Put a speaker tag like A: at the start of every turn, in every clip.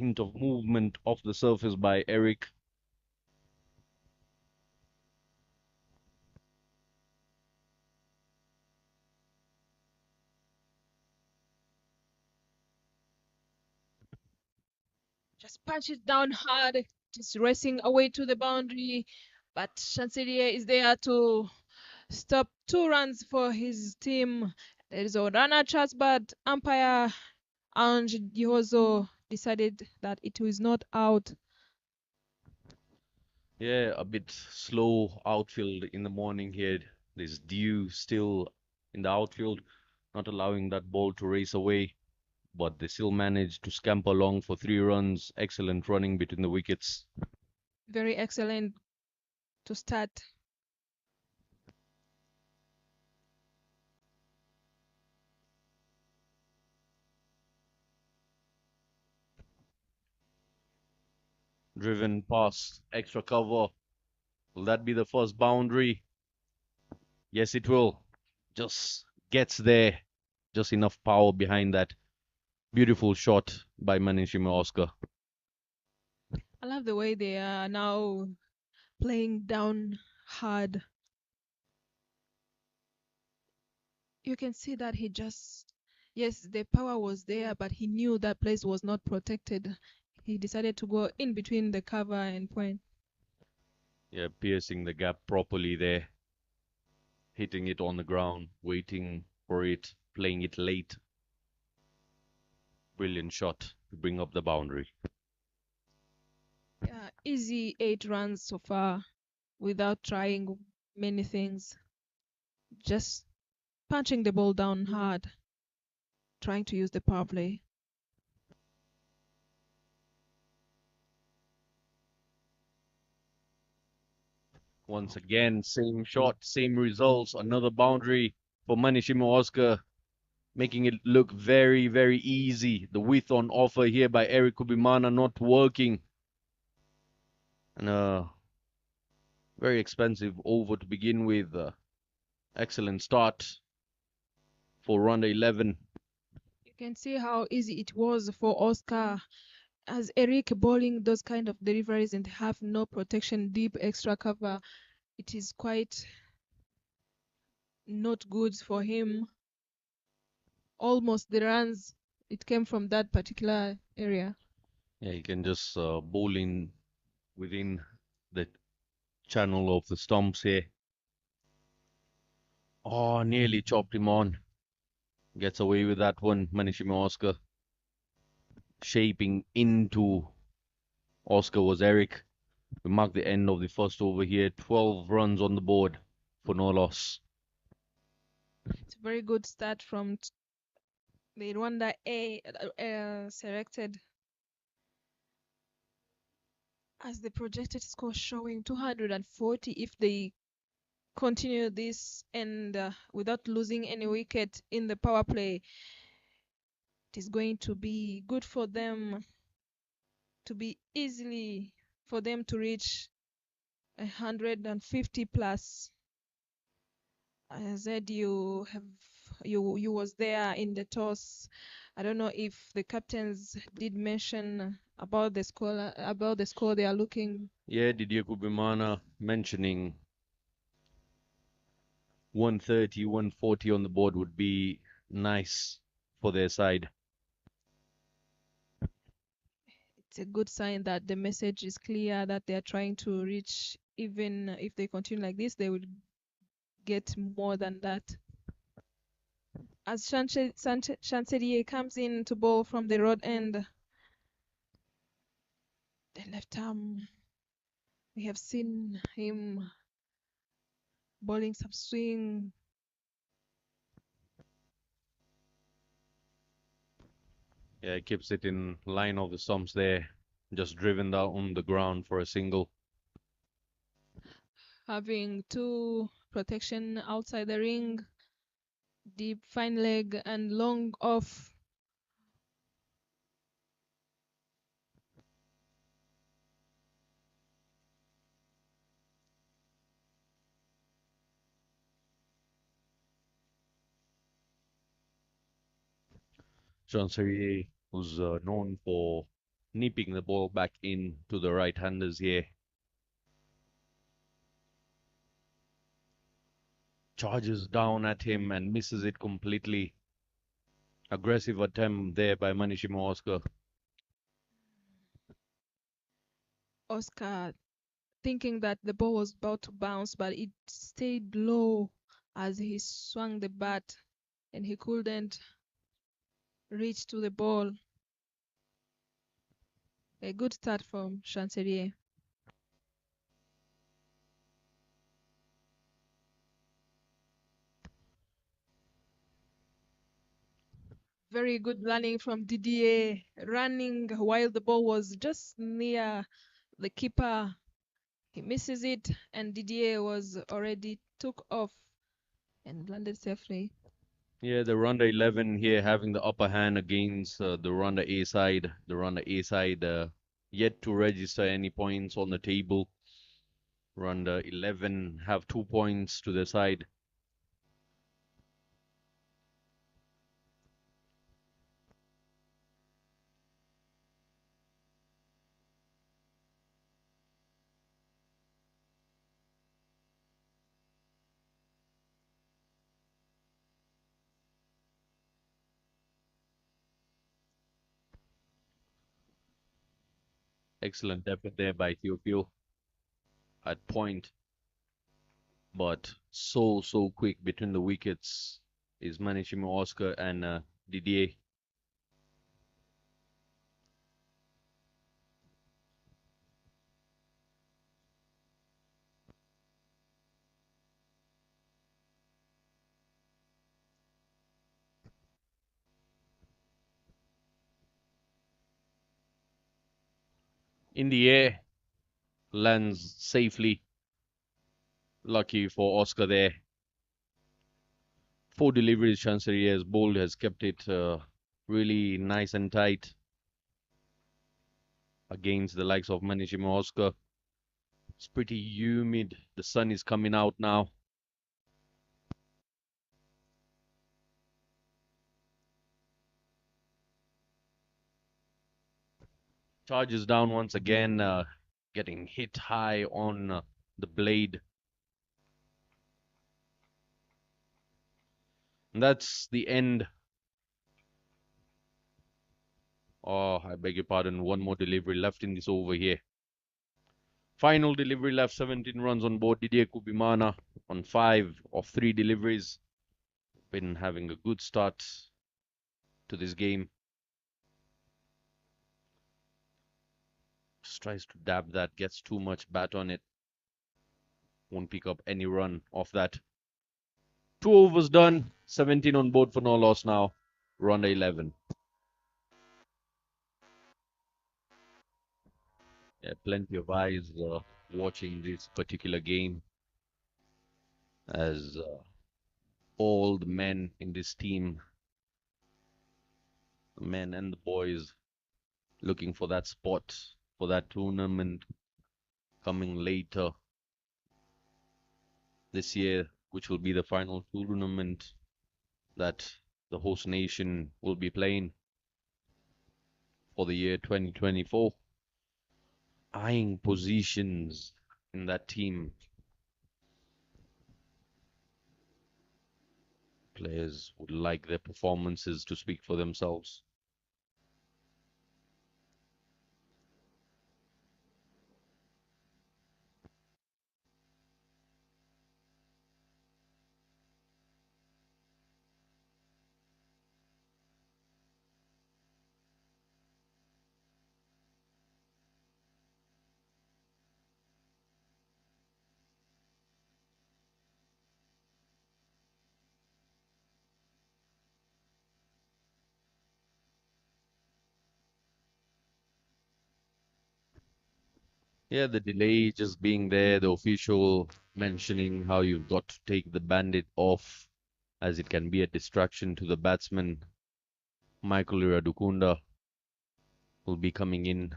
A: hint of movement off the surface by Eric.
B: Just punch it down hard, just racing away to the boundary. But Chancelier is there to stop 2 runs for his team. There is a runner chance, but umpire Ange Diozo decided that it was not out.
A: Yeah, a bit slow outfield in the morning here. There's dew still in the outfield, not allowing that ball to race away, but they still managed to scamper along for 3 runs. Excellent running between the wickets.
B: Very excellent to start.
A: Driven past extra cover. Will that be the first boundary? Yes, it will. Just gets there. Just enough power behind that. Beautiful shot by Manishima Oscar.
B: I love the way they are now playing down hard. You can see that he just, yes, the power was there, but he knew that place was not protected. He decided to go in between the cover and point.
A: Yeah, piercing the gap properly there. Hitting it on the ground, waiting for it, playing it late. Brilliant shot to bring up the boundary.
B: Yeah, easy 8 runs so far without trying many things. Just punching the ball down hard, trying to use the power play.
A: Once again, same shot, same results. Another boundary for Manishima Oscar, making it look very, very easy. The width on offer here by Eric Kubimana not working. And a very expensive over to begin with. Excellent start for Rwanda 11.
B: You can see how easy it was for Oscar as Eric bowling those kind of deliveries and have no protection, deep extra cover. It is quite not good for him. Almost the runs, it came from that particular area.
A: Yeah, he can just bowl in within the channel of the stumps here. Oh, nearly chopped him on. Gets away with that one, Manishima Oscar. Shaping into Oscar was Eric. We mark the end of the first over here. 12 runs on the board for no loss.
B: It's a very good start from the Rwanda A selected as the projected score showing 240 if they continue this and without losing any wicket in the power play. It is going to be good for them to be easily for them to reach 150 plus. I said you was there in the toss. I don't know if the captains did mention about the score they are looking.
A: Yeah, Didier Kubimana mentioning 130, 140 on the board would be nice for their side.
B: It's a good sign that the message is clear that they are trying to reach. Even if they continue like this, they will get more than that. As Chancelier comes in to bowl from the road end, the left arm, we have seen him bowling some swing.
A: Yeah, keeps it in line of the stumps there. Just driven down on the ground for a single.
B: Having two protection outside the ring, deep fine leg and long off.
A: Jean Serrier, who's known for nipping the ball back in to the right-handers here. Charges down at him and misses it completely. Aggressive attempt there by Manishima Oscar.
B: Oscar thinking that the ball was about to bounce, but it stayed low as he swung the bat and he couldn't reach to the ball. A good start from Chancelier. Very good running from Didier, running while the ball was just near the keeper. He misses it, and Didier was already took off and landed safely.
A: Yeah, the Rwanda 11 here having the upper hand against the Rwanda A side. The Rwanda A side yet to register any points on the table. Rwanda 11 have 2 points to their side. Excellent effort there by Theophile at point, but so quick between the wickets is Manishima Oscar and Didier. In the air, lands safely. Lucky for Oscar there. 4 deliveries, Chancerier's bowled has kept it really nice and tight against the likes of Manishima Oscar. It's pretty humid. The sun is coming out now. Charges down once again, getting hit high on the blade. And that's the end. Oh, I beg your pardon. One more delivery left in this over here. Final delivery left, 17 runs on board. Didier Kubimana on 5 of 3 deliveries. Been having a good start to this game. Just tries to dab that, gets too much bat on it. Won't pick up any run off that. 2 overs done, 17 on board for no loss now. Rwanda 11. Yeah, plenty of eyes watching this particular game as all the men in this team, the men and the boys, looking for that spot for that tournament coming later this year, which will be the final tournament that the host nation will be playing for the year 2024. Eyeing positions in that team. Players would like their performances to speak for themselves. Yeah, the delay just being there, the official mentioning how you've got to take the bandit off as it can be a distraction to the batsman. Michael Iradukunda will be coming in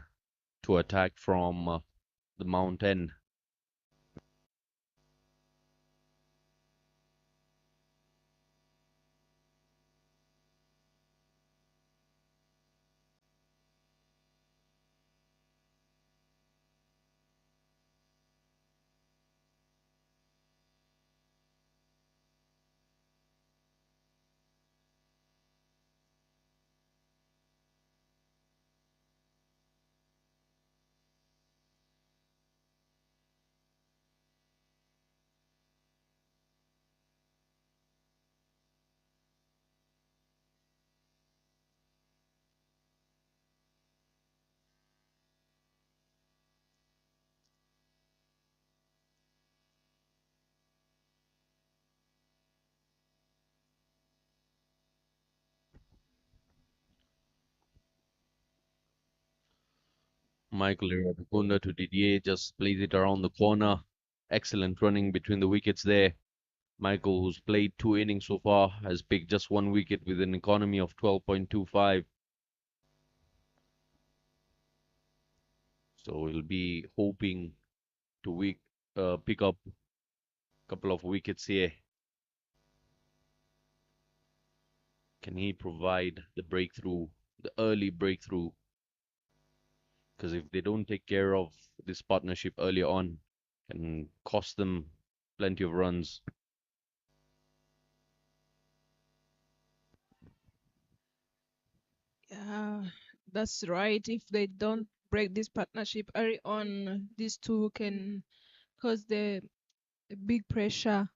A: to attack from the mountain. Michael Iradukunda to Didier just plays it around the corner. Excellent running between the wickets there. Michael, who's played 2 innings so far, has picked just 1 wicket with an economy of 12.25. So he'll be hoping to pick up a couple of wickets here. Can he provide the breakthrough, the early breakthrough? Because if they don't take care of this partnership early on, can cost them plenty of runs.
B: Yeah, that's right. If they don't break this partnership early on, these two can cause the big pressure.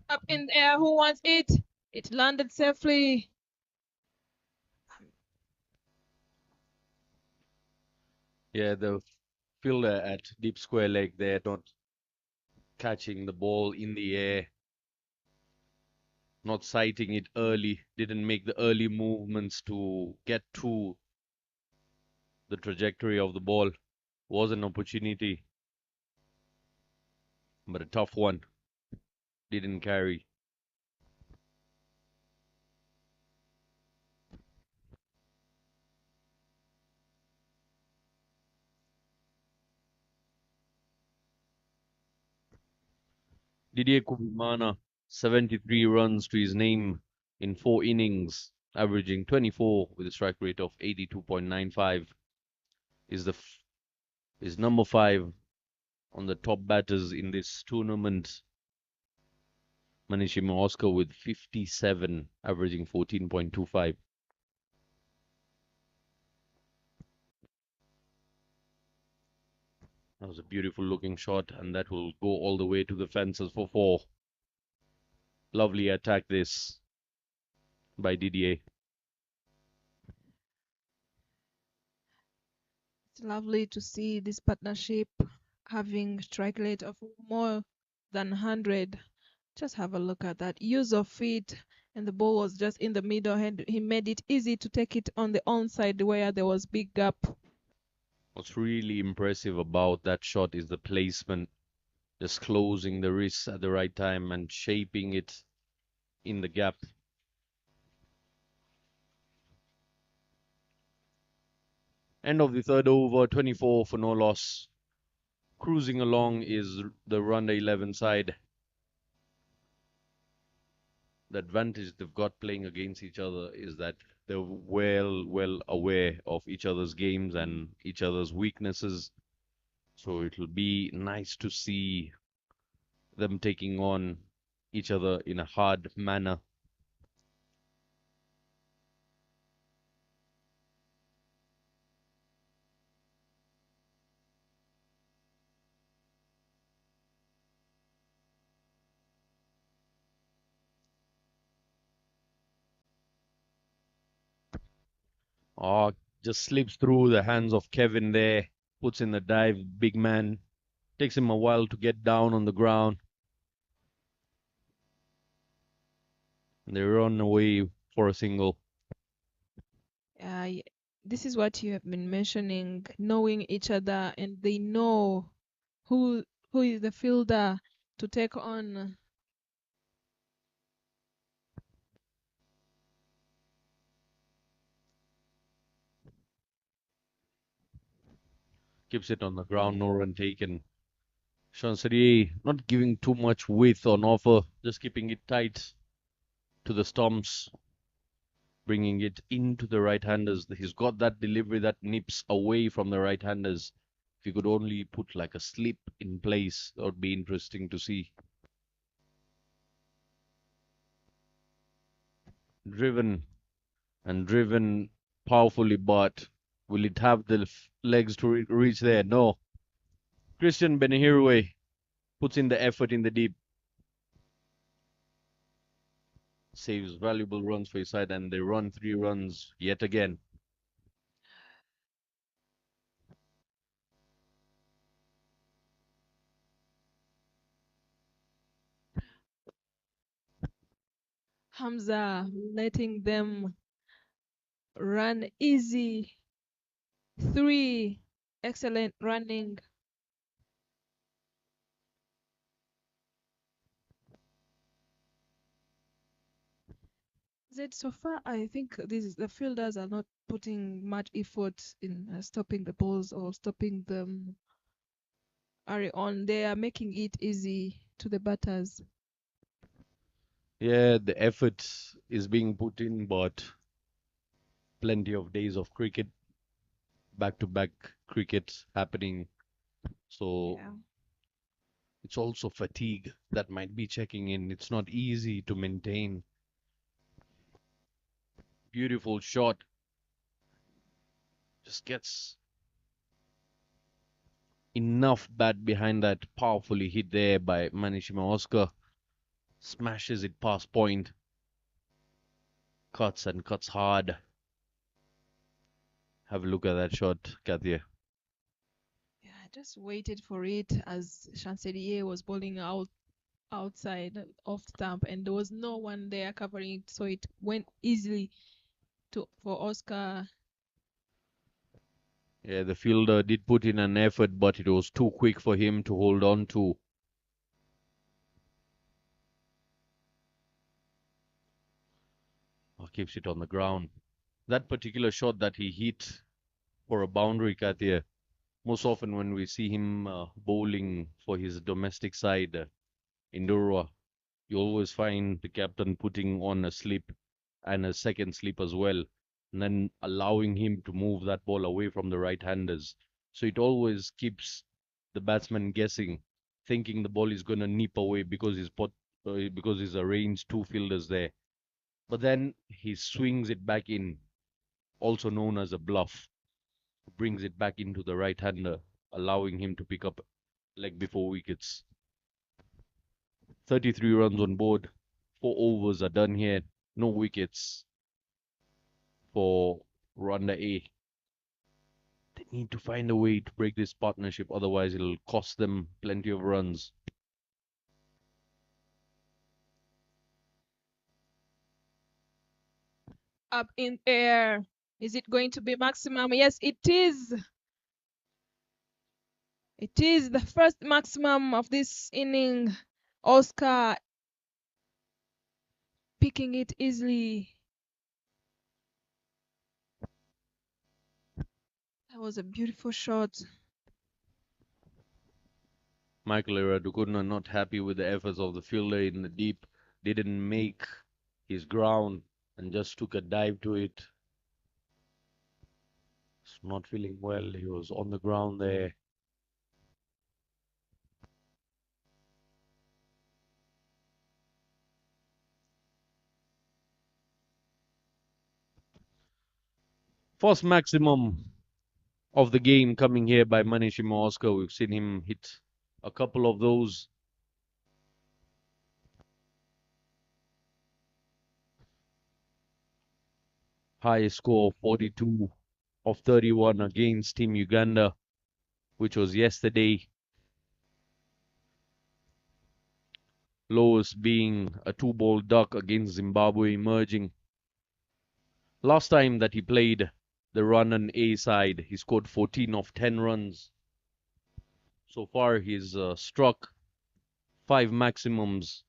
B: Up in the air, who wants it? It landed safely.
A: Yeah, the fielder at deep square leg there, not catching the ball in the air, not sighting it early, didn't make the early movements to get to the trajectory of the ball. Was an opportunity, but a tough one. Didn't carry. Didier Kubimana, 73 runs to his name in 4 innings, averaging 24 with a strike rate of 82.95. Is the is number 5 on the top batters in this tournament. Manishima Oscar with 57, averaging 14.25. That was a beautiful looking shot, and that will go all the way to the fences for 4. Lovely attack this by Didier.
B: It's lovely to see this partnership having strike rate of more than 100. Just have a look at that use of feet, and the ball was just in the middle, and he made it easy to take it on the onside where there was big gap.
A: What's really impressive about that shot is the placement, just closing the wrists at the right time and shaping it in the gap. End of the third over, 24 for no loss. Cruising along is the Rwanda 11 side. The advantage they've got playing against each other is that they're well aware of each other's games and each other's weaknesses. So it'll be nice to see them taking on each other in a hard manner. Oh, just slips through the hands of Kevin there, puts in the dive, big man. Takes him a while to get down on the ground. And they run away for a single.
B: Uh, this is what you have been mentioning, knowing each other, and they know who who is the fielder to take on.
A: Keeps it on the ground, no run taken. Chansiri not giving too much width on offer, just keeping it tight to the stumps, bringing it into the right-handers. He's got that delivery that nips away from the right-handers. If he could only put like a slip in place, that would be interesting to see. Driven and driven powerfully, but will it have the legs to reach there? No. Christian Benihirwe puts in the effort in the deep. saves valuable runs for his side, and they run 3 runs yet again.
B: Hamza letting them run easy. 3. Excellent running. Zed, so far, I think the fielders are not putting much effort in stopping the balls or stopping them early on. They are making it easy to the batters.
A: Yeah, the effort is being put in, but plenty of days of cricket, back-to-back cricket happening. So
B: Yeah.
A: it's also fatigue that might be checking in. It's not easy to maintain. Beautiful shot. Just gets enough bat behind that, powerfully hit there by Manishima Oscar. Smashes it past point. Cuts and cuts hard. Have a look at that shot, Katia.
B: Yeah, I just waited for it as Chancelier was bowling outside off stump, and there was no one there covering it, so it went easily to for Oscar.
A: Yeah, the fielder did put in an effort, but it was too quick for him to hold on to. Keeps it on the ground. That particular shot that he hit for a boundary, Katia, most often when we see him bowling for his domestic side in Durwa, you always find the captain putting on a slip and a second slip as well, and then allowing him to move that ball away from the right-handers. So it always keeps the batsman guessing, thinking the ball is going to nip away because he's arranged 2 fielders there. But then he swings it back in, also known as a bluff, brings it back into the right-hander, allowing him to pick up leg before wickets. 33 runs on board, 4 overs are done here, no wickets for Rwanda A. They need to find a way to break this partnership, otherwise it'll cost them plenty of runs.
B: Up in air. Is it going to be maximum? Yes, it is. It is the first maximum of this inning. Oscar picking it easily. That was a beautiful shot.
A: Michael Iradukuna not happy with the efforts of the fielder in the deep, didn't make his ground and just took a dive to it. He's not feeling well. He was on the ground there. First maximum of the game coming here by Manishima Oscar. We've seen him hit a couple of those. High score 42 of 31 against Team Uganda, which was yesterday. Lowest being a 2-ball duck against Zimbabwe emerging. Last time that he played the Rwanda A side, he scored 14 of 10 runs. So far, he's struck 5 maximums.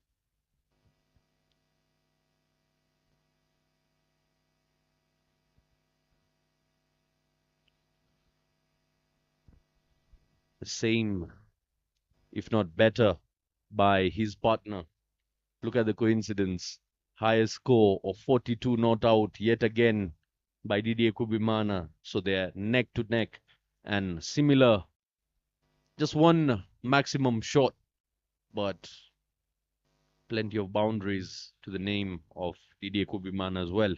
A: The same, if not better, by his partner. Look at the coincidence. Highest score of 42 not out yet again by Didier Kubimana. So they're neck to neck and similar. Just one maximum shot, but plenty of boundaries to the name of Didier Kubimana as well.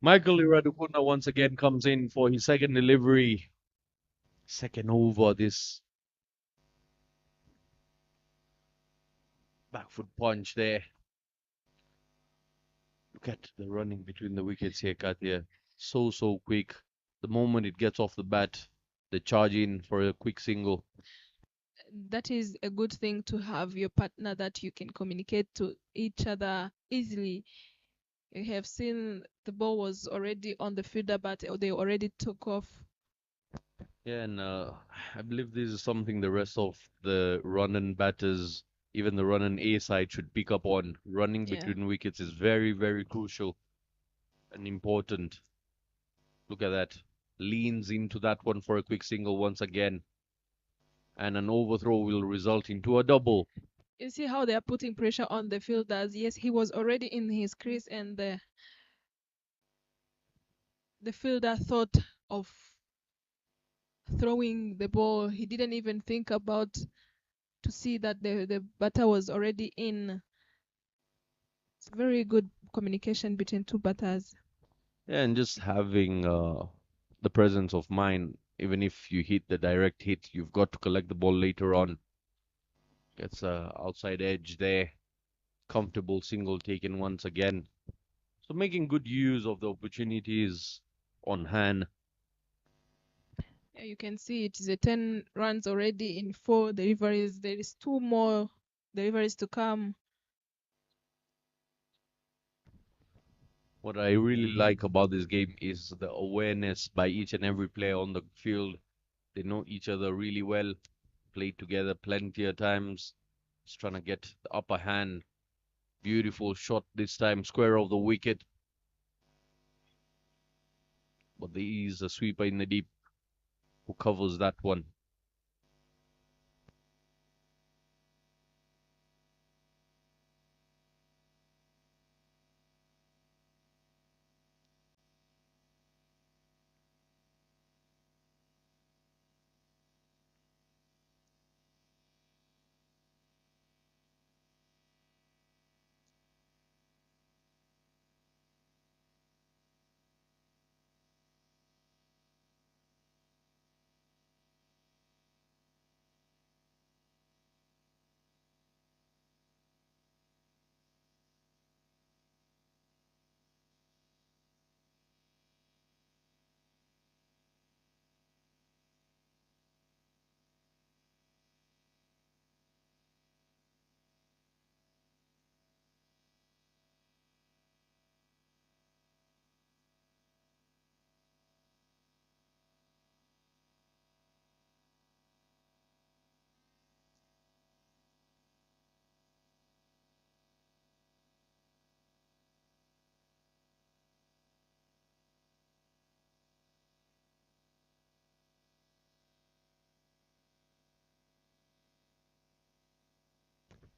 A: Michael Iradukunda once again comes in for his second delivery. Second over, this back foot punch there. Look at the running between the wickets here, Katia. So quick. The moment it gets off the bat, they charge in for a quick single.
B: That is a good thing to have your partner that you can communicate to each other easily. You have seen the ball was already on the fielder, but they already took off.
A: Yeah, and I believe this is something the rest of the run-in batters, even the run-in A side, should pick up on. Running
B: Yeah.
A: between wickets is very crucial and important. Look at that. Leans into that one for a quick single once again. And an overthrow will result into a double.
B: You see how they are putting pressure on the fielders. Yes, he was already in his crease, and the fielder thought of throwing the ball. He didn't even think about to see that the batter was already in. It's very good communication between two batters.
A: Yeah, and just having the presence of mind, even if you hit the direct hit, you've got to collect the ball later on. Gets a outside edge there. Comfortable single taken once again. So making good use of the opportunities on hand.
B: Yeah, you can see it's the 10 runs already in 4 deliveries. There is 2 more deliveries to come.
A: What I really like about this game is the awareness by each and every player on the field. They know each other really well, played together plenty of times, just trying to get the upper hand. Beautiful shot this time, square of the wicket. But there is a sweeper in the deep who covers that one.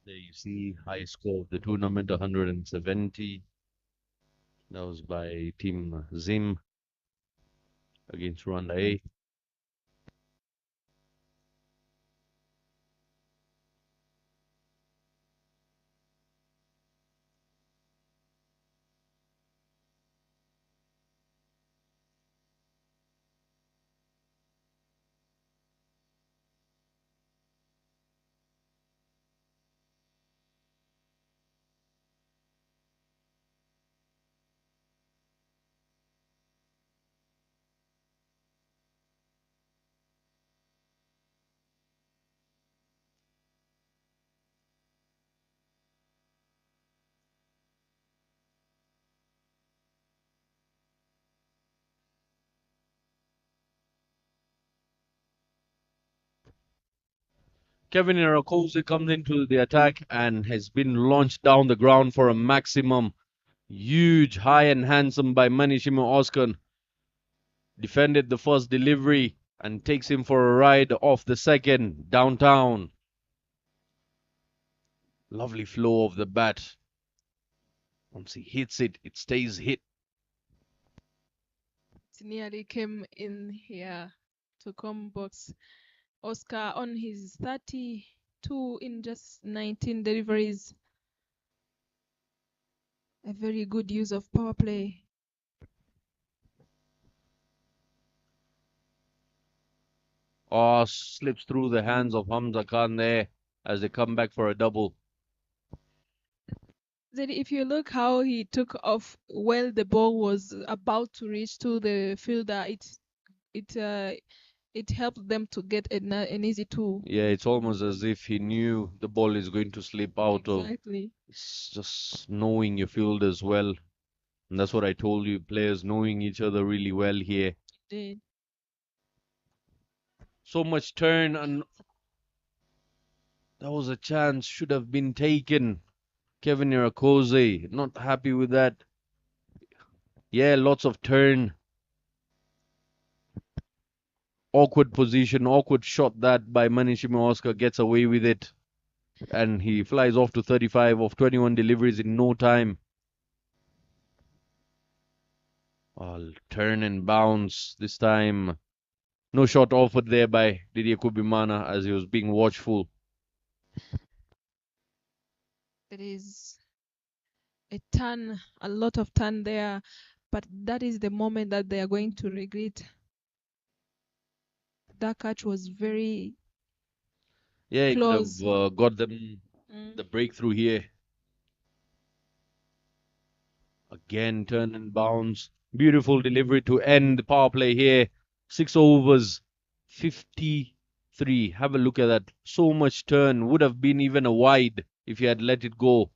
A: There you see high score of the tournament, 170. That was by Team Zim against Rwanda A. Kevin Irakoze comes into the attack and has been launched down the ground for a maximum. Huge, high and handsome by Manishima Oskan. Defended the first delivery and takes him for a ride off the second downtown. Lovely flow of the bat. Once he hits it, it stays hit.
B: It nearly came in here to come box. Oscar on his 32 in just 19 deliveries. A very good use of power play.
A: Oh, slips through the hands of Hamza Khan there as they come back for a double.
B: Then if you look how he took off while the ball was about to reach to the fielder, it uh, it helped them to get an easy two.
A: Yeah, it's almost as if he knew the ball is going to slip out of.
B: Exactly.
A: It's just knowing your field as well. And that's what I told you, players knowing each other really well here.
B: Did.
A: So much turn, and that was a chance, should have been taken. Kevin Irakoze, not happy with that. Yeah, lots of turn. Awkward position, awkward shot that by Manishima Oscar gets away with it. And he flies off to 35 of 21 deliveries in no time. Turn and bounce this time. No shot offered there by Didier Kubimana as he was being watchful.
B: There is a lot of turn there, but that is the moment that they are going to regret. That catch was very
A: Yeah, he could have
B: close.
A: got them
B: Mm.
A: the breakthrough here. Again, turn and bounce. Beautiful delivery to end the power play here. 6 overs, 53. Have a look at that. So much turn. Would have been even a wide if he had let it go.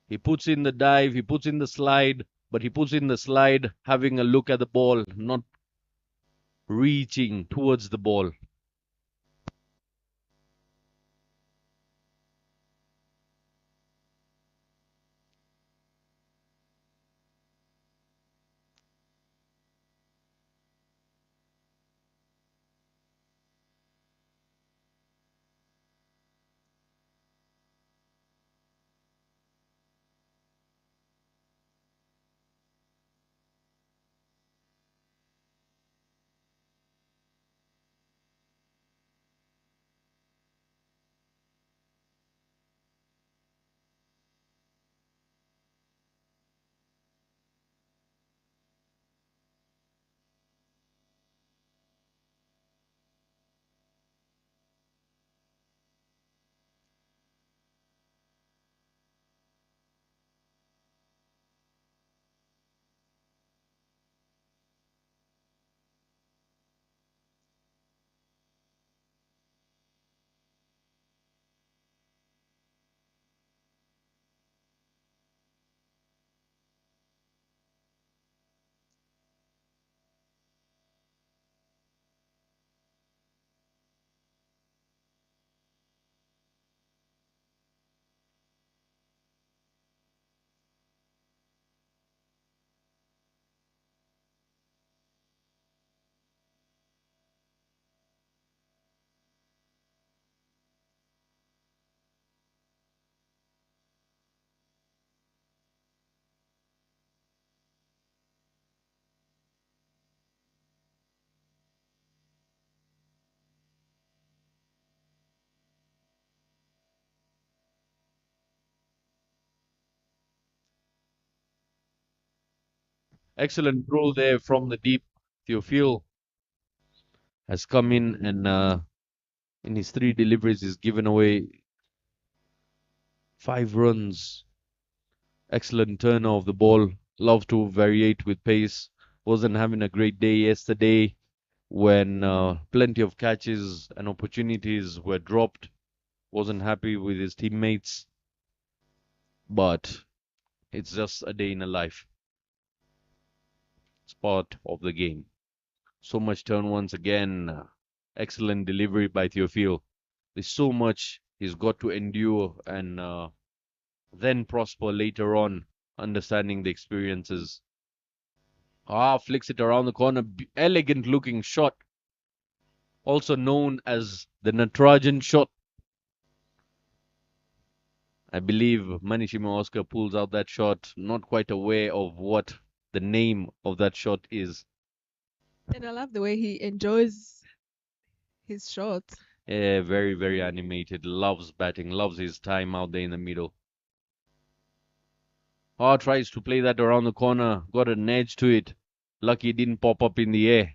A: He puts in the dive, he puts in the slide, but he puts in the slide having a look at the ball, not reaching towards the ball. Excellent throw there from the deep. Theophile has come in his 3 deliveries, he's given away 5 runs. Excellent turn of the ball. Love to variate with pace. Wasn't having a great day yesterday when plenty of catches and opportunities were dropped. Wasn't happy with his teammates, but it's just a day in a life. It's part of the game. So much turn once again. Excellent delivery by Theophile. There's so much he's got to endure and then prosper later on, understanding the experiences. Flicks it around the corner. Elegant looking shot, also known as the Natrajan shot. I believe Manishima Oscar pulls out that shot, not quite aware of what the name of that shot is.
B: And I love the way he enjoys his shots.
A: Yeah, very, very animated. Loves batting, loves his time out there in the middle. Tries to play that around the corner, got an edge to it. Lucky it didn't pop up in the air.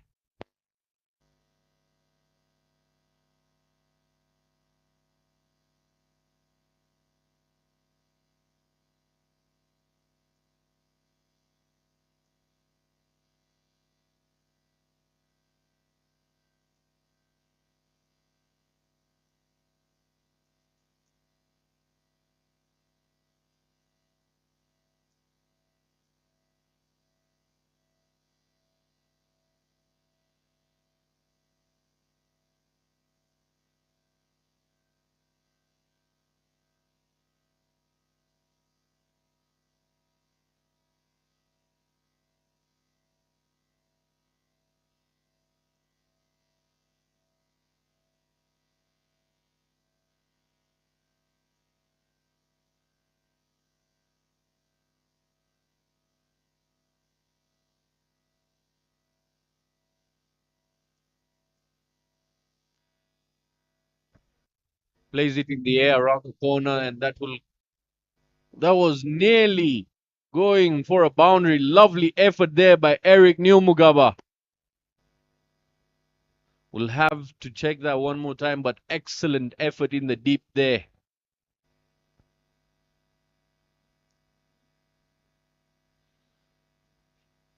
A: Plays it in the air around the corner, and that was nearly going for a boundary. Lovely effort there by Eric Nyomugaba. We'll have to check that one more time, but excellent effort in the deep there.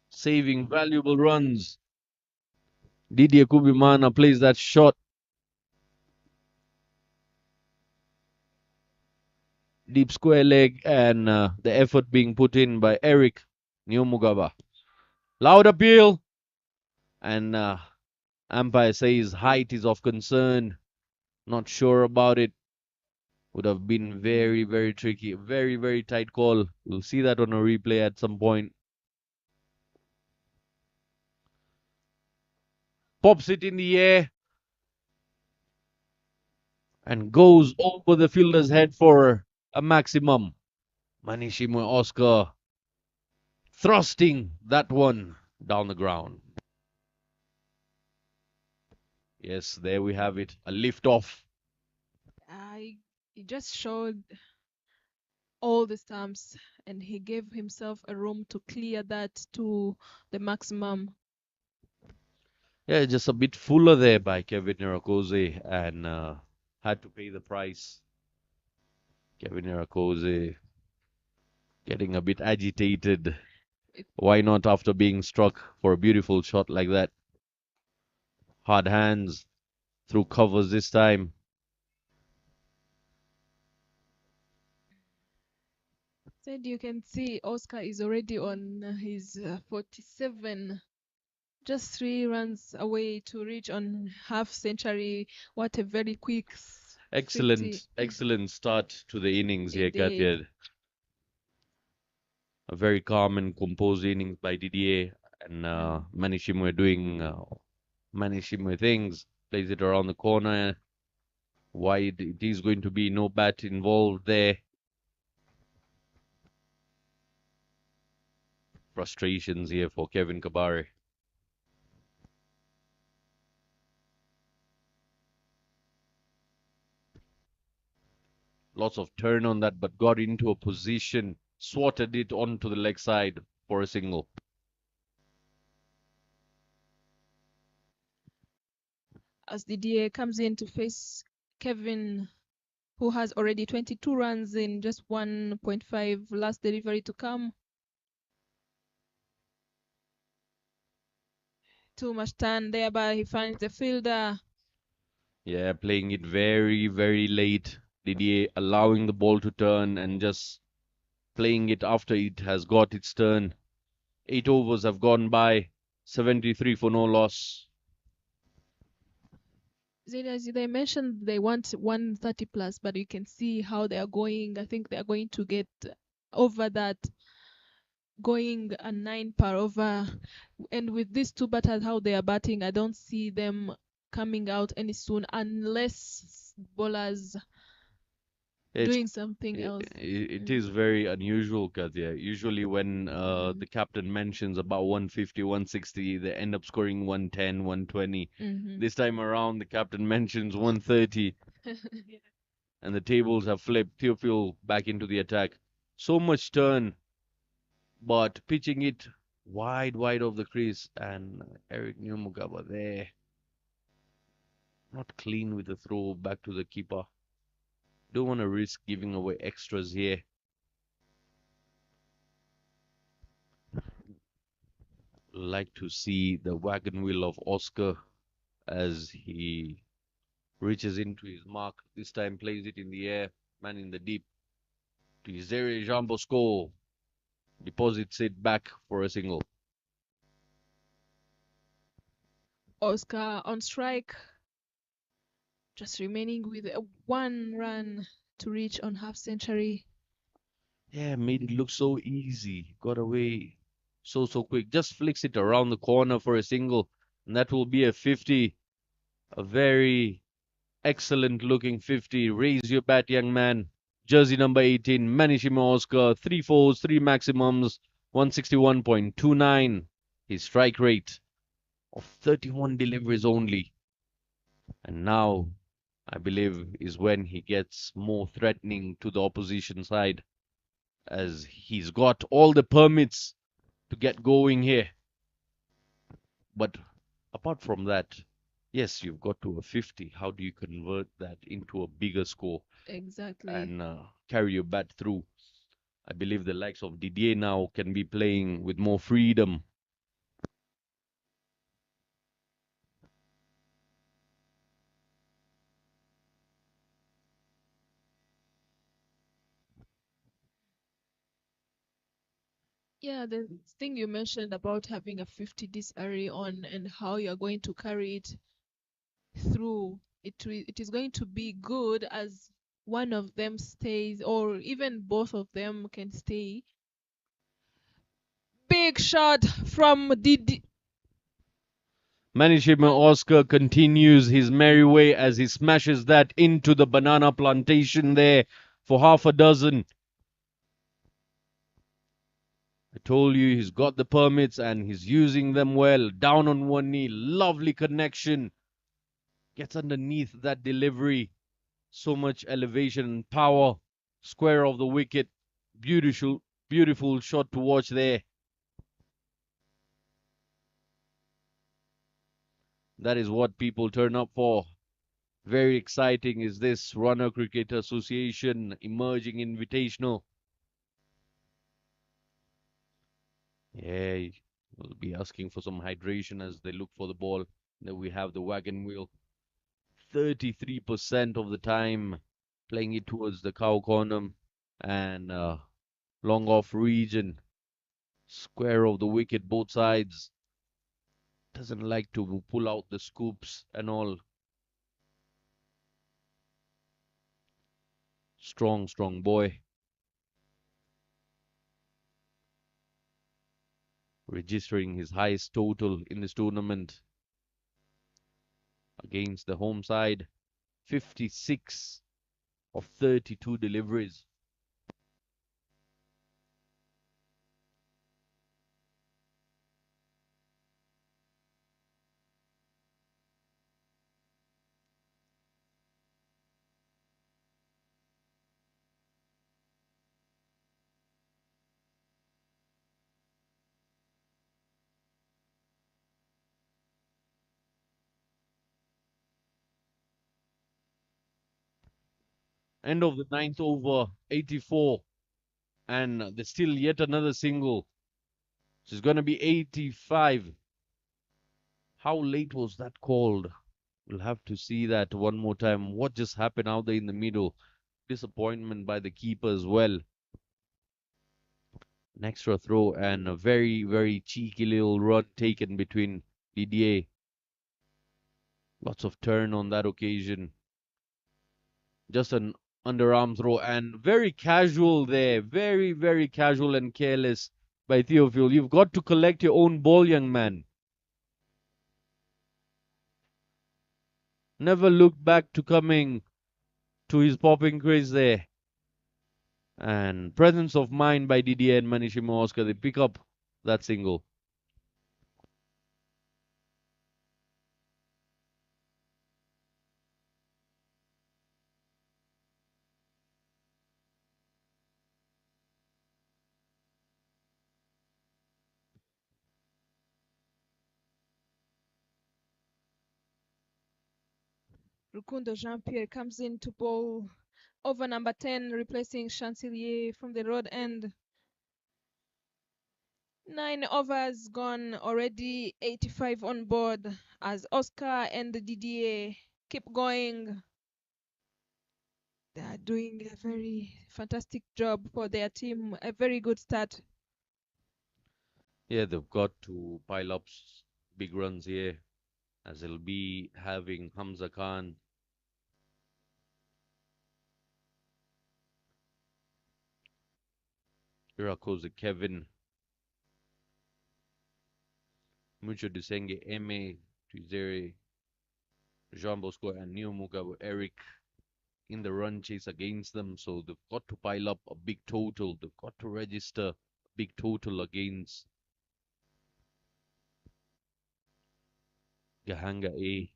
A: Saving valuable runs. Didier Kubimana plays that shot. Deep square leg, and the effort being put in by Eric Nyomugaba. Loud appeal, and umpire says height is of concern. Not sure about it. Would have been very, very tricky. Very, very tight call. We'll see that on a replay at some point. Pops it in the air and goes over the fielder's head for a maximum. Manishima Oscar thrusting that one down the ground. Yes, there we have it. A lift off.
B: He just showed all the stumps and he gave himself a room to clear that to the maximum.
A: Yeah, just a bit fuller there by Kevin Irakoze, and had to pay the price. Kevin Irakoze getting a bit agitated.
B: It,
A: Why not after being struck for a beautiful shot like that? Hard hands through covers this time.
B: said you can see Oscar is already on his 47, just 3 runs away to reach on half century. What a very quick 50
A: Excellent start to the innings here,
B: indeed.
A: Katia. A very calm and composed innings by Didier, and Manishimwe doing Manishimwe things. Plays it around the corner. Wide. It is going to be no bat involved there. Frustrations here for Kevin Kabare. Lots of turn on that, but got into a position, swatted it onto the leg side for a single.
B: As Didier comes in to face Kevin, who has already 22 runs in just 1.5 last delivery to come. Too much turn there, but he finds the fielder.
A: Yeah, playing it very, very late. Didier allowing the ball to turn and just playing it after it has got its turn. 8 overs have gone by. 73 for no loss.
B: As they mentioned, they want 130 plus, but you can see how they are going. I think they are going to get over that, going a 9 per over. And with these two batters, how they are batting, I don't see them coming out any soon unless bowlers
A: It's
B: doing something else.
A: it is very unusual, Katya. Usually when the captain mentions about 150, 160, they end up scoring 110, 120. This time around, the captain mentions 130,
B: Yeah.
A: and the tables have flipped. Theophil back into the attack. So much turn, but pitching it wide, wide of the crease, and Eric Nyomugaba there. Not clean with the throw back to the keeper. Don't want to risk giving away extras here. Like to see the wagon wheel of Oscar as he reaches into his mark. This time plays it in the air, man in the deep. To Zere Jean Bosco. Deposits it back for a single.
B: Oscar on strike, just remaining with a 1 run to reach on half century.
A: Yeah, made it look so easy. Got away so quick. Just flicks it around the corner for a single. And that will be a 50. A very excellent looking 50. Raise your bat, young man. Jersey number 18, Manishima Oscar. 3 fours, 3 maximums, 161.29. His strike rate of 31 deliveries only. And now I believe, is when he gets more threatening to the opposition side, as he's got all the permits to get going here. But apart from that, yes, you've got to a 50. How do you convert that into a bigger score
B: Exactly.
A: and carry your bat through? I believe the likes of Didier now can be playing with more freedom.
B: Yeah, the thing you mentioned about having a 50 this early on and how you're going to carry it through, it is going to be good as one of them stays or even both of them can stay. Big shot from Didi.
A: Manishima Oscar continues his merry way as he smashes that into the banana plantation there for half a dozen. I told you he's got the permits and he's using them well. Down on one knee, lovely connection. Gets underneath that delivery. So much elevation and power. Square of the wicket. Beautiful, beautiful shot to watch there. That is what people turn up for. Very exciting is this Runner Cricket Association emerging invitational. Yeah, we'll be asking for some hydration as they look for the ball. Then we have the wagon wheel. 33% of the time playing it towards the cow corner and long off region. Square of the wicket, both sides. Doesn't like to pull out the scoops and all. Strong, strong boy. Registering his highest total in this tournament against the home side. 56 of 32 deliveries. End of the ninth over, 84. And there's still yet another single. So it's going to be 85. How late was that called? We'll have to see that one more time. What just happened out there in the middle? Disappointment by the keeper as well. An extra throw and a very, very cheeky little run taken between Didier. Lots of turn on that occasion. Just an underarm throw and very casual there. Very, very casual and careless by Theophil. You've got to collect your own ball, young man. Never looked back to coming to his popping craze there. And presence of mind by Didier and Manishima Oscar. They pick up that single.
B: Rukundo Jean-Pierre comes in to bowl over number 10, replacing Chancelier from the road end. 9 overs gone already, 85 on board as Oscar and Didier keep going. They are doing a very fantastic job for their team. A very good start.
A: Yeah, they've got to pile up big runs here as they'll be having Hamza Khan. Irakoze Kevin. Mucho Dusenge Eme. Tuizere Jean Bosco and Neo Mugabe Eric in the run chase against them. So they've got to pile up a big total. They've got to register a big total against Gahanga A.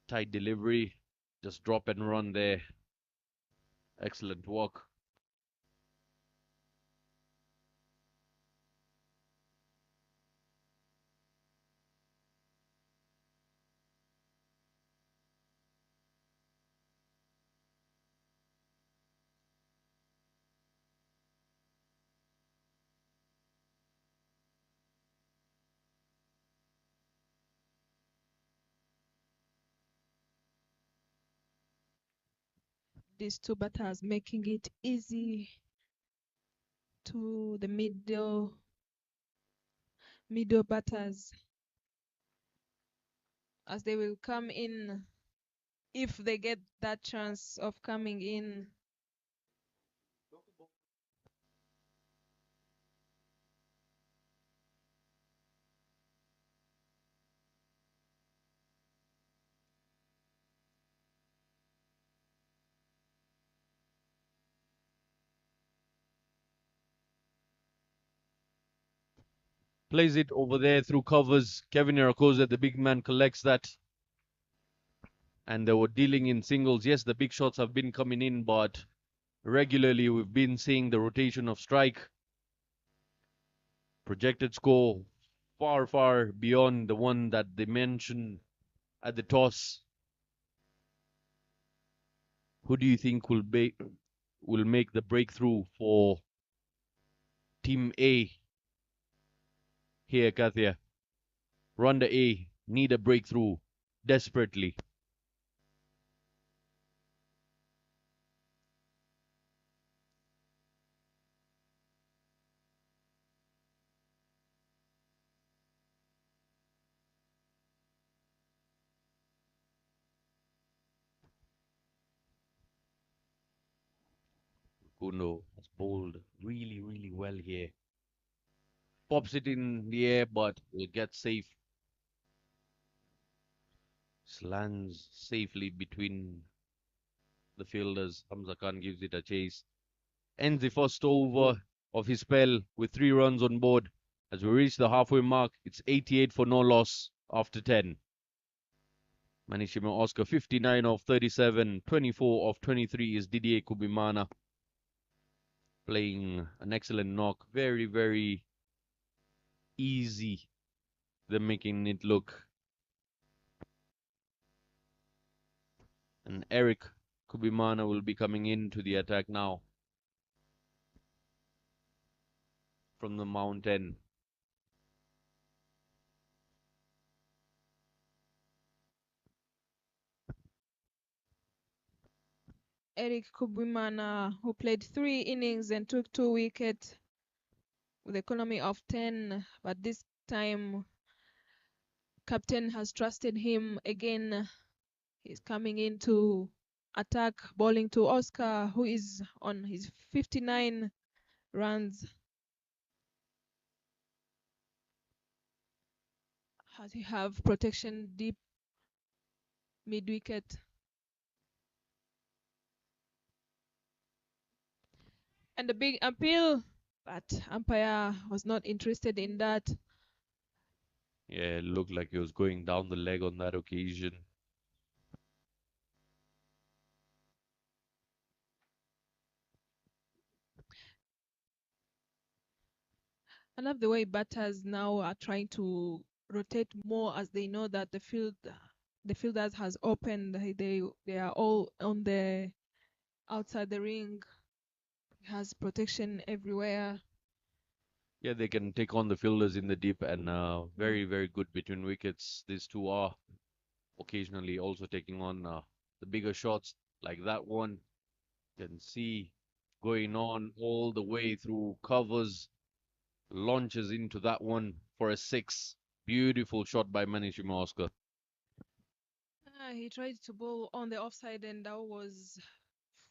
A: Tight delivery. Just drop and run there. Excellent work.
B: These two batters making it easy to the middle batters as they will come in if they get that chance of coming in.
A: Plays it over there through covers. Kevin Irakoze, the big man, collects that. And they were dealing in singles. Yes, the big shots have been coming in, but regularly we've been seeing the rotation of strike. Projected score far, far beyond the one that they mentioned at the toss. Who do you think will make the breakthrough for Team A here, Kathia? Rwanda A need a breakthrough desperately. Kuno has bowled really, really well here. Pops it in the air, but will get safe. Lands safely between the fielders. Hamza Khan gives it a chase. Ends the first over of his spell with 3 runs on board. As we reach the halfway mark, it's 88 for no loss after 10. Manishima Oscar 59 of 37, 24 of 23 is Didier Kubimana playing an excellent knock. Very, very easy. They're making it look. And Eric Kubimana will be coming into the attack now from the mountain.
B: Eric Kubimana, who played 3 innings and took 2 wickets with economy of 10, but this time captain has trusted him again. He's coming in to attack, bowling to Oscar, who is on his 59 runs. Has he have protection deep mid wicket? And the big appeal, but umpire was not interested in that.
A: Yeah, it looked like he was going down the leg on that occasion.
B: I love the way batters now are trying to rotate more as they know that the fielders has opened. They are all on the outside the ring. Has protection everywhere.
A: Yeah, they can take on the fielders in the deep and very, very good between wickets. These two are occasionally also taking on the bigger shots like that one. You can see going on all the way through covers, launches into that one for a 6. Beautiful shot by Manishima Oscar.
B: He tried to bowl on the offside and that was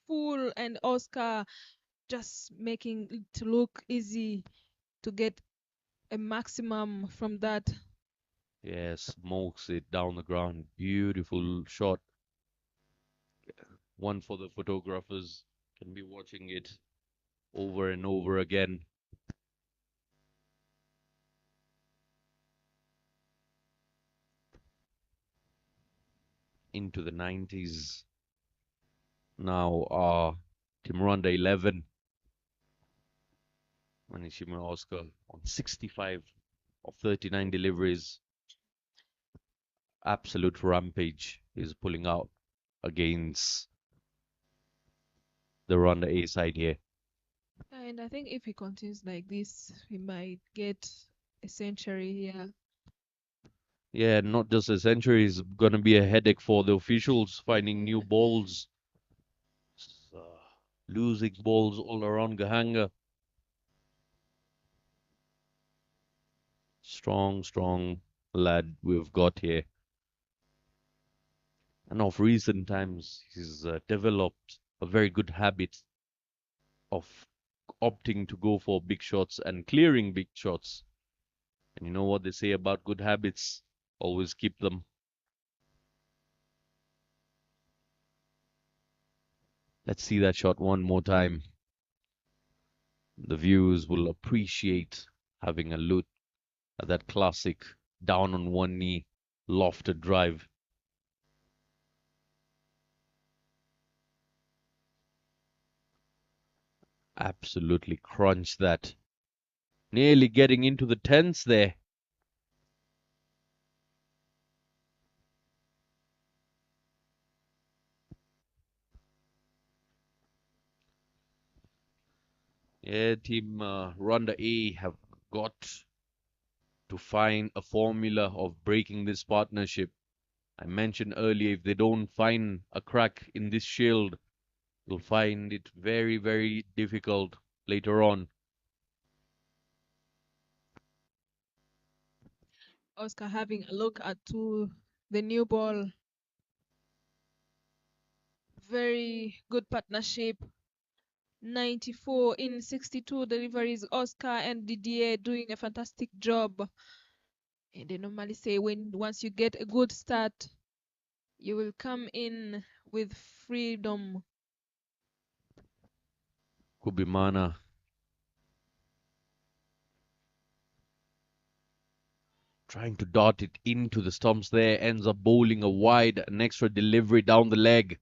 B: full, and Oscar just making it to look easy to get a maximum from that.
A: Yeah, smokes it down the ground. Beautiful shot. One for the photographers. Can be watching it over and over again. into the 90s. Now, Team Rwanda 11, Manishima Oscar on 65 of 39 deliveries. Absolute rampage is pulling out against the Rwanda A side here.
B: And I think if he continues like this, he might get a century here.
A: Yeah, not just a century, it's going to be a headache for the officials finding new balls, uh, losing balls all around Gahanga. Strong, strong lad we've got here. And of recent times, he's developed a very good habit of opting to go for big shots and clearing big shots. And you know what they say about good habits? Always keep them. Let's see that shot one more time. The viewers will appreciate having a look at that classic down on one knee lofted drive. Absolutely crunched that. Nearly getting into the tens there. Yeah, Team Rwanda A have got to find a formula of breaking this partnership. I mentioned earlier, if they don't find a crack in this shield, you'll find it very, very difficult later on.
B: Oscar having a look at the new ball. Very good partnership. 94 in 62 deliveries. Oscar and Didier doing a fantastic job. And they normally say once you get a good start, you will come in with freedom.
A: Kubimana trying to dart it into the stumps there, ends up bowling a wide, an extra delivery down the leg.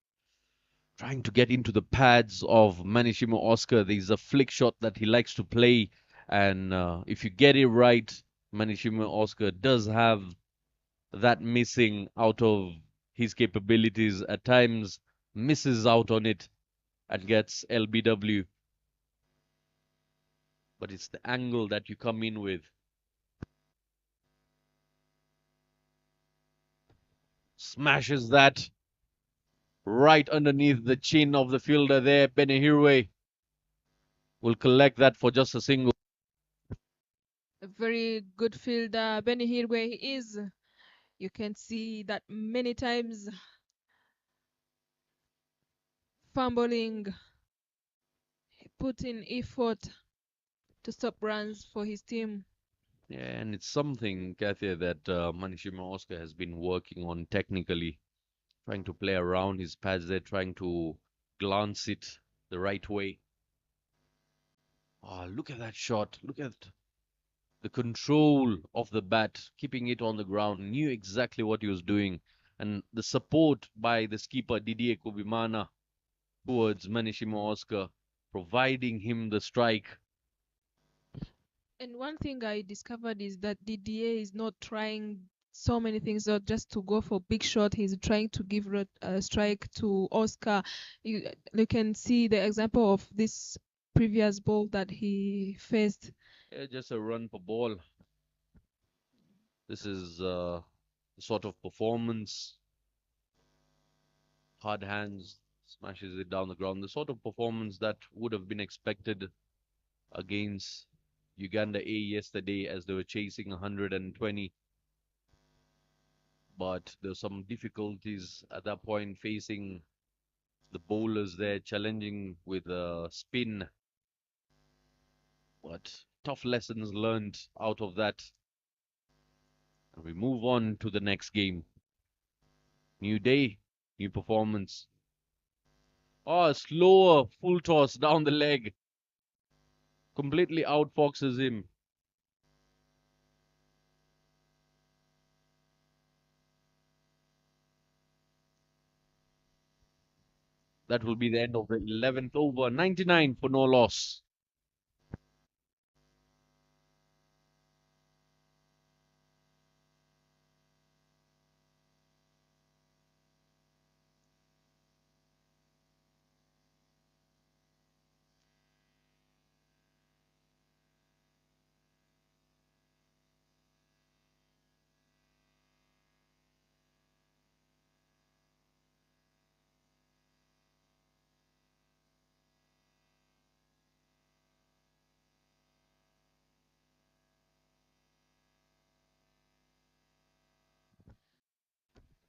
A: Trying to get into the pads of Manishima Oscar. There's a flick shot that he likes to play, and if you get it right, Manishima Oscar does have that missing out of his capabilities at times, misses out on it and gets LBW. But it's the angle that you come in with. Smashes that right underneath the chin of the fielder there. Benihirwe will collect that for just a single.
B: A very good fielder. Benny Hill where he is. You can see that many times fumbling. He put in effort to stop runs for his team.
A: Yeah, and it's something, Kathy, that Manishima Oscar has been working on technically, trying to play around his pads there, trying to glance it the right way. Oh, look at that shot. Look at the control of the bat, keeping it on the ground, knew exactly what he was doing. And the support by the skipper Didier Kubimana towards Manishima Oscar, providing him the strike.
B: And one thing I discovered is that Didier is not trying so many things, not just to go for big shot. He's trying to give a strike to Oscar. You can see the example of this previous ball that he faced.
A: Yeah, just a run per ball. This is the sort of performance, hard hands, smashes it down the ground, the sort of performance that would have been expected against Uganda A yesterday as they were chasing 120. But there were some difficulties at that point facing the bowlers there, challenging with a spin. But tough lessons learned out of that. And we move on to the next game. New day, new performance. Oh, slower full toss down the leg. Completely outfoxes him. That will be the end of the 11th over. 99 for no loss.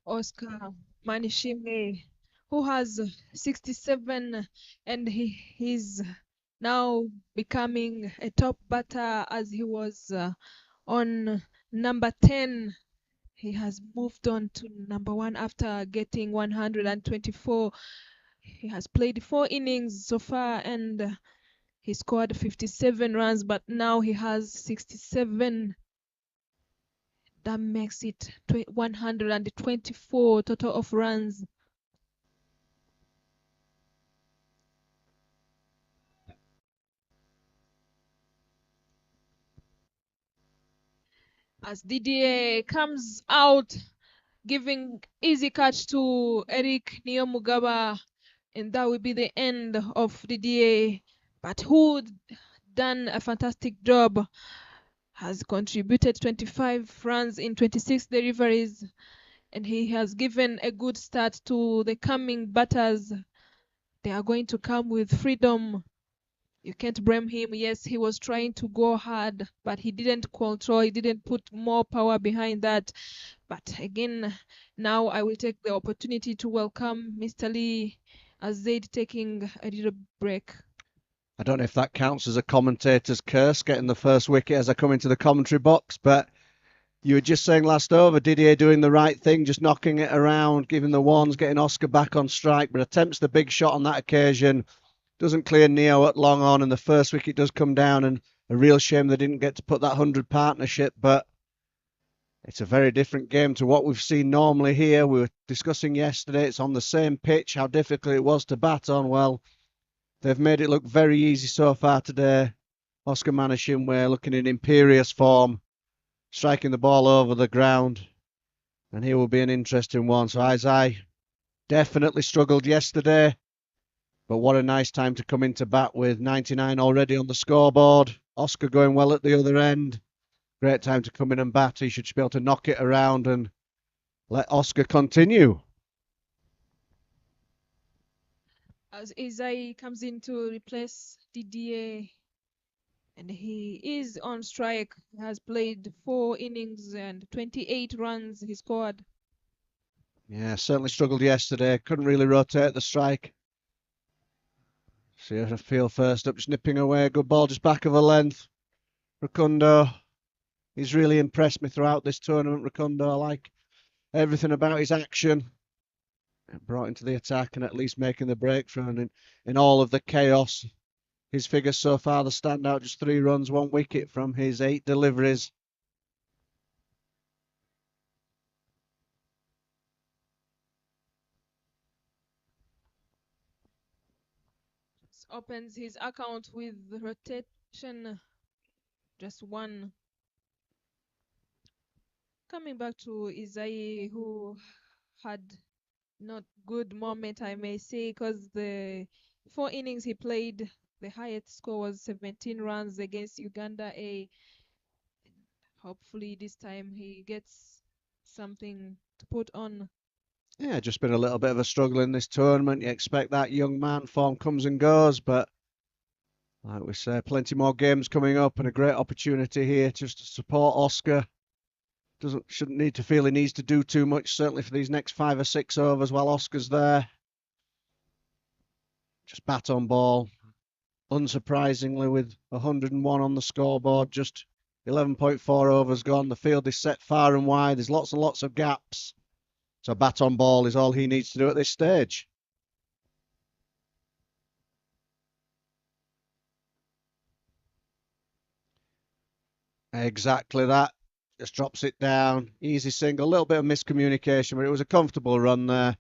B: Oscar Manishimwe, who has 67, and he's now becoming a top batter as he was on number 10. He has moved on to number 1 after getting 124. He has played 4 innings so far, and he scored 57 runs, but now he has 67. That makes it 124 total of runs. As Didier comes out, giving easy catch to Eric Niyomugaba, and that will be the end of Didier. But who done a fantastic job, has contributed 25 runs in 26 deliveries, and he has given a good start to the coming batters. They are going to come with freedom. You can't blame him. Yes, he was trying to go hard, but he didn't control, he didn't put more power behind that. But again, now I will take the opportunity to welcome Mr. Lee as Zaid taking a little break.
C: I don't know if that counts as a commentator's curse, getting the first wicket as I come into the commentary box, but you were just saying last over, Didier doing the right thing, just knocking it around, giving the ones, getting Oscar back on strike, but attempts the big shot on that occasion. Doesn't clear Neo at long on, and the first wicket does come down, and a real shame they didn't get to put that 100 partnership, but it's a very different game to what we've seen normally here. We were discussing yesterday, it's on the same pitch, how difficult it was to bat on. Well, they've made it look very easy so far today. Oscar Manishimwe looking in imperious form, striking the ball over the ground. And here will be an interesting one. So Isai definitely struggled yesterday. But what a nice time to come into bat with 99 already on the scoreboard. Oscar going well at the other end. Great time to come in and bat. He should be able to knock it around and let Oscar continue.
B: As Isai comes in to replace Didier, and he is on strike. He has played 4 innings and 28 runs he scored.
C: Yeah, certainly struggled yesterday. Couldn't really rotate the strike. See how I feel first up, just nipping away. Good ball, just back of a length. Rukundo, he's really impressed me throughout this tournament. Rukundo, I like everything about his action. Brought into the attack and at least making the breakthrough. And in all of the chaos, his figures so far, the standout, just 3 runs, 1 wicket from his 8 deliveries.
B: Opens his account with rotation, just 1. Coming back to Isai, who had not good moment, I may say, because the 4 innings he played, the highest score was 17 runs against Uganda A. Hopefully this time he gets something to put on.
C: Yeah, just been a little bit of a struggle in this tournament. You expect that young man, form comes and goes, but like we say, plenty more games coming up and a great opportunity here just to support Oscar. Shouldn't need to feel he needs to do too much, certainly for these next 5 or 6 overs while Oscar's there. Just bat on ball. Unsurprisingly, with 101 on the scoreboard, just 11.4 overs gone. The field is set far and wide. There's lots and lots of gaps. So bat on ball is all he needs to do at this stage. Exactly that. Just drops it down. Easy single. A little bit of miscommunication, but it was a comfortable run there.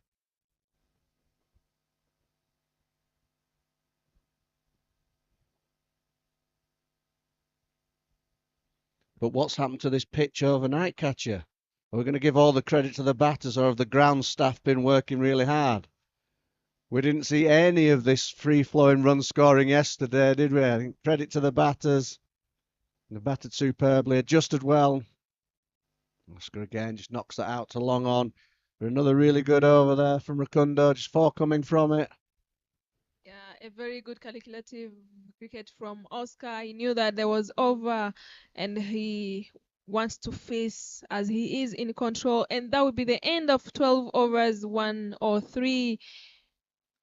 C: But what's happened to this pitch overnight, Katya? Are we going to give all the credit to the batters, or have the ground staff been working really hard? We didn't see any of this free-flowing run scoring yesterday, did we? I think credit to the batters. They batted superbly, adjusted well. Oscar again just knocks that out to long on. But another really good over there from Rukundo, just 4 coming from it.
B: Yeah, a very good calculative cricket from Oscar. He knew that there was over and he wants to face as he is in control. And that would be the end of 12 overs, 1 or 3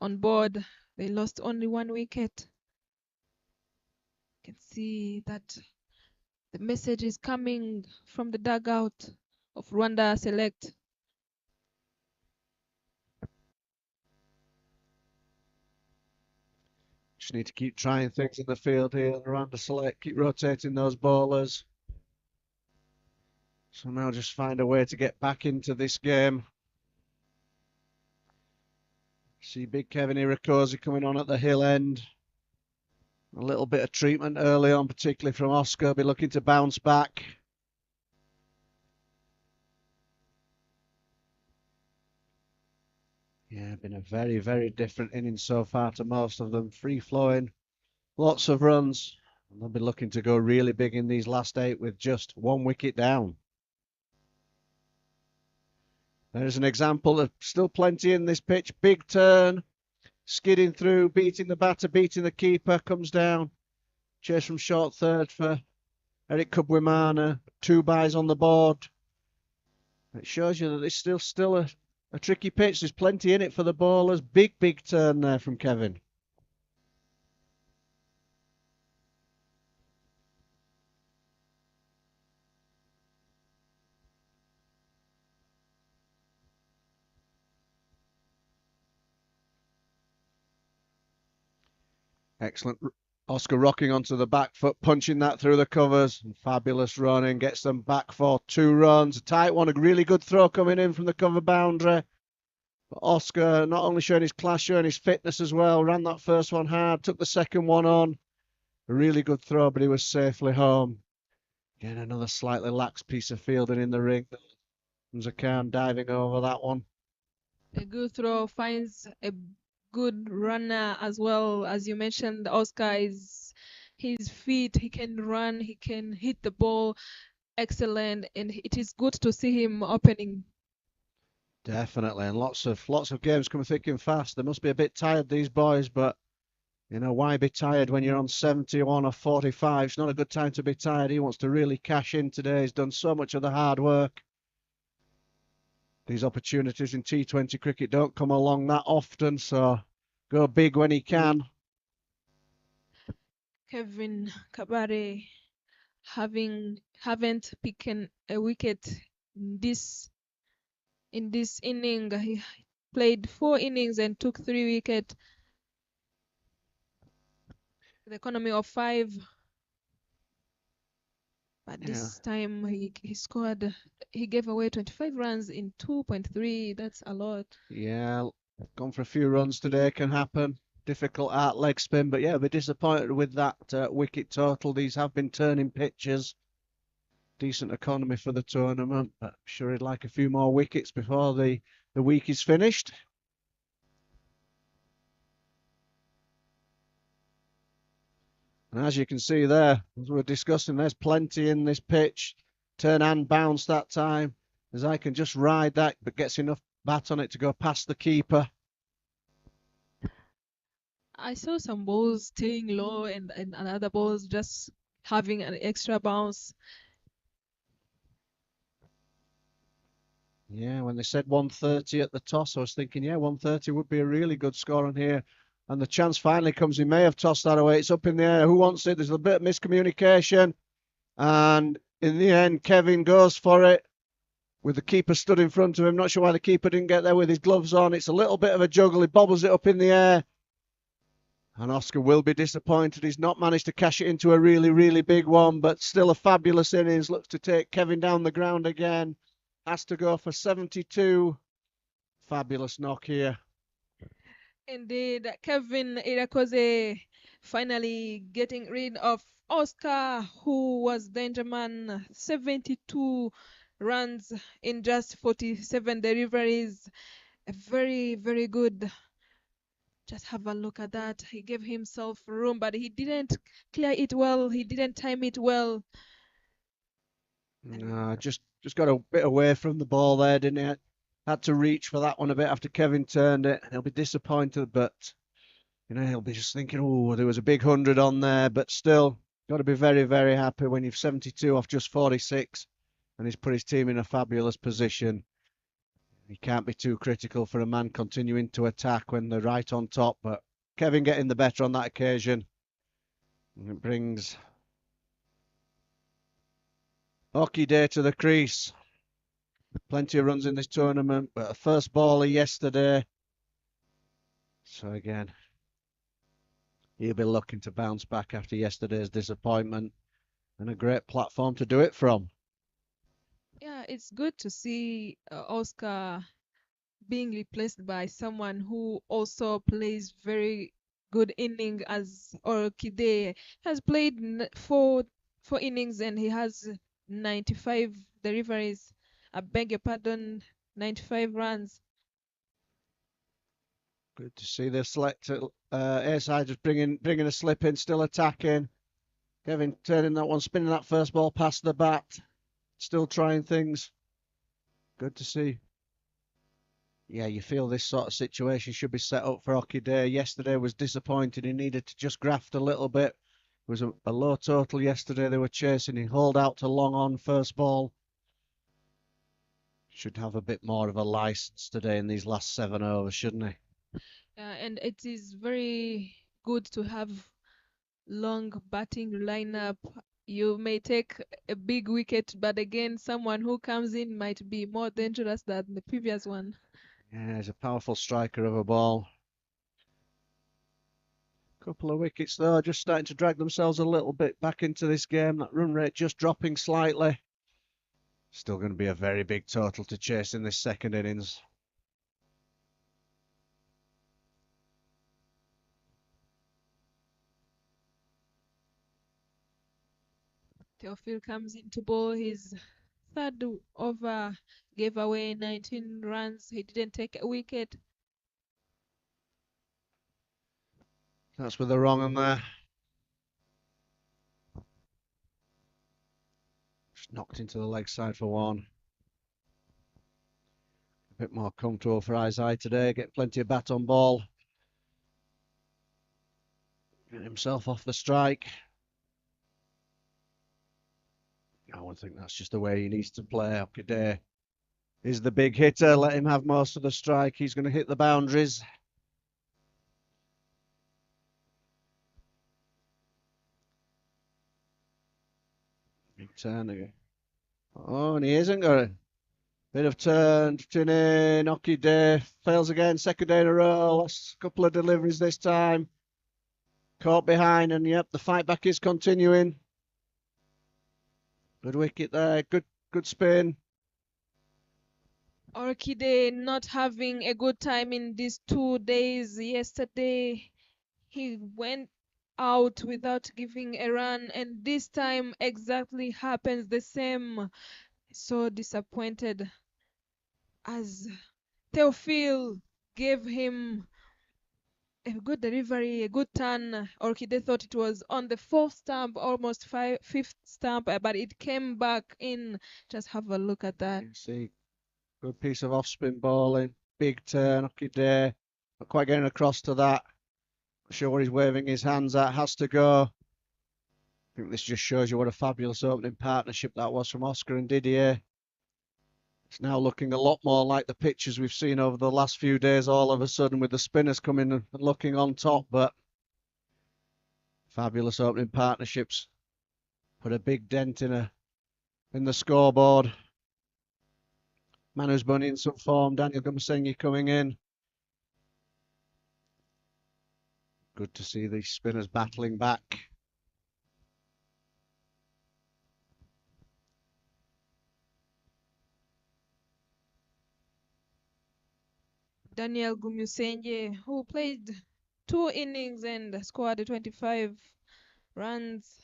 B: on board. They lost only 1 wicket. You can see that the message is coming from the dugout of Rwanda Select.
C: Just need to keep trying things in the field here. Rwanda Select, keep rotating those bowlers. So now just find a way to get back into this game. See big Kevin Irakoze coming on at the hill end. A little bit of treatment early on, particularly from Oscar. Be looking to bounce back. Yeah, been a very, very different inning so far to most of them. Free flowing, lots of runs. And they'll be looking to go really big in these last 8 with just 1 wicket down. There's an example of still plenty in this pitch. Big turn, skidding through, beating the batter, beating the keeper, comes down. Chase from short third for Eric Kubwimana. 2 byes on the board. It shows you that it's still a tricky pitch. There's plenty in it for the bowlers. Big, big turn there from Kevin. Excellent. Oscar rocking onto the back foot, punching that through the covers. And fabulous running, gets them back for 2 runs. A tight one, a really good throw coming in from the cover boundary. But Oscar not only showing his class, showing his fitness as well. Ran that first one hard, took the second one on. A really good throw, but he was safely home. Again, another slightly lax piece of fielding in the ring. Zakan diving over that one.
B: A good throw finds a good runner as well. As you mentioned, Oscar is his feet. He can run. He can hit the ball. Excellent, and it is good to see him opening.
C: Definitely, and lots of games coming thick and fast. They must be a bit tired, these boys, but you know, why be tired when you're on 71 or 45? It's not a good time to be tired. He wants to really cash in today. He's done so much of the hard work. These opportunities in T20 cricket don't come along that often, so go big when he can.
B: Kevin Kabare haven't picked a wicket in this inning. He played 4 innings and took 3 wickets. The economy of 5. But this time he scored. He gave away 25 runs in 2.3. That's a lot.
C: Yeah, gone for a few runs today. Can happen. Difficult art leg spin, but yeah, I'll be disappointed with that wicket total. These have been turning pitches. Decent economy for the tournament, but I'm sure he'd like a few more wickets before the week is finished. And as you can see there, as we're discussing, there's plenty in this pitch. Turn and bounce that time. As I can just ride that, but gets enough bat on it to go past the keeper.
B: I saw some balls staying low and other balls just having an extra bounce.
C: Yeah, when they said 130 at the toss, I was thinking, yeah, 130 would be a really good score on here. And the chance finally comes. He may have tossed that away. It's up in the air. Who wants it? There's a bit of miscommunication. And in the end, Kevin goes for it with the keeper stood in front of him. Not sure why the keeper didn't get there with his gloves on. It's a little bit of a juggle. He bobbles it up in the air. And Oscar will be disappointed. He's not managed to cash it into a really, really big one, but still a fabulous innings. Looks to take Kevin down the ground again. Has to go for 72. Fabulous knock here.
B: Indeed, Kevin Irakoze finally getting rid of Oscar, who was danger man, 72 runs in just 47 deliveries. A very, very good. Just have a look at that. He gave himself room, but he didn't clear it well. He didn't time it well.
C: No, just got a bit away from the ball there, didn't he? Had to reach for that one a bit after Kevin turned it. He'll be disappointed, but he'll be just thinking, oh, there was a big 100 on there, but still, got to be very, very happy when you've 72 off just 46, and he's put his team in a fabulous position. You can't be too critical for a man continuing to attack when they're right on top, but Kevin getting the better on that occasion. And it brings Hockey Day to the crease. Plenty of runs in this tournament, but a first baller yesterday. So again, he'll be looking to bounce back after yesterday's disappointment, and a great platform to do it from.
B: Yeah, it's good to see Oscar being replaced by someone who also plays very good inning as Orchide has played four innings and he has 95 deliveries. I beg your pardon, 95 runs.
C: Good to see the selector A side just bringing a slip in, still attacking. Kevin turning that one, spinning that first ball past the bat, still trying things. Good to see. Yeah, you feel this sort of situation should be set up for Hockey Day. Yesterday was disappointing. He needed to just graft a little bit. It was a low total yesterday they were chasing. He hauled out to long on first ball. Should have a bit more of a license today in these last 7 overs, shouldn't he?
B: And it is very good to have long batting lineup. You may take a big wicket, but again, someone who comes in might be more dangerous than the previous one.
C: Yeah, he's a powerful striker of a ball. Couple of wickets though, just starting to drag themselves a little bit back into this game. That run rate just dropping slightly. Still going to be a very big total to chase in this second innings.
B: Teofil comes in to bowl his third over, gave away 19 runs. He didn't take a wicket.
C: That's with the wrong on there. Just knocked into the leg side for one. A bit more comfortable for Isai today. Get plenty of bat on ball. Get himself off the strike. I would think that's just the way he needs to play. Hockey is the big hitter. Let him have most of the strike. He's going to hit the boundaries. Big turn again. Oh, and he isn't got a bit of turn in. Hockey Day fails again. Second day in a row. Last couple of deliveries this time. Caught behind, and yep, the fight back is continuing. Good wicket there. Good spin.
B: Orchide not having a good time in these 2 days. Yesterday, he went out without giving a run, and this time exactly happens the same. So disappointed as Teofil gave him a good delivery, a good turn. Orchide thought it was on the fourth stump, almost fifth stump, but it came back in. Just have a look at that.
C: You see, good piece of off-spin bowling. Big turn, Hockey Day. Not quite getting across to that. Not sure what he's waving his hands at. Has to go. I think this just shows you what a fabulous opening partnership that was from Oscar and Didier. It's now looking a lot more like the pictures we've seen over the last few days all of a sudden with the spinners coming and looking on top, but fabulous opening partnerships. Put a big dent in the scoreboard. Manu's Bunny in some form. Daniel Gumsengi coming in. Good to see these spinners battling back.
B: Daniel Gumusenje, who played 2 innings and scored 25 runs.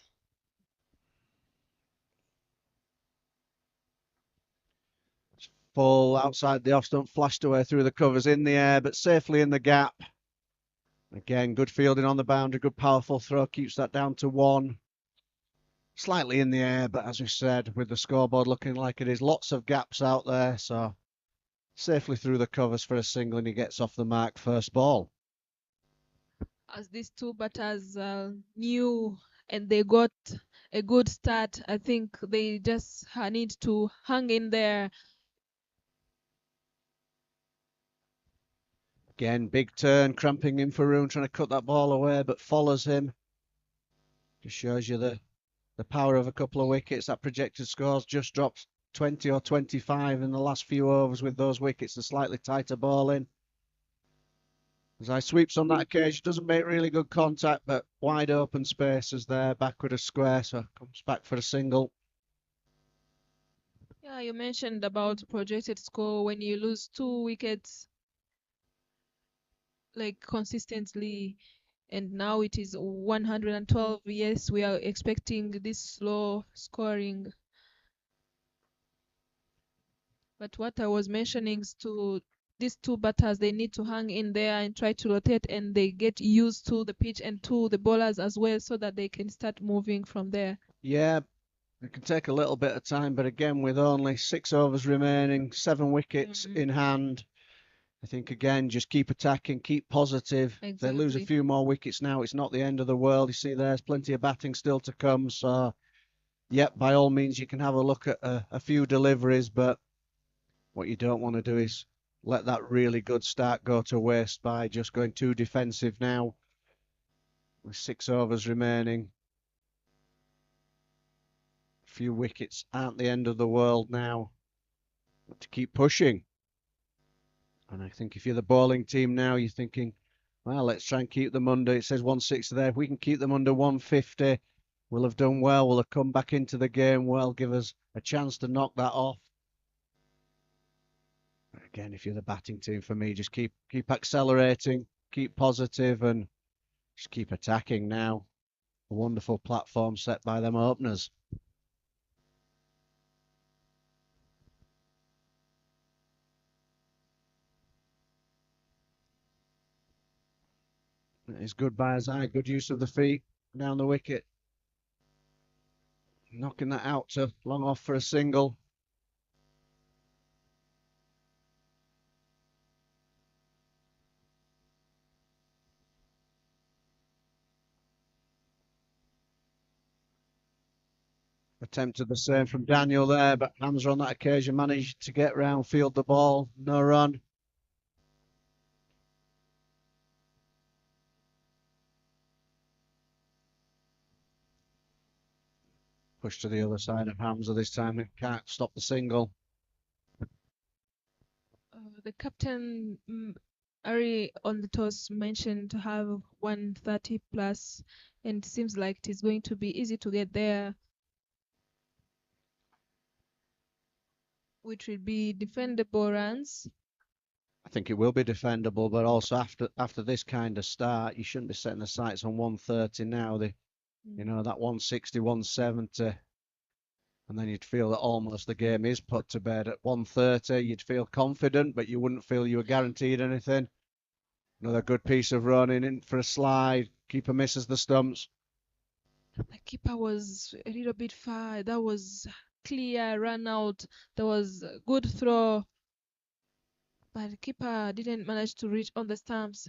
C: full outside the off stump, flashed away through the covers in the air, but safely in the gap. Again, good fielding on the boundary, good powerful throw, keeps that down to 1. Slightly in the air, but as we said, with the scoreboard looking like it is, lots of gaps out there, so safely through the covers for a single, and he gets off the mark first ball.
B: As these two batters knew and they got a good start, I think they just need to hang in there.
C: Again, big turn, cramping in for room, trying to cut that ball away, but follows him. Just shows you the power of a couple of wickets. That projected score's just dropped 20 or 25 in the last few overs with those wickets, the slightly tighter ball in. As I sweeps on that occasion, doesn't make really good contact, but wide open spaces there, backward a square, so comes back for a single.
B: Yeah, you mentioned about projected score when you lose 2 wickets like consistently, and now it is 112. Yes, we are expecting this slow scoring. But what I was mentioning is to these two batters, they need to hang in there and try to rotate, and they get used to the pitch and to the bowlers as well, so that they can start moving from there.
C: Yeah, it can take a little bit of time, but again, with only 6 overs remaining, 7 wickets in hand, I think again, just keep attacking, keep positive. If they lose a
B: Exactly.
C: few more wickets now, it's not the end of the world. You see, there's plenty of batting still to come. So, yep, by all means, you can have a look at a few deliveries, but what you don't want to do is let that really good start go to waste by just going too defensive now. With 6 overs remaining, a few wickets aren't the end of the world now, but to keep pushing. And I think if you're the bowling team now, you're thinking, well, let's try and keep them under. It says 160 there. If we can keep them under 150, we'll have done well. We'll have come back into the game well, give us a chance to knock that off. Again, if you're the batting team, for me, just keep accelerating, keep positive, and just keep attacking now. A wonderful platform set by them openers. It's good by his eye, good use of the feet down the wicket. Knocking that out to long off for a single. Attempted the same from Daniel there, but Hamza on that occasion managed to get round, field the ball, no run. Push to the other side of Hamza this time and can't stop the single.
B: The captain, Ari, on the toss mentioned to have 130 plus, and it seems like it is going to be easy to get there, which will be defendable runs.
C: I think it will be defendable, but also after this kind of start, you shouldn't be setting the sights on 130 now. That 160, 170, and then you'd feel that almost the game is put to bed at 130. You'd feel confident, but you wouldn't feel you were guaranteed anything. Another good piece of running in for a slide. Keeper misses the stumps.
B: The keeper was a little bit far. That was clear run out. That was a good throw, but the keeper didn't manage to reach on the stumps.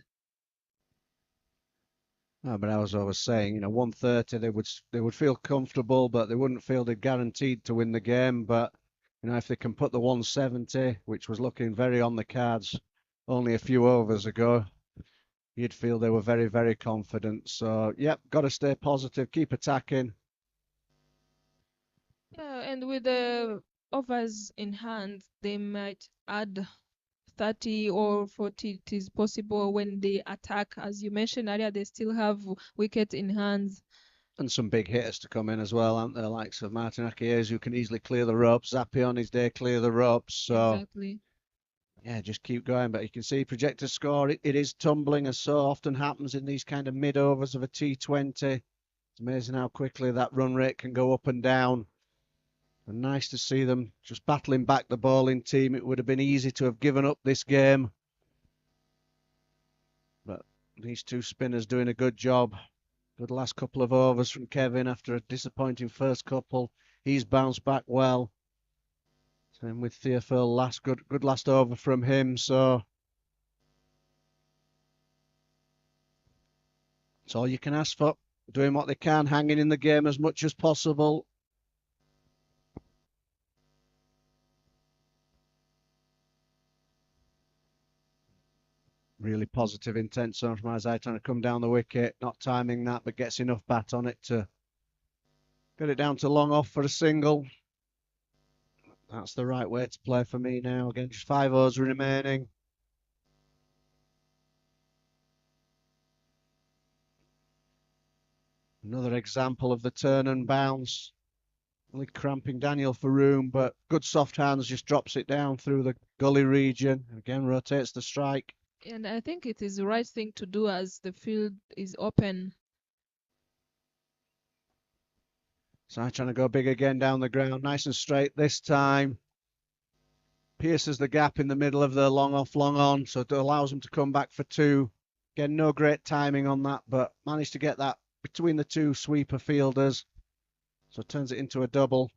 C: No, but as I was saying, 130 they would feel comfortable, but they wouldn't feel they're guaranteed to win the game. But if they can put the 170, which was looking very on the cards only a few overs ago, you'd feel they were very, very confident. So, yep, got to stay positive, keep attacking.
B: Yeah, and with the overs in hand, they might add 30 or 40. It is possible when they attack. As you mentioned earlier, they still have wickets in hands.
C: And some big hitters to come in as well, aren't there? Likes of Martin Akiez, who can easily clear the ropes. Zappi on his day, clear the ropes. So,
B: Exactly.
C: yeah, just keep going. But you can see projected score, it is tumbling, as so often happens in these kind of mid overs of a T20. It's amazing how quickly that run rate can go up and down. And nice to see them just battling back the bowling team. It would have been easy to have given up this game. But these two spinners doing a good job. Good last couple of overs from Kevin after a disappointing first couple. He's bounced back well. Same with Theophil, good last over from him. So it's all you can ask for. Doing what they can, hanging in the game as much as possible. Really positive intent zone from Isaiah trying to come down the wicket, not timing that, but gets enough bat on it to get it down to long off for a single. That's the right way to play for me now. Again, just 5 overs remaining. Another example of the turn and bounce. Only cramping Daniel for room, but good soft hands, just drops it down through the gully region. Again, rotates the strike.
B: And I think it is the right thing to do as the field is open.
C: So trying to go big again down the ground, nice and straight this time. Pierces the gap in the middle of the long off, long on, so it allows him to come back for 2. Again, no great timing on that, but managed to get that between the 2 sweeper fielders. So turns it into a double.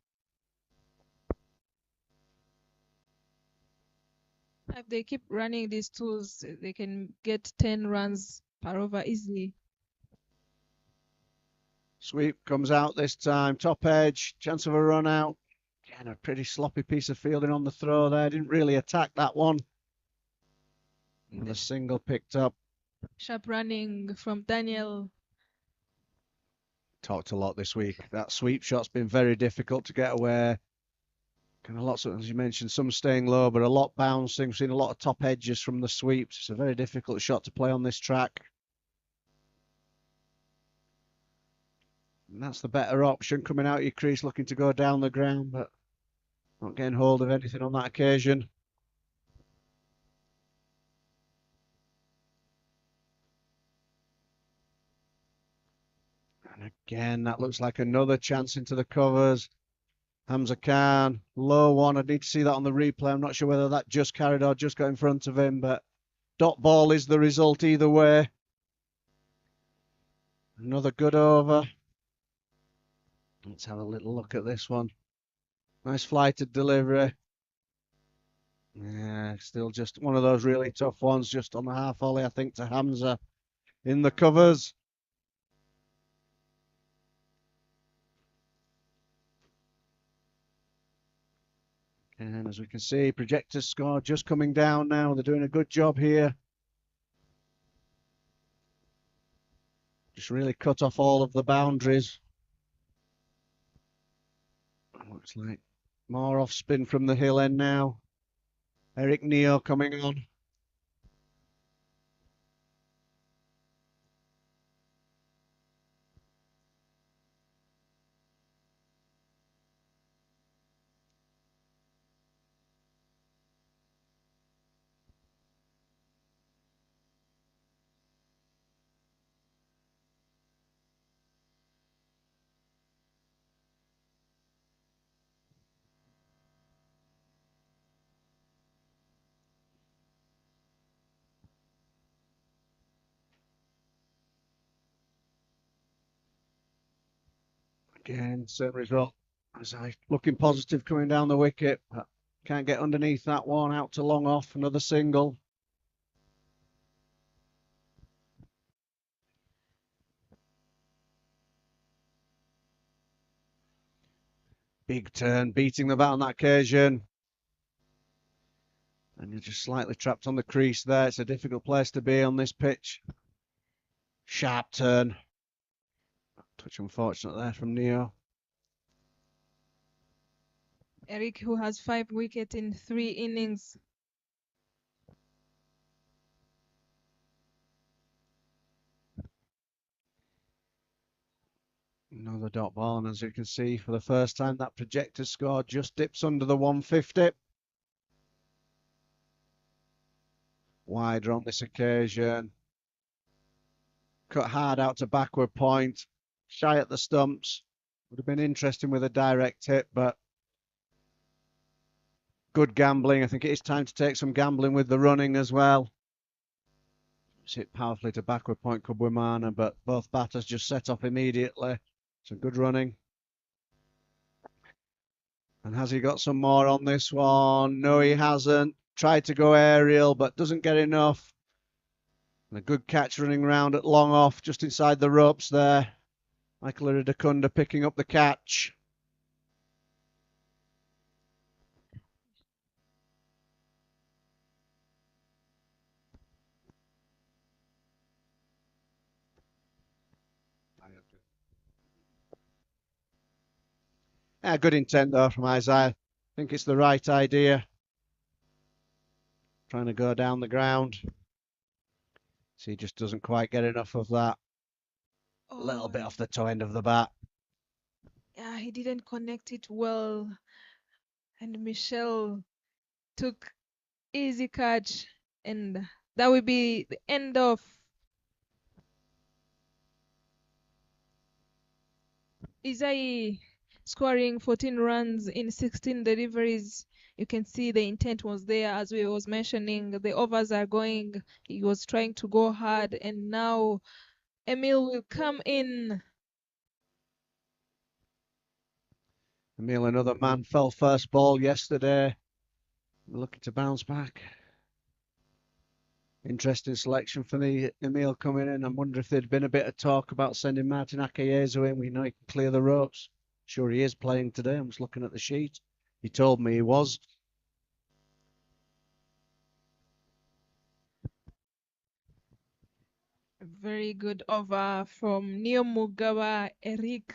B: If they keep running these tools, they can get 10 runs per over easily.
C: Sweep comes out this time, top edge, chance of a run out. Again, a pretty sloppy piece of fielding on the throw there. Didn't really attack that one. And the single picked up.
B: Sharp running from Daniel.
C: Talked a lot this week. That sweep shot's been very difficult to get away. Kind of lots of, as you mentioned, some staying low, but a lot bouncing. We've seen a lot of top edges from the sweeps. It's a very difficult shot to play on this track. And that's the better option, coming out your crease, looking to go down the ground, but not getting hold of anything on that occasion. And again, that looks like another chance into the covers. Hamza Khan, low one. I need to see that on the replay. I'm not sure whether that just carried or just got in front of him, but dot ball is the result either way. Another good over. Let's have a little look at this one. Nice flighted delivery. Yeah, still just one of those really tough ones, just on the half volley, I think, to Hamza in the covers. And as we can see, projectors score just coming down now. They're doing a good job here. Just really cut off all of the boundaries. Looks like more off spin from the hill end now. Eric Neo coming on. Again, same result. As I looking positive coming down the wicket, but can't get underneath that one. Out to long off, another single. Big turn, beating the bat on that occasion. And you're just slightly trapped on the crease there. It's a difficult place to be on this pitch. Sharp turn. Touch unfortunate there from Neo.
B: Eric, who has 5 wickets in 3 innings.
C: Another dot ball, and as you can see, for the first time, that projector score just dips under the 150. Wider on this occasion. Cut hard out to backward point. Shy at the stumps. Would have been interesting with a direct hit, but Good gambling. I think it is time to take some gambling with the running as well. It's hit powerfully to backward point Kubwimana, but both batters just set off immediately. Some good running. And has he got some more on this one? No, he hasn't. Tried to go aerial, but doesn't get enough. And a good catch running round at long off, just inside the ropes there. Michael Iridakunda picking up the catch. Yeah, good intent though from Isaiah. I think it's the right idea. Trying to go down the ground. So he just doesn't quite get enough of that. A little bit off the toe end of the bat.
B: Yeah, he didn't connect it well. And Michelle took easy catch. And that will be the end of Isai scoring 14 runs in 16 deliveries. You can see the intent was there, as we was mentioning. The overs are going. He was trying to go hard, and now Emil will come in.
C: Emil, another man, fell first ball yesterday. Looking to bounce back. Interesting selection for me, Emil coming in. I wonder if there'd been a bit of talk about sending Martin Akayezu in. We know he can clear the ropes. Sure he is playing today. I'm just looking at the sheet. He told me he was.
B: A very good over from Neo Mugawa Eric.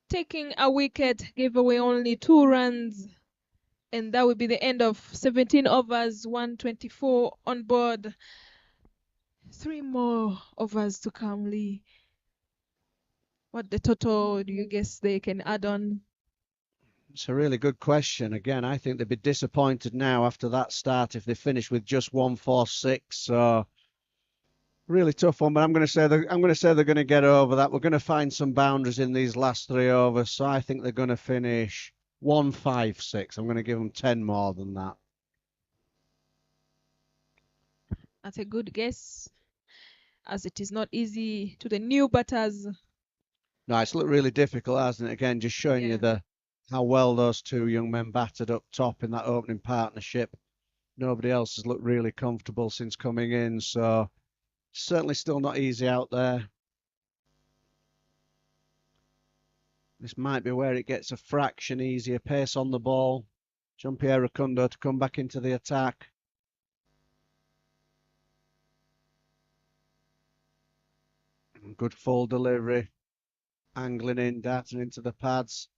B: Taking a wicket, gave away only 2 runs. And that will be the end of 17 overs, 124 on board. 3 more overs to come, Lee. What the total do you guess they can add on?
C: It's a really good question. Again, I think they'd be disappointed now after that start if they finish with just 146. So really tough one, but I'm going to say they're going to get over that. We're going to find some boundaries in these last 3 overs, so I think they're going to finish 156. I'm going to give them 10 more than that.
B: That's a good guess, as it is not easy to the new batters.
C: No, it's looked really difficult, hasn't it? Again, just showing you how well those 2 young men batted up top in that opening partnership. Nobody else has looked really comfortable since coming in, so certainly still not easy out there. This might be where it gets a fraction easier. Pace on the ball. Jean-Pierre Rukundo to come back into the attack. Good full delivery. Angling in, darting into the pads.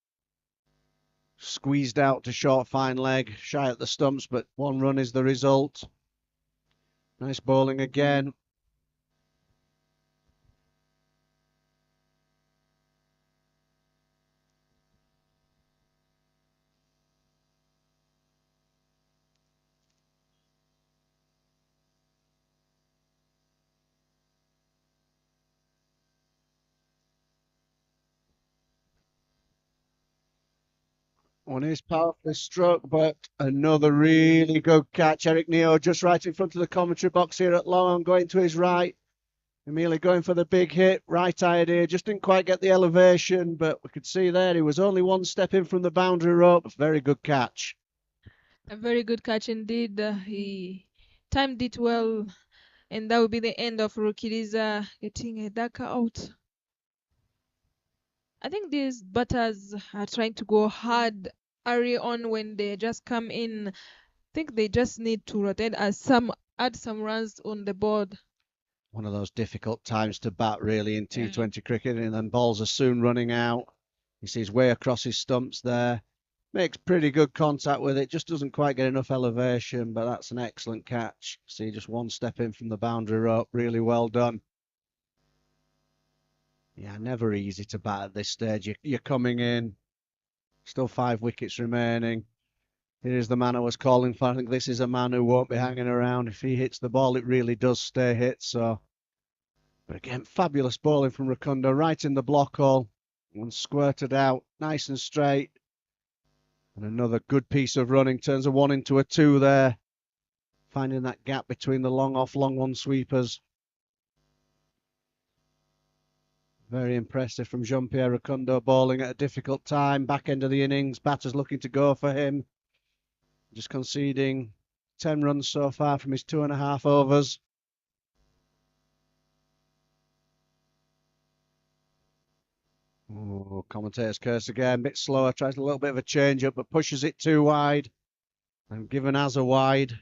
C: Squeezed out to short fine leg. Shy at the stumps, but 1 run is the result. Nice bowling again. One is powerfully struck, but another really good catch. Eric Neo just right in front of the commentary box here at Long, going to his right. Emile going for the big hit, right idea, just didn't quite get the elevation, but we could see there he was only 1 step in from the boundary rope. Very good catch.
B: A very good catch indeed. He timed it well, and that will be the end of Rukiriza getting a darker out. I think these batters are trying to go hard early on when they just come in. I think they just need to rotate add some runs on the board.
C: One of those difficult times to bat really in T20 cricket, and then balls are soon running out. He sees way across his stumps there. Makes pretty good contact with it, just doesn't quite get enough elevation, but that's an excellent catch. See, just 1 step in from the boundary rope, really well done. Yeah, never easy to bat at this stage. You're coming in, still 5 wickets remaining. Here's the man I was calling for. I think this is a man who won't be hanging around. If he hits the ball, it really does stay hit. So, but again, fabulous bowling from Rukundo, right in the block hole, and squirted out, nice and straight. And another good piece of running, turns a 1 into a 2 there, finding that gap between the long off, long on sweepers. Very impressive from Jean-Pierre Rukundo, bowling at a difficult time, back end of the innings, batters looking to go for him. Just conceding 10 runs so far from his 2.5 overs. Oh, commentator's curse again, a bit slower, tries a little bit of a change up, but pushes it too wide and given as a wide.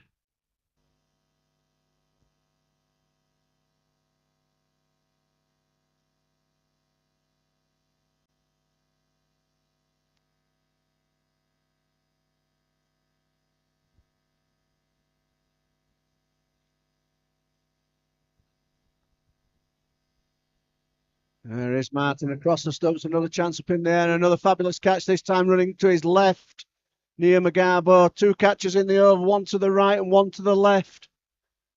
C: There is Martin across the stumps, another chance up in there, another fabulous catch, this time running to his left. Near Magabo, 2 catches in the over, 1 to the right and 1 to the left.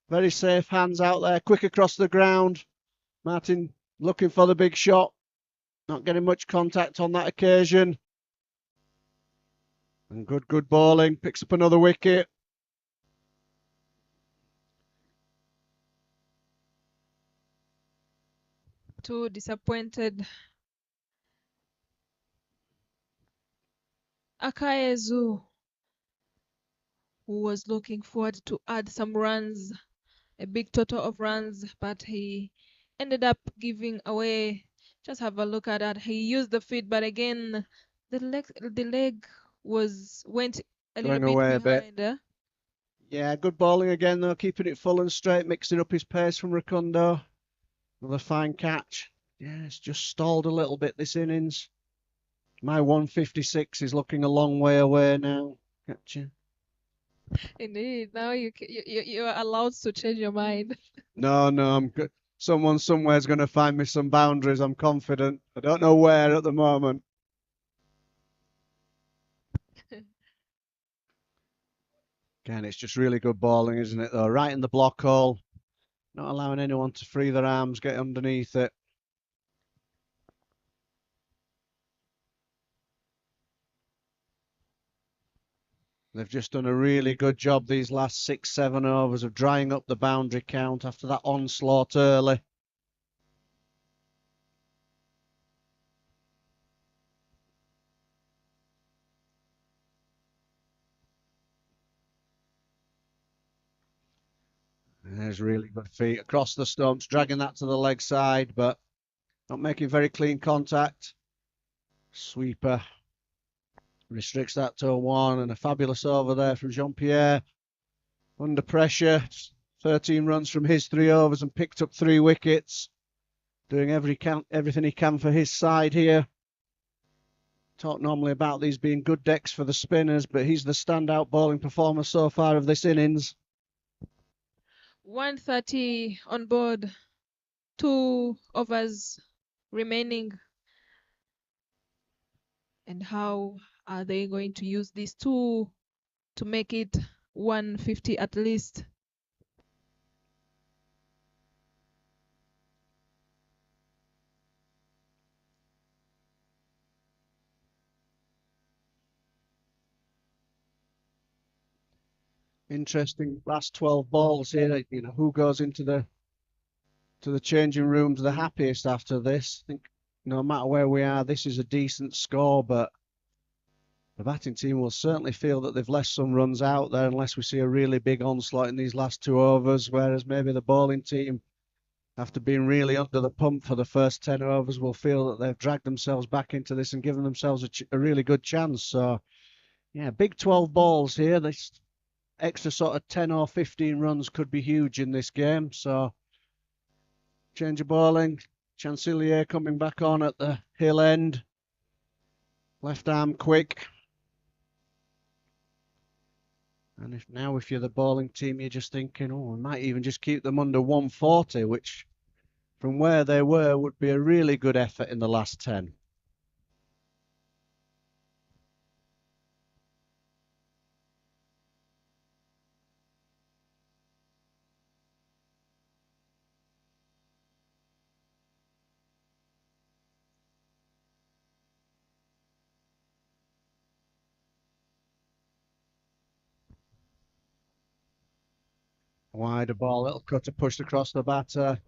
C: Very safe hands out there, quick across the ground. Martin looking for the big shot, not getting much contact on that occasion. And good bowling, picks up another wicket.
B: Too disappointed. Akayezu, who was looking forward to add some runs, a big total of runs, but he ended up giving away. Just have a look at that. He used the feet, but again, the leg went a little
C: Going
B: bit
C: away a bit.
B: behind.
C: Yeah, good bowling again though, keeping it full and straight, mixing up his pace from Rukundo. Another fine catch. Yeah, it's just stalled a little bit this innings. My 156 is looking a long way away now. Gotcha.
B: Indeed, now you are allowed to change your mind.
C: No, I'm good. Someone somewhere's going to find me some boundaries, I'm confident. I don't know where at the moment. Again, it's just really good bowling, isn't it, though? Right in the block hole. Not allowing anyone to free their arms, get underneath it. They've just done a really good job these last 6-7 overs of drying up the boundary count after that onslaught early. There's really good feet across the stumps, dragging that to the leg side, but not making very clean contact. Sweeper restricts that to a 1, and a fabulous over there from Jean-Pierre. Under pressure, 13 runs from his 3 overs and picked up 3 wickets. Doing everything he can for his side here. Talk normally about these being good decks for the spinners, but he's the standout bowling performer so far of this innings.
B: 130 on board, 2 overs remaining. And how are they going to use these 2 to make it 150 at least?
C: Interesting last 12 balls here. You know, who goes into the changing rooms the happiest after this? I think no matter where we are, this is a decent score, but the batting team will certainly feel that they've left some runs out there unless we see a really big onslaught in these last 2 overs, whereas maybe the bowling team, after being really under the pump for the first 10 overs, will feel that they've dragged themselves back into this and given themselves a really good chance. So, yeah, big 12 balls here. This extra sort of 10 or 15 runs could be huge in this game. So, change of bowling. Chancelier coming back on at the hill end. Left arm quick. And if you're the bowling team, you're just thinking, oh, we might even just keep them under 140, which from where they were would be a really good effort in the last 10. Wider ball, little cutter pushed across the batter.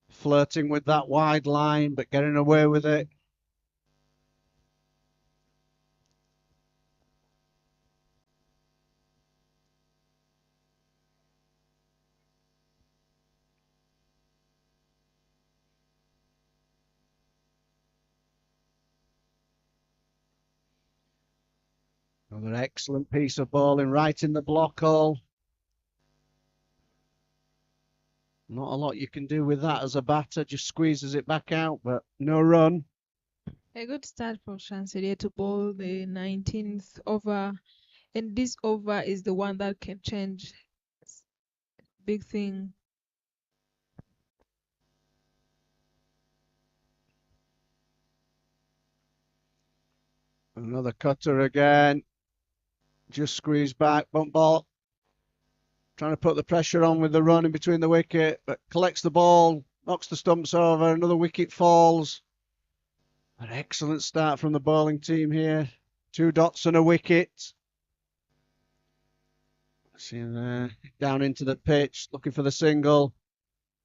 C: Flirting with that wide line, but getting away with it. Another excellent piece of bowling right in the block hole. Not a lot you can do with that as a batter, just squeezes it back out, but no run.
B: A good start for Chanceria to bowl the 19th over, and this over is the one that can change. Big thing.
C: Another cutter again. Just squeezed back, bump ball. Trying to put the pressure on with the run in between the wicket, but collects the ball, knocks the stumps over, another wicket falls. An excellent start from the bowling team here. 2 dots and a wicket. See there, down into the pitch, looking for the single.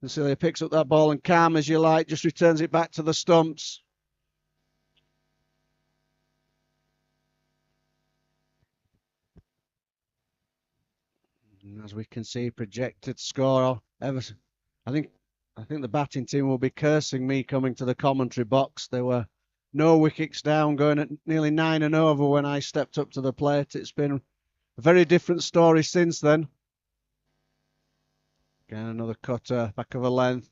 C: And Celia picks up that ball and calm as you like, just returns it back to the stumps. And as we can see, projected score. Everton. I think the batting team will be cursing me coming to the commentary box. There were no wickets down, going at nearly 9 and over when I stepped up to the plate. It's been a very different story since then. Again, another cutter, back of a length.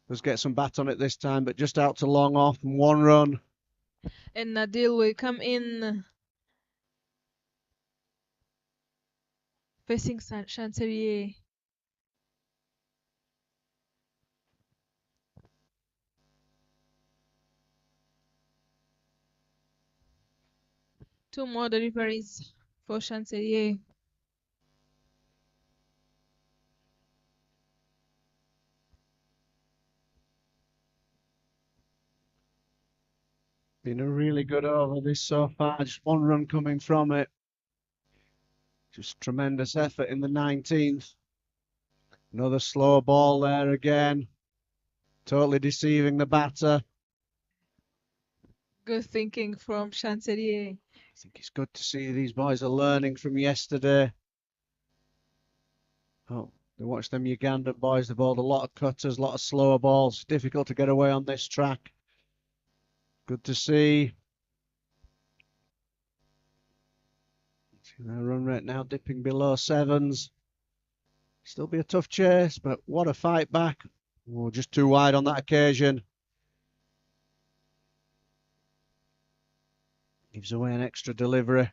C: Does get some bat on it this time, but just out to long off and 1 run.
B: And Nadil will come in facing Chanceria. Two more deliveries for Chanceria.
C: Been a really good over this so far. Just 1 run coming from it. Just tremendous effort in the 19th. Another slow ball there again. Totally deceiving the batter.
B: Good thinking from Chanceria.
C: I think it's good to see these boys are learning from yesterday. Oh, they watched them Ugandan boys. They bowled a lot of cutters, a lot of slower balls. Difficult to get away on this track. Good to see. Their run rate now dipping below 7s. Still be a tough chase, but what a fight back. Oh, just too wide on that occasion. Gives away an extra delivery.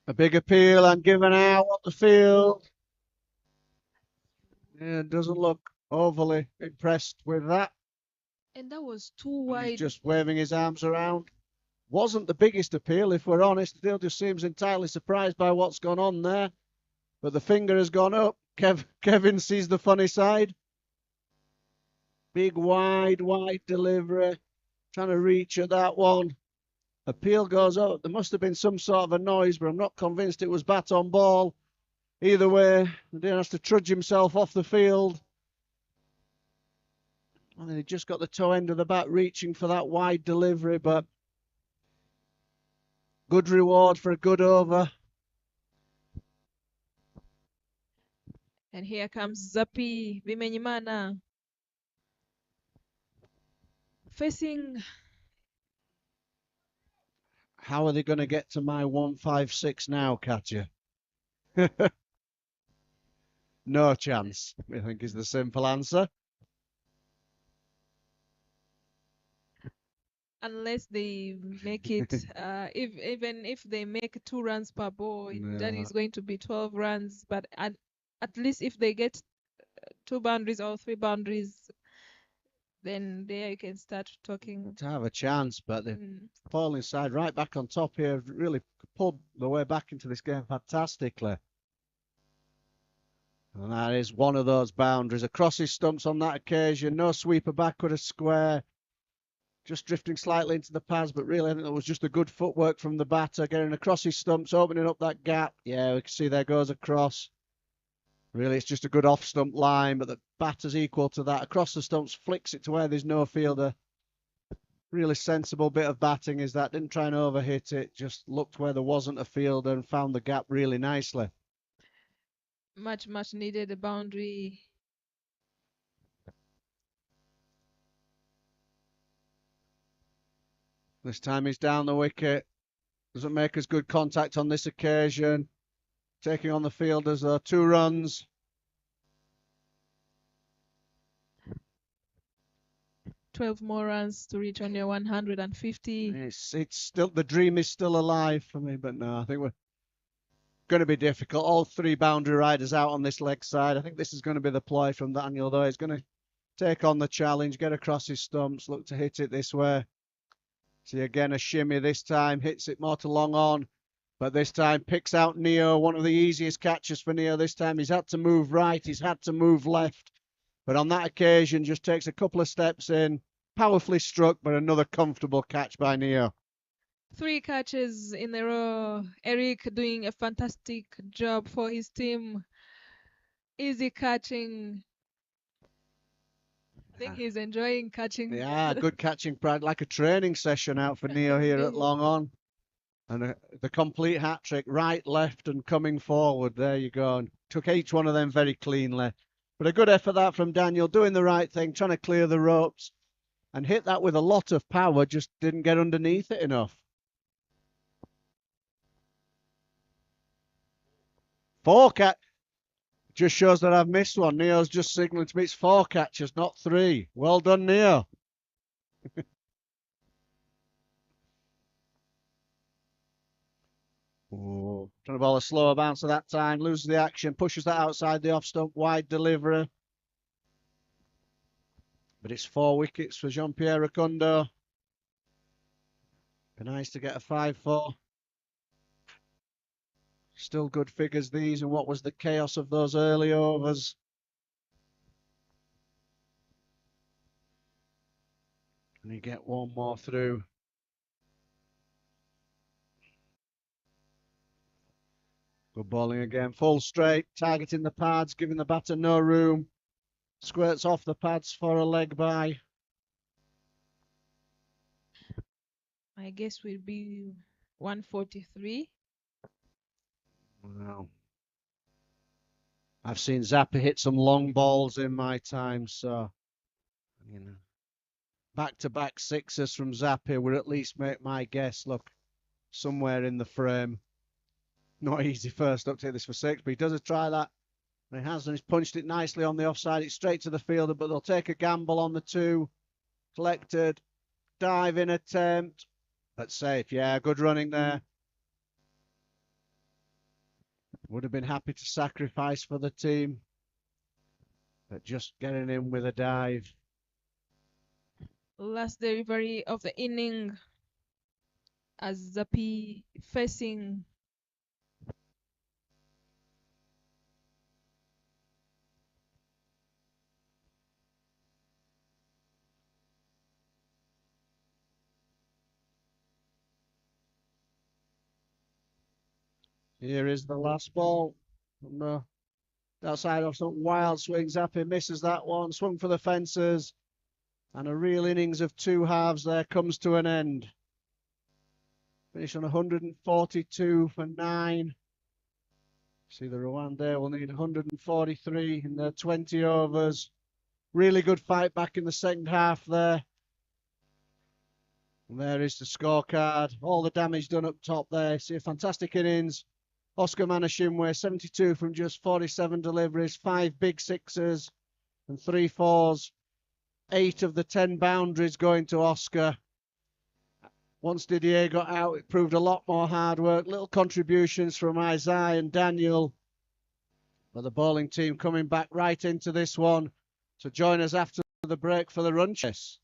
C: A big appeal and given out on the field. Yeah, doesn't look overly impressed with that.
B: And that was too
C: And
B: wide.
C: he's just waving his arms around. Wasn't the biggest appeal, if we're honest. Still just seems entirely surprised by what's gone on there. But the finger has gone up. Kevin sees the funny side. Big wide delivery. Trying to reach at that one. Appeal goes up. There must have been some sort of a noise, but I'm not convinced it was bat on ball. Either way, Dean has to trudge himself off the field. And then he just got the toe end of the bat reaching for that wide delivery, but good reward for a good over.
B: And here comes Zapi Vimenyimana facing.
C: How are they going to get to my 156 now, Katya? No chance, I think is the simple answer.
B: Unless they make it, even if they make 2 runs per ball, that is going to be 12 runs. But at least if they get 2 boundaries or 3 boundaries, then there you can start talking.
C: To have a chance, but the
B: Mm.
C: falling side right back on top here really pulled the way back into this game fantastically. And that is one of those boundaries. Across his stumps on that occasion, no sweeper backward a square. Just drifting slightly into the pads, but really I think that was just a good footwork from the batter, getting across his stumps, opening up that gap. Yeah, we can see there goes across. Really, it's just a good off-stump line, but the batter's equal to that. Across the stumps, flicks it to where there's no fielder. Really sensible bit of batting is that. Didn't try and overhit it, just looked where there wasn't a fielder and found the gap really nicely.
B: Much needed a boundary.
C: This time he's down the wicket. Doesn't make as good contact on this occasion. Taking on the fielders though, 2 runs.
B: "12 more runs to reach on your 150.
C: It's still, the dream is still alive for me, but no, I think we're going to be difficult. All 3 boundary riders out on this leg side. I think this is going to be the ploy from Daniel though. He's going to take on the challenge, get across his stumps, look to hit it this way. See again a shimmy this time, hits it more to long on, but this time picks out Neo, one of the easiest catches for Neo this time. He's had to move right, he's had to move left, but on that occasion just takes a couple of steps in, powerfully struck, but another comfortable catch by Neo.
B: 3 catches in a row. Eric doing a fantastic job for his team. Easy catching. I think he's enjoying catching.
C: Yeah, good catching pride, like a training session out for Neo here at long on. And the complete hat trick, right, left, and coming forward. There you go. And took each one of them very cleanly. But a good effort that from Daniel, doing the right thing, trying to clear the ropes. And hit that with a lot of power, just didn't get underneath it enough. 4 catch. Just shows that I've missed one. Neo's just signalling to me it's 4 catches, not 3. Well done, Neo. Oh, trying to bowl a slower bouncer that time, loses the action, pushes that outside the off stump, wide delivery. But it's 4 wickets for Jean-Pierre Rukundo. Be nice to get a 5-4. Still good figures these, and what was the chaos of those early overs. And you get one more through. Good bowling again, full straight, targeting the pads, giving the batter no room. Squirts off the pads for a leg by.
B: I guess will be 143.
C: Wow. I've seen Zappa hit some long balls in my time, so you know, back-to-back 6s from Zappa would at least make my guess look somewhere in the frame. Not easy first up to hit this for 6, but he does try that. And he has, and he's punched it nicely on the offside. It's straight to the fielder, but they'll take a gamble on the 2. Collected, diving attempt, but safe. Yeah, good running there. Would have been happy to sacrifice for the team, but just getting in with a dive.
B: Last delivery of the inning as Zappi facing
C: Here is the last ball. From the outside of some wild swing. Zappi misses that one. Swung for the fences. And a real innings of 2 halves there comes to an end. Finish on 142 for 9. See the Rwanda will need 143 in their 20 overs. Really good fight back in the second half there. And there is the scorecard. All the damage done up top there. See a fantastic innings. Oscar Manashimwe, 72 from just 47 deliveries, 5 big 6s and 3 4s. 8 of the 10 boundaries going to Oscar. Once Didier got out, it proved a lot more hard work. Little contributions from Isaiah and Daniel. But the bowling team coming back right into this one to join us after the break for the run chase.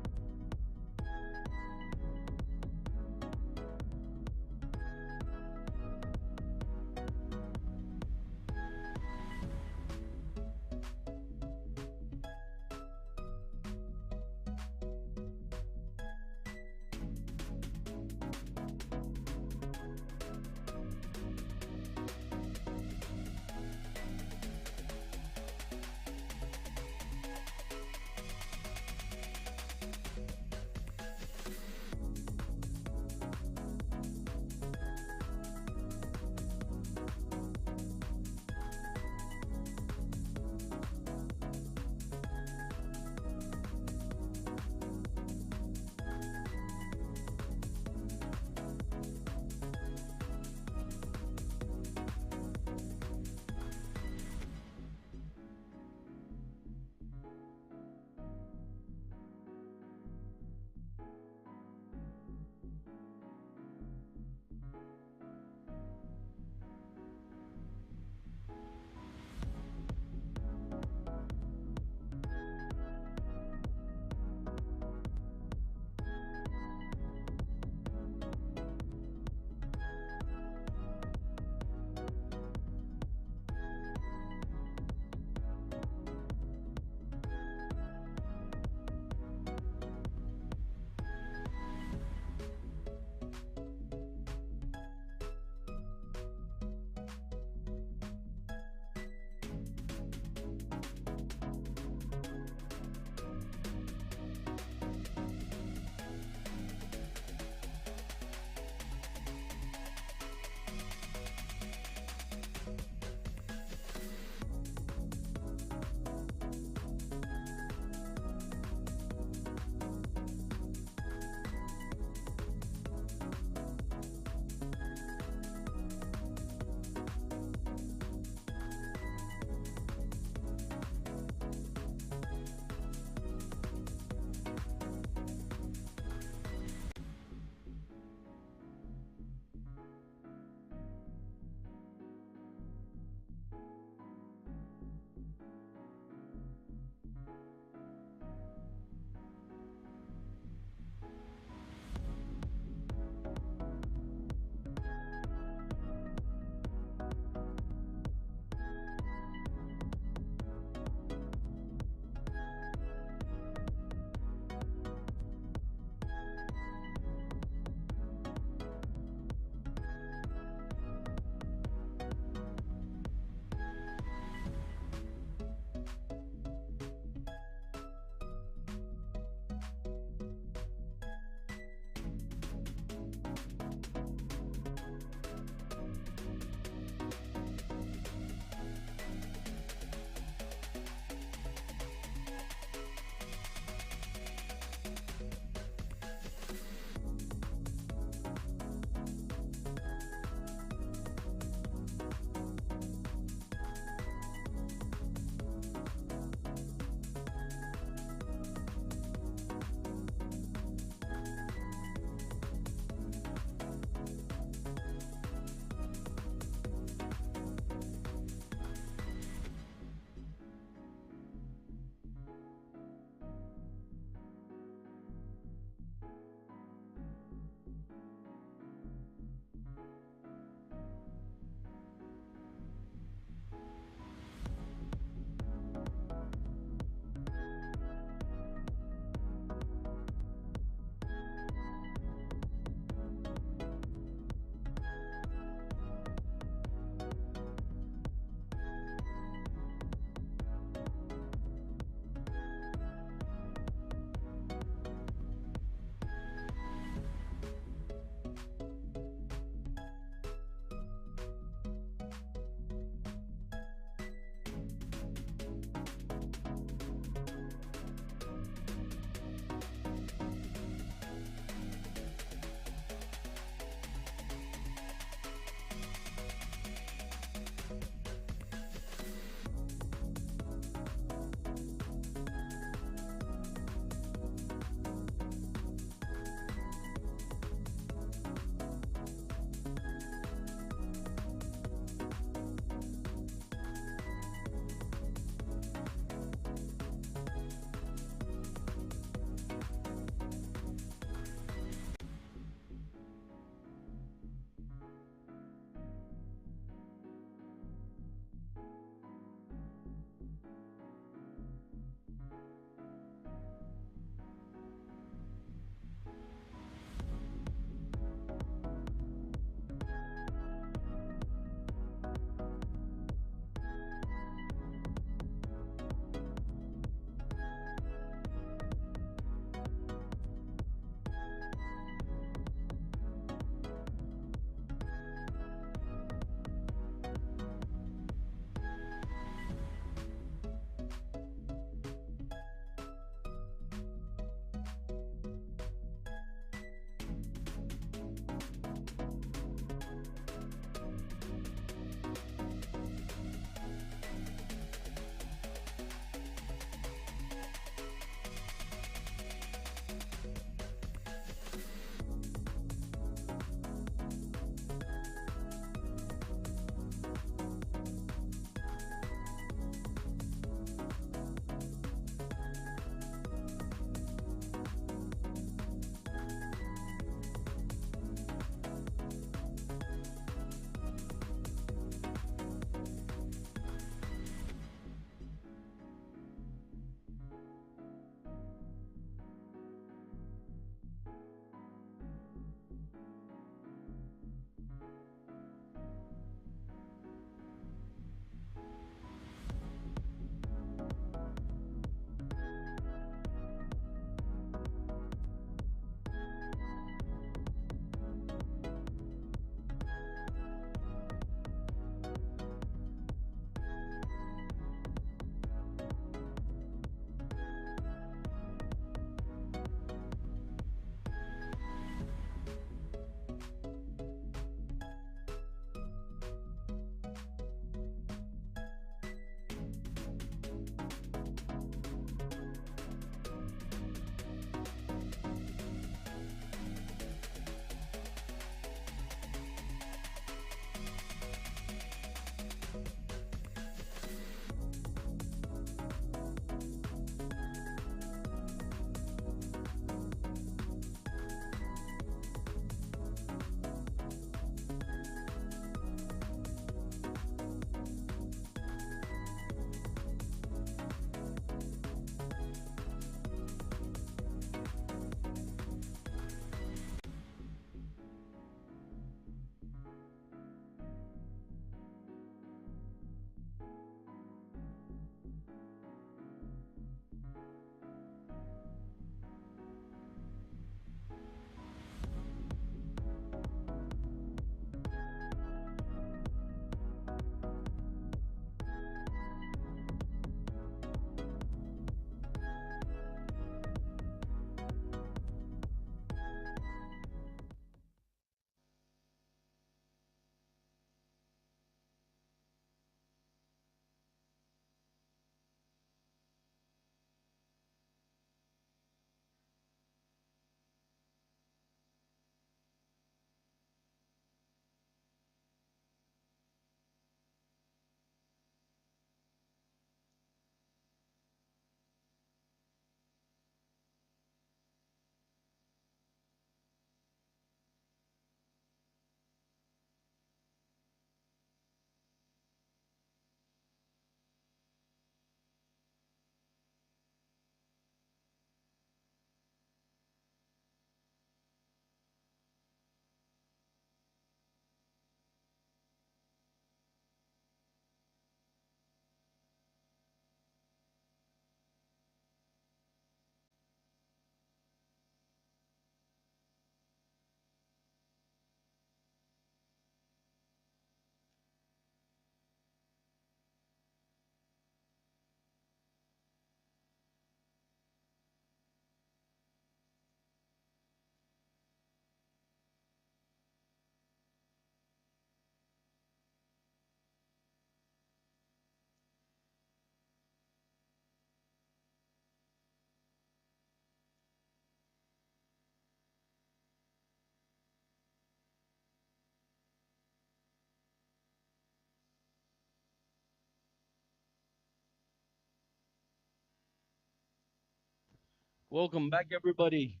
A: Welcome back, everybody,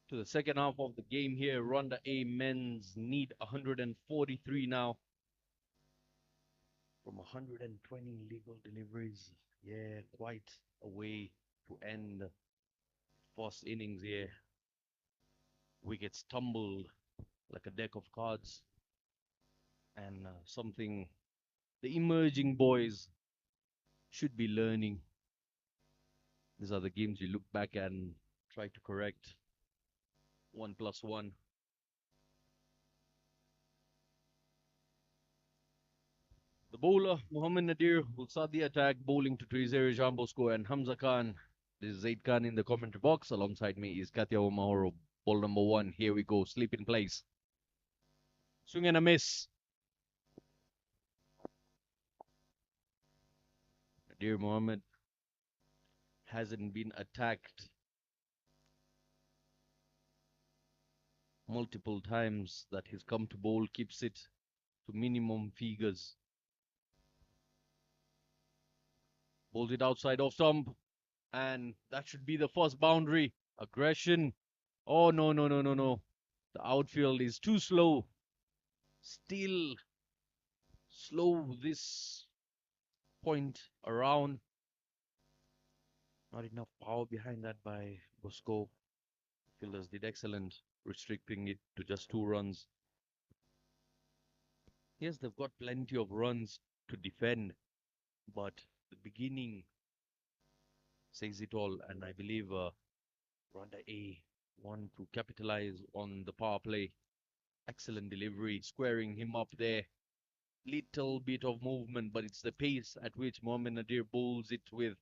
A: to the second half of the game here. Rwanda A men's need 143 now from 120 legal deliveries. Yeah, quite a way to end first innings here. Wickets tumbled like a deck of cards, and something the emerging boys should be learning. These are the games you look back and try to correct. 1+1. The bowler, Mohammed Nadir, will start the attack, bowling to Trizere Jambosko and Hamza Khan. This is Zaid Khan in the commentary box. Alongside me is Katia Omahoro. Ball number 1. Here we go. Sleep in place. Swing and a miss. Nadir Mohammed hasn't been attacked multiple times that he's come to bowl, keeps it to minimum figures. Bowls it outside off stump, and that should be the first boundary. Aggression. Oh, no, no, no, no, no. The outfield is too slow. Still slow this point around. Not enough power behind that by Bosco. Fielders did excellent, restricting it to just 2 runs. Yes, they've got plenty of runs to defend, but the beginning says it all, and I believe Rwanda A want to capitalize on the power play. Excellent delivery, squaring him up there. Little bit of movement, but it's the pace at which Mohamed Nadir bowls it with.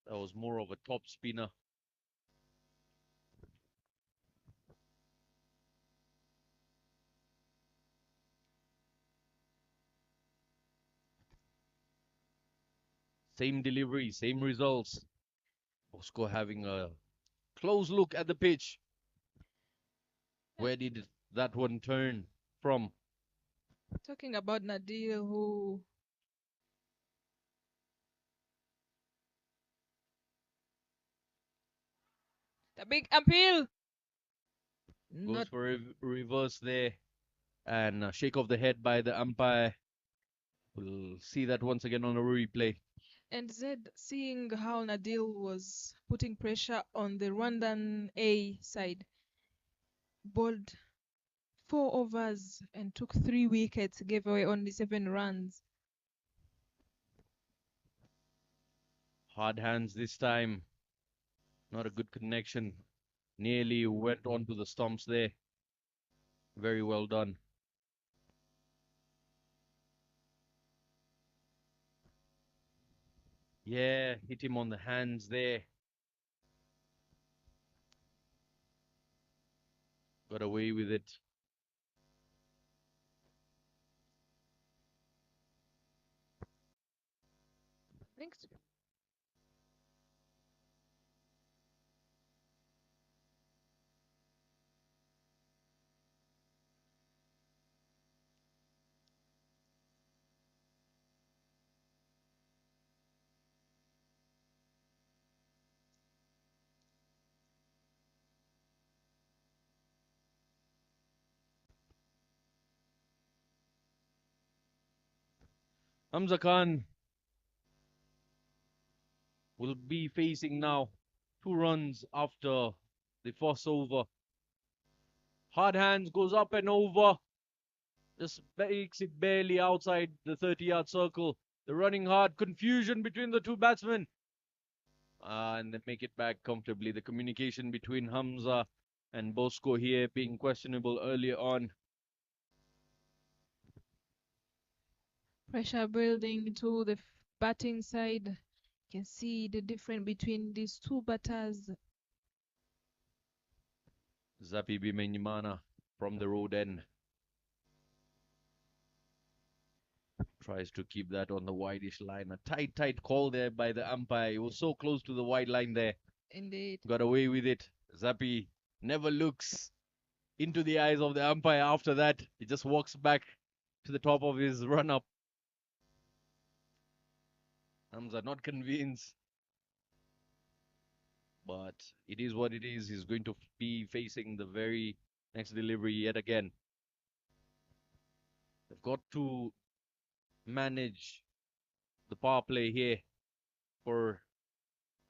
A: That was more of a top spinner. Same delivery, same results. Bosco having a close look at the pitch. Where did that one turn from?
B: Talking about Nadir, who the big appeal.
A: Goes
B: Not
A: for a reverse there. And a shake of the head by the umpire. We'll see that once again on a replay.
B: and Zed, seeing how Nadir was putting pressure on the Rwandan A side, bowled 4 overs and took 3 wickets, gave away only 7 runs.
A: Hard hands this time. Not a good connection. Nearly went onto the stumps there. Very well done. Yeah, hit him on the hands there. Got away with it.
B: Thanks.
A: Hamza Khan will be facing now 2 runs after the first over. Hard hands goes up and over. Just makes it barely outside the 30-yard circle. The running hard confusion between the two batsmen. And they make it back comfortably. The communication between Hamza and Bosco here being questionable earlier on.
B: Pressure building to the batting side. You can see the difference between these two batters.
A: Zapi Bimenyimana from the road end tries to keep that on the wideish line. A tight call there by the umpire. He was so close to the wide line there.
B: Indeed.
A: Got away with it. Zapi never looks into the eyes of the umpire after that. He just walks back to the top of his run up. Hamza not convinced. But it is what it is. He's going to be facing the very next delivery yet again. They've got to manage the power play here for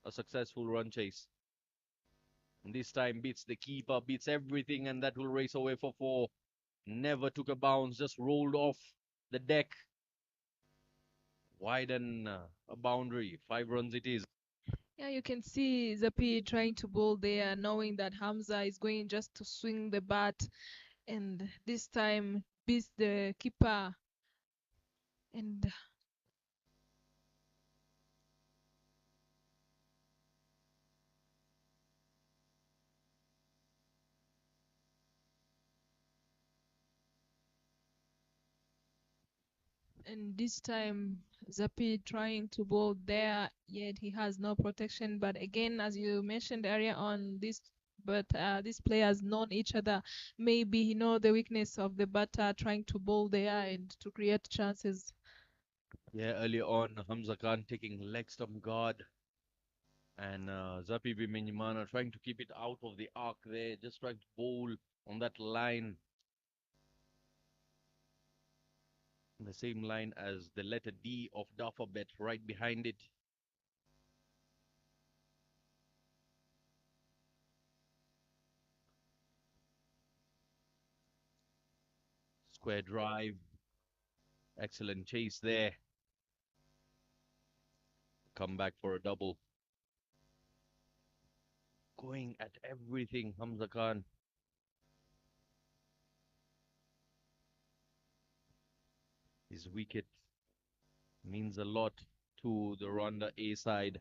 A: a successful run chase. And this time beats the keeper, beats everything, and that will race away for four. Never took a bounce, just rolled off the deck. Widen a boundary. 5 runs it is.
B: Yeah, you can see Zapi trying to bowl there, knowing that Hamza is going just to swing the bat, and this time beats the keeper. And this time Zapi trying to bowl there, yet he has no protection. But again, as you mentioned earlier on, these players known each other. Maybe he know the weakness of the batter trying to bowl there and to create chances.
A: Yeah, earlier on, Hamza Khan taking leg stump guard. And Zapi Bimenyimana trying to keep it out of the arc there, just trying to bowl on that line. The same line as the letter D of the alphabet right behind it. Square drive. Excellent chase there. Come back for a double. Going at everything, Hamza Khan. His wicket means a lot to the Rwanda A side.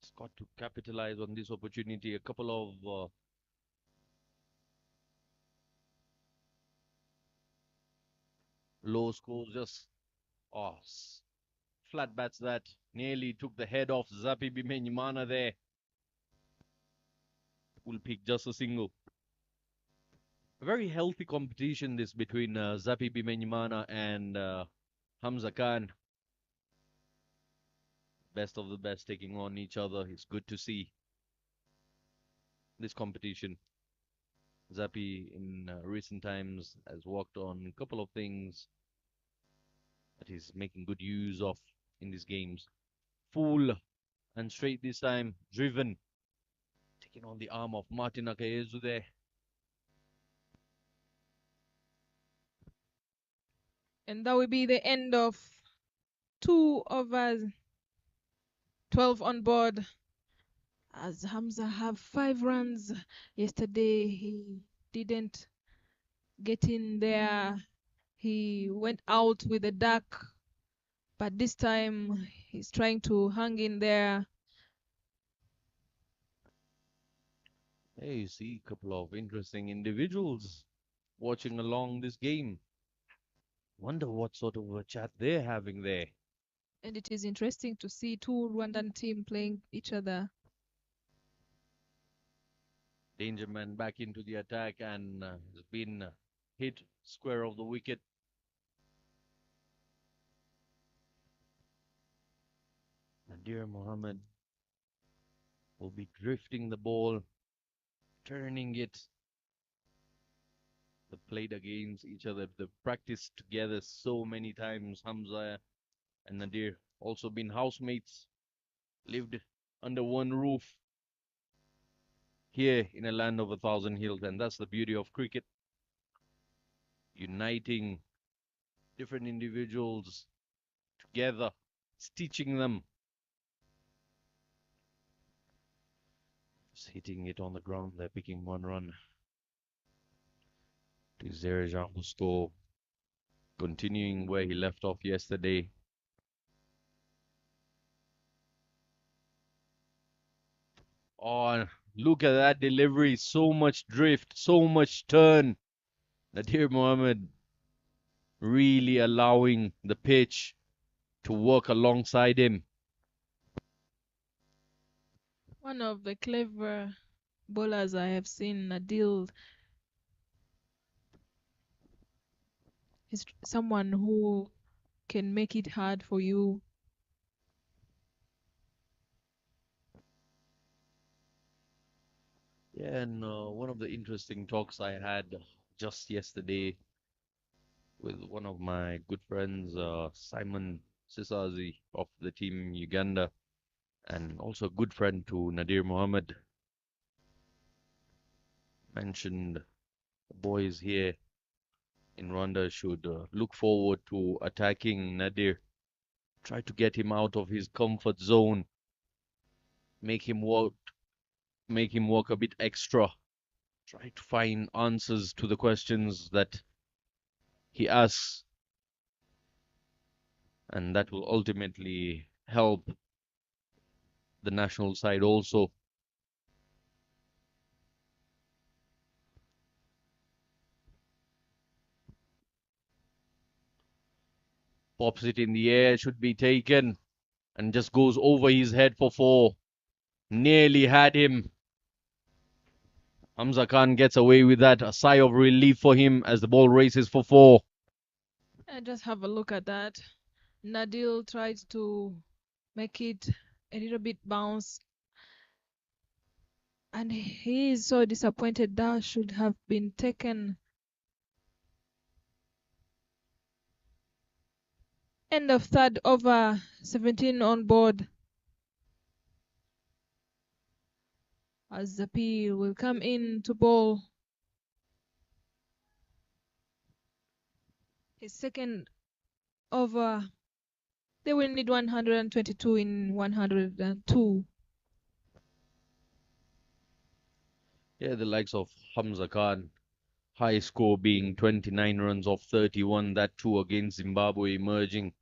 A: He's got to capitalize on this opportunity. A couple of low scores, just oh, flat bats that nearly took the head off Zapi Bimenyimana there. Will pick just a single. A very healthy competition this between Zapi Bimenyimana and Hamza Khan. Best of the best taking on each other. It's good to see this competition. Zapi in recent times has worked on a couple of things that he's making good use of in these games. Full and straight this time, driven. Taking on the arm of Martin Akayezu there.
B: And that will be the end of 2 overs, 12 on board. As Hamza have 5 runs. Yesterday he didn't get in there. He went out with a duck, but this time he's trying to hang in there.
A: Hey, you see a couple of interesting individuals watching along this game. Wonder what sort of a chat they're having there.
B: And it is interesting to see 2 Rwandan team playing each other.
A: Danger man back into the attack and has been hit square of the wicket. Nadir Mohammed will be drifting the ball, turning it. They've played against each other. They've practiced together so many times. Hamza and Nadir also been housemates, lived under one roof here in a land of 1,000 hills, and that's the beauty of cricket. Uniting different individuals together, stitching them. Just hitting it on the ground, they're picking 1 run. Desire Jean score, continuing where he left off yesterday. Oh, look at that delivery. So much drift, so much turn. Nadir Mohammed really allowing the pitch to work alongside him.
B: One of the clever bowlers I have seen, Nadil, is someone who can make it hard for you.
A: Yeah, and one of the interesting talks I had just yesterday with one of my good friends, Simon Sisazi of the team Uganda, and also a good friend to Nadir Mohammed, mentioned the boys here in Rwanda should look forward to attacking Nadir, try to get him out of his comfort zone, make him work, make him work a bit extra, try to find answers to the questions that he asks, and that will ultimately help the national side also. Pops it in the air, should be taken, and just goes over his head for four. Nearly had him. Hamza Khan gets away with that. A sigh of relief for him as the ball races for four.
B: And just have a look at that. Nadil tried to make it a little bit bounce, and he is so disappointed. That should have been taken. End of third over, 17 on board. As Zapi will come in to bowl his second over. They will need 122 in 102.
A: Yeah, the likes of Hamza Khan. High score being 29 runs off 31, that too against Zimbabwe, emerging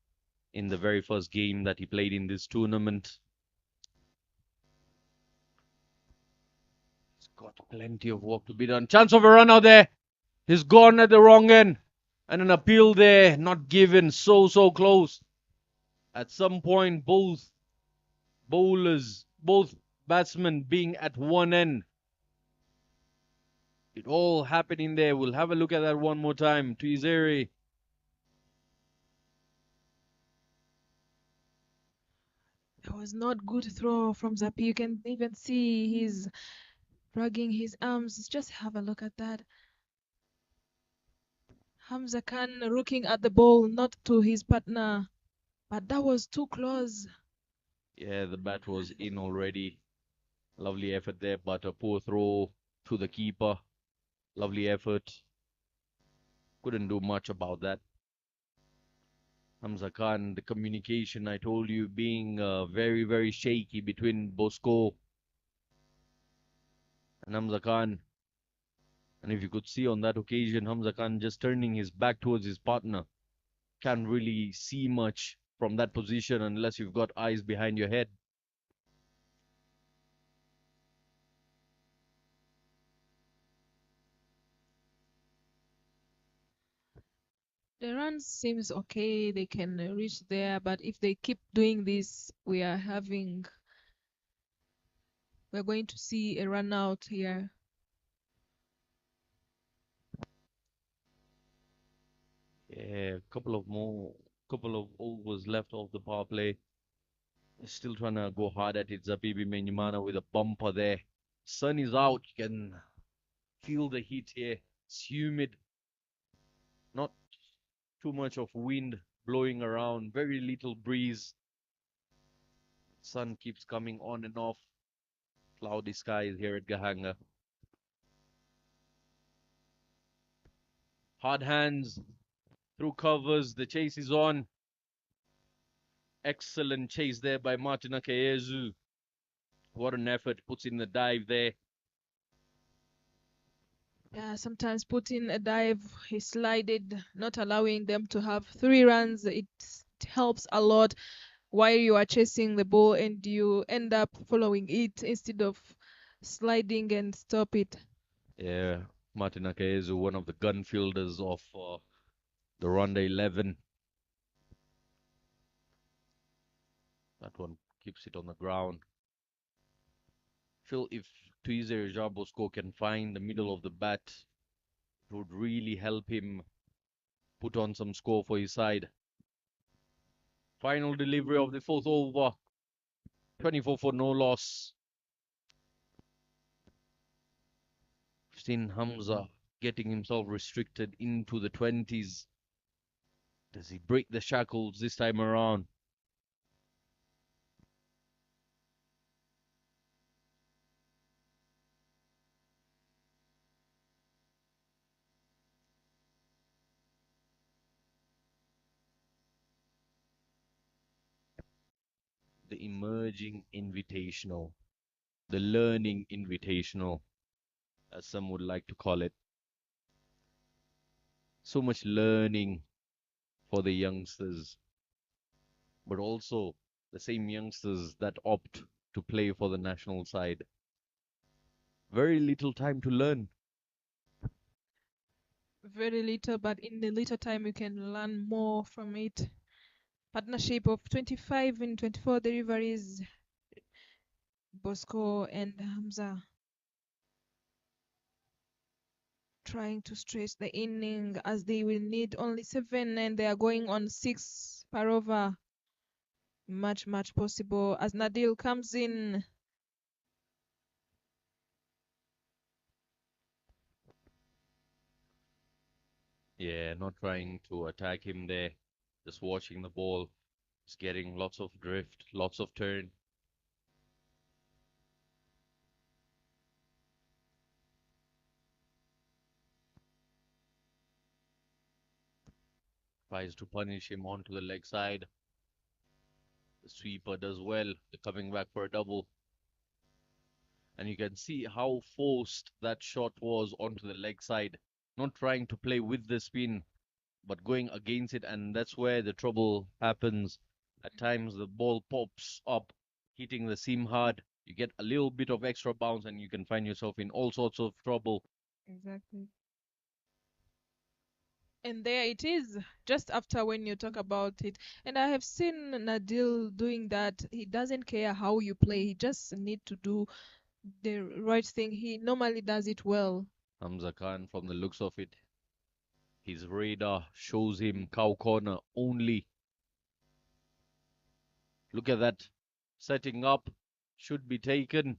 A: in the very first game that he played in this tournament. He's got plenty of work to be done. Chance of a run out there. He's gone at the wrong end. And an appeal there, not given. So close. At some point, both bowlers, both batsmen being at one end. It all happening there. We'll have a look at that one more time. Tuizere.
B: That was not good throw from Zapi. You can even see he's dragging his arms. Just have a look at that. Hamza Khan looking at the ball, not to his partner. But that was too close.
A: Yeah, the bat was in already. Lovely effort there, but a poor throw to the keeper. Lovely effort. Couldn't do much about that. Hamza Khan, the communication I told you being very shaky between Bosco and Hamza Khan. And if you could see on that occasion, Hamza Khan just turning his back towards his partner. Can't really see much from that position unless you've got eyes behind your head.
B: The run seems okay. They can reach there, but if they keep doing this, we're going to see a run out here.
A: Yeah, couple of overs left of the power play. Still trying to go hard at it. Zabibi Menyimana with a bumper there. Sun is out. You can feel the heat here. It's humid. Not too much of wind blowing around. Very little breeze. Sun keeps coming on and off. Cloudy skies here at Gahanga. Hard hands through covers. The chase is on. Excellent chase there by Martin Akayezu. What an effort. Puts in the dive there.
B: Yeah, sometimes putting a dive, he slided, not allowing them to have 3 runs. It helps a lot while you are chasing the ball and you end up following it instead of sliding and stop it.
A: Yeah, Martin Akayezu, one of the gun fielders of the Rwanda 11. That one keeps it on the ground. Feel if Tuize Jabosko can find the middle of the bat, it would really help him put on some score for his side. Final delivery of the fourth over. 24 for no loss. We've seen Hamza getting himself restricted into the 20s. Does he break the shackles this time around? The emerging invitational, the learning invitational, as some would like to call it. So much learning for the youngsters, but also the same youngsters that opt to play for the national side. Very little time to learn.
B: Very little, but in the little time you can learn more from it. Partnership of 25 and 24 deliveries, Bosco and Hamza trying to stretch the inning as they will need only 7 and they are going on 6 per over. Much possible as Nadil comes in.
A: Yeah, not trying to attack him there. Just watching the ball. Just getting lots of drift, lots of turn. Tries to punish him onto the leg side. The sweeper does well. They're coming back for a double. And you can see how forced that shot was onto the leg side. Not trying to play with the spin, but going against it, and that's where the trouble happens. At times, the ball pops up, hitting the seam hard. You get a little bit of extra bounce, and you can find yourself in all sorts of trouble.
B: Exactly. And there it is, just after when you talk about it. And I have seen Nadil doing that. He doesn't care how you play. He just need to do the right thing. He normally does it well.
A: Hamza Khan, from the looks of it, his radar shows him cow corner only. Look at that. Setting up should be taken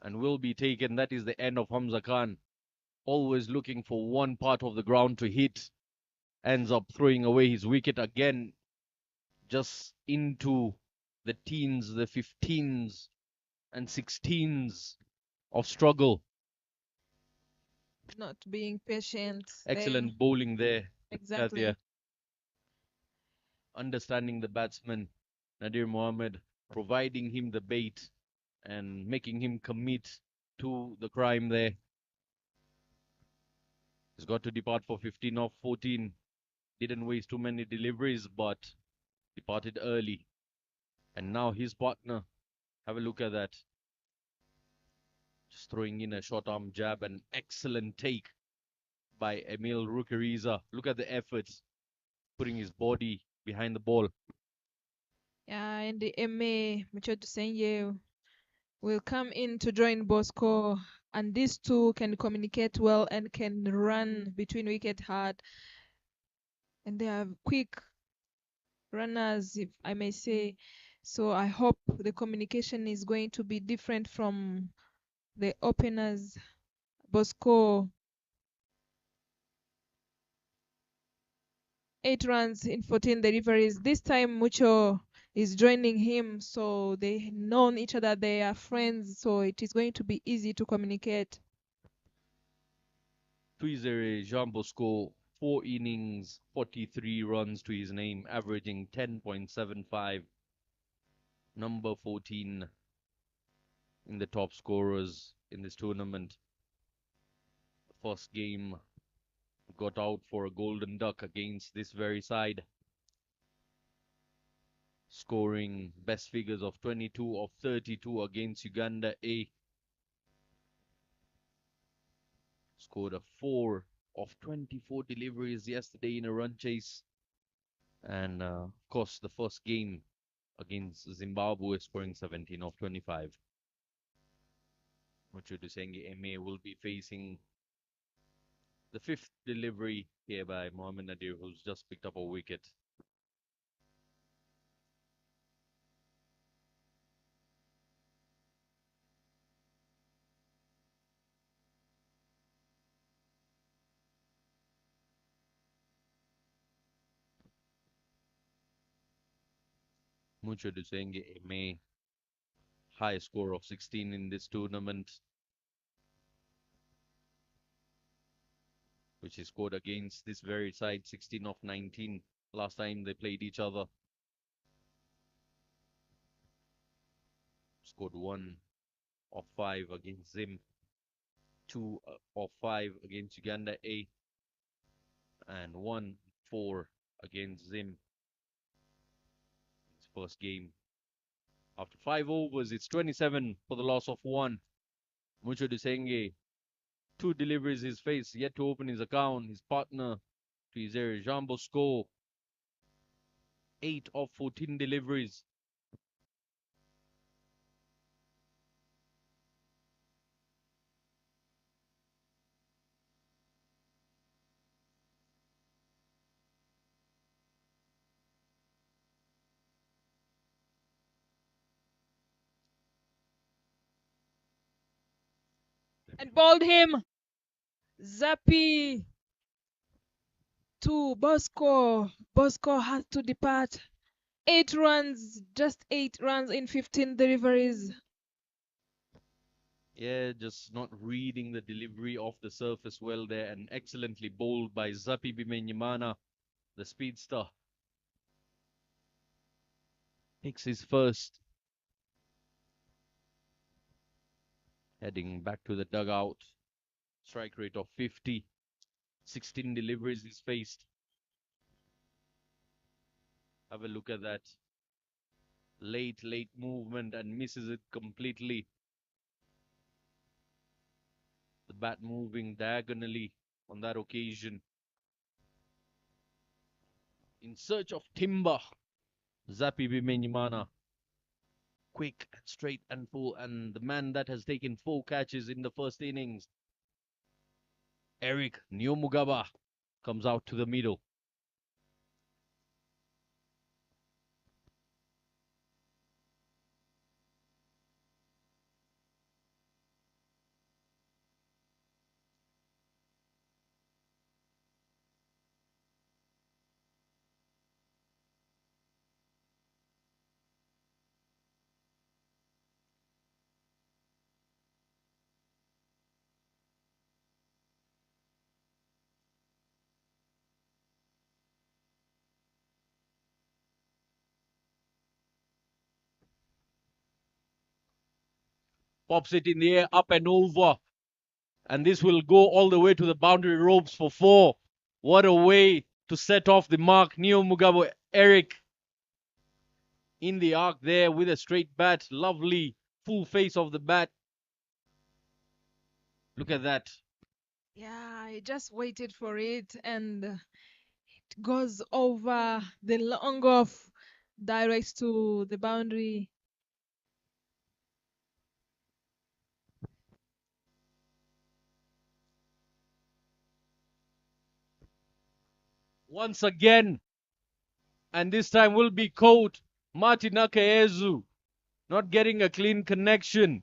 A: and will be taken. That is the end of Hamza Khan. Always looking for one part of the ground to hit. Ends up throwing away his wicket again, just into the teens, the 15s and 16s of struggle.
B: Not being patient there.
A: Excellent bowling there,
B: Exactly.
A: Katia. Understanding the batsman, Nadir Mohammed, providing him the bait and making him commit to the crime there. He's got to depart for 15 off 14. Didn't waste too many deliveries, but departed early. And now his partner, have a look at that. Just throwing in a short arm jab, an excellent take by Emil Rukeriza. Look at the efforts, putting his body behind the ball.
B: Yeah, and the MA, Michoto Senye, will come in to join Bosco, and these two can communicate well and can run between wicket hard. And they are quick runners, if I may say. So I hope the communication is going to be different from the openers. Bosco, 8 runs in 14 deliveries. This time Mucho is joining him, so they know each other, they are friends, so it is going to be easy to communicate.
A: Tuizere Jean Bosco, 4 innings, 43 runs to his name, averaging 10.75. Number 14 in the top scorers in this tournament. The first game got out for a golden duck against this very side, scoring best figures of 22 of 32 against Uganda A. Scored a 4 of 24 deliveries yesterday in a run chase. And of course, the first game against Zimbabwe, scoring 17 of 25. Muchudusenge MA will be facing the fifth delivery here by Mohamed Nadir, who's just picked up a wicket. Mucho Dusenge Eme, high score of 16 in this tournament, which he scored against this very side, 16 of 19, last time they played each other. Scored 1 of 5 against Zim, 2 of 5 against Uganda A, and 1-4 against Zim. His first game. After 5 overs, it's 27 for the loss of 1. Mucho Dusenge, 2 deliveries his face, yet to open his account. His partner to his area, Jean Bosco, 8 of 14 deliveries.
B: And bowled him. Zappi to Bosco. Bosco has to depart. 8 runs, just 8 runs in 15 deliveries.
A: Yeah, just not reading the delivery off the surface well there, and excellently bowled by Zappi Bimenyimana, the speedster. Takes his first. Heading back to the dugout. Strike rate of 50. 16 deliveries he's faced. Have a look at that. Late movement and misses it completely. The bat moving diagonally on that occasion. In search of timber. Zappi Bimenyimana. Quick and straight and full, and the man that has taken 4 catches in the first innings, Eric Nyomugaba, comes out to the middle. Pops it in the air, up and over. And this will go all the way to the boundary ropes for 4. What a way to set off the mark. Nyomugaba Eric in the arc there with a straight bat. Lovely full face of the bat. Look at that.
B: Yeah, I just waited for it and it goes over the long off direct to the boundary.
A: Once again. And this time will be caught. Martin Akaezu not getting a clean connection.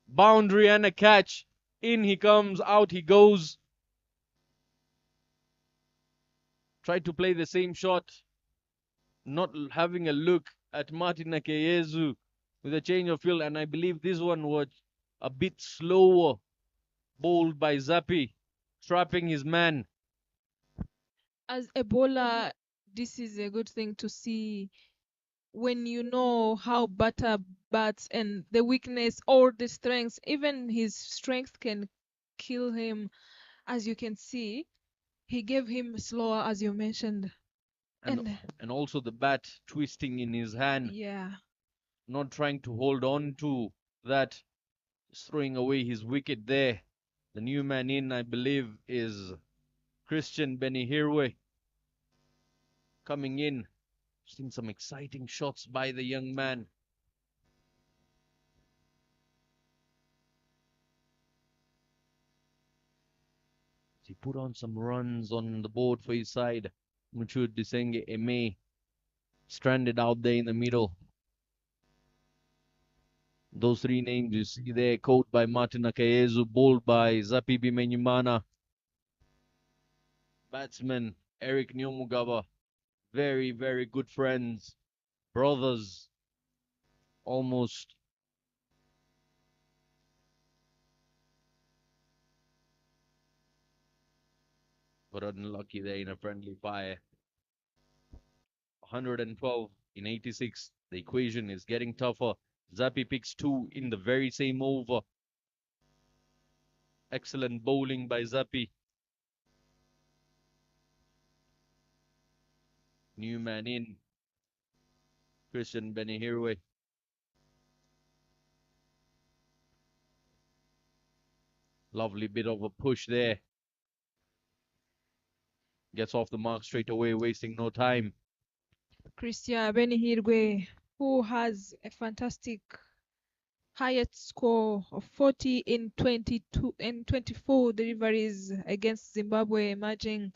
A: Boundary and a catch. In he comes, out he goes. Tried to play the same shot. Not having a look at Martin Akaezu with a change of field. And I believe this one was a bit slower. Bowled by Zappi. Trapping his man.
B: As a bowler, this is a good thing to see when you know how batter bats and the weakness or the strengths. Even his strength can kill him. As you can see, he gave him slower, as you mentioned.
A: And also the bat twisting in his hand.
B: Yeah,
A: Not trying to hold on to that. Just throwing away his wicket there. The new man in, I believe, is Christian Benihirwe. Coming in. Seen some exciting shots by the young man. He put on some runs on the board for his side. Muchud Disenge Eme stranded out there in the middle. Those 3 names you see there, caught by Martin Akaezu, bowled by Zappi Bimenyimana. Batsman Eric Nyomugaba. Very good friends. brothers almost. But unlucky there in a friendly fire. 112 in 86. The equation is getting tougher. Zappi picks 2 in the very same over. Excellent bowling by Zappi. New man in. Christian Benihirwe. Lovely bit of a push there. Gets off the mark straight away, wasting no time.
B: Christian Benihirwe, who has a fantastic highest score of 40 in 22 and 24 deliveries against Zimbabwe, emerging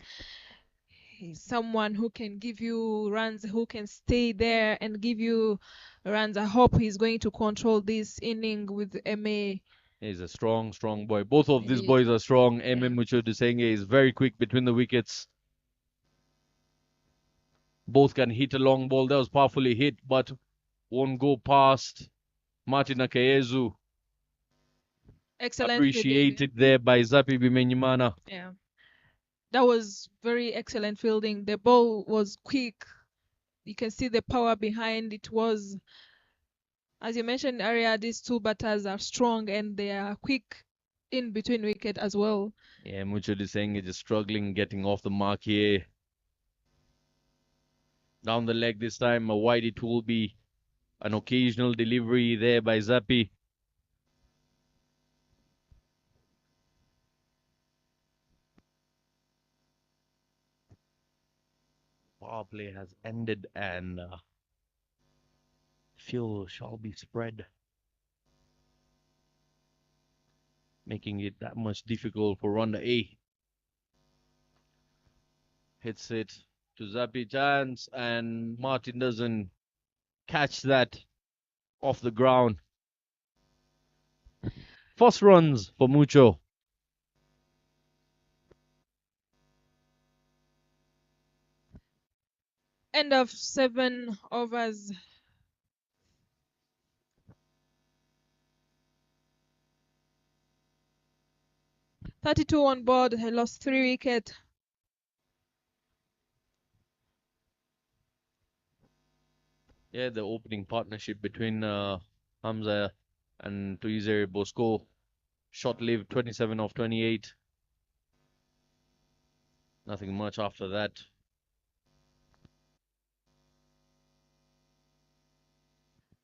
B: someone who can give you runs, who can stay there and give you runs. I hope he's going to control this inning with MA.
A: He's a strong, strong boy. Both of these
B: Indeed.
A: boys are strong.
B: Yeah.
A: Mucho Desenge is very quick between the wickets. Both can hit a long ball. That was powerfully hit, but won't go past Martin Akayezu.
B: Excellent fielding.
A: Appreciated there by Zappi Bimenyimana.
B: Yeah. That was very excellent fielding. The ball was quick. You can see the power behind it. Was, as you mentioned earlier, these two batters are strong and they are quick in between wicket as well.
A: Yeah, Mucho Desenge just struggling getting off the mark here. Down the leg this time, a wide it will be. An occasional delivery there by Zappi. Power play has ended and fuel shall be spread, making it that much difficult for Rwanda A. Hits it to Zappi chance and Martin doesn't catch that off the ground. First runs for Mucho.
B: End of 7 overs. .32 on board. He lost 3 wickets.
A: Yeah, the opening partnership between Hamza and Tuizere Bosco. Short-lived, 27 of 28. Nothing much after that.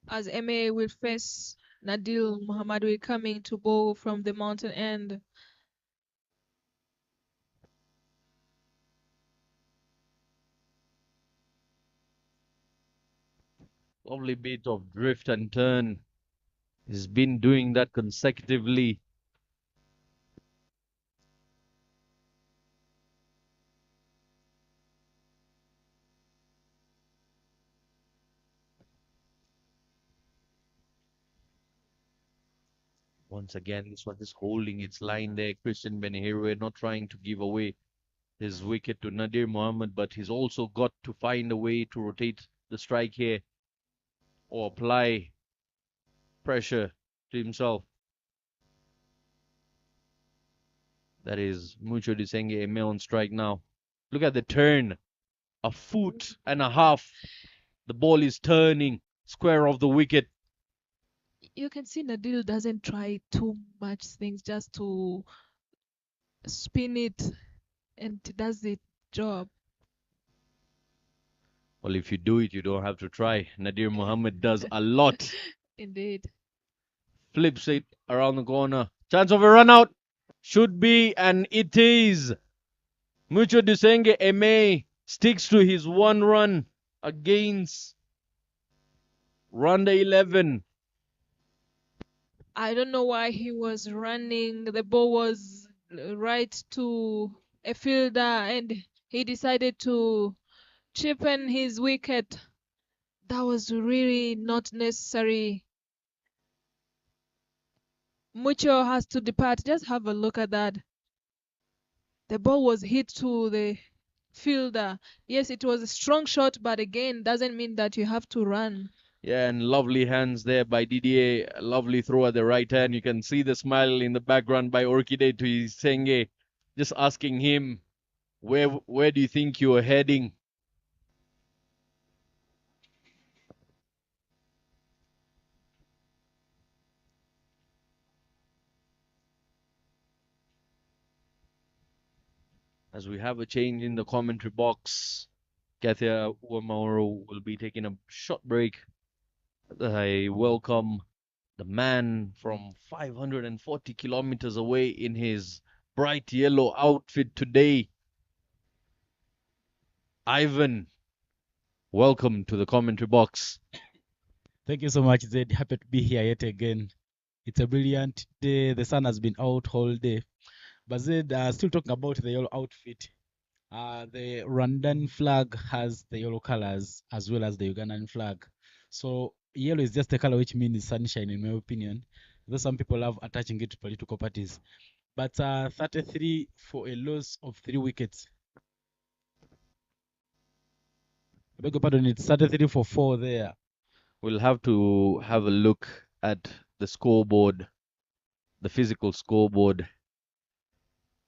B: As MA will face Nadil Mohammadwi coming to bowl from the mountain end.
A: Lovely bit of drift and turn. He's been doing that consecutively. Once again, this one is holding its line there. Christian Benihirwe not trying to give away his wicket to Nadir Mohammed, but he's also got to find a way to rotate the strike here or apply pressure to himself. That is Mucho Desenge Eme on strike now. Look at the turn. A foot and a half. The ball is turning square of the wicket.
B: You can see Nadil doesn't try too much things, just to spin it, and it does the job.
A: Well, if you do it, you don't have to try. Nadir Mohammed does a lot.
B: Indeed.
A: Flips it around the corner. Chance of a run out. Should be, and it is. Mucho Desenge Eme sticks to his 1 run against Rwanda 11.
B: I don't know why he was running. The ball was right to a fielder and he decided to cheapen his wicket. That was really not necessary. Mucho has to depart. Just have a look at that. The ball was hit to the fielder. Yes, it was a strong shot, but again, doesn't mean that you have to run.
A: Yeah, and lovely hands there by Didier. A lovely throw at the right hand. You can see the smile in the background by Orchide to Isenge, just asking him, where do you think you're heading? As we have a change in the commentary box, Kathia Uamoro will be taking a short break. I welcome the man from 540 kilometers away in his bright yellow outfit today. Ivan, welcome to the commentary box.
D: Thank you so much, Zed. Happy to be here yet again. It's a brilliant day. The sun has been out all day. But Zed, still talking about the yellow outfit. The Rwandan flag has the yellow colors as well as the Ugandan flag. So yellow is just the color which means sunshine, in my opinion. Though some people love attaching it to political parties. But 33 for a loss of 3 wickets. I beg your pardon, it's 33 for 4 there.
A: We'll have to have a look at the scoreboard, the physical scoreboard,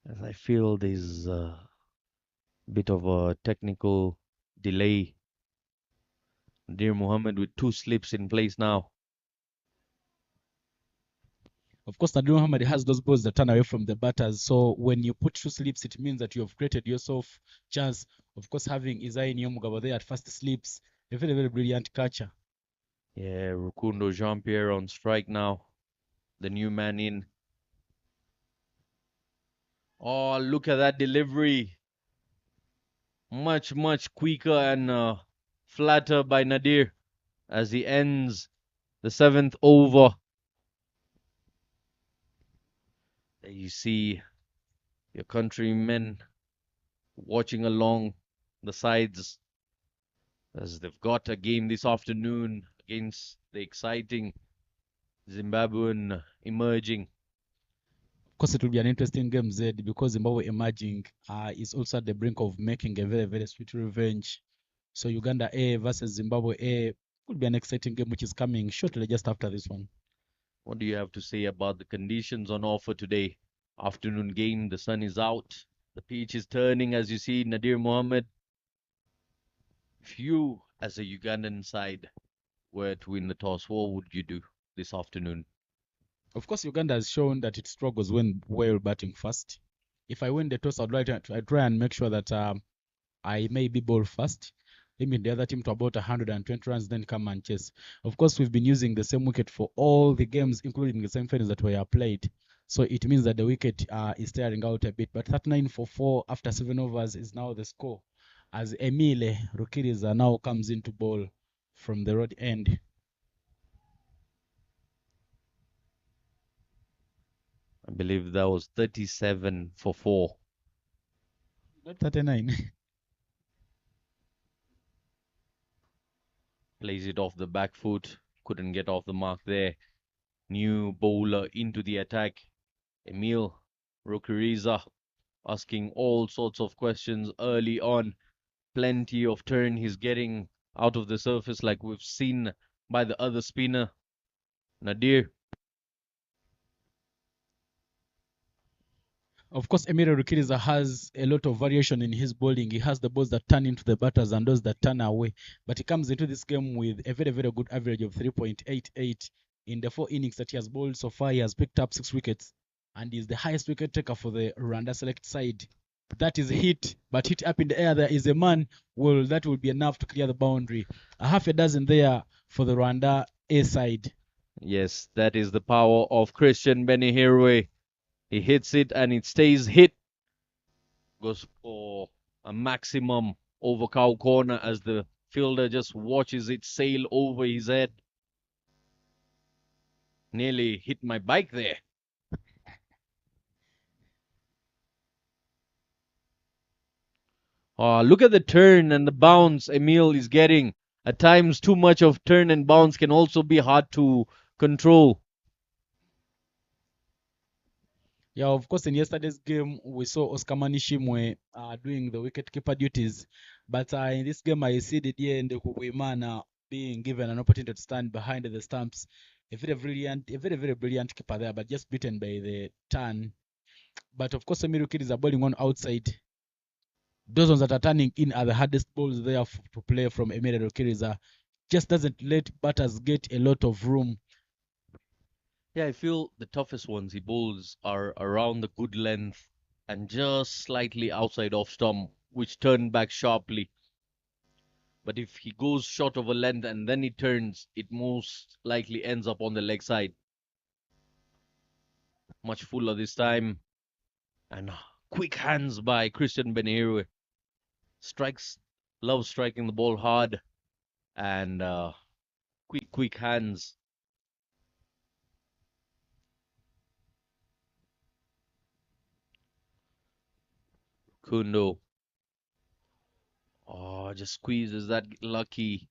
A: as I feel there's a bit of a technical delay. Dear Mohammed with 2 slips in place now.
D: Of course, Nadir Muhammad has those balls that turn away from the batters. So when you put 2 slips, it means that you have created yourself chance. Of course, having Isai Nyomugabo there at first slips, a very, very brilliant catcher.
A: Yeah, Rukundo Jean-Pierre on strike now. The new man in. Oh, look at that delivery. Much, much quicker and flatter by Nadir as he ends the 7th over. There you see your countrymen watching along the sides as they've got a game this afternoon against the exciting Zimbabwean emerging.
D: Of course, it will be an interesting game, Zed, because Zimbabwe emerging is also at the brink of making a very, very sweet revenge. So Uganda A versus Zimbabwe A could be an exciting game, which is coming shortly just after this one.
A: What do you have to say about the conditions on offer today? Afternoon game, the sun is out, the pitch is turning as you see Nadir Mohammed. If you, as a Ugandan side, were to win the toss, what would you do this afternoon?
D: Of course, Uganda has shown that it struggles when while batting first. If I win the toss, I'd try and make sure that I may be ball first, limit the other team to about 120 runs, then come and chase. Of course, we've been using the same wicket for all the games, including the semi-finals that were played. So it means that the wicket is tiring out a bit. But 39 for 4 after 7 overs is now the score, as Emile Rukiriza now comes into ball from the road end.
A: I believe that was 37 for 4.
D: Not 39.
A: Plays it off the back foot, couldn't get off the mark there. New bowler into the attack. Emil Rukiriza asking all sorts of questions early on. Plenty of turn he's getting out of the surface like we've seen by the other spinner, Nadir.
D: Of course, Emile Rukiriza has a lot of variation in his bowling. He has the balls that turn into the batters and those that turn away. But he comes into this game with a very, very good average of 3.88. In the 4 innings that he has bowled so far, he has picked up 6 wickets and is the highest wicket taker for the Rwanda select side. That is hit, but hit up in the air. There is a man. Well, that will be enough to clear the boundary. A half a dozen there for the Rwanda A side.
A: Yes, that is the power of Christian Benihirwe. He hits it and it stays hit. Goes for a maximum over cow corner as the fielder just watches it sail over his head. Nearly hit my bike there. Look at the turn and the bounce Emil is getting. At times, too much of turn and bounce can also be hard to control.
D: Yeah, of course, in yesterday's game, we saw Oscar Manishimwe doing the wicket-keeper duties. But in this game, I see Didier Ndekubuimana being given an opportunity to stand behind the stumps. A very very brilliant keeper there, but just beaten by the turn. But of course, Emiru Kiddies are bowling on outside. Those ones that are turning in are the hardest balls there to play from Emiru Kiddies. Just doesn't let batters get a lot of room.
A: Yeah, I feel the toughest ones he bowls are around the good length and just slightly outside off stump, which turn back sharply. But if he goes short of a length and then he turns, it most likely ends up on the leg side. Much fuller this time. And quick hands by Christian Benihirwe. Strikes, loves striking the ball hard. And quick hands. Kundo. Oh, just squeezes that lucky.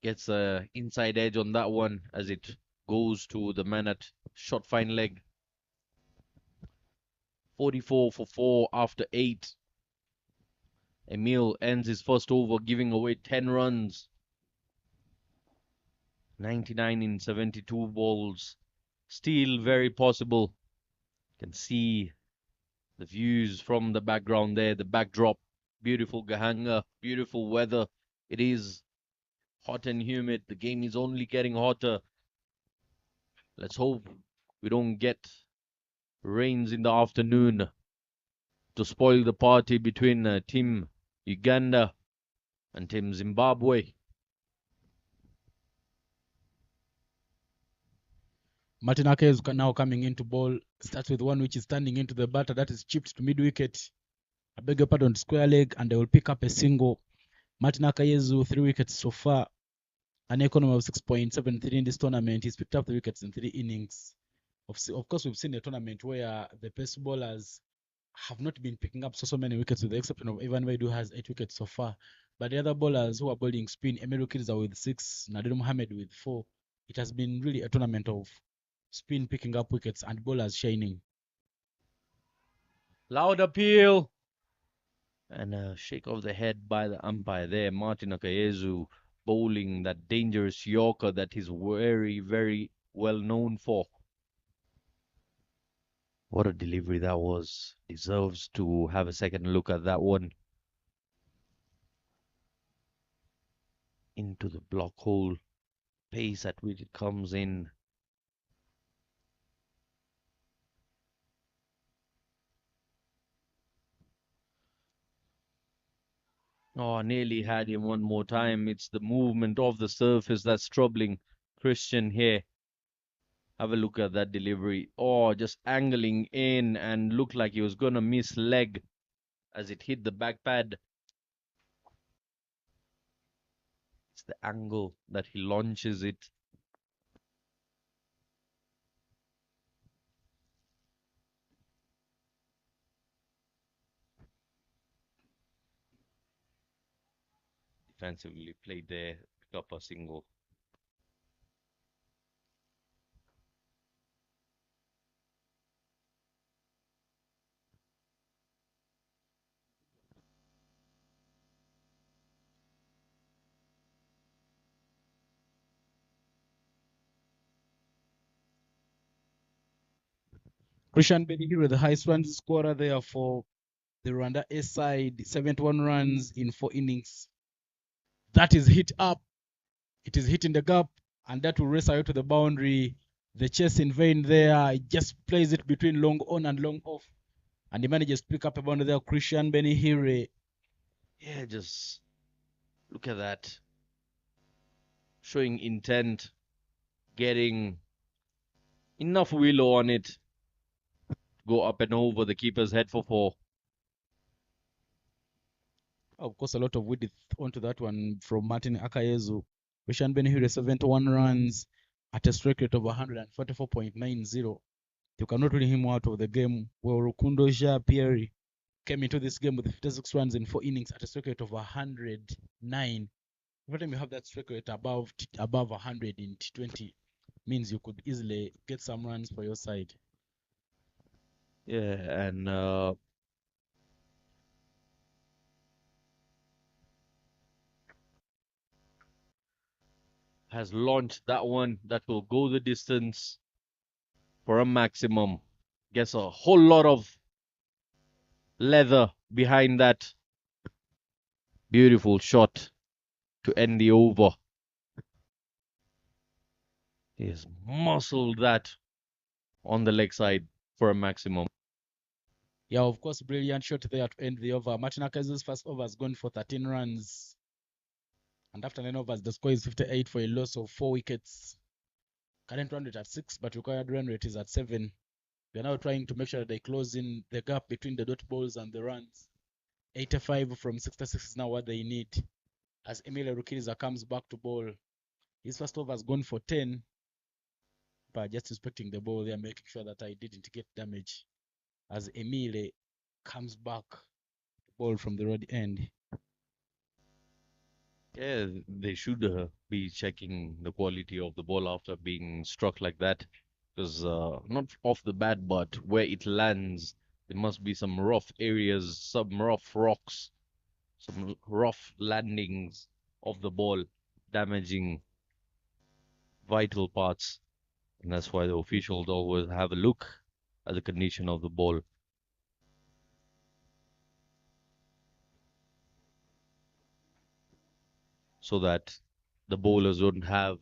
A: Gets a inside edge on that one as it goes to the man at short fine leg. 44 for 4 after 8. Emil ends his first over giving away 10 runs. 99 in 72 balls. Still very possible. You can see the views from the background there, the backdrop. Beautiful Gahanga, beautiful weather. It is hot and humid. The game is only getting hotter. Let's hope we don't get rains in the afternoon to spoil the party between Team Uganda and Team Zimbabwe.
D: Martin Ake is now coming into ball. Starts with one which is standing into the batter. That is chipped to mid wicket. I beg your pardon, square leg, and they will pick up a single. Martin Akayezu, 3 wickets so far. An economy of 6.73 in this tournament. He's picked up 3 wickets in 3 innings. Of course, we've seen a tournament where the pace bowlers have not been picking up so many wickets, with the exception of Ivan Waidu, who has 8 wickets so far. But the other bowlers who are bowling spin, Emiru Kidza with 6, Nadir Mohamed with 4. It has been really a tournament of spin picking up wickets and bowlers shining.
A: Loud appeal. And a shake of the head by the umpire there. Martin Akayezu bowling that dangerous Yorker that he's very, very well known for. What a delivery that was. Deserves to have a second look at that one. Into the block hole. Pace at which it comes in. Oh, nearly had him one more time. It's the movement of the surface that's troubling Christian here. Have a look at that delivery. Oh, just angling in and looked like he was going to miss leg as it hit the back pad. It's the angle that he launches it. Defensively played there, pick up a single.
D: Christian Benihiro, the highest run scorer there for the Rwanda A side, 71 runs in 4 innings. That is hit up. It is hitting the gap, and that will race away to the boundary. The chase in vain there. He just plays it between long on and long off. And he manages to pick up a boundary there. Christian Benihire.
A: Yeah, just look at that. Showing intent, getting enough willow on it. Go up and over the keeper's head for 4.
D: Of course, a lot of width onto that one from Martin Akayezu. Christian Benihire, 71 runs at a strike rate of 144.90. You cannot rule him out of the game. Well, Rukundo Ja Pierre came into this game with 56 runs in 4 innings at a strike rate of 109. Every time you have that strike rate above 100 in T20, means you could easily get some runs for your side.
A: Yeah, and has launched that one that will go the distance for a maximum. Gets a whole lot of leather behind that beautiful shot to end the over. He has muscled that on the leg side for a maximum.
D: Yeah, of course, brilliant shot there to end the over. Martin Akazu's first over has gone for 13 runs. And after 9 overs, the score is 58 for a loss of 4 wickets. Current run rate at 6, but required run rate is at 7. They are now trying to make sure that they close in the gap between the dot balls and the runs. 85 from 66 is now what they need. As Emile Rukiriza comes back to bowl, his first over has gone for 10, but just respecting the ball there, making sure that I didn't get damage. As Emile comes back to bowl from the road end.
A: Yeah, they should be checking the quality of the ball after being struck like that. Because not off the bat, but where it lands, there must be some rough areas, some rough rocks, some rough landings of the ball, damaging vital parts. And that's why the officials always have a look at the condition of the ball. So that the bowlers don't have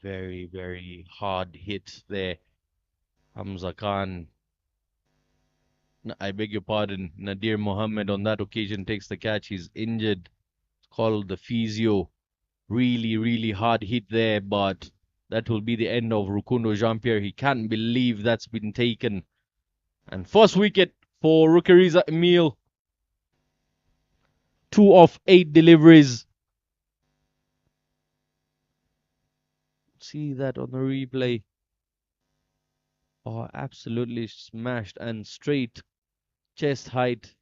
A: very, very hard hit there. Hamza Khan, I beg your pardon, Nadir Mohammed on that occasion takes the catch. He's injured. It's called the physio. Really, really hard hit there, but that will be the end of Rukundo Jean-Pierre. He can't believe that's been taken. And first wicket for Rukariza Emile. 2 of 8 deliveries. See that on the replay. Oh, absolutely smashed and straight chest height.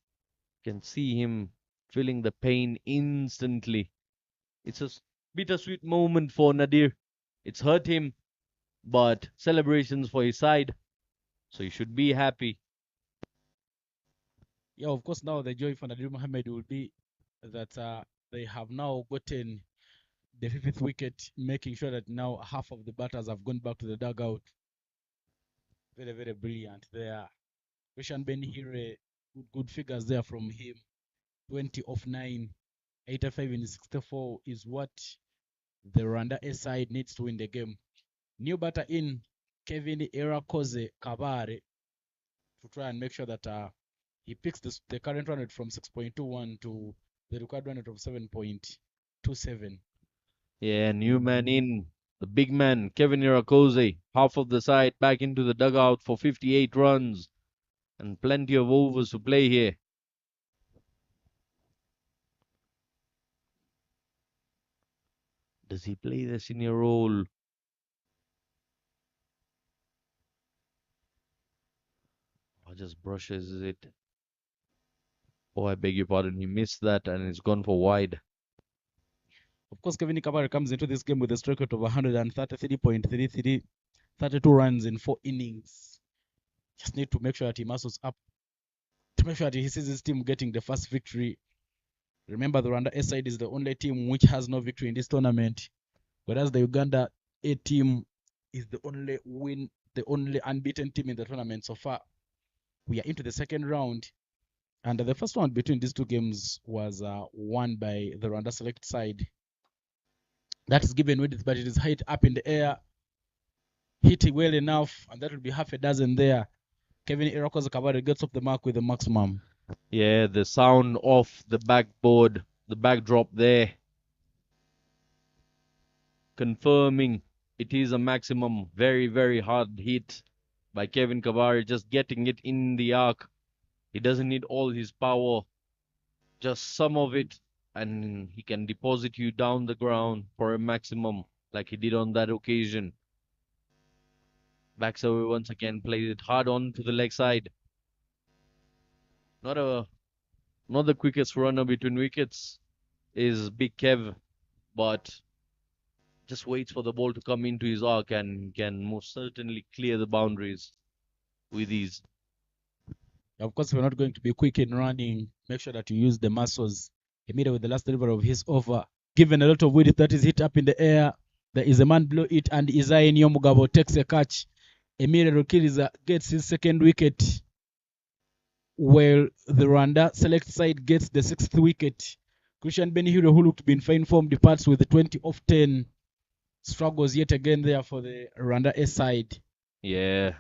A: Can see him feeling the pain instantly. It's a bittersweet moment for Nadir. It's hurt him, but celebrations for his side, so he should be happy.
D: Yeah, of course, now the joy for Nadir Mohammed will be that they have now gotten the 50th wicket, making sure that now half of the batters have gone back to the dugout. Very, very brilliant there. Roshan Ben Hire, good figures there from him. 20 of 9, 85 in 64 is what the Rwanda A side needs to win the game. New batter in, Kevin Erakoze Kabare, to try and make sure that he picks the current run rate from 6.21 to the required run rate of 7.27.
A: Yeah, new man in. The big man, Kevin Irakoze, half of the side back into the dugout for 58 runs. And plenty of overs to play here. Does he play the senior role? Or just brushes it? Oh, I beg your pardon. He missed that and it's gone for wide.
D: Of course, Kevin Kabare comes into this game with a strike rate of 133.33, 32 runs in 4 innings. Just need to make sure that he muscles up to make sure that he sees his team getting the first victory. Remember, the Rwanda A side is the only team which has no victory in this tournament, whereas the Uganda A team is the only unbeaten team in the tournament so far. We are into the second round, and the first round between these two games was won by the Rwanda select side. That is given width, but it is hit up in the air, hitting well enough, and that will be half a dozen there. Kevin Irakoze Kabare gets off the mark with the maximum.
A: Yeah, the sound off the backboard, the backdrop there, confirming it is a maximum. Very, very hard hit by Kevin Kabari, just getting it in the arc. He doesn't need all his power, just some of it, and he can deposit you down the ground for a maximum, like he did on that occasion. Baxaway once again played it hard on to the leg side. Not a not the quickest runner between wickets is Big Kev, but just waits for the ball to come into his arc and can most certainly clear the boundaries with ease.
D: Of course, we're not going to be quick in running. Make sure that you use the muscles. Immediately with the last delivery of his over, given a lot of width that is hit up in the air, there is a man below it, and Isai Nyomugabo takes a catch. Emile Rukiriza gets his second wicket, while the Rwanda select side gets the 6th wicket. Christian Benihiro, who looked to be in fine form, departs with the 20 of 10. Struggles yet again there for the Rwanda A side.
A: Yeah.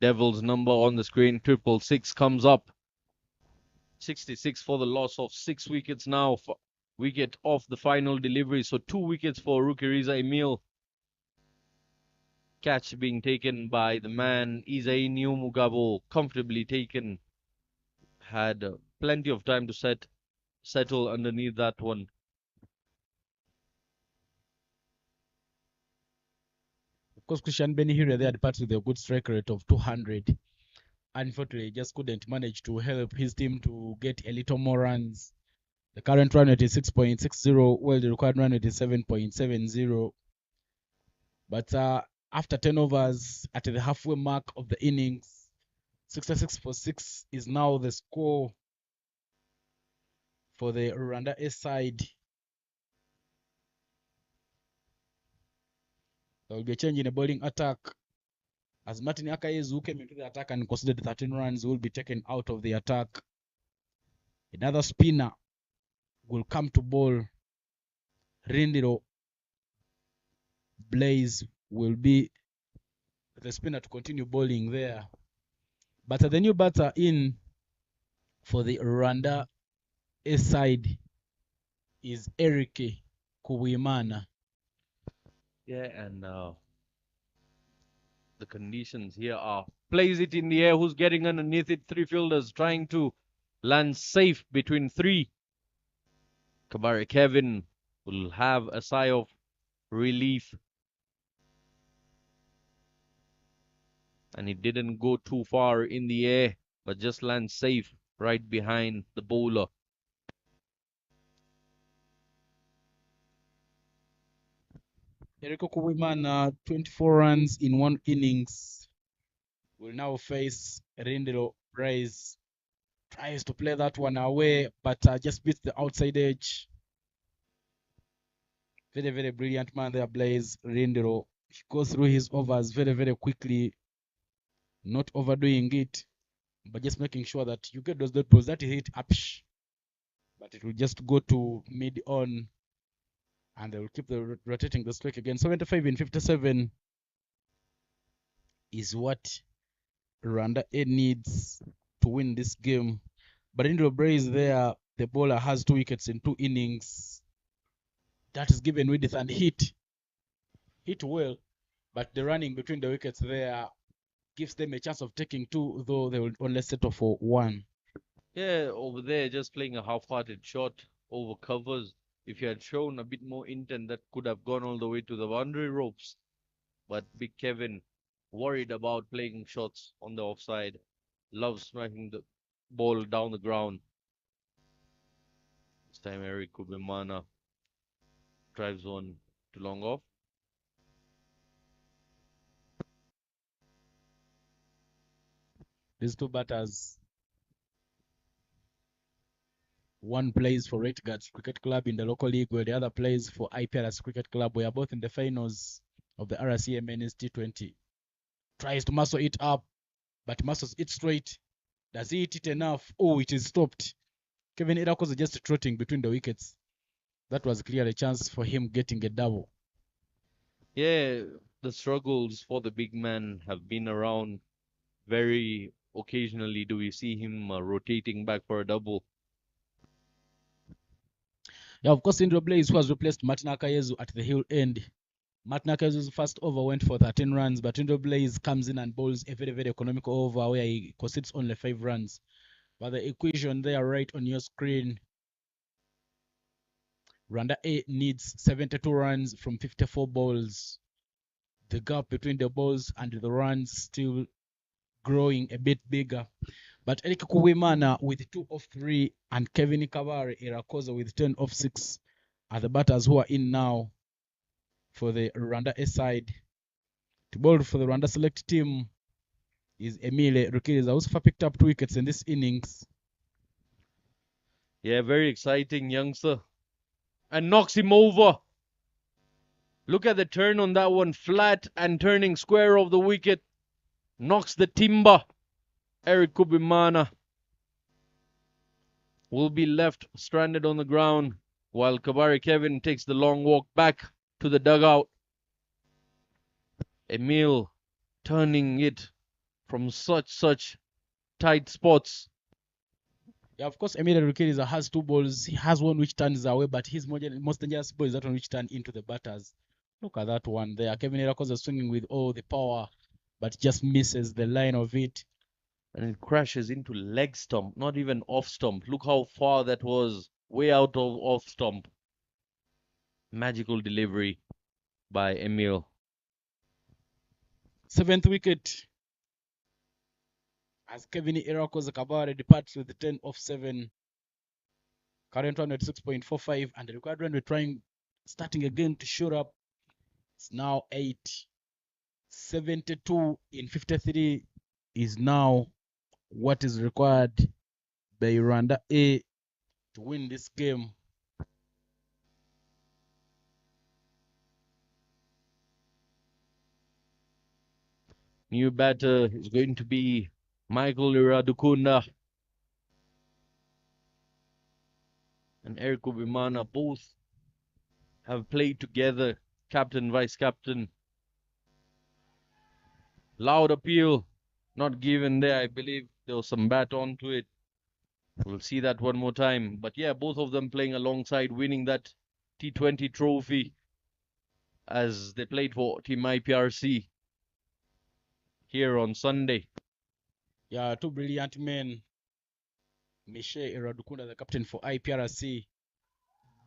A: Devil's number on the screen, 666 comes up. 66 for the loss of 6 wickets now. Wicket off the final delivery, so 2 wickets for Rukiriza Emil. Catch being taken by the man Isai Nyomugabo, comfortably taken. Had plenty of time to settle underneath that one.
D: Of course, Christian Benihiro there departs with a good strike rate of 200. Unfortunately, just couldn't manage to help his team to get a little more runs. The current run rate is 6.60, while the required run rate is 7.70. But after 10 overs at the halfway mark of the innings, 66 for 6 is now the score for the Rwanda A side. There will be a change in the bowling attack as Martin Akayezu, who came into the attack and considered 13 runs, will be taken out of the attack. Another spinner will come to bowl. Rindiro Blaze will be the spinner to continue bowling there. But the new batter in for the Rwanda A side is Eric Kuwimana.
A: Yeah, and the conditions here are plays it in the air. Who's getting underneath it? 3 fielders trying to land safe between 3. Kabari Kevin will have a sigh of relief. And he didn't go too far in the air, but just land safe right behind the bowler.
D: Eriko Kuwimana, 24 runs in 1 innings, will now face Rindiro Bryce. Tries to play that one away, but just beats the outside edge. Very, very brilliant man there, Blaze Rindiro. He goes through his overs very, very quickly, not overdoing it, but just making sure that you get those dot balls that hit up, but it will just go to mid on, and they will keep rotating the strike again. 75 in 57 is what Rwanda A needs to win this game. But Indro Braze there, the bowler has 2 wickets in 2 innings. That is given width and hit well, but the running between the wickets there gives them a chance of taking 2, though they will only settle for 1.
A: Yeah, over there, just playing a half-hearted shot over covers. If you had shown a bit more intent, that could have gone all the way to the boundary ropes. But Big Kevin, worried about playing shots on the offside, loves smacking the ball down the ground. This time Eric Kubimana drives one to long off.
D: These 2 batters, one plays for Redguards Cricket Club in the local league, where the other plays for IPRS Cricket Club. We are both in the finals of the RCA Men's T20. Tries to muscle it up, but muscles it straight. Does he hit it enough? Oh, it is stopped. Kevin Irakoze just trotting between the wickets. That was clearly a chance for him getting a double.
A: Yeah, the struggles for the big man have been around. Very occasionally do we see him rotating back for a double.
D: Yeah, of course, Indro Blaze, who has replaced Martin Akayezu at the hill end. Martin Akayezu's first over went for 13 runs, but Indro Blaze comes in and bowls a very, very economical over where he concedes only 5 runs. But the equation there right on your screen, Rwanda A needs 72 runs from 54 balls. The gap between the balls and the runs still growing a bit bigger. But Eric Kuwimana with 2 of 3 and Kevin Kabare Irakoze with 10 of 6 are the batters who are in now. for the Rwanda A side. To bowl for the Rwanda select team is Emile Rukiriza, who's picked up 2 wickets in this innings.
A: Yeah, very exciting youngster. And knocks him over. Look at the turn on that one. Flat and turning square of the wicket. Knocks the timber. Eric Kubimana will be left stranded on the ground while Kabari Kevin takes the long walk back to the dugout. Emil turning it from such tight spots.
D: Yeah, of course, Emile Rukiriza has 2 balls. He has one which turns away, but his most dangerous ball is that one which turns into the batters. Look at that one there. Kevin Erakoza swinging with all the power, but just misses the line of it.
A: And it crashes into leg stump, not even off stump. Look how far that was. Way out of off stump. Magical delivery by Emil.
D: 7th wicket as Kevin Erakoza Kabare departs with the 10 off 7. Current run at 6.45, and the required run we're starting again to shoot up. It's now 8. 72 in 53 is now what is required by Rwanda A to win this game.
A: New batter is going to be Michael Iradukunda and Eric Ubimana. Both have played together, captain, vice captain. Loud appeal, not given there. I believe there was some bat onto it. We'll see that one more time. But yeah, both of them playing alongside, winning that T20 trophy as they played for Team IPRC here on Sunday.
D: Yeah, 2 brilliant men. Michel Iradukunda, the captain for IPRC.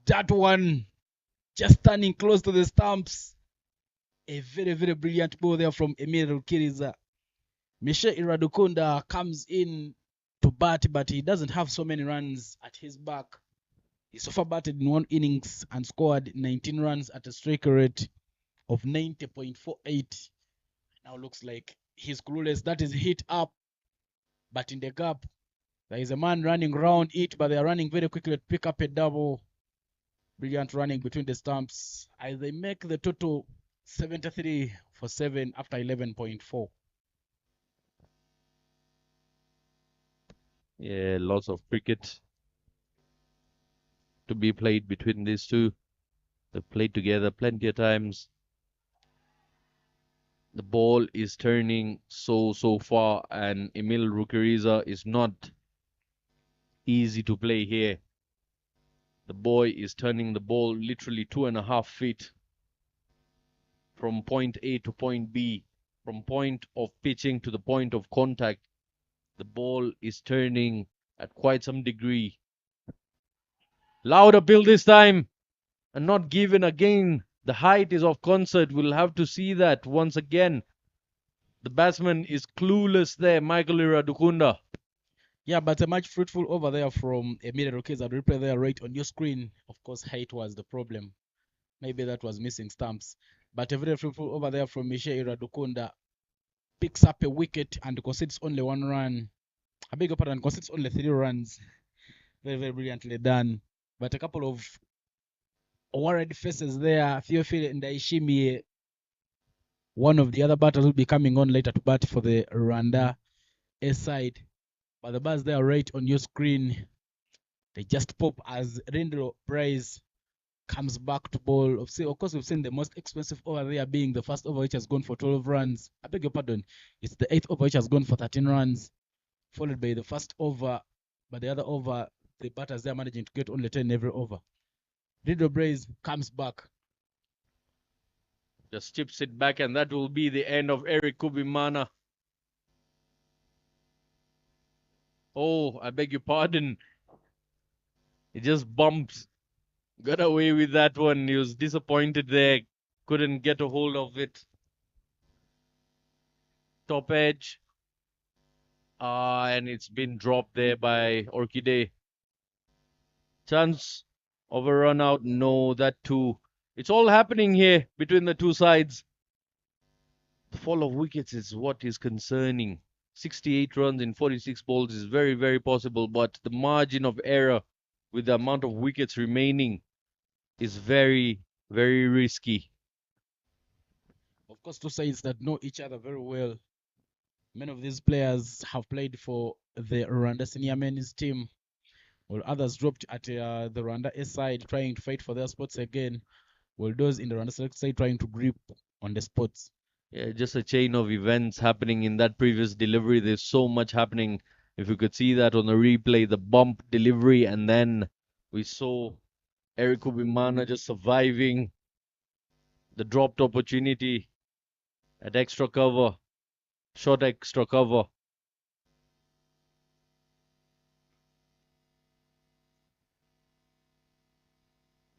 D: That one just standing close to the stumps. A very brilliant ball there from Emile Rukiriza. Michel Iradukunda comes in to bat, but he doesn't have so many runs at his back. He so far batted in 1 innings and scored 19 runs at a strike rate of 90.48. Now looks like he's clueless. That is hit up, but in the gap, there is a man running around it, but they are running very quickly to pick up a double. Brilliant running between the stumps as they make the total 73 for 7 after 11.4.
A: Yeah, lots of cricket to be played between these two. They've played together plenty of times. The ball is turning so far, and Emil Rukiriza is not easy to play here. The boy is turning the ball literally 2.5 feet from point A to point B, from point of pitching to the point of contact. The ball is turning at quite some degree. Loud appeal this time, and not given again. The height is off concert. We'll have to see that once again. The batsman is clueless there, Michael Iradukunda.
D: Yeah, but a much fruitful over there from Emile Rukiriza. The replay there right on your screen. Of course, height was the problem. Maybe that was missing stumps. But a very fruitful over there from Michel Iradukunda. Picks up a wicket and concedes only 1 run. I beg your pardon, concedes only 3 runs. Very brilliantly done. But a couple of worried faces there. Theophile and Daishimi, one of the other batters, will be coming on later to bat for the Rwanda A side. But the bars there right on your screen, they just pop as Rindro Price comes back to bowl. Of course, we've seen the most expensive over there being the first over, which has gone for 12 runs. I beg your pardon. It's the 8th over, which has gone for 13 runs, followed by the first over. But the other over, the batters there are managing to get only 10 every over. Rindro Price comes back.
A: Just chips it back, and that will be the end of Eric Kubimana. Oh, I beg your pardon. He just bumped. Got away with that one. He was disappointed there. Couldn't get a hold of it. Top edge. And it's been dropped there by Orchide. Chance of a run out? No, that too It's all happening here between the two sides. The fall of wickets is what is concerning. 68 runs in 46 balls is very, very possible, but the margin of error with the amount of wickets remaining is very, very risky.
D: Of course, two sides that know each other very well. Many of these players have played for the Rwanda senior men's team, while others dropped at the Rwanda A side trying to fight for their spots again, while those in the Rwanda select side trying to grip on the spots.
A: Yeah, just a chain of events happening in that previous delivery. There's so much happening. If you could see that on the replay, the bump delivery, and then we saw Eric Kubimana just surviving the dropped opportunity at extra cover, short extra cover.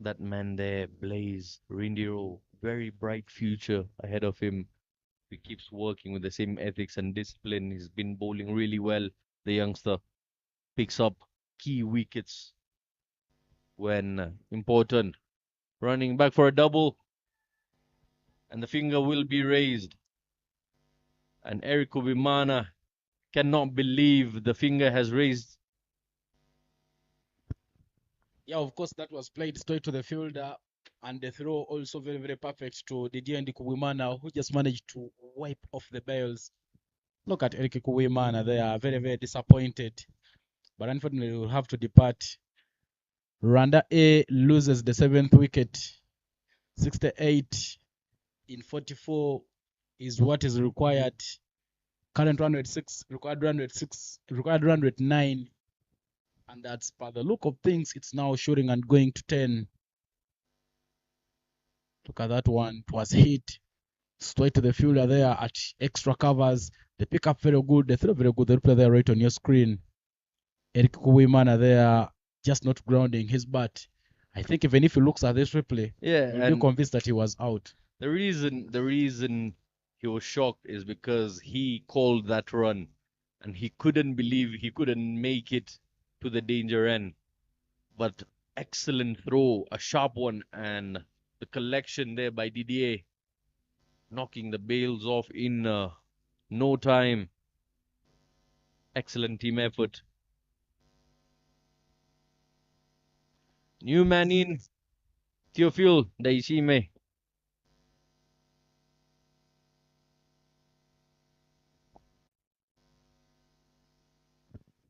A: That man there, Blaze Rindiro, very bright future ahead of him. He keeps working with the same ethics and discipline. He's been bowling really well. The youngster picks up key wickets when important. Running back for a double, and the finger will be raised. And Eric Kubimana cannot believe the finger has raised.
D: Yeah, of course, that was played straight to the fielder, and the throw also very, very perfect to Didier Ndikuwimana, who just managed to wipe off the bails. Look at Eric Kuwimana, they are very, very disappointed, but unfortunately, will have to depart. Rwanda A loses the 7th wicket. 68 in 44 is what is required. Current run rate 6, required run rate 6, required run rate 9. And that's by the look of things, it's now shooting and going to 10. Look at that one. It was hit straight to the fielder there at extra covers. The pickup very good. The throw very good. The replay there right on your screen. Eric Kuwimana there just not grounding his bat. I think even if he looks at this replay,
A: Yeah,
D: he'll be
A: and
D: convinced that he was out.
A: the reason he was shocked is because he called that run and he couldn't believe he couldn't make it to the danger end. But excellent throw, a sharp one, and the collection there by Didier, knocking the bails off in no time. Excellent team effort. New man in, Theophile Daishime.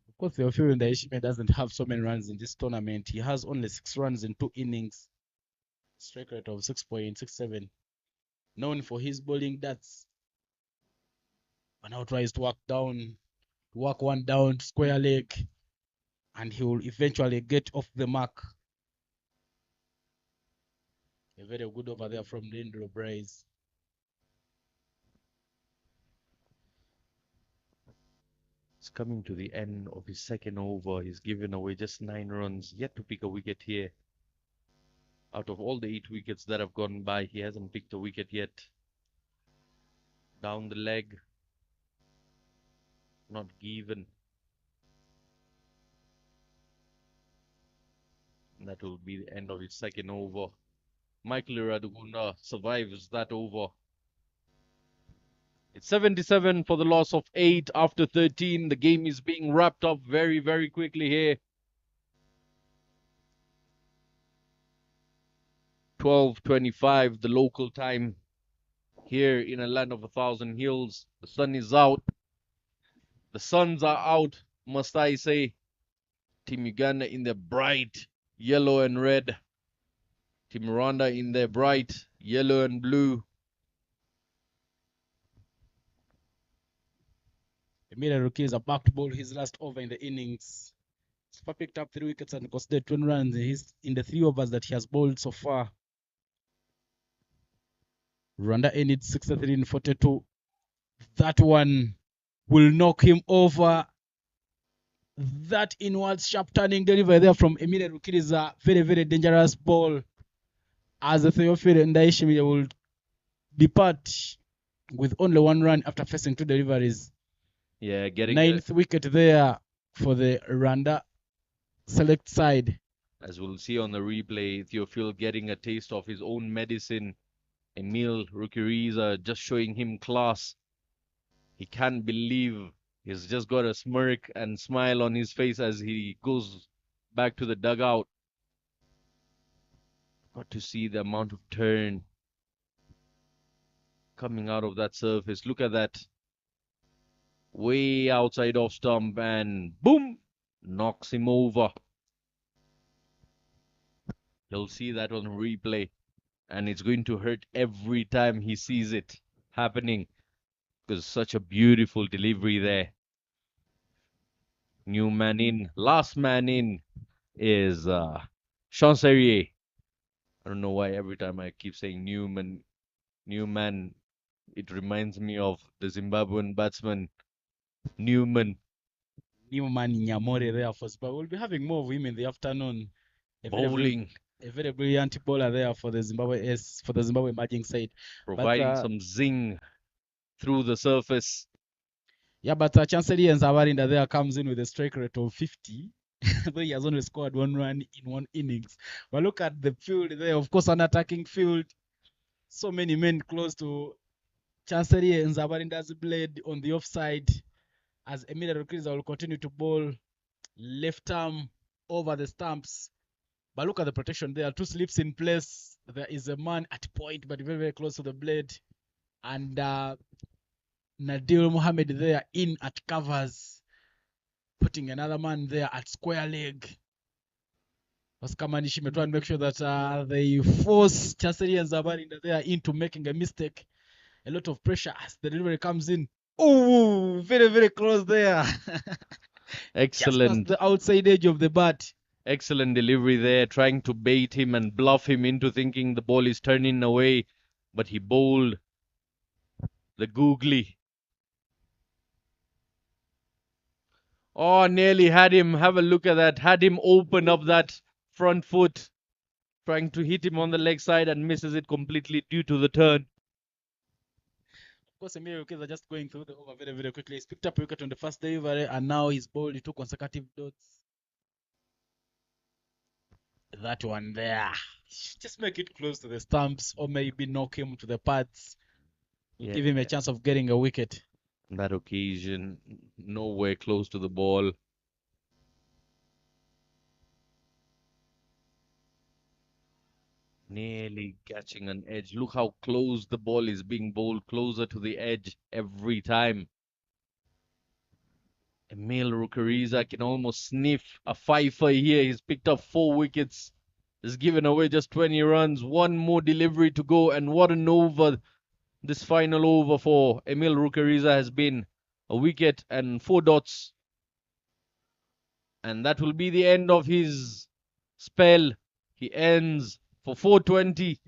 D: Of course, Theophile Ndaishime doesn't have so many runs in this tournament. He has only 6 runs in 2 innings. Strike rate of 6.67. Known for his bowling darts. But now tries to work one down, square leg, and he will eventually get off the mark. A very good over there from Lindro Braze.
A: He's coming to the end of his second over. He's given away just 9 runs, yet to pick a wicket here. Out of all the 8 wickets that have gone by, he hasn't picked a wicket yet. Down the leg. Not given. And that will be the end of his second over. Michael Iradugunda survives that over. It's 77 for the loss of 8 after 13. The game is being wrapped up very, very quickly here. 12:25 the local time here in a land of 1,000 hills. The sun is out. The suns are out, must I say. Team Uganda in their bright yellow and red. Team Rwanda in their bright yellow and blue.
D: Emile Rukiza back to bowl his last over in the innings. Super picked up 3 wickets and considered 20 runs in the 3 overs that he has bowled so far. Rwanda A needs 63 in 42. That one will knock him over. That inwards sharp turning delivery there from Emile Rukiri is a very, very dangerous ball. As the Theophile Ndaishime will depart with only 1 run after facing 2 deliveries.
A: Yeah, getting
D: 9th wicket there for the Rwanda select side.
A: As we'll see on the replay, Theophil getting a taste of his own medicine. Emil Rukiriza just showing him class. He can't believe he's just got a smirk and smile on his face as he goes back to the dugout. Got to see the amount of turn coming out of that surface. Look at that. Way outside off stump and boom! Knocks him over. He'll see that on replay and it's going to hurt every time he sees it happening because such a beautiful delivery there. New man in. Last man in is Chancelier. I don't know why every time I keep saying new man, it reminds me of the Zimbabwean batsman Newman
D: Newman Nyamore there for Zimbabwe. We'll be having more of him in the afternoon.
A: bowling,
D: A very brilliant bowler there for the Zimbabwe emerging side.
A: providing some zing through the surface.
D: Yeah, but Chancellor and Zavarinda there comes in with a strike rate of 50. Though he has only scored 1 run in 1 innings. But look at the field there, of course, an attacking field. So many men close to Chancellor and Zavarinda's blade on the offside. As Emilio Rukiriza will continue to bowl left arm over the stumps. But look at the protection there. 2 slips in place. There is a man at point, but very, very close to the blade. And Nadir Mohammed there in at covers, putting another man there at square leg. Oscar Manishime trying to make sure that they force Chaseri and Zabarinda there into making a mistake. A lot of pressure as the delivery comes in. Oh, very, very close there.
A: Excellent.
D: Just past the outside edge of the bat.
A: Excellent delivery there, trying to bait him and bluff him into thinking the ball is turning away. But he bowled the googly. Oh, nearly had him. Have a look at that. Had him open up that front foot. Trying to hit him on the leg side and misses it completely due to the turn.
D: Of course, Emilio Rukiriza just going through the over very, very quickly. He's picked up a wicket on the first delivery and now he's bowled 2 consecutive dots. That one there. Just make it close to the stumps or maybe knock him to the pads.
A: Yeah.
D: Give him a chance of getting a wicket.
A: On that occasion, nowhere close to the ball. Nearly catching an edge. Look how close the ball is being bowled, closer to the edge every time. Emil Rukiriza can almost sniff a fifer here. He's picked up 4 wickets. He's given away just 20 runs. 1 more delivery to go. And what an over this final over for Emil Rukiriza has been. A wicket and 4 dots. And that will be the end of his spell. He ends for 420.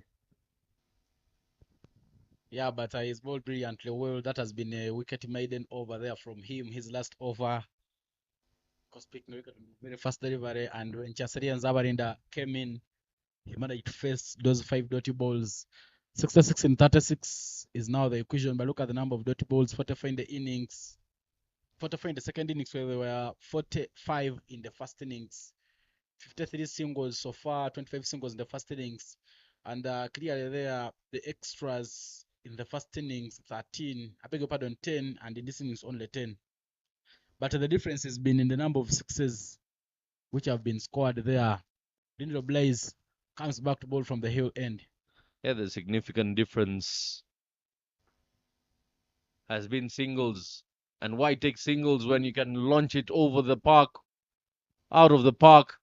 D: Yeah, but he's bowled brilliantly well. That has been a wicket maiden over there from him. His last over. Because picking a wicket on the very first delivery. And when Chaseri and Zabarinda came in, he managed to face those 5 dotty balls. 66 in 36 is now the equation. But look at the number of dotty balls. 45 in the innings. 45 in the second innings, where there were 45 in the first innings. 53 singles so far, 25 singles in the first innings. And clearly there, the extras in the first innings, 13, I beg your pardon, 10, and in this innings only 10. But the difference has been in the number of sixes which have been scored there. Dindro Blaze comes back to bowl from the hill end.
A: Yeah, the significant difference has been singles. And why take singles when you can launch it over the park, out of the park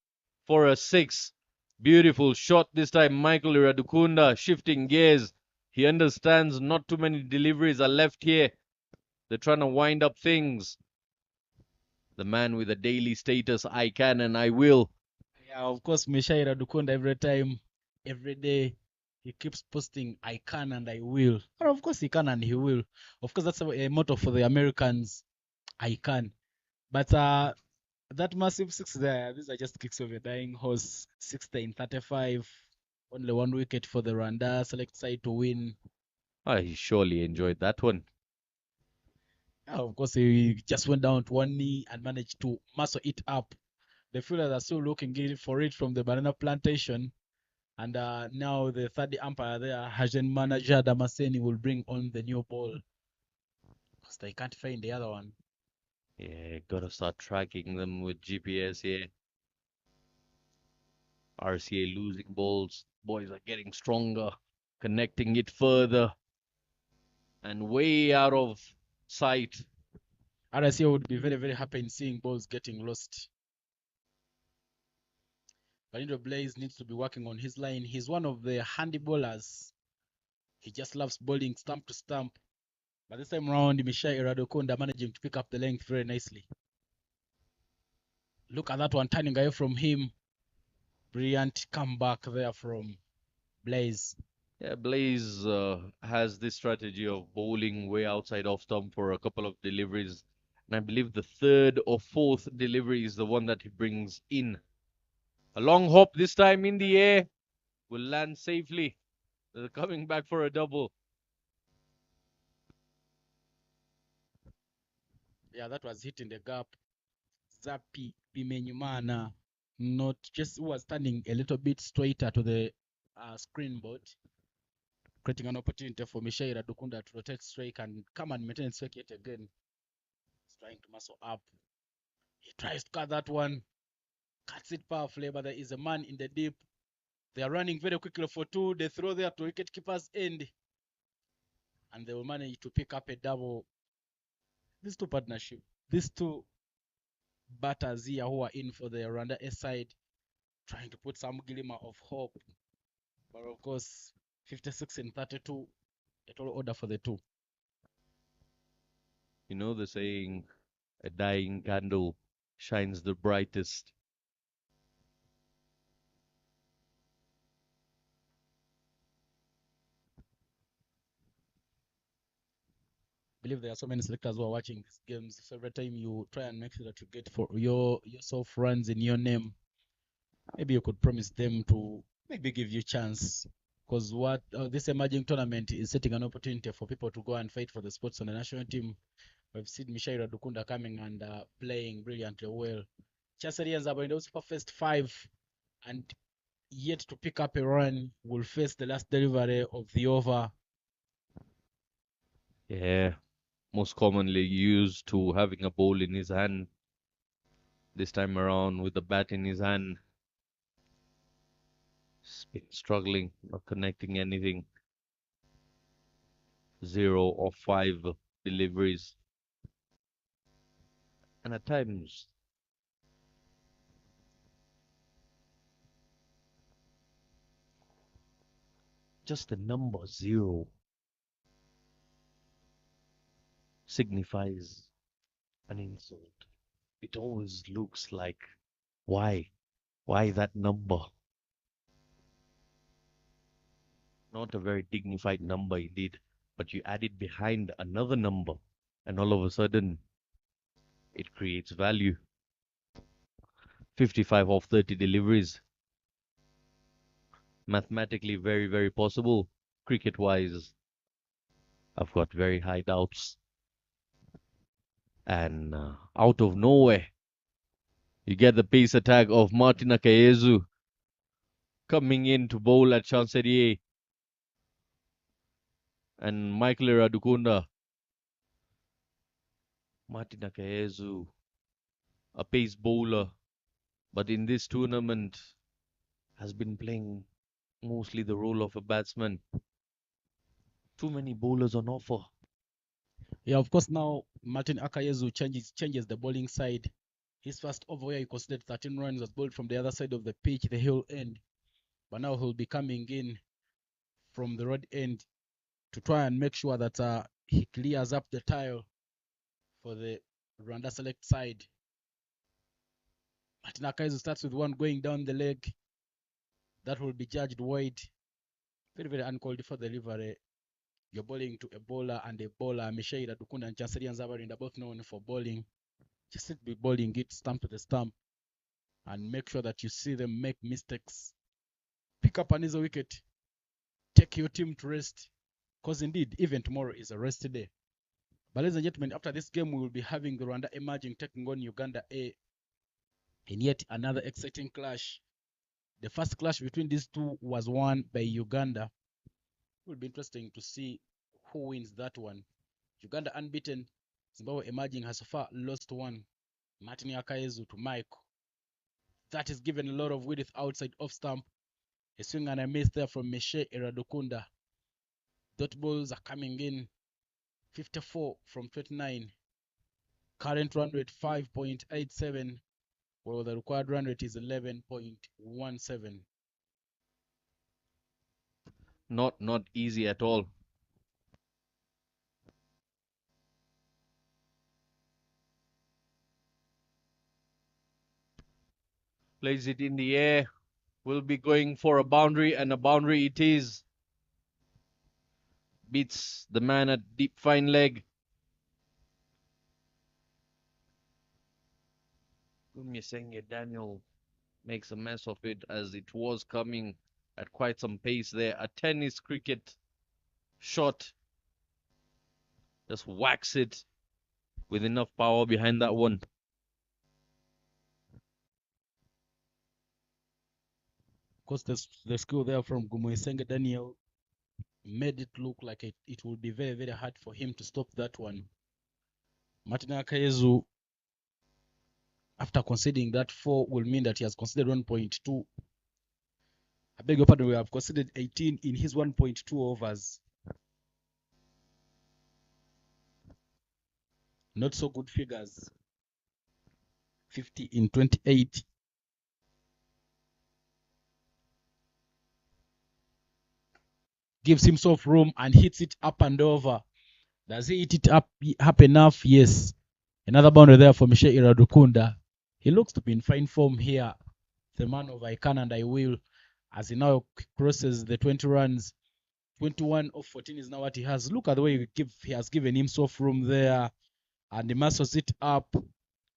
A: for a 6? Beautiful shot this time. Michael Iradukunda shifting gears. He understands not too many deliveries are left here. They're trying to wind up things. The man with a daily status, I can and I will.
D: Yeah, of course, Misha Iradukunda every time, every day, he keeps posting, I can and I will. Or of course, he can and he will. Of course, that's a motto for the Americans, I can. But that massive 6 there, these are just kicks of a dying horse. 60 in 35, only 1 wicket for the Rwanda select side to win.
A: He surely enjoyed that one.
D: Yeah, of course, he just went down to 1 knee and managed to muscle it up The fielders are still looking for it from the banana plantation. And now the third umpire there, Hajen Manager Damascene, will bring on the new ball. Because they can't find the other one.
A: Yeah, gotta start tracking them with GPS here. RCA losing balls. Boys are getting stronger, connecting it further and way out of sight.
D: RSA would be very, very happy in seeing balls getting lost. Valindo Blaze needs to be working on his line. He's one of the handy bowlers. He just loves bowling stump to stump. But this time round, Mishai Iradokunda managing to pick up the length very nicely. Look at that one turning away from him. Brilliant comeback there from Blaze.
A: Yeah, Blaze has this strategy of bowling way outside off stump for a couple of deliveries. And I believe the third or fourth delivery is the one that he brings in. A long hop this time in the air will land safely. They're coming back for a double.
D: Yeah, that was hitting the gap. Zapi Bimenyumana, not just was standing a little bit straighter to the screen board, creating an opportunity for Mishaira Dukunda to rotate strike and come and maintain strike yet again. He's trying to muscle up. He tries to cut that one, cuts it powerfully, but there is a man in the deep. They are running very quickly for two. They throw there to wicketkeeper's end, and they will manage to pick up a double. These two batters here who are in for the Rwanda A side, trying to put some glimmer of hope. But of course, 56 and 32, a tall order for the two.
A: You know the saying, a dying candle shines the brightest.
D: I believe there are so many selectors who are watching these games. So every time you try and make sure that you get for yourself runs in your name, maybe you could promise them to maybe give you a chance. Because what this emerging tournament is setting an opportunity for people to go and fight for the spots on the national team. We've seen Mishaira Dukunda coming and playing brilliantly well. Chaserians are in those first five and yet to pick up a run will face the last delivery of the over.
A: Yeah, most commonly used to having a ball in his hand. This time around with the bat in his hand. He's been struggling, not connecting anything. 0 of 5 deliveries. And at times, just the number 0 signifies an insult. It always looks like, why? Why that number? Not a very dignified number indeed, but you add it behind another number, and all of a sudden, it creates value. 55 of 30 deliveries. Mathematically very, very possible. Cricket-wise, I've got very high doubts. And out of nowhere, you get the pace attack of Martin Akayezu coming in to bowl at Chancerie and Michael Radukunda. Martin Akayezu, a pace bowler, but in this tournament has been playing mostly the role of a batsman. Too many bowlers on offer.
D: Yeah, of course, now Martin Akayezu changes the bowling side. His first over where he considered 13 runs was bowled from the other side of the pitch, the hill end. But now he'll be coming in from the road end to try and make sure that he clears up the tile for the Rwanda select side. Martin Akayezu starts with one going down the leg. That will be judged wide. Very, very uncalled for delivery. You're bowling to a bowler and a bowler. Mishaira Dukunda and Chanseri Nzabarinda both known for bowling. Just be bowling it stump to the stump and make sure that you see them make mistakes. Pick up an easy wicket. Take your team to rest. Because indeed, even tomorrow is a rest day. But ladies and gentlemen, after this game, we will be having the Rwanda emerging taking on Uganda A. And yet another exciting clash. The first clash between these two was won by Uganda. It will be interesting to see who wins that one. Uganda unbeaten. Zimbabwe emerging has so far lost one. Martin Akayezu to Mike. That is given a lot of width outside off stump. A swing and a miss there from Meshe Iradukunda. Dot balls are coming in. 54 from 29. Current run rate 5.87, while the required run rate is 11.17.
A: Not easy at all. Plays it in the air. Will be going for a boundary, and a boundary it is. Beats the man at deep fine leg. Gumyesenge Daniel makes a mess of it as it was coming at quite some pace there. A tennis cricket shot. Just whacks it with enough power behind that one.
D: Of course, the skill there from Gumwesenge Daniel made it look like it would be very, very hard for him to stop that one. Martin Akayezu, after conceding that 4, will mean that he has conceded 1.2. I beg your pardon, we have conceded 18 in his 1.2 overs. Not so good figures. 50 in 28. Gives himself room and hits it up and over. Does he hit it up enough? Yes. Another boundary there for Michel Iradukunda. He looks to be in fine form here. The man of I can and I will, as he now crosses the 20 runs. 21 of 14 is now what he has. Look at the way he has given himself room there. And he muscles it up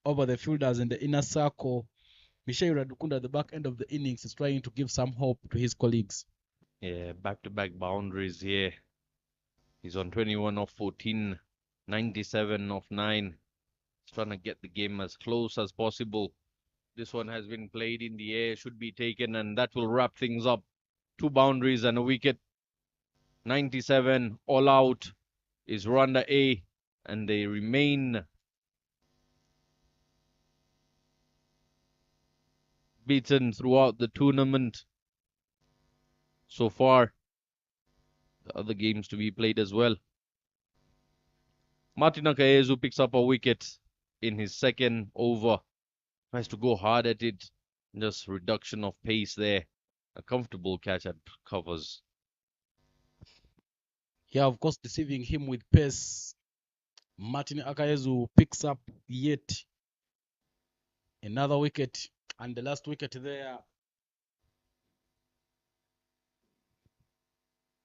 D: over the fielders in the inner circle. Michel Iradukunda at the back end of the innings is trying to give some hope to his colleagues.
A: Yeah, back-to-back boundaries here. He's on 21 of 14, 97 of 9. He's trying to get the game as close as possible. This one has been played in the air, should be taken, and that will wrap things up. 2 boundaries and a wicket. 97 all out is Rwanda A, and they remain beaten throughout the tournament so far. The other games to be played as well. Martin Akayezu picks up a wicket in his second over. Tries to go hard at it. Just reduction of pace there. A comfortable catch at covers.
D: Yeah, of course, deceiving him with pace. Martin Akayezu picks up yet another wicket, and the last wicket there.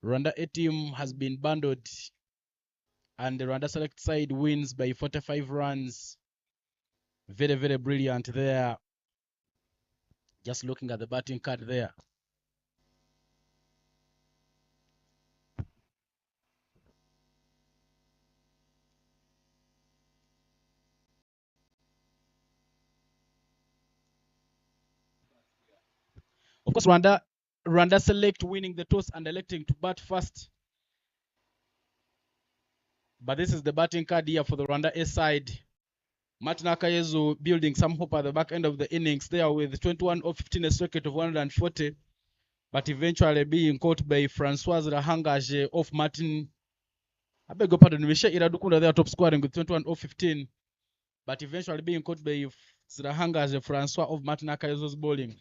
D: Rwanda A team has been bundled, and the Rwanda select side wins by 45 runs. Very, very brilliant there. Just looking at the batting card there. Of course, Rwanda select winning the toss and electing to bat first. But this is the batting card here for the Rwanda A side. Martin Akayezu building some hope at the back end of the innings there with 21 of 15, a circuit of 140, but eventually being caught by Francois Rahangaje off Martin. I beg your pardon, Michel Iradukunda there top scoring with 21 of 15, but eventually being caught by Rahangaje Francois of Martin Akayezu's bowling.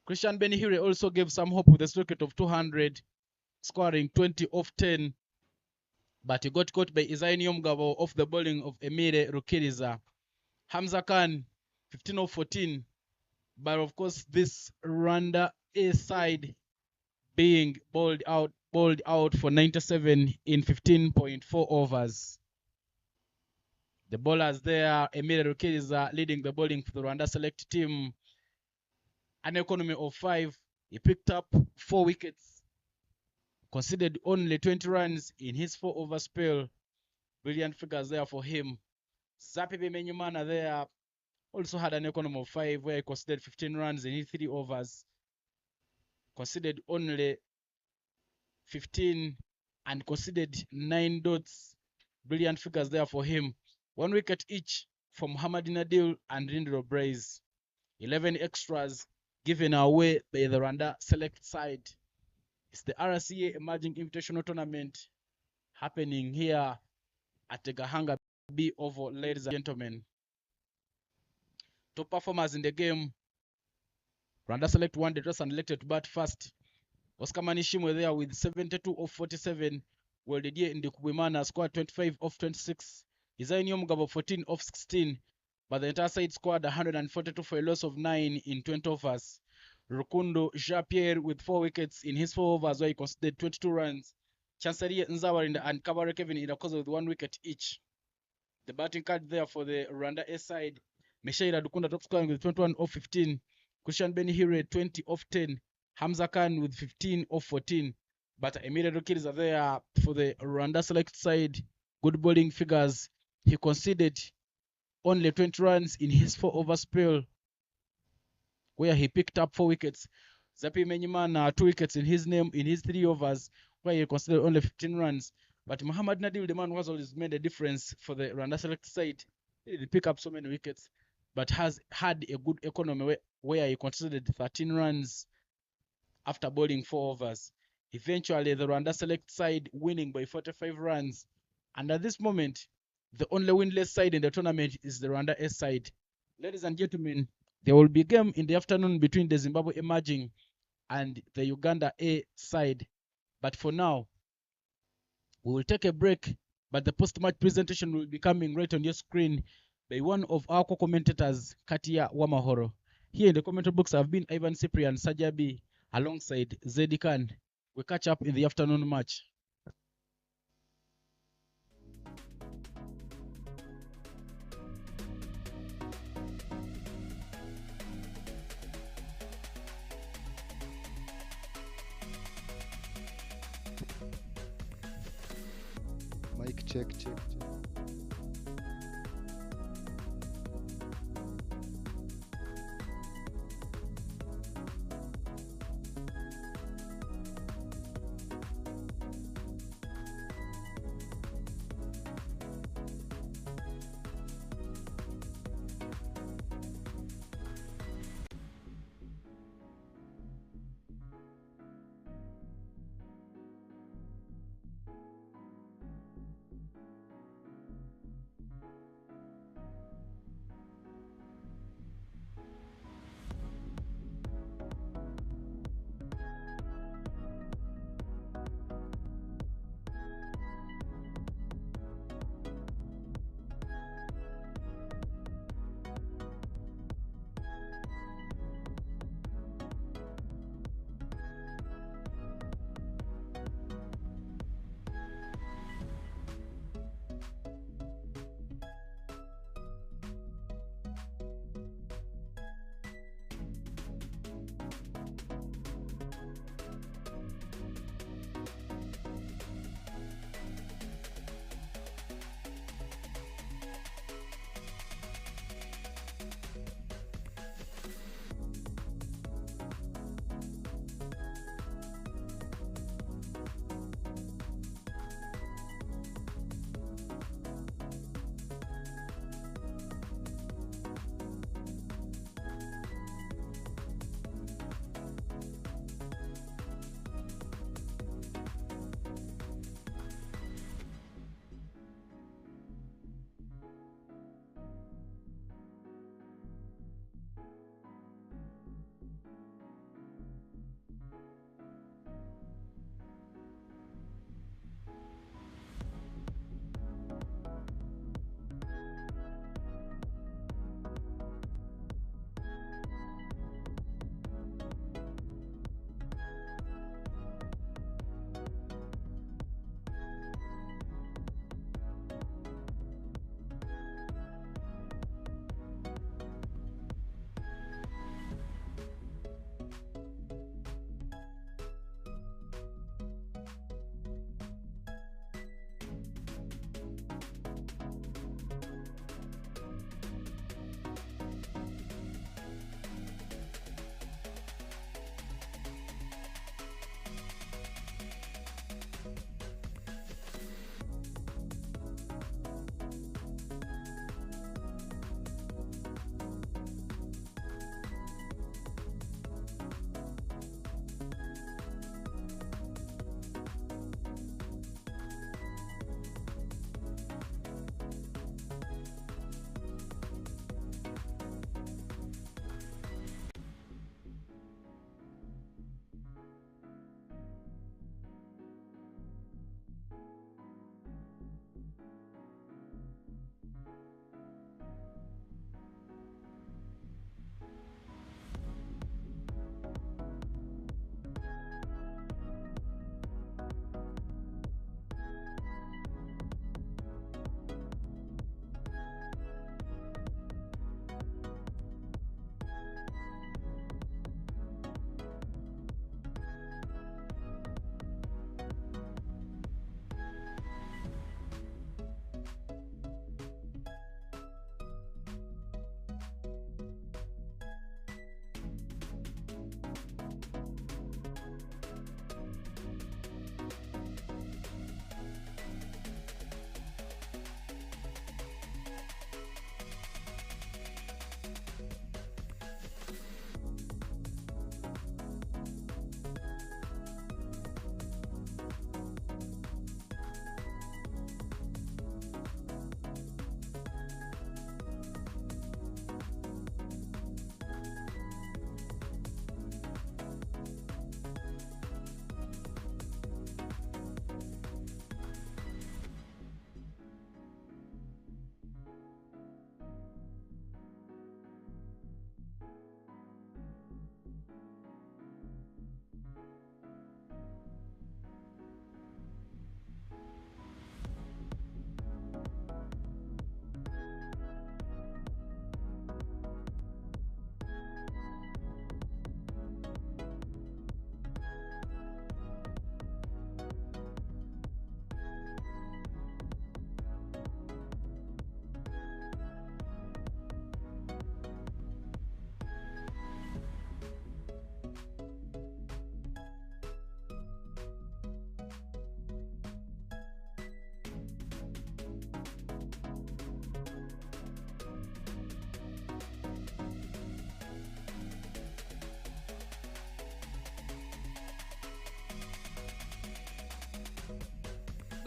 D: Christian Benihire also gave some hope with a circuit of 200, scoring 20 of 10, but he got caught by Isaini Omgabo off the bowling of Emile Rukiriza. Hamza Khan, 15 of 14. But of course, this Rwanda A side being bowled out for 97 in 15.4 overs. The bowlers there, Emile Rukiriza leading the bowling for the Rwanda select team. An economy of 5. He picked up 4 wickets. Conceded only 20 runs in his 4 over spell. Brilliant figures there for him. Zapibe Menyumana there also had an economy of 5 where he conceded 15 runs in 3 overs, conceded only 15 and conceded 9 dots. Brilliant figures there for him. 1 wicket each from Muhammad Nadil and Rindro Braze. 11 extras given away by the Rwanda select side. It's the RCA Emerging Invitational Tournament happening here at the Gahanga B Oval, ladies and gentlemen. Top performers in the game. Rwanda Select 1, the dress and elected to bat first. Oscar Manishimwe there with 72 of 47. While the in the Kubimana scored 25 of 26. Isainio Mugabo 14 of 16. But the entire side scored 142 for a loss of 9 in 20 overs. Rukundo Jean-Pierre with 4 wickets in his 4 overs where he conceded 22 runs. Chanceria Nzawa and Kabare Kevin Irakoza with 1 wicket each. The batting card there for the Rwanda A side. Meshaira Dukunda top scoring with 21 of 15. Kushan Benihire 20 of 10. Hamza Khan with 15 of 14. But immediate kids are there for the Rwanda select side. Good bowling figures. He conceded only 20 runs in his 4 over spell, where he picked up 4 wickets. Zapi Menyimana 2 wickets in his name in his 3 overs, where he conceded only 15 runs. But Muhammad Nadil, the man who has always made a difference for the Rwanda select side, he didn't pick up so many wickets, but has had a good economy where he conceded 13 runs after bowling 4 overs. Eventually, the Rwanda select side winning by 45 runs. And at this moment, the only winless side in the tournament is the Rwanda A side. Ladies and gentlemen, there will be a game in the afternoon between the Zimbabwe Emerging and the Uganda A side. But for now, we will take a break, but the post-match presentation will be coming right on your screen by one of our co-commentators, Katia Wamahoro. Here in the commentary box, I've been Ivan Cyprian Sajabi alongside Zedi Khan. We catch up in the afternoon match.
C: Mic check.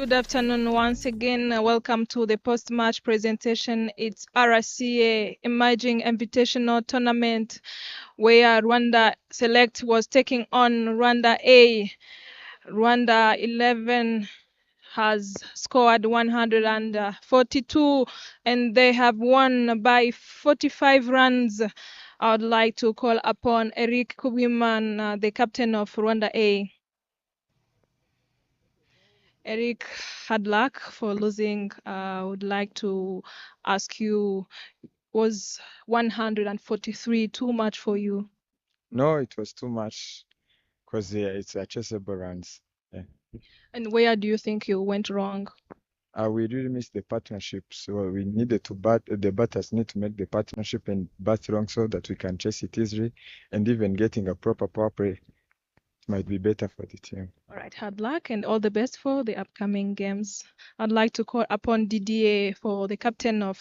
B: Good afternoon once again. Welcome to the post-match presentation. It's RCA Emerging Invitational Tournament where Rwanda Select was taking on Rwanda A. Rwanda 11 has scored 142 and they have won by 45 runs. I would like to call upon Eric Kubiman, the captain of Rwanda A. Eric, hard luck for losing. I would like to ask you, was 143 too much for you?
E: No, it was too much because it's achievable runs. Yeah.
B: And where do you think you went wrong?
E: We really missed the partnership, so we needed to bat. The batters need to make the partnership and bat wrong so that we can chase it easily, and even getting a proper power play might be better for the team.
B: All right, hard luck and all the best for the upcoming games. I'd like to call upon Didier for the captain of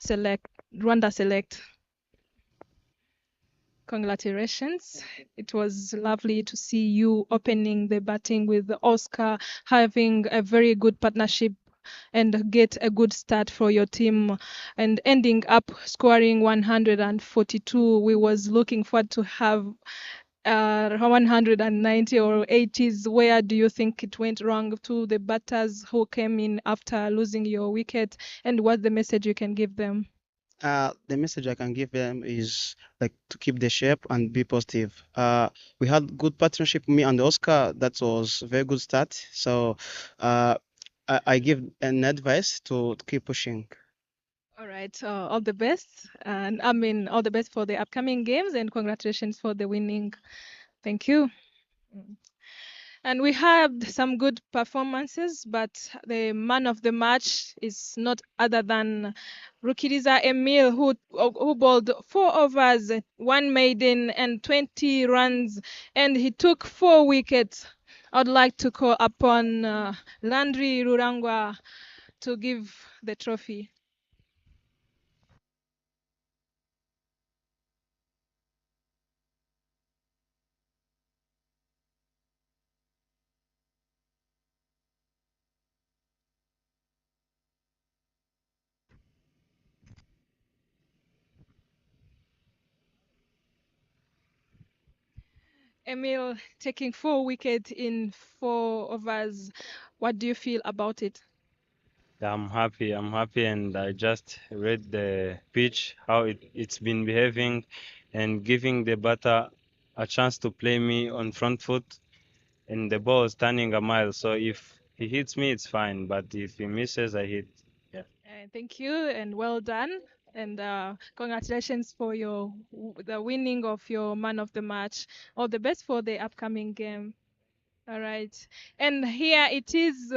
B: Rwanda Select. Congratulations. It was lovely to see you opening the batting with Oscar, having a very good partnership and get a good start for your team and ending up scoring 142. We was looking forward to have 190 or 80s. Where do you think it went wrong to the batters who came in after losing your wicket, and what's the message you can give them?
F: The message I can give them is like to keep the shape and be positive. We had good partnership, me and Oscar. That was a very good start. So I give an advice to keep pushing.
B: All right, all the best, and I mean all the best for the upcoming games, and congratulations for the winning. Thank you. And we had some good performances, but the man of the match is not other than Rukiriza Emil, who bowled 4 overs, 1 maiden, and 20 runs, and he took 4 wickets. I'd like to call upon Landry Rurangwa to give the trophy. Emil taking 4 wickets in 4 overs. What do you feel about it?
G: Yeah, I'm happy. And I just read the pitch, how it's been behaving, and giving the batter a chance to play me on front foot, and the ball is turning a mile. So if he hits me, it's fine. But if he misses, I hit. Yeah.
B: Thank you and well done. And congratulations for the winning of your man of the match. All the best for the upcoming game. All right. And here it is.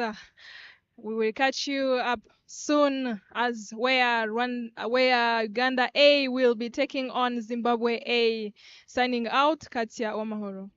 B: We will catch you up soon as where Uganda A will be taking on Zimbabwe A. Signing out, Katia Omahoro.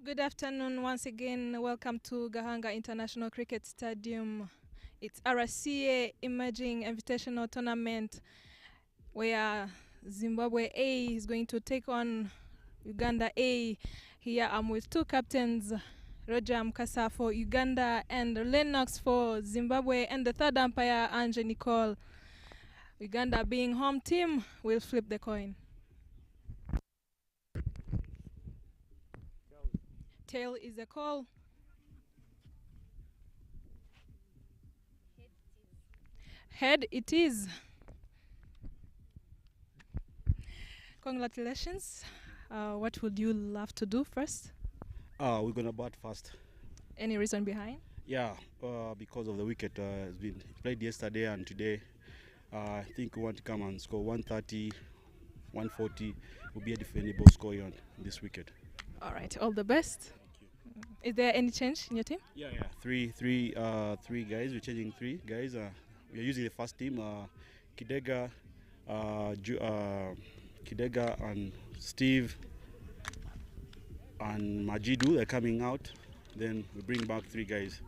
B: Good afternoon once again. Welcome to Gahanga International Cricket Stadium. It's RCA Emerging Invitational Tournament where Zimbabwe A is going to take on Uganda A. Here I'm with two captains, Roger Mkasa for Uganda and Lennox for Zimbabwe, and the third umpire, Ange Nicole. Uganda being home team will flip the coin. Tail is a call. Head it is. Congratulations. What would you love to do first?
H: We're gonna bat first.
B: Any reason behind?
H: Yeah, because of the wicket has been played yesterday and today. I think we want to come and score 130, 140 will be a defendable score on this wicket.
B: All right, all the best. Is there any change in your team?
H: Yeah. Three guys. We're changing 3 guys. We're using the first team. Kidega, Kidega and Steve and Majidu. They're coming out. Then we bring back 3 guys.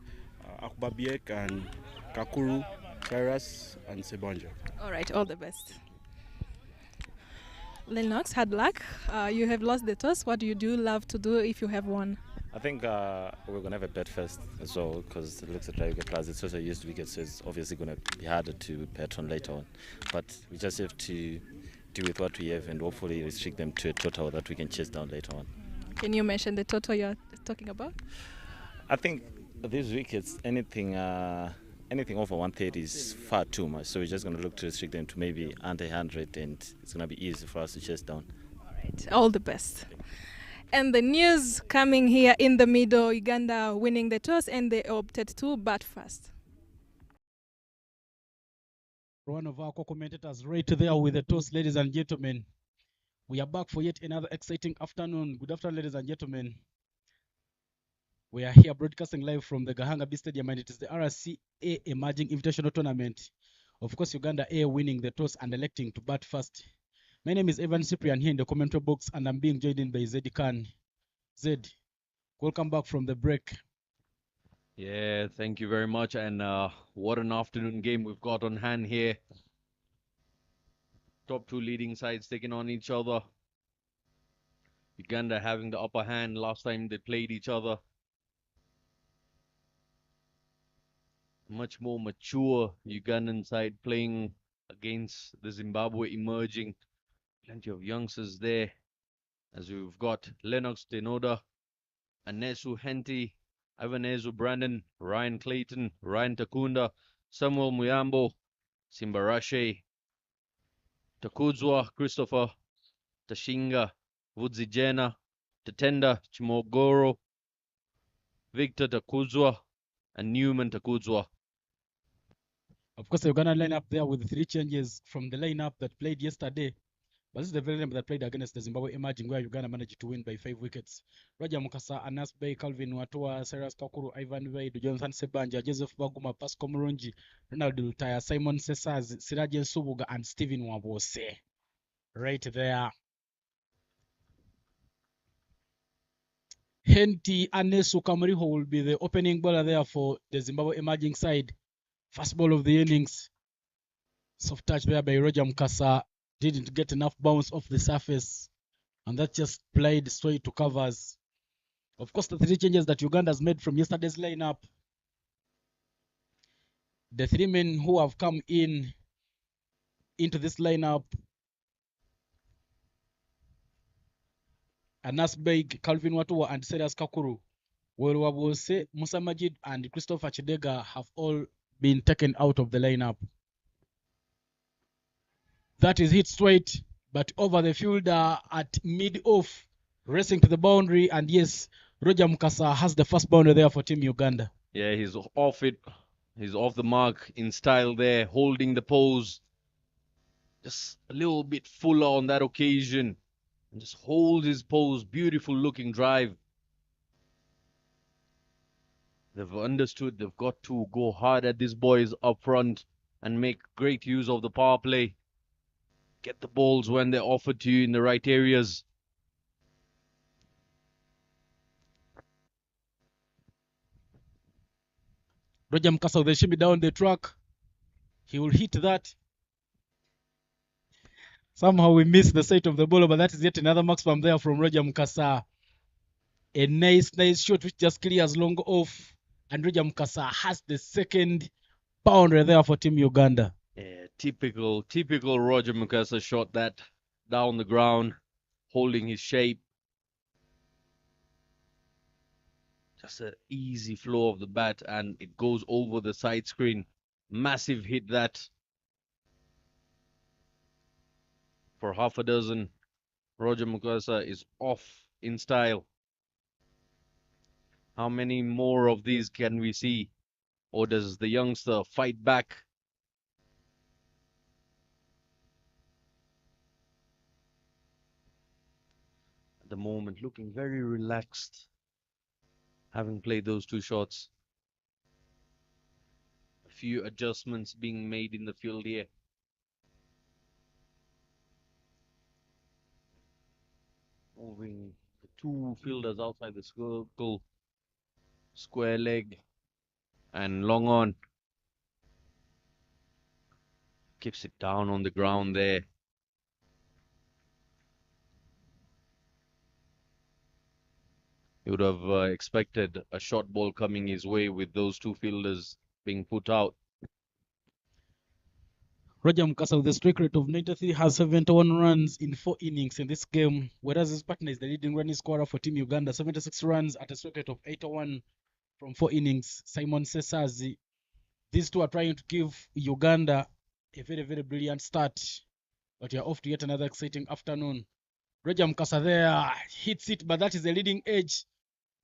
H: Akbabiek and Kakuru, Cyrus and Sebanja.
B: All right, all the best. Lennox, hard luck. You have lost the toss. What do you love to do if you have won?
I: I think we're going to have a bet first as well, because it looks at Wicket Plus. It's also used wickets, so it's obviously going to be harder to bet on later on. But we just have to do with what we have and hopefully restrict them to a total that we can chase down later on.
B: Can you mention the total you're talking about?
I: I think these wickets, anything over 130 is far too much. So we're just going to look to restrict them to maybe under 100, and it's going to be easy for us to chase down.
B: All right, all the best. And the news coming here in the middle, Uganda winning the toss and they opted to bat first.
D: One of our co-commentators right there with the toss, ladies and gentlemen. We are back for yet another exciting afternoon. Good afternoon, ladies and gentlemen. We are here broadcasting live from the Gahanga B Stadium, and it is the RCA Emerging Invitational Tournament. Of course, Uganda A winning the toss and electing to bat first. My name is Evan Cyprian here in the commentary box, and I'm being joined in by Zed Khan. Zed, welcome back from the break.
A: Yeah, thank you very much. And what an afternoon game we've got on hand here. Top 2 leading sides taking on each other. Uganda having the upper hand last time they played each other. Much more mature Ugandan side playing against the Zimbabwe emerging. Plenty of youngsters there, as we've got Lennox Tenoda, Anesu Henty, Ivanezu Brandon, Ryan Clayton, Ryan Takunda, Samuel Muyambo, Simbarashe, Takudzwa Christopher, Tashinga, Vudzijena, Tatenda Chimogoro, Victor Takudzwa, and Newman Takudzwa.
D: Of course, the Uganda lineup there with 3 changes from the lineup that played yesterday. But this is the very lineup that played against the Zimbabwe emerging, where Uganda managed to win by 5 wickets. Roger Mukasa, Anas Bay, Calvin Watoa, Cyrus Kakuru, Ivan Wade, Jonathan Sebanja, Joseph Baguma, Pascal Murungi, Ronald Lutaya, Simon Sesaz, Siraje Subuga, and Stephen Wabose. Right there. Henty Anesu Kamariho will be the opening bowler there for the Zimbabwe emerging side. First ball of the innings. Soft touch there by Roger Mukasa. Didn't get enough bounce off the surface, and that just played straight to covers. Of course, the 3 changes that Uganda has made from yesterday's lineup. The 3 men who have come into this lineup: Anas Beg, Calvin Watoa, and Cyrus Kakuru. Wabose, Musa Majid, and Christopher Chidega have all been taken out of the lineup. That is hit straight, but over the fielder at mid-off, racing to the boundary, and yes, Roger Mukasa has the first boundary there for Team Uganda.
A: Yeah, he's off it. He's off the mark in style there, holding the pose. Just a little bit fuller on that occasion. And just hold his pose. Beautiful looking drive. They've understood they've got to go hard at these boys up front and make great use of the power play. Get the balls when they're offered to you in the right areas.
D: Roger Mukasa with the shimmy down the track. He will hit that. Somehow we missed the sight of the ball, but that is yet another max from there from Roger Mukasa. A nice shot which just clears long off. And Roger Mukasa has the second boundary there for Team Uganda.
A: Yeah, typical Roger Mukasa shot that down the ground, holding his shape. Just an easy flow of the bat, and it goes over the side screen. Massive hit that. For half a dozen, Roger Mukasa is off in style. How many more of these can we see? Or does the youngster fight back? At the moment, looking very relaxed, having played those two shots. A few adjustments being made in the field here. Moving the two fielders outside the circle, square leg, and long on. Keeps it down on the ground there. You would have expected a short ball coming his way with those two fielders being put out.
D: Roger Mukasa with a strike rate of 93 has 71 runs in 4 innings in this game, whereas his partner is the leading running scorer for Team Uganda, 76 runs at a strike rate of 81 from 4 innings. Simon Sesazi. These two are trying to give Uganda a very, very brilliant start, but you're off to yet another exciting afternoon. Roger Mukasa there hits it, but that is the leading edge.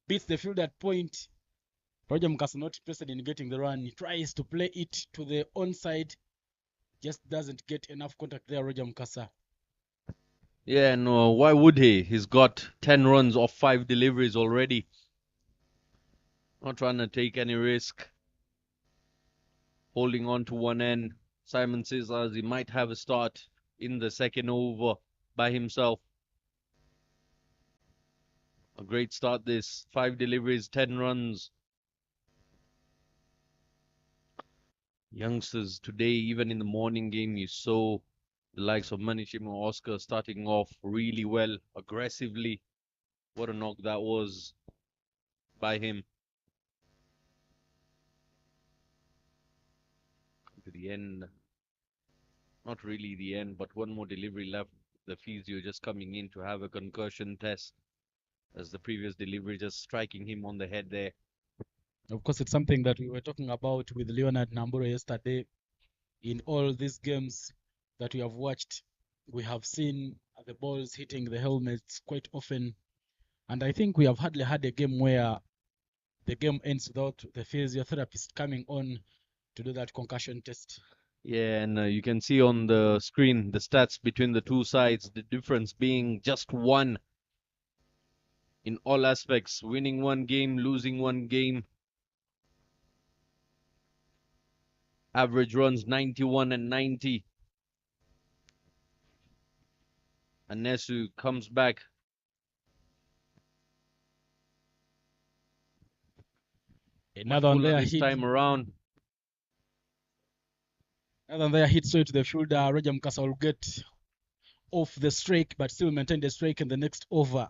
D: Beats the field at point. Roger Mukasa not interested in getting the run. He tries to play it to the onside. Just doesn't get enough contact there, Roger Mukasa.
A: Yeah, no, why would he? He's got 10 runs off 5 deliveries already. Not trying to take any risk. Holding on to one end. Simon says he might have a start in the second over by himself. A great start this. 5 deliveries, 10 runs. Youngsters today, even in the morning game, you saw the likes of Manishima Oscar starting off really well, aggressively. What a knock that was by him. To the end. Not really the end, but one more delivery left. The physio just coming in to have a concussion test, as the previous delivery just striking him on the head there.
D: Of course, it's something that we were talking about with Leonard Namburo yesterday. In all these games that we have watched, we have seen the balls hitting the helmets quite often. And I think we have hardly had a game where the game ends without the physiotherapist coming on to do that concussion test.
A: Yeah, and you can see on the screen the stats between the two sides, the difference being just one in all aspects, winning one game, losing one game. Average runs 91 and 90. Anesu comes back.
D: Another one there
A: this
D: hit.
A: time around.
D: Another one there hit straight to the fielder. Roger Mukasa will get off the strike, but still maintain the strike in the next over.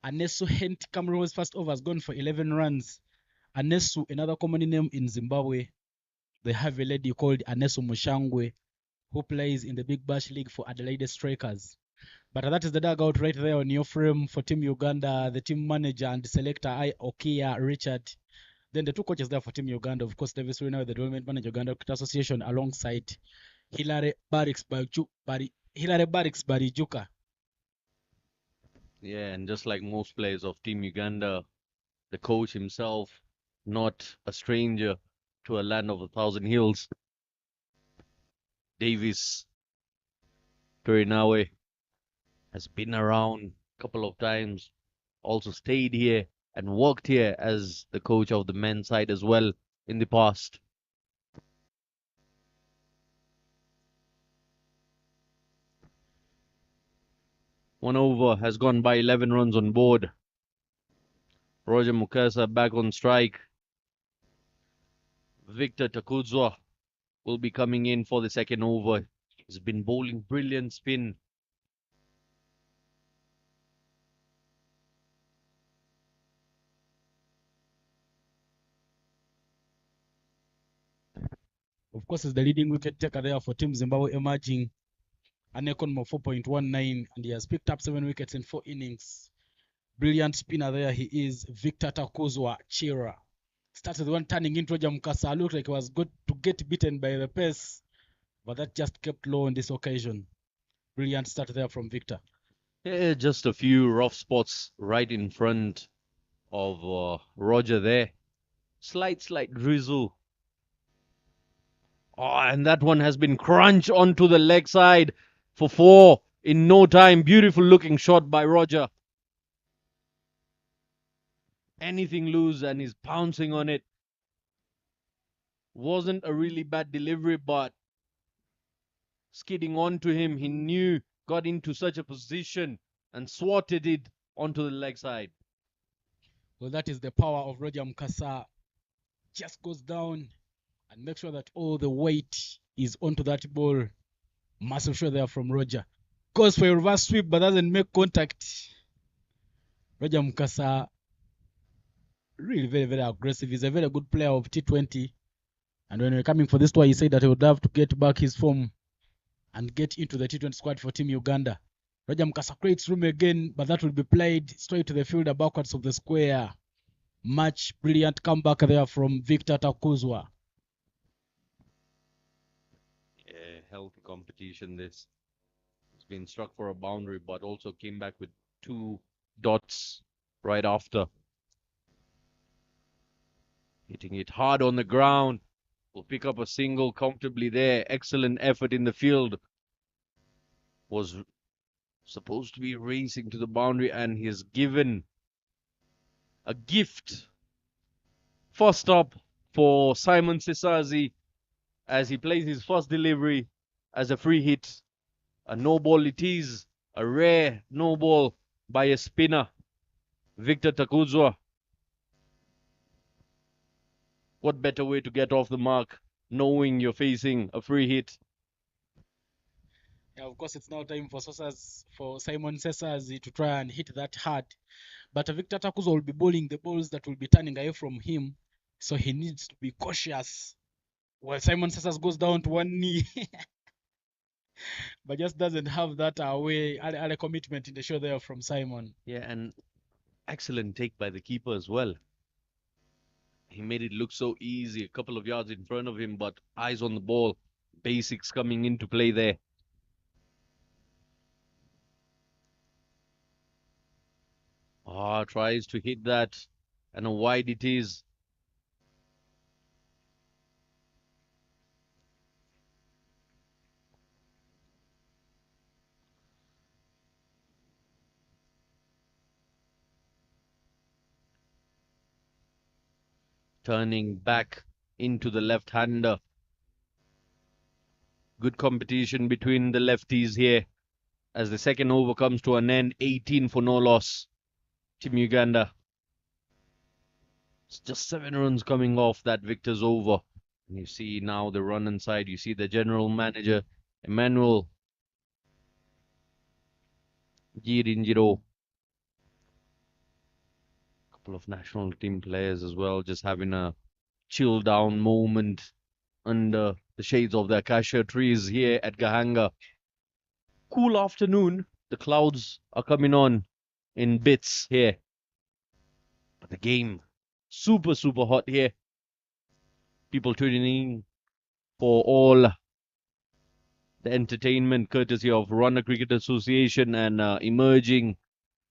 D: Anesu Hent Cameroon's first over has gone for 11 runs. Anesu, another common name in Zimbabwe. They have a lady called Anesu Mushangwe, who plays in the Big Bash League for Adelaide Strikers. But that is the dugout right there on your frame for Team Uganda, the team manager and selector Okia Richard. Then the two coaches there for Team Uganda, of course, Davis Wina, the development manager Uganda Cricket Association, alongside Hilary Barracks Barijuka.
A: Yeah, and just like most players of Team Uganda, the coach himself, not a stranger to a land of 1,000 hills. Davis Perinawe has been around a couple of times, also stayed here and worked here as the coach of the men's side as well in the past. One over has gone by 11 runs on board. Roger Mukasa back on strike. Victor Takudzwa will be coming in for the second over. He's been bowling brilliant spin.
D: Of course, is the leading wicket taker there for Team Zimbabwe emerging. An economy of 4.19, and he has picked up 7 wickets in 4 innings. Brilliant spinner there he is, Victor Takuzwa Chira. Started the one turning into Roger Mukasa. Looked like he was good to get beaten by the pace, but that just kept low on this occasion. Brilliant start there from Victor.
A: Yeah, just a few rough spots right in front of Roger there. Slight drizzle. Oh, and that one has been crunched onto the leg side for 4 in no time. Beautiful looking shot by Roger. Anything loose and he's pouncing on it. Wasn't a really bad delivery, but skidding onto him, he knew, got into such a position and swatted it onto the leg side.
D: Well, that is the power of Roger Mukasa. Just goes down and make sure that all the weight is onto that ball. Massive shot there from Roger. Goes for a reverse sweep but doesn't make contact. Roger Mukasa, really very aggressive. He's a very good player of T20. And when we're coming for this tour, he said that he would love to get back his form and get into the T20 squad for Team Uganda. Roger Mukasa creates room again, but that will be played straight to the fielder backwards of the square. Much brilliant comeback there from Victor Takuzwa.
A: Yeah, healthy competition this. It's been struck for a boundary, but also came back with 2 dots right after. Hitting it hard on the ground. Will pick up a single comfortably there. Excellent effort in the field. Was supposed to be racing to the boundary, and he's given a gift. First up for Simon Sesazi as he plays his first delivery as a free hit. A no ball it is. A rare no ball by a spinner. Victor Takudzwa. What better way to get off the mark knowing you're facing a free hit?
D: Yeah, of course, it's now time for Simon Sesazi to try and hit that hard. But Victor Takuzwa will be bowling the balls that will be turning away from him. So he needs to be cautious. Well, Simon Sesazi goes down to one knee. But just doesn't have that away commitment in the show there from Simon.
A: Yeah, and excellent take by the keeper as well. He made it look so easy, a couple of yards in front of him, but eyes on the ball. Basics coming into play there. Tries to hit that, and a wide it is. Turning back into the left-hander. Good competition between the lefties here as the second over comes to an end. 18 for no loss. Team Uganda. It's just 7 runs coming off that Victor's over. And you see now the run inside. You see the general manager, Emmanuel Girinjiro. Couple of national team players as well, just having a chill down moment under the shades of the acacia trees here at Gahanga. Cool afternoon. The clouds are coming on in bits here. But the game, super hot here. People tuning in for all the entertainment courtesy of Rwanda Cricket Association and emerging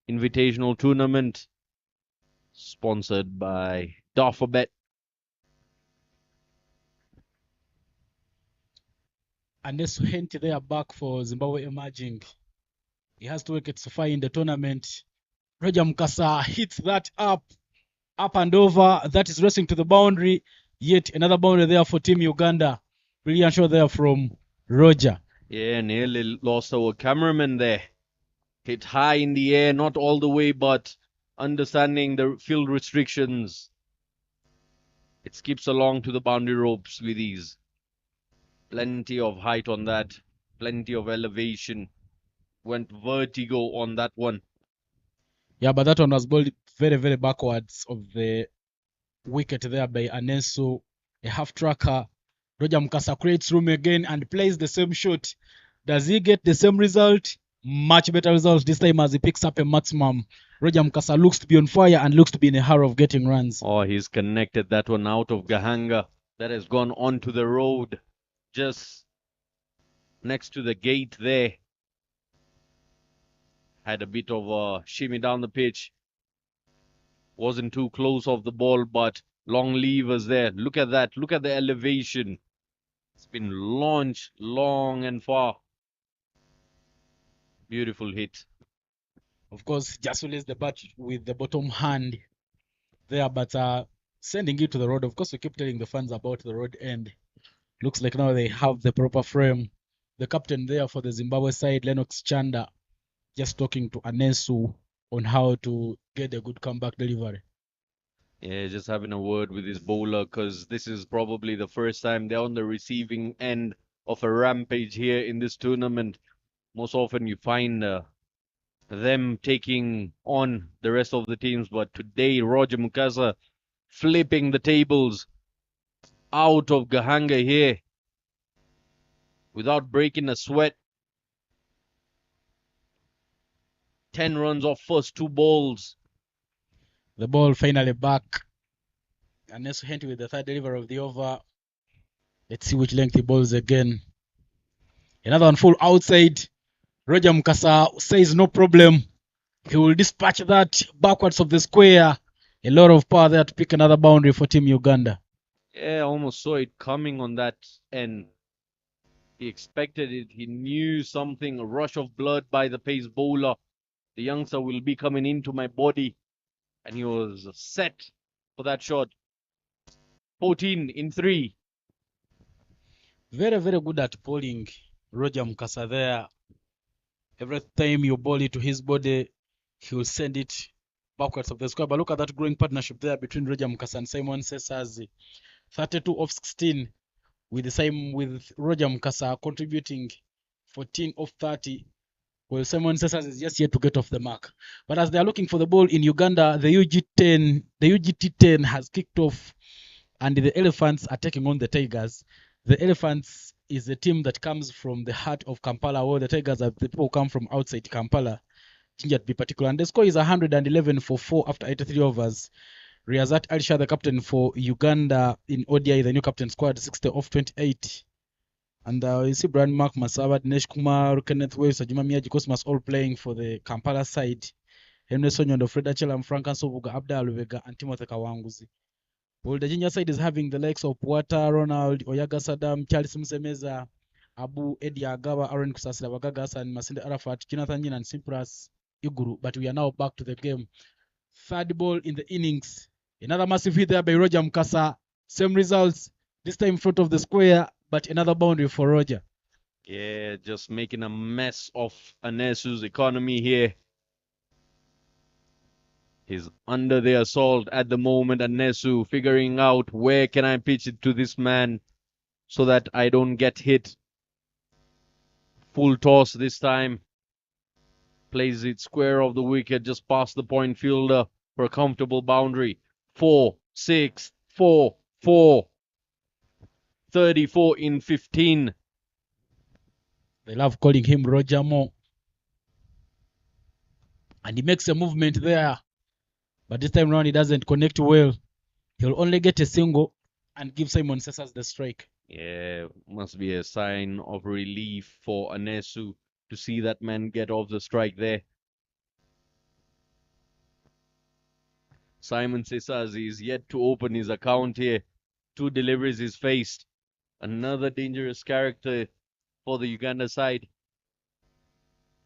A: Invitational tournament sponsored by Darfabet.
D: And this hint there back for Zimbabwe emerging. He has 2 wickets so far in the tournament. Roger Mukasa hits that up and over. That is racing to the boundary. Yet another boundary there for Team Uganda. Brilliant shot there from Roger.
A: Yeah, nearly lost our cameraman there. Hit high in the air, not all the way, but understanding the field restrictions. It skips along to the boundary ropes with ease. Plenty of height on that, plenty of elevation. Went vertigo on that one.
D: Yeah, but that one was bowled very, very backwards of the wicket there by Anesu. A half tracker. Roger Mukasa creates room again and plays the same shot. Does he get the same result? Much better result this time as he picks up a maximum. Roger Mukasa looks to be on fire and looks to be in a hurry of getting runs.
A: Oh, he's connected that one out of Gahanga. That has gone onto the road. Just next to the gate there. Had a bit of a shimmy down the pitch. Wasn't too close off the ball, but long levers there. Look at that. Look at the elevation. It's been launched long and far. Beautiful hit.
D: Of course, just released the bat with the bottom hand there, but sending it to the road. Of course, we keep telling the fans about the road end. Looks like now they have the proper frame. The captain there for the Zimbabwe side, Lennox Chanda, just talking to Anesu on how to get a good comeback delivery.
A: Yeah, just having a word with his bowler because this is probably the first time they're on the receiving end of a rampage here in this tournament. Most often you find them taking on the rest of the teams, but today Roger Mukasa flipping the tables out of Gahanga here without breaking a sweat. 10 runs off first 2 balls.
D: The ball finally back. Anesu Henty with the third delivery of the over. Let's see which length he bowls again. Another one full outside. Roger Mukasa says no problem. He will dispatch that backwards of the square. A lot of power there to pick another boundary for Team Uganda.
A: Yeah, almost saw it coming on that end. He expected it. He knew something, a rush of blood by the pace bowler. The youngster will be coming into my body. And he was set for that shot. 14 in 3.
D: Very, very good at bowling. Roger Mukasa there. Every time you bowl it to his body, he will send it backwards of the square. But look at that growing partnership there between Roger Mukasa and Simon Sesazi. 32 off 16 with the same with Roger Mukasa contributing 14 off 30. Well, Simon Sesazi is just yet to get off the mark. But as they are looking for the ball in Uganda, the UGT10 has kicked off, and the Elephants are taking on the Tigers. The Elephants is a team that comes from the heart of Kampala, while the Tigers are the people who come from outside Kampala. Ginger to be particular. And the score is 111 for 4 after 83 overs. Riazat Alisha, the captain for Uganda in ODI, the new captain, scored 60 off 28. And you see Brian Mark Masaba, Dinesh Kumar, Kenneth Wales, Sajima Miyaji Cosmas all playing for the Kampala side. Henry Sonyondo, Fred Achelam, Frank Ansobuga, Abda Aluvega, and Timothy Kawanguzi. Well, the Ginger side is having the likes of Puata, Ronald, Oyaga Saddam, Charles Msemeza, Abu Edi Agawa, Aaron Kusasila, Wagagas, and Masinde Arafat, Jonathan Yin, and Simpras Iguru. But we are now back to the game. Third ball in the innings. Another massive hit there by Roger Mukasa. Same results, this time in front of the square, but another boundary for Roger.
A: Yeah, just making a mess of Anesu's economy here. He's under the assault at the moment, Anesu, figuring out where can I pitch it to this man so that I don't get hit. Full toss this time. Plays it square of the wicket, just past the point fielder for a comfortable boundary. 4, 6, 4, 4. 34 in 15.
D: They love calling him Roger Moore. And he makes a movement there. But this time around, he doesn't connect well. He'll only get a single and give Simon Sesas the strike.
A: Yeah, must be a sign of relief for Anesu to see that man get off the strike there. Simon Sesazi is yet to open his account here. 2 deliveries is faced. Another dangerous character for the Uganda side.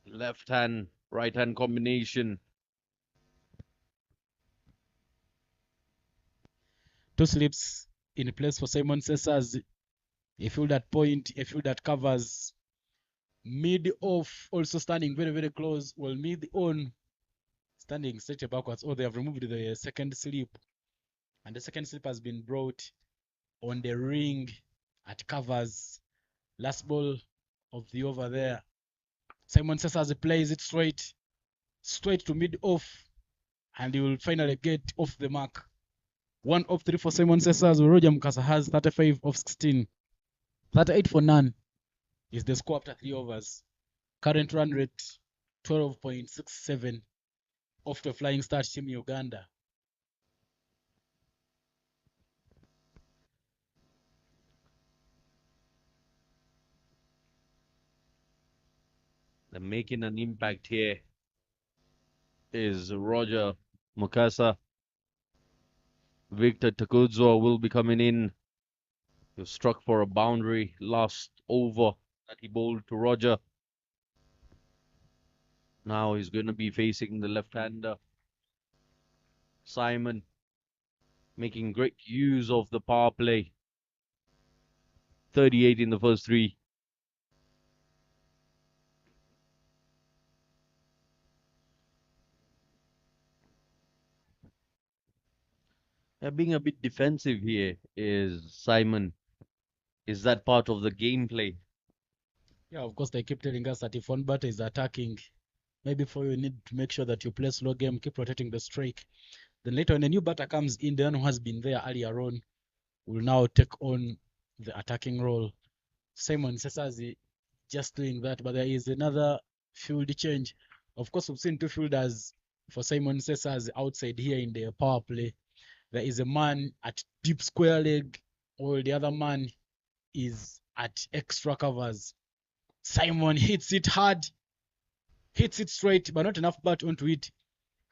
A: Left hand, right hand combination.
D: 2 slips in place for Simon Sesas. A field at point, a field that covers. Mid off, also standing very, very close. Well, mid on, standing straight backwards. Oh, they have removed the second slip. And the second slip has been brought on the ring at covers. Last ball of the over there. Simon Sesase plays it straight to mid off, and he will finally get off the mark. 1 of 3 for Simon Sesase. Roger Mukasa has 35 of 16. 38 for none is the score after 3 overs. Current run rate 12.67 off the flying start team Uganda.
A: They're making an impact here is Roger Mukasa. Victor Takudzwa will be coming in. He was struck for a boundary last over that he bowled to Roger. Now he's going to be facing the left-hander, Simon, making great use of the power play. 38 in the first 3. They're being a bit defensive here, is Simon. Is that part of the gameplay?
D: Yeah, of course, they keep telling us that if one batter is attacking, maybe for you need to make sure that you play slow game, keep protecting the strike. Then later when a new batter comes in, the one who has been there earlier on will now take on the attacking role. Simon Sesase just doing that, but there is another field change. Of course, we've seen 2 fielders for Simon Sesase outside here in the power play. There is a man at deep square leg, while the other man is at extra covers. Simon hits it hard, hits it straight, but not enough bat onto it.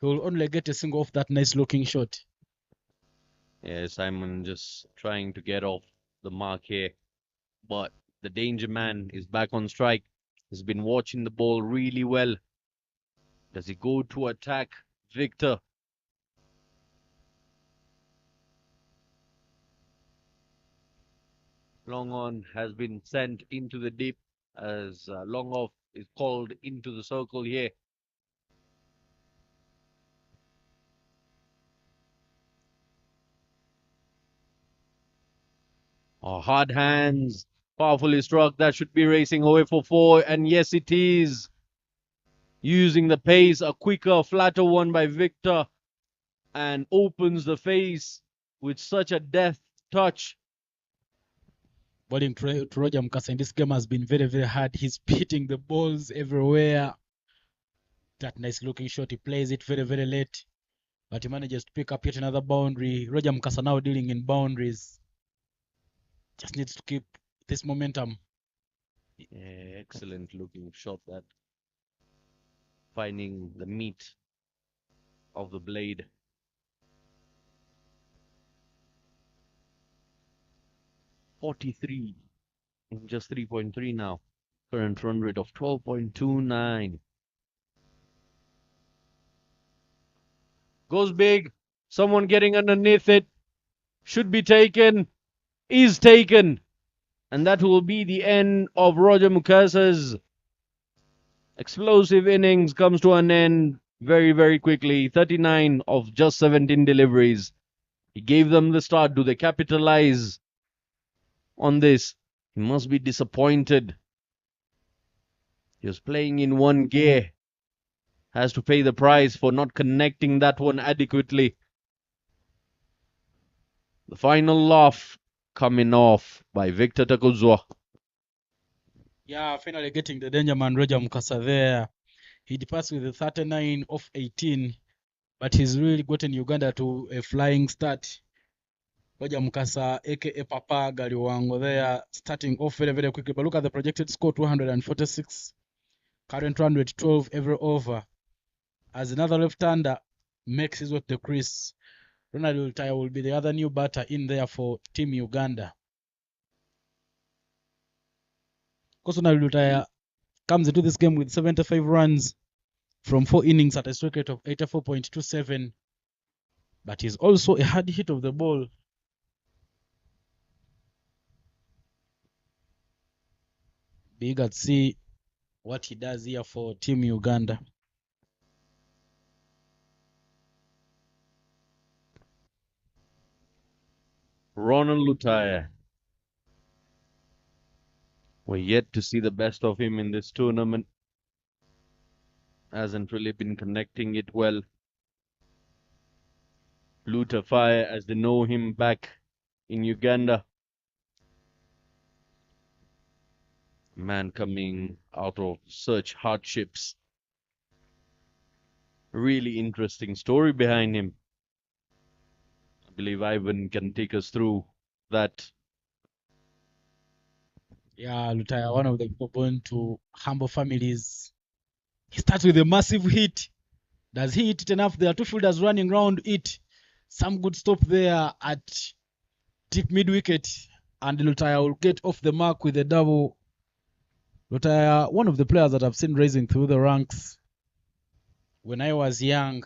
D: He will only get a single off that nice looking shot.
A: Yeah, Simon just trying to get off the mark here. But the danger man is back on strike. He's been watching the ball really well. Does he go to attack Victor? Long on has been sent into the deep as long off is called into the circle here. Oh, hard hands, powerfully struck. That should be racing away for 4. And yes, it is. Using the pace, a quicker, flatter one by Victor. And opens the face with such a deft touch.
D: Bowling to Roger Mukasa in this game has been very, very hard. He's hitting the balls everywhere. That nice looking shot, he plays it very, very late. But he manages to pick up yet another boundary. Roger Mukasa now dealing in boundaries. Just needs to keep this momentum.
A: Yeah, excellent looking shot that. Finding the meat of the blade. .43 in just 3.3 now. Current run rate of 12.29. Goes big. Someone getting underneath it. Should be taken. Is taken. And that will be the end of Roger Mukasa's explosive innings. Comes to an end very, very quickly. 39 of just 17 deliveries. He gave them the start. Do they capitalize on this? He must be disappointed. He was playing in one gear. Has to pay the price for not connecting that one adequately. The final laugh coming off by Victor Takudzwa.
D: Yeah, finally getting the danger man Roger Mukasa there. He departs with a 39 of 18, but he's really gotten Uganda to a flying start. Roger Mukasa, aka Papa Galiwango there, starting off very, very quickly. But look at the projected score, 246. Current run rate 12 every over. As another left-hander makes his way to the crease, Ronald Ultaya will be the other new batter in there for Team Uganda. Because Ronald Ultaya comes into this game with 75 runs from 4 innings at a strike rate of 84.27. But he's also a hard hit of the ball. Be eager to see what he does here for Team Uganda.
A: Ronald Lutaya. We're yet to see the best of him in this tournament. Hasn't really been connecting it well. Lutafire, as they know him back in Uganda. Man coming out of such hardships. Really interesting story behind him. I believe Ivan can take us through that.
D: Yeah, Lutaya, one of the people born to humble families. He starts with a massive hit. Does he hit it enough? There are two fielders running around it. Some good stop there at deep mid wicket, and Lutaya will get off the mark with a double. Lutaya, one of the players that I've seen rising through the ranks. When I was young,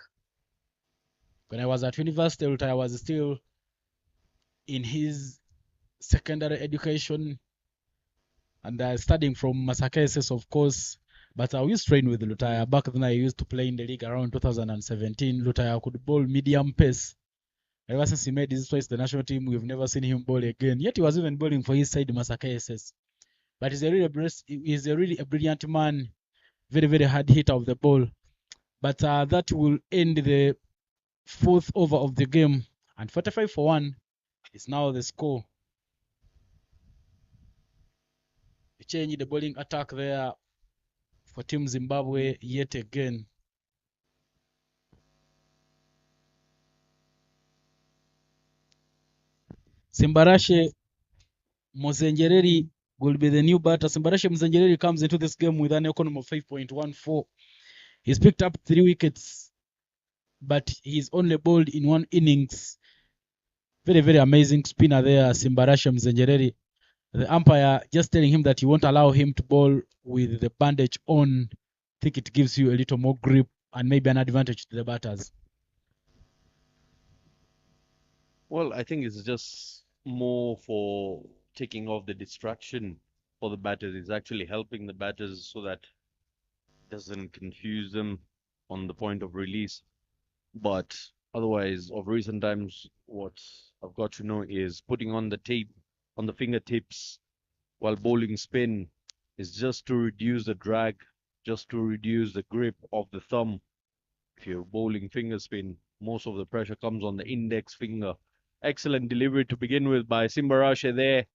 D: when I was at university, Lutaya was still in his secondary education and studying from Massachusetts, of course. But I used to train with Lutaya. Back then, I used to play in the league around 2017. Lutaya could bowl medium pace. Ever since he made his choice the national team, we've never seen him bowl again. Yet he was even bowling for his side, Massachusetts. But he's a really a brilliant man, very, very hard hitter of the ball. But that will end the fourth over of the game. And 45 for 1 is now the score. We change the bowling attack there for Team Zimbabwe yet again. Simbarashe Mozengereri will be the new batter. Simbarashe Mozengereri comes into this game with an economy of 5.14. He's picked up 3 wickets, but he's only bowled in 1 innings. Very, very amazing spinner there, Simbarashe Mozengereri. The umpire just telling him that he won't allow him to bowl with the bandage on. I think it gives you a little more grip and maybe an advantage to the batters.
A: Well, I think it's just more for taking off the distraction for the batters. It's actually helping the batters so that it doesn't confuse them on the point of release. But otherwise, of recent times, what I've got to know is putting on the tape on the fingertips while bowling spin is just to reduce the drag, just to reduce the grip of the thumb. If you're bowling finger spin, most of the pressure comes on the index finger. Excellent delivery to begin with by Simbarashe there.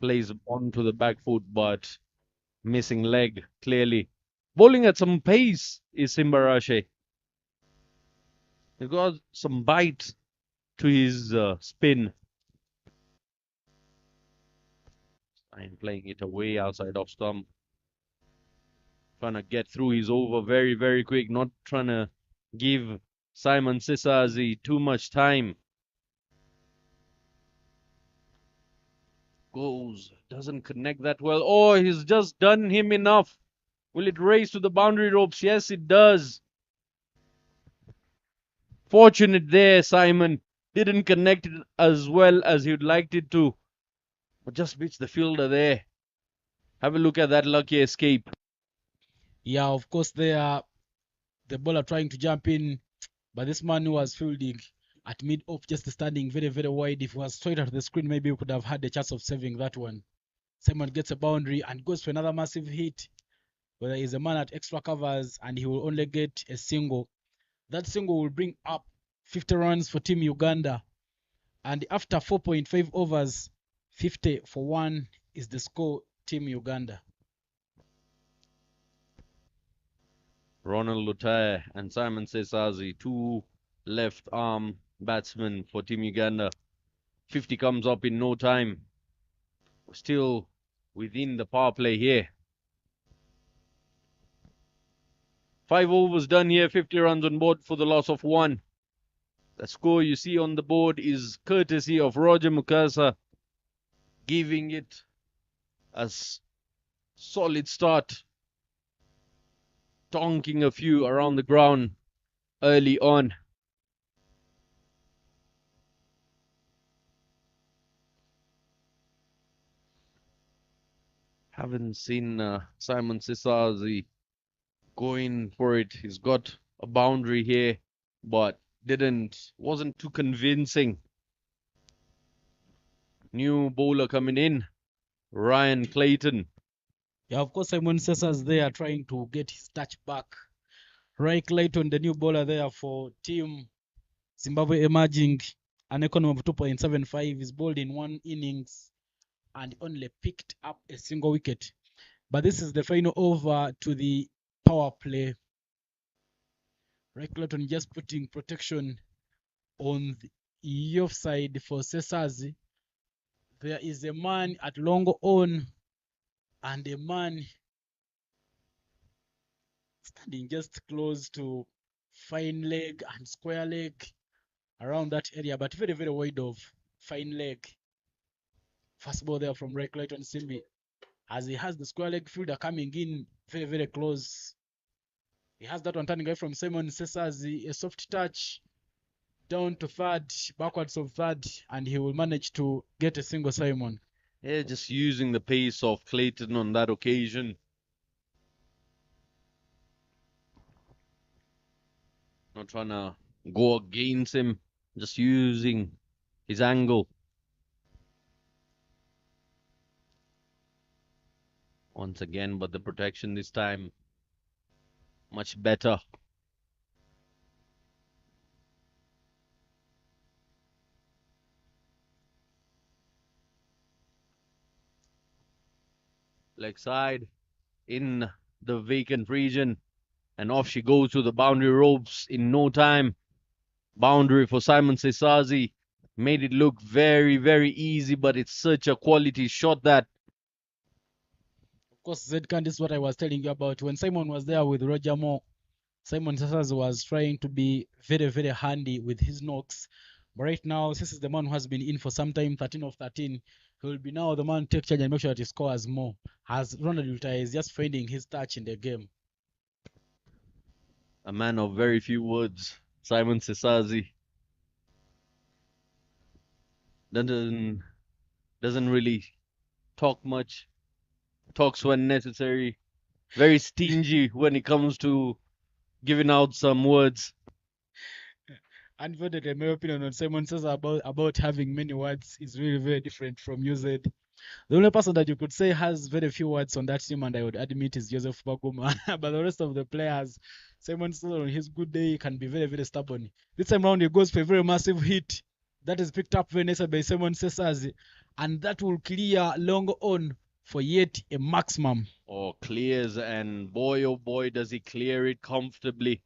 A: Plays onto the back foot, but missing leg clearly. Bowling at some pace is Simbarashe. He got some bite to his spin. I'm playing it away outside off stump. Trying to get through his over very, very quick. Not trying to give Simon Sisazi too much time. Goes. Doesn't connect that well. Oh, he's just done him enough. Will it race to the boundary ropes? Yes, it does. Fortunate there, Simon. Didn't connect it as well as he'd liked it to. But just beats the fielder there. Have a look at that lucky escape.
D: Yeah, of course, the bowler trying to jump in, but this man who was fielding at mid-off, just standing very, very wide. If he was straight at the screen, maybe we could have had a chance of saving that one. Simon gets a boundary and goes for another massive hit. Whether he's a man at extra covers and he will only get a single. That single will bring up 50 runs for Team Uganda. And after 4.5 overs, 50 for 1 is the score, Team Uganda.
A: Ronald Lutaya and Simon Sesazi, two left arm batsmen for Team Uganda. 50 comes up in no time. We're still within the power play here. 5 overs done here, 50 runs on board for the loss of 1. The score you see on the board is courtesy of Roger Mukasa, giving it a solid start, donking a few around the ground early on. Haven't seen Simon Sisazi going for it. He's got a boundary here, but wasn't too convincing. New bowler coming in, Ryan Clayton.
D: Yeah, of course, Simon Cesar's there trying to get his touch back. Ray Clayton, the new bowler there for Team Zimbabwe emerging, an economy of 2.75, is bowled in one innings and only picked up a single wicket. But this is the final over to the power play. Ray Clayton just putting protection on the offside for Cesars. There is a man at long on and a man standing just close to fine leg and square leg around that area, but very, very wide of fine leg. First ball there from Ray Clayton Simbi, as he has the square leg fielder coming in very, very close. He has that one turning away from Simon Cesars, a soft touch down to third, backwards of third, and he will manage to get a single, Simon.
A: Yeah, just using the pace of Clayton on that occasion. Not trying to go against him, just using his angle. Once again, but the protection this time much better. Leg side in the vacant region, and off she goes to the boundary ropes in no time. Boundary for Simon Sesazi. Made it look very, very easy, but it's such a quality shot that.
D: Of course, Zedkan, this is what I was telling you about. When Simon was there with Roger Moore, Simon Cesars was trying to be very, very handy with his knocks. But right now, this is the man who has been in for some time, 13 of 13. He will be now the man to take charge and make sure that he scores more. As Ronald Luther is just finding his touch in the game.
A: A man of very few words, Simon Sesazi. Doesn't really talk much. Talks when necessary. Very stingy when it comes to giving out some words.
D: Unfortunately, my opinion on Simon says about having many words is really very different from UZ. The only person that you could say has very few words on that team, and I would admit, is Joseph Baguma. But the rest of the players, Simon says on his good day can be very, very stubborn. This time round, he goes for a very massive hit that is picked up very nicely by Simon Cesars, and that will clear long on for yet a maximum.
A: Oh, clears, and boy, oh boy, does he clear it comfortably.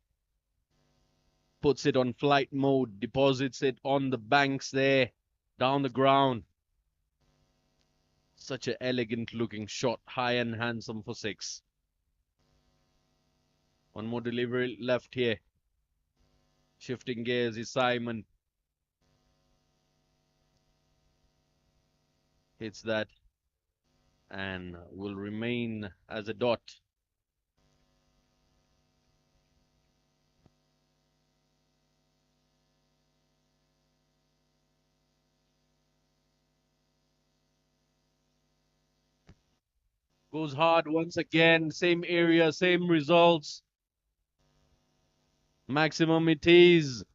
A: Puts it on flight mode, deposits it on the banks there, down the ground. Such an elegant looking shot, high and handsome for 6. One more delivery left here. Shifting gears is Simon. Hits that and will remain as a dot. Goes hard once again, same area, same results. Maximum it is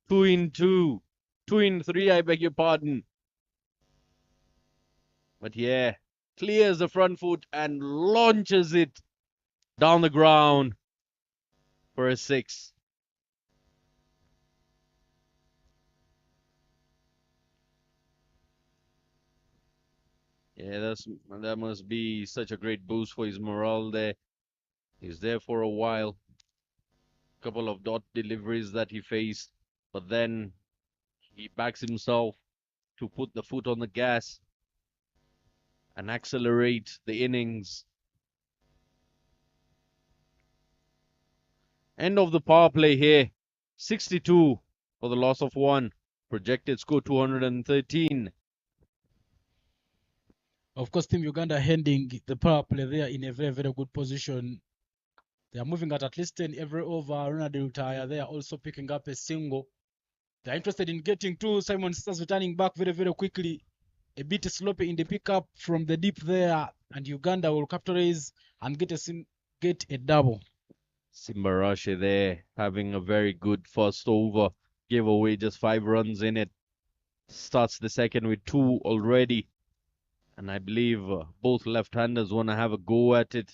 A: 2 in 2. 2 in 3, I beg your pardon. But yeah, clears the front foot and launches it down the ground for a 6. Yeah, that must be such a great boost for his morale there. He's there for a while. Couple of dot deliveries that he faced, but then he backs himself to put the foot on the gas and accelerate the innings. End of the power play here. 62 for the loss of 1. Projected score 213.
D: Of course, Team Uganda handing the power play there in a very, very good position. They are moving at least 10 every over. Ronald Luther, they are also picking up a single. They are interested in getting 2. Simon starts returning back very, very quickly. A bit sloppy in the pickup from the deep there, and Uganda will capitalize and get a double.
A: Simbarashi there having a very good first over. Gave away just 5 runs in it. Starts the second with 2 already. And I believe both left-handers want to have a go at it.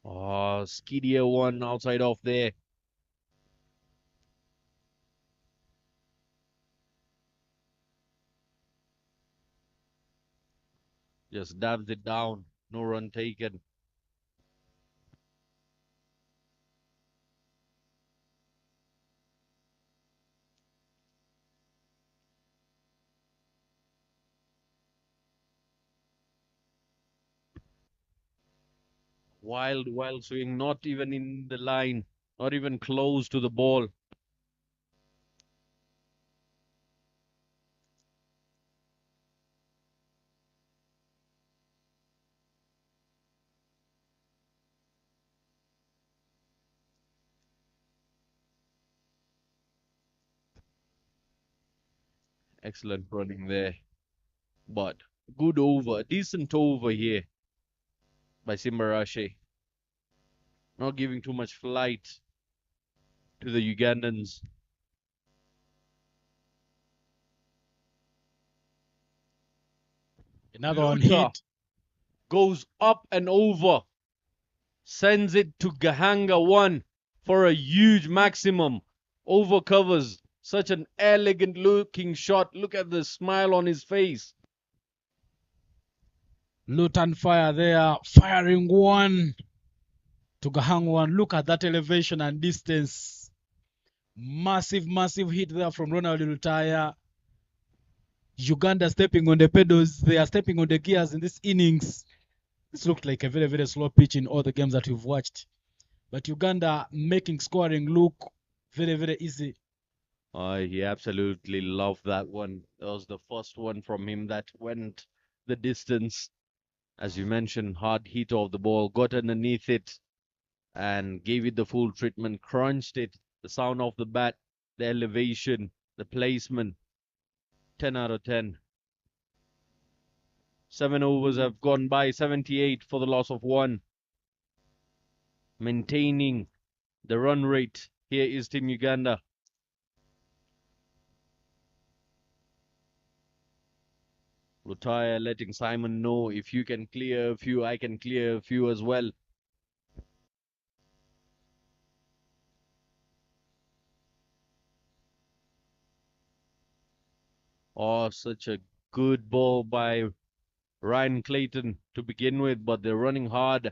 A: Oh, skiddier one outside off there. Just dabs it down. No run taken. Wild swing, not even in the line, not even close to the ball. Excellent running there. But good over, decent over here by Simbarashi. Not giving too much flight to the Ugandans.
D: Another one
A: Luta
D: hit.
A: goes up and over. Sends it to Gahanga 1 for a huge maximum. Over covers. Such an elegant looking shot. Look at the smile on his face.
D: Luton fire there, firing one to Gahang one. Look at that elevation and distance. Massive hit there from Ronald Lutaya. Uganda stepping on the pedals. They are stepping on the gears in this innings. This looked like a very slow pitch in all the games that we've watched. But Uganda making scoring look very easy.
A: He absolutely loved that one. That was the first one from him that went the distance. As you mentioned, hard hit of the ball, got underneath it and gave it the full treatment, crunched it. The sound of the bat, the elevation, the placement. 10 out of 10. 7 overs have gone by, 78 for the loss of 1. Maintaining the run rate. Here is Team Uganda. Lutaya letting Simon know, if you can clear a few, I can clear a few as well. Oh, such a good ball by Ryan Clayton to begin with, but they're running hard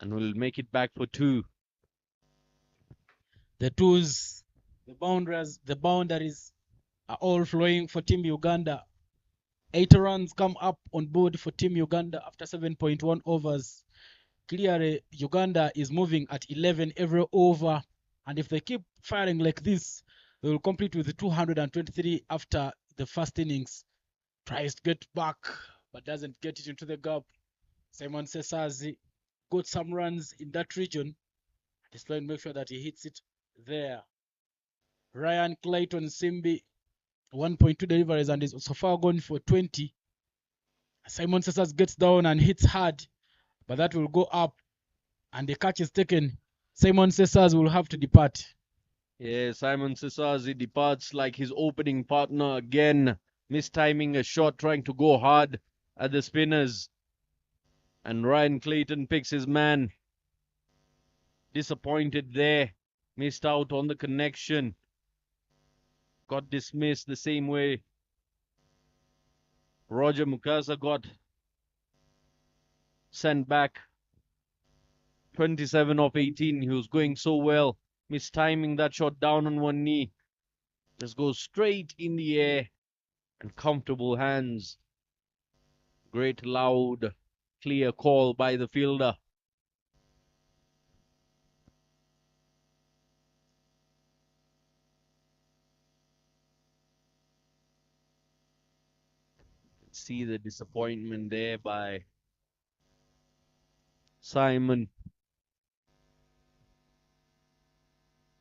A: and will make it back for 2.
D: The twos, the boundaries are all flowing for Team Uganda. 8 runs come up on board for Team Uganda after 7.1 overs. Clearly, Uganda is moving at 11 every over. And if they keep firing like this, they will complete with 223 after the first innings. Tries to get back, but doesn't get it into the gap. Simon Sesazi got some runs in that region. He's trying to make sure that he hits it there. Ryan Clayton Simbi, 1.2 deliveries and is so far gone for 20. Simon Sessas gets down and hits hard, but that will go up and the catch is taken. Simon Sessas will have to depart.
A: Yeah, Simon Sesazi departs like his opening partner again, mistiming a shot, trying to go hard at the spinners. And Ryan Clayton picks his man. Disappointed there, missed out on the connection. Got dismissed the same way Roger Mukasa got sent back. 27 of 18. He was going so well. Mistiming that shot down on one knee. Just goes straight in the air and comfortable hands. Great loud, clear call by the fielder. See the disappointment there by Simon.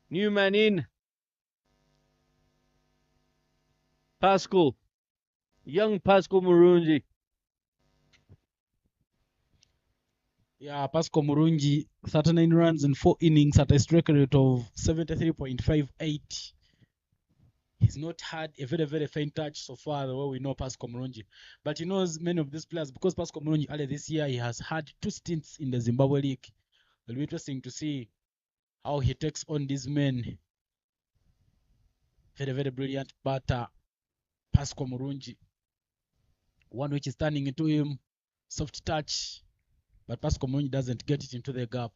A: New man in. Pascal. Young Pascal Murunji.
D: Yeah, Pascal Murungi, 39 runs in 4 innings at a strike rate of 73.58. He's not had a very, very faint touch so far, the way we know Pascal Murungi. But he knows many of these players because Pascal Murungi earlier this year, he has had 2 stints in the Zimbabwe League. It'll be interesting to see how he takes on these men. Very, very brilliant batter, Pascal Murungi. One which is turning into him, soft touch, but Pascal Murungi doesn't get it into the gap.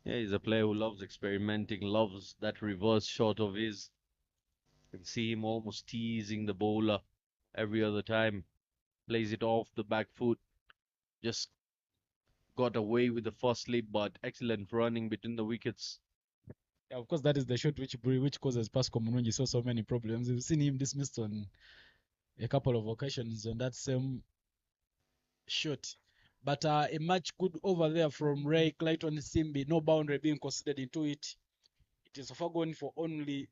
A: Yeah, he's a player who loves experimenting, loves that reverse shot of his. You can see him almost teasing the bowler every other time. Plays it off the back foot. Just got away with the first slip, but excellent running between the wickets.
D: Yeah, of course, that is the shot which causes Pascal Murungi so many problems. We've seen him dismissed on a couple of occasions on that same shot. But a much good over there from Ray Clayton Simbi, no boundary being considered into it. It is so far going for only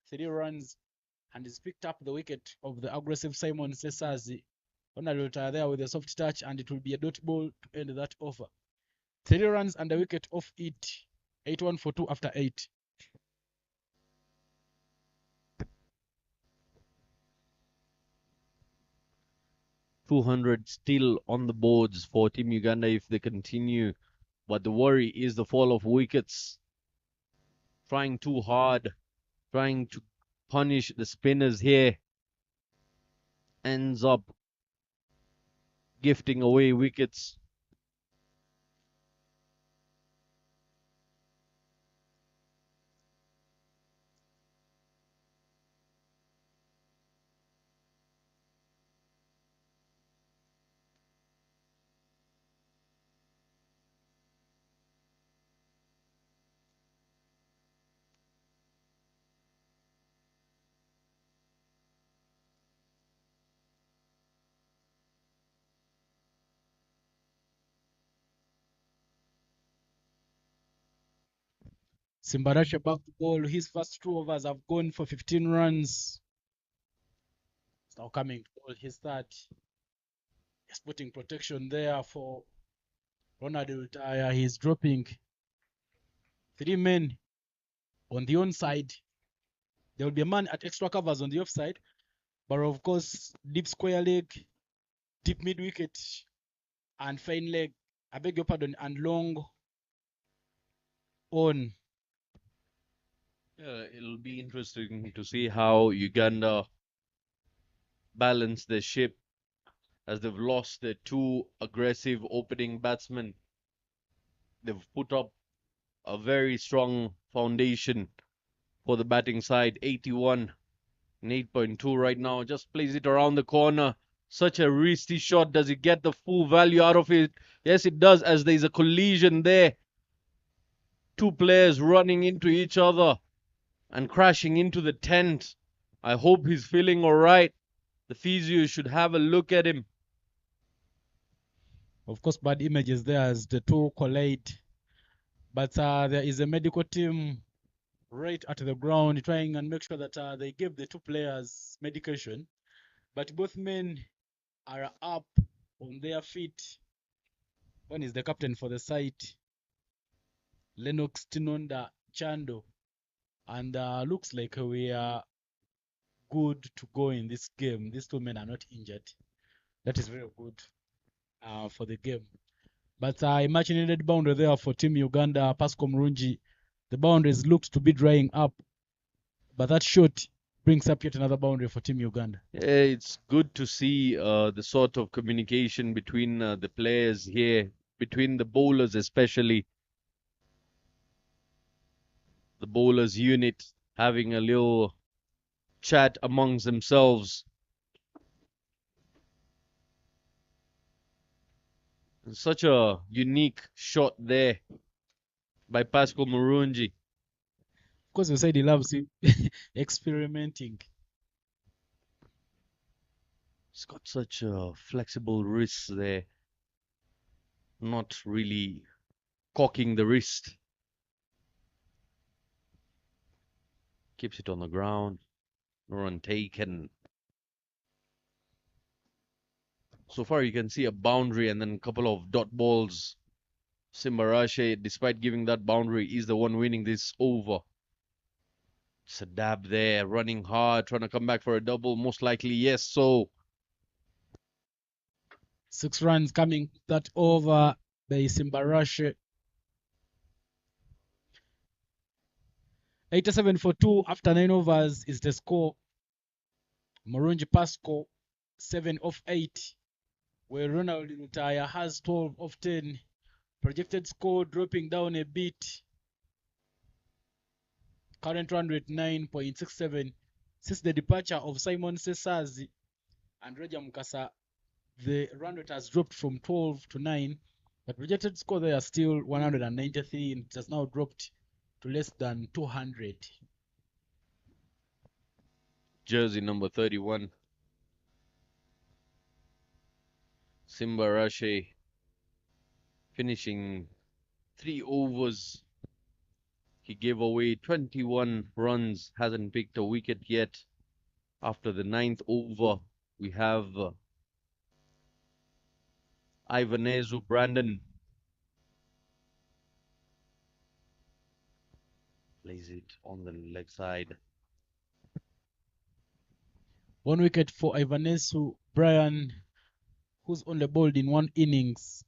D: 3 runs, and he's picked up the wicket of the aggressive Simon Sesazi. Owner will retire there with a soft touch, and it will be a dot ball to end that over. 3 runs and a wicket off it. 8-1 for 2 after 8.
A: 200 still on the boards for Team Uganda if they continue. But the worry is the fall of wickets. Trying too hard, trying to punish the spinners here. Ends up gifting away wickets.
D: Simbarasha back to ball. His first 2 overs have gone for 15 runs. It's now coming to ball his third. He's putting protection there for Ronald Retire. He's dropping 3 men on the onside. There will be a man at extra covers on the offside. But of course, deep square leg, deep mid wicket, and fine leg. I beg your pardon, and long on.
A: Yeah, it'll be interesting to see how Uganda balance their ship as they've lost their 2 aggressive opening batsmen. They've put up a very strong foundation for the batting side. 81 and 8.2 right now. Just plays it around the corner. Such a risky shot. Does it get the full value out of it? Yes, it does, as there's a collision there. 2 players running into each other and crashing into the tent. I hope he's feeling all right. The physio should have a look at him.
D: Of course, bad images there as the 2 collide. But there is a medical team right at the ground trying and make sure that they give the 2 players medication. But both men are up on their feet. One is the captain for the side, Lennox Tinonda Chando. And looks like we are good to go in this game. These 2 men are not injured. That is very good for the game. But a much needed boundary there for Team Uganda, Pascal Murungi. The boundaries looked to be drying up, but that shot brings up yet another boundary for Team Uganda.
A: Yeah, it's good to see the sort of communication between the players here, between the bowlers especially. The bowlers unit having a little chat amongst themselves. Such a unique shot there by Pascal Murungi.
D: Of course, you said he loves experimenting.
A: He's got such a flexible wrist there. Not really cocking the wrist. Keeps it on the ground. No run taken. So far, you can see a boundary and then a couple of dot balls. Simbarashe, despite giving that boundary, is the one winning this over. It's a dab there, running hard, trying to come back for a double. Most likely, yes. So
D: 6 runs coming that over by Simbarashe. 87 for 2 after 9 overs is the score. Murungi Pasco 7 of 8, where Ronald Lutaya has 12 of 10. Projected score dropping down a bit. Current run rate 9.67. Since the departure of Simon Sesazi and Roger Mukasa, the run rate has dropped from 12 to 9. But projected score there are still 193, and it has now dropped to less than 200.
A: jersey number 31. Simbarashe finishing 3 overs. He gave away 21 runs, hasn't picked a wicket yet. After the 9th over, we have Ivanezu Brandon. Plays it on the leg side.
D: 1 wicket for Ivanesu Brian, who's only bowled in 1 innings.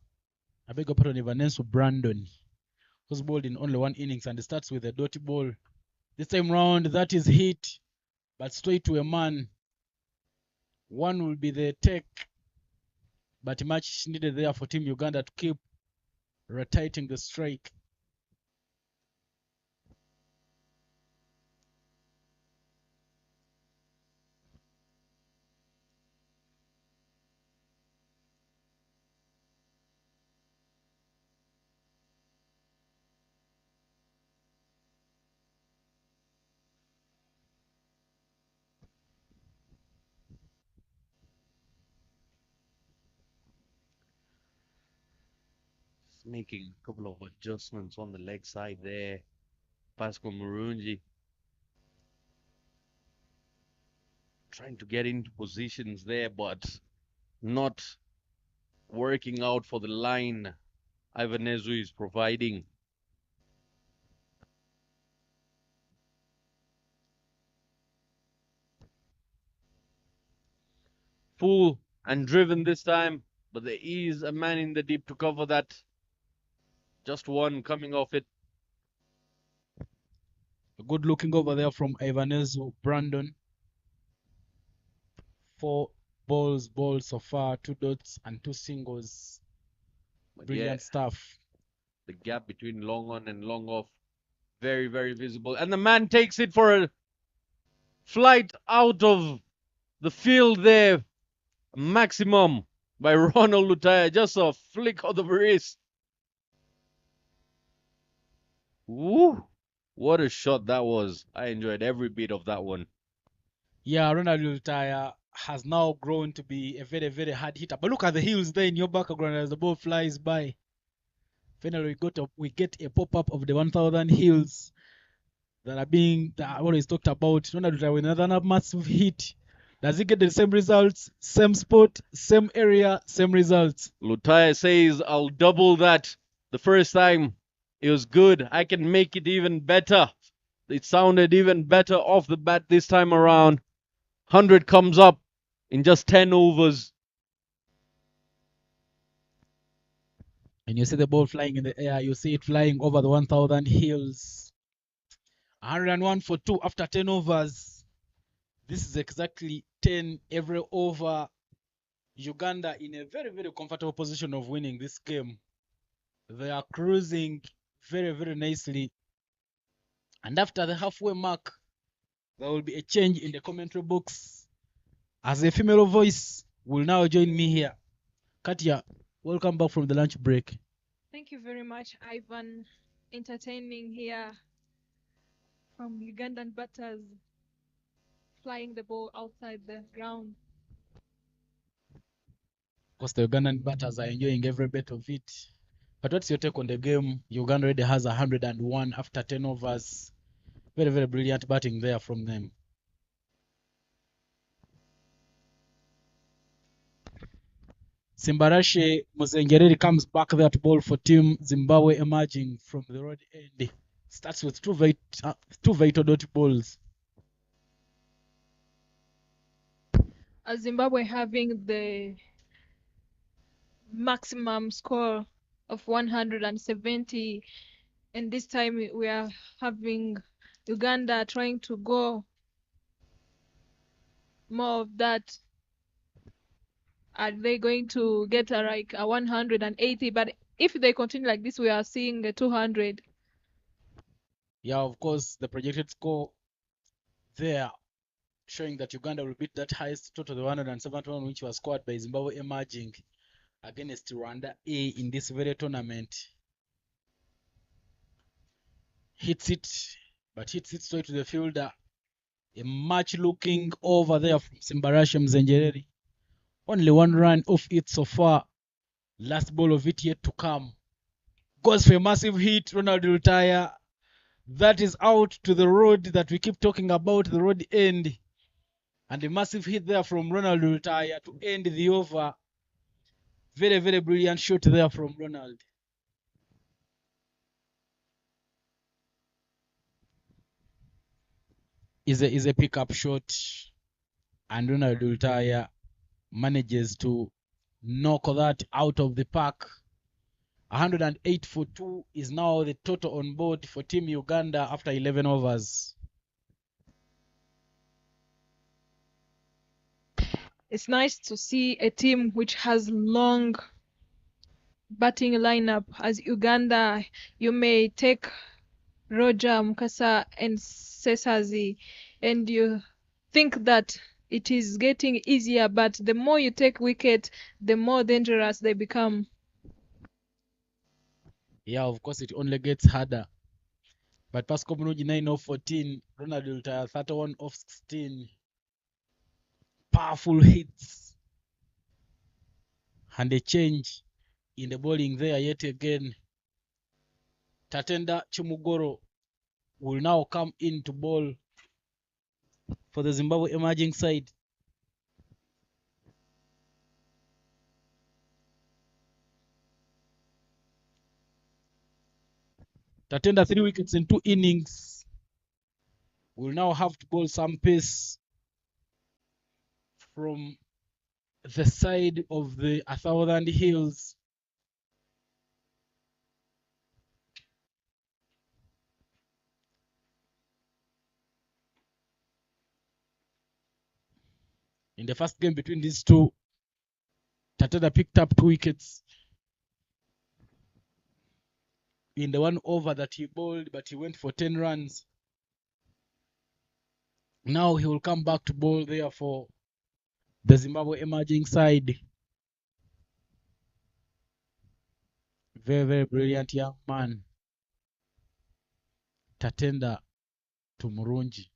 D: I beg your pardon, Ivanesu Brandon, who's bowled in only 1 innings, and it starts with a dotty ball. This time round, that is hit, but straight to a man. 1 will be the take, but much needed there for Team Uganda to keep rotating the strike.
A: Making a couple of adjustments on the leg side there. Pascal Murungi trying to get into positions there, but not working out for the line Ivanezu is providing. Full and driven this time, but there is a man in the deep to cover that. Just one coming off it.
D: A good looking over there from Ivanezu Brandon. 4 balls bowled so far, 2 dots and 2 singles.
A: But
D: Brilliant
A: yeah,
D: stuff.
A: the gap between long on and long off, very, very visible. And the man takes it for a flight out of the field there. Maximum by Ronald Lutaya. Just a flick of the wrist. Woo! What a shot that was. I enjoyed every bit of that one.
D: Yeah, Ronald Lutaya has now grown to be a very, very hard hitter. But look at the heels there in your background as the ball flies by. Finally, we get a pop-up of the 1,000 heels that I always talked about. Ronald Lutaya with another massive hit. Does he get the same results? Same spot, same area, same results.
A: Lutaya says, I'll double that. The first time it was good. I can make it even better. It sounded even better off the bat this time around. 100 comes up in just 10 overs.
D: And you see the ball flying in the air. You see it flying over the 1,000 hills. 101 for 2 after 10 overs. This is exactly 10 every over. Uganda in a very, very comfortable position of winning this game. They are cruising very, very nicely. And after the halfway mark, there will be a change in the commentary box, as a female voice will now join me here. Katya, welcome back from the lunch break.
B: Thank you very much, Ivan. Entertaining here from Ugandan batters flying the ball outside the ground.
D: Of course, the Ugandan batters are enjoying every bit of it. But what's your take on the game? Uganda already has 101 after 10 overs. Very, very brilliant batting there from them. Simbarashe Muzengereri comes back there to bowl for Team Zimbabwe, emerging from the road end. Starts with two vital dot balls.
B: Zimbabwe having the maximum score of 170, and this time we are having Uganda trying to go more of that. Are they going to get like a 180? But if they continue like this, we are seeing a 200.
D: Yeah, of course, the projected score there showing that Uganda will beat that highest total, the 171, which was scored by Zimbabwe, emerging against Rwanda A in this very tournament. Hits it, but hits it straight to the fielder. A match looking over there from Simbarashe Mzengereri. Only one run off it so far. Last ball of it yet to come. Goes for a massive hit. Ronald will retire. That is out to the road that we keep talking about, the road end. And a massive hit there from Ronald will retire to end the over. Very, very brilliant shot there from Ronald. Is a pickup shot. And Ronald will retire manages to knock that out of the park. 108 for 2 is now the total on board for Team Uganda after 11 overs.
B: It's nice to see a team which has long batting lineup. As Uganda, you may take Roger, Mukasa, and Sesazi, and you think that it is getting easier, but the more you take wicket, the more dangerous they become.
D: Yeah, of course, it only gets harder. But Pascal Muruji 9 off 14, Ronald will retire 31 off 16. Powerful hits. And a change in the bowling there yet again. Tatenda Chimugoro will now come in to bowl for the Zimbabwe emerging side. Tatenda 3 wickets in 2 innings. Will now have to bowl some pace from the side of the 1,000 hills. In the first game between these two, Tatenda picked up 2 wickets in the one over that he bowled, but he went for 10 runs. Now he will come back to bowl there for the Zimbabwe emerging side. Very, very brilliant young man. Tatenda to Murunji.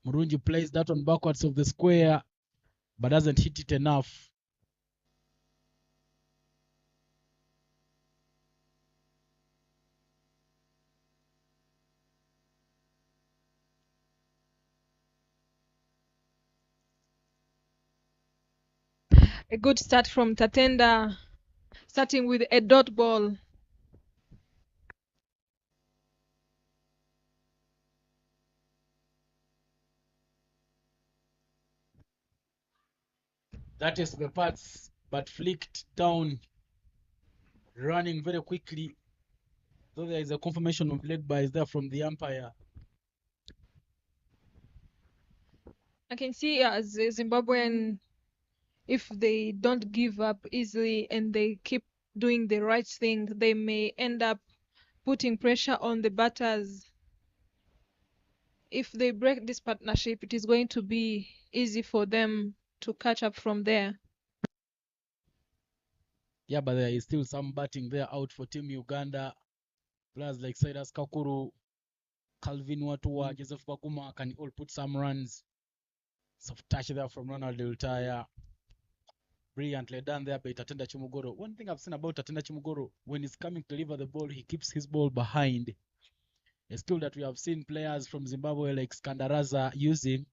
D: Murunji plays that one backwards of the square, but doesn't hit it enough.
B: A good start from Tatenda, starting with a dot ball.
D: That is the pass, but flicked down, running very quickly. So there is a confirmation of leg by there from the umpire.
B: I can see as a Zimbabwean, if they don't give up easily and they keep doing the right thing, they may end up putting pressure on the batters. If they break this partnership, it is going to be easy for them to catch up from there.
D: Yeah, but there is still some batting there out for Team Uganda. Players like Cyrus Kakuru, Calvin Watua, Joseph Bakuma can all put some runs. Soft touch there from Ronald Ultaya. Brilliantly done there by Tatenda Chimugoro. One thing I've seen about Tatenda Chimugoro, when he's coming to deliver the ball, he keeps his ball behind. A skill that we have seen players from Zimbabwe like Skandaraza using.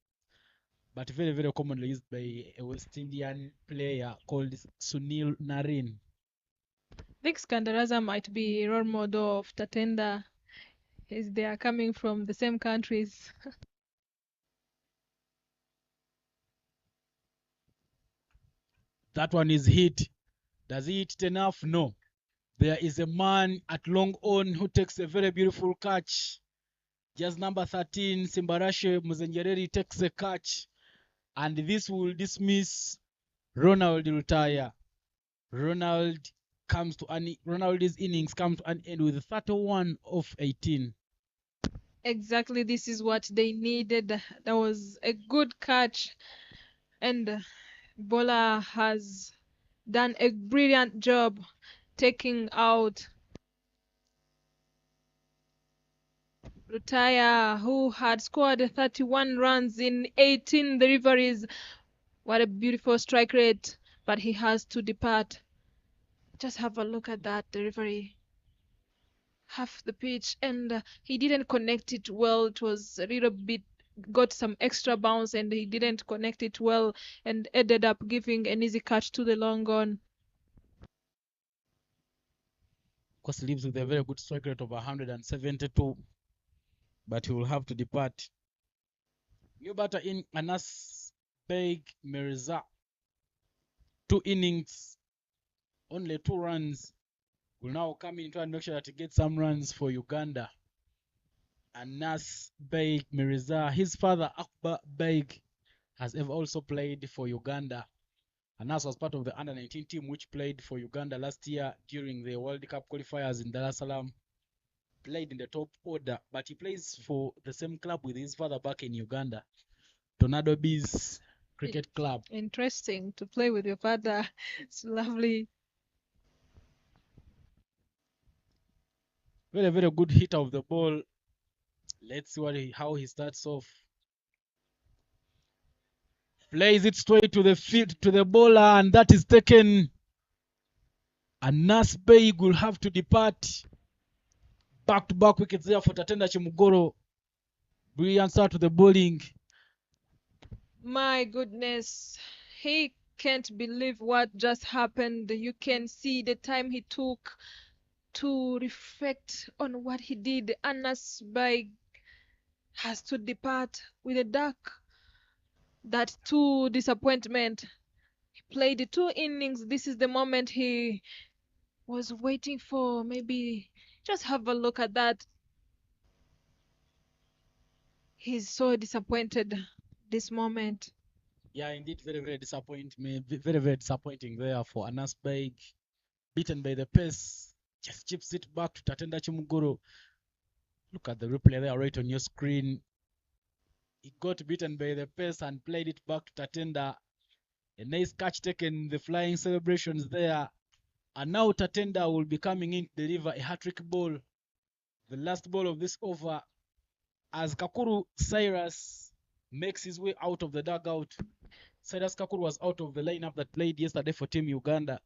D: but very, very commonly used by a West Indian player called Sunil Narine.
B: I think Skandaraza might be a role model of Tatenda, as they are coming from the same countries.
D: That one is hit. Does he hit it enough? No. There is a man at long on who takes a very beautiful catch. Just number 13, Simbarashe Muzengereri takes a catch. And this will dismiss Ronald retire. Ronald's innings comes to an end with 31 of 18.
B: Exactly, this is what they needed. That was a good catch, and Bola has done a brilliant job taking out Rutaya, who had scored 31 runs in 18 deliveries. What a beautiful strike rate, but he has to depart. Just have a look at that delivery. Half the pitch, and he didn't connect it well. It was a little bit, got some extra bounce, and he didn't connect it well, and ended up giving an easy catch to the long on.
D: Of course, leaves with a very good strike rate of 172, but he will have to depart. New batter in Anas Beg Mirza. 2 innings, only 2 runs. Will now come in and try and make sure that he gets some runs for Uganda. Anas Beg Mirza, his father Akbar Beg has also played for Uganda. Anas was part of the under-19 team which played for Uganda last year during the World Cup qualifiers in Dar es Salaam. Played in the top order, but he plays for the same club with his father back in Uganda, Tornado Bees Cricket Club.
B: Interesting to play with your father. It's lovely.
D: Very, very good hitter of the ball. Let's see how he starts off. Plays it straight to the field, to the bowler, and that is taken. Anas Beg will have to depart. Back-to-back wickets there for Tatenda Chimugoro. Brilliant start to the bowling.
B: My goodness, he can't believe what just happened. You can see the time he took to reflect on what he did. Anas Beg has to depart with a duck. That too disappointment. He played 2 innings. This is the moment he was waiting for. Maybe just have a look at that. He's so disappointed this moment.
D: Yeah, indeed, very, very disappointing. Very, very disappointing there for Anas Beg. Beaten by the pace. Just chips it back to Tatenda Chimugoro. Look at the replay there right on your screen. He got beaten by the pace and played it back to Tatenda. A nice catch taken, the flying celebrations there. And now Tatenda will be coming in to deliver a hat-trick ball. The last ball of this over, as Kakuru Cyrus makes his way out of the dugout. Cyrus Kakuru was out of the lineup that played yesterday for Team Uganda.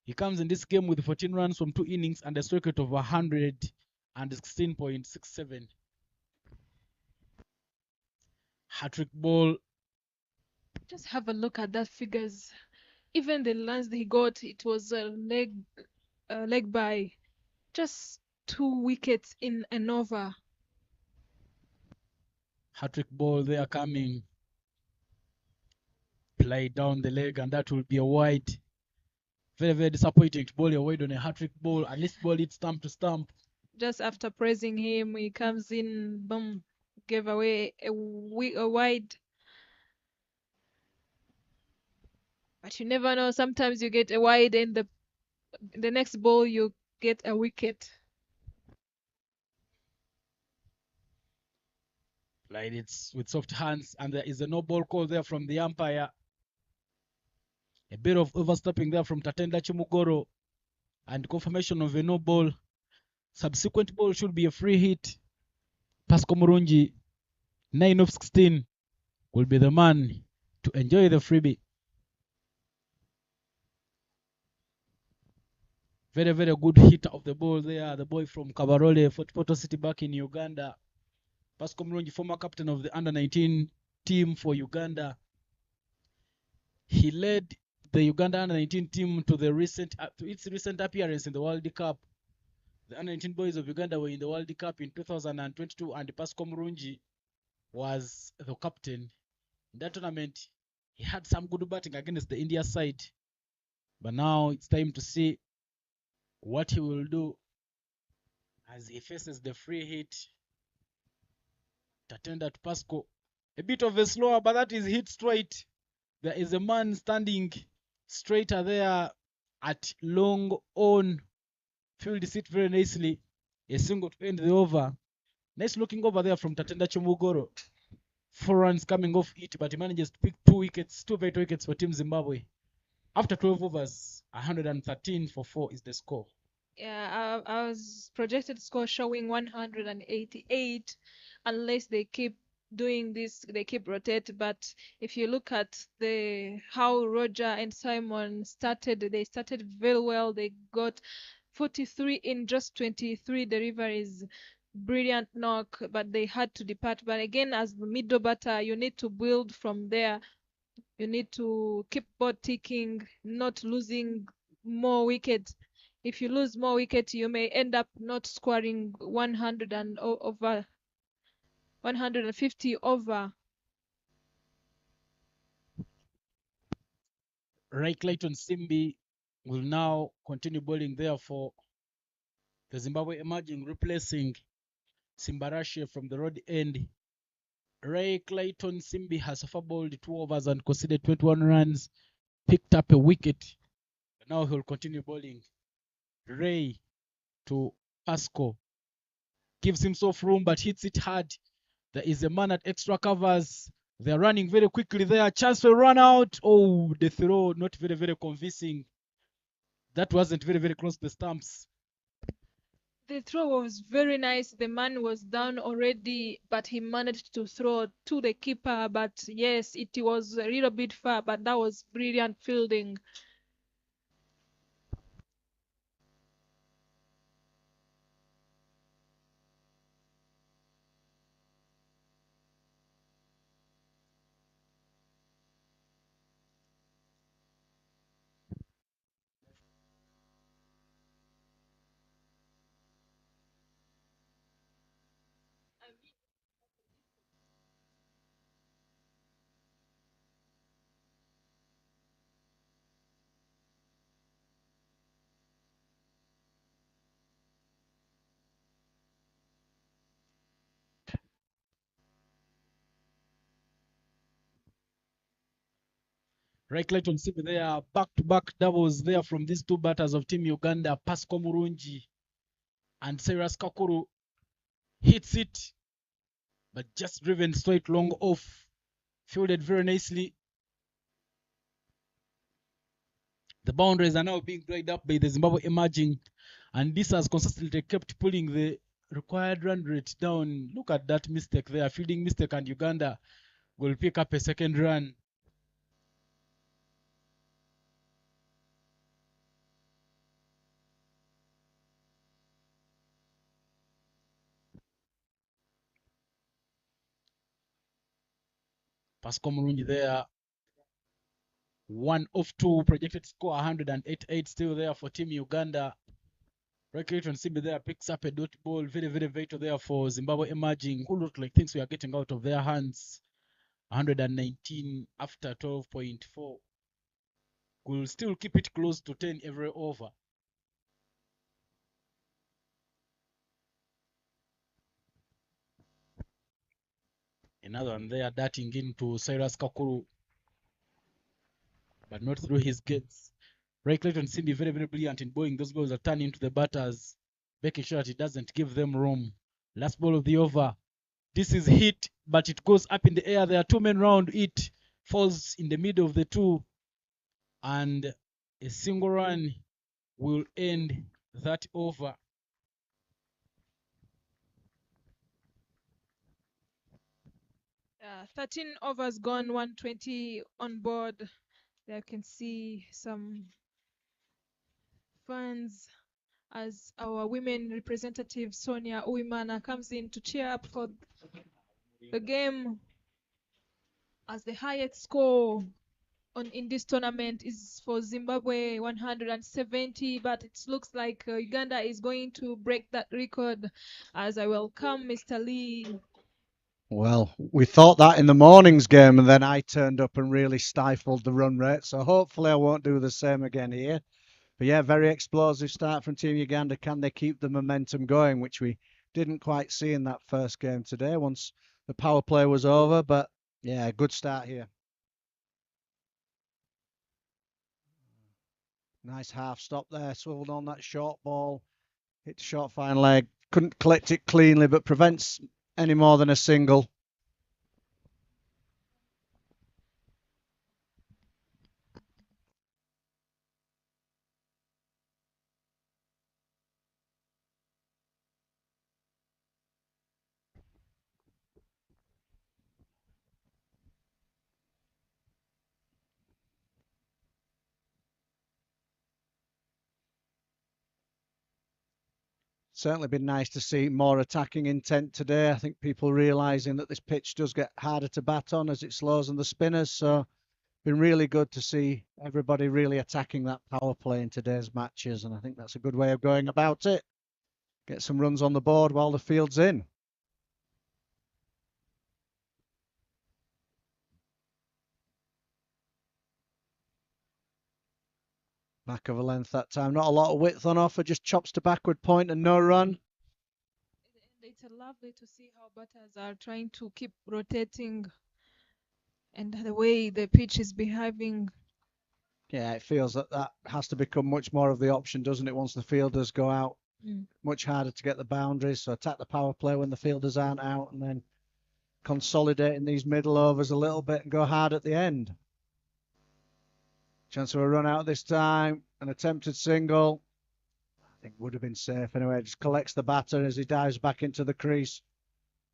D: He comes in this game with 14 runs from 2 innings and a strike rate of 116.67. Hat-trick ball.
B: Just have a look at that figures. Even the runs he got, it was a leg by. Just 2 wickets in an over.
D: Hat-trick ball there coming. Play down the leg, and that will be a wide. Very, very disappointing to bowl a wide on a hat-trick ball. At least ball it stump to stump.
B: Just after praising him, he comes in, boom, gave away a wide. But you never know. Sometimes you get a wide, and the next ball you get a wicket.
D: Played it with soft hands, and there is a no ball call there from the umpire. A bit of overstepping there from Tatenda Chimugoro, and confirmation of a no ball. Subsequent ball should be a free hit. Pasco Murungi, 9 of 16, will be the man to enjoy the freebie. Very, very good hitter of the ball there. The boy from Kabarole, Photo City back in Uganda. Pasco Murungi, former captain of the under-19 team for Uganda. He led the Uganda under-19 team to its recent appearance in the World Cup. The under-19 boys of Uganda were in the World Cup in 2022, and Pascal Murungi was the captain. In that tournament, he had some good batting against the India side. But now it's time to see what he will do as he faces the free hit. Tatenda to Pascal. A bit of a slower, but that is hit straight. There is a man standing straighter there at long on. Filled it very nicely. A single to end the over. Nice looking over there from Tatenda Chumugoro. 4 runs coming off it, but he manages to pick 2 vital wickets for Team Zimbabwe. After 12 overs, 113 for 4 is the score.
B: Yeah, I was projected score showing 188 unless they keep doing this, they keep rotate. But if you look at how Roger and Simon started, they started very well. They got 43 in just 23 deliveries. Brilliant knock, but they had to depart. But again, as the middle batter, you need to build from there. You need to keep board ticking, not losing more wickets. If you lose more wickets, you may end up not scoring 100 and over 150 over.
D: Ray Clayton Simbi will now continue bowling there for the Zimbabwe emerging, replacing Simbarashe from the road end. Ray Clayton Simbi has so far bowled 2 overs and conceded 21 runs, picked up a wicket. Now he'll continue bowling. Ray to Pascal. Gives himself room but hits it hard. There is a man at extra covers. They're running very quickly there. Chance will run out. Oh, the throw not very, very convincing. That wasn't very, very close to the stumps.
B: The throw was very nice. The man was down already, but he managed to throw to the keeper. But yes, it was a little bit far, but that was brilliant fielding.
D: Ray Clayton Simbi there, back-to-back doubles there from these 2 batters of Team Uganda, Pascal Murungi and Cyrus Kakuru. Hits it, but just driven straight long off. Fielded very nicely. The boundaries are now being played up by the Zimbabwe emerging, and this has consistently kept pulling the required run rate down. Look at that mistake there, fielding mistake, and Uganda will pick up a second run. Pascal Murungi there. 1 of 2, projected score 188 still there for Team Uganda. Ray Clayton Simbi there picks up a dot ball, very, very vital there for Zimbabwe emerging, who looked like things were getting out of their hands. 119 after 12.4. Will still keep it close to 10 every over. Another one there darting into Cyrus Kakuru, but not through his gates. Ray Clayton Simbi very, very brilliant in bowling. Those balls are turned into the batters, making sure that he doesn't give them room. Last ball of the over. This is hit, but it goes up in the air. There are 2 men round it. Falls in the middle of the 2. And a single run will end that over.
B: Yeah, 13 overs gone, 120 on board. There you can see some fans as our women representative Sonia Uwimana comes in to cheer up for the game. as the highest score in this tournament is for Zimbabwe 170, but it looks like Uganda is going to break that record, as I welcome Mr. Lee.
C: Well, we thought that in the morning's game, and then I turned up and really stifled the run rate. So hopefully I won't do the same again here. But yeah, very explosive start from Team Uganda. Can they keep the momentum going, which we didn't quite see in that first game today once the power play was over? But yeah, good start here. Nice half stop there, swiveled on that short ball, hit the short fine leg. Couldn't collect it cleanly, but prevents any more than a single. Certainly been nice to see more attacking intent today. I think people realising that this pitch does get harder to bat on as it slows on the spinners. So been really good to see everybody really attacking that power play in today's matches. And I think that's a good way of going about it. Get some runs on the board while the field's in. Back of a length that time. Not a lot of width on offer, just chops to backward point and no run.
B: It's lovely to see how batters are trying to keep rotating and the way the pitch is behaving.
C: Yeah, it feels that that has to become much more of the option, doesn't it, once the fielders go out? Much harder to get the boundaries, so attack the power play when the fielders aren't out and then consolidating these middle overs a little bit and go hard at the end. Chance of a run out this time, an attempted single. I think would have been safe anyway. Just collects the batter as he dives back into the crease.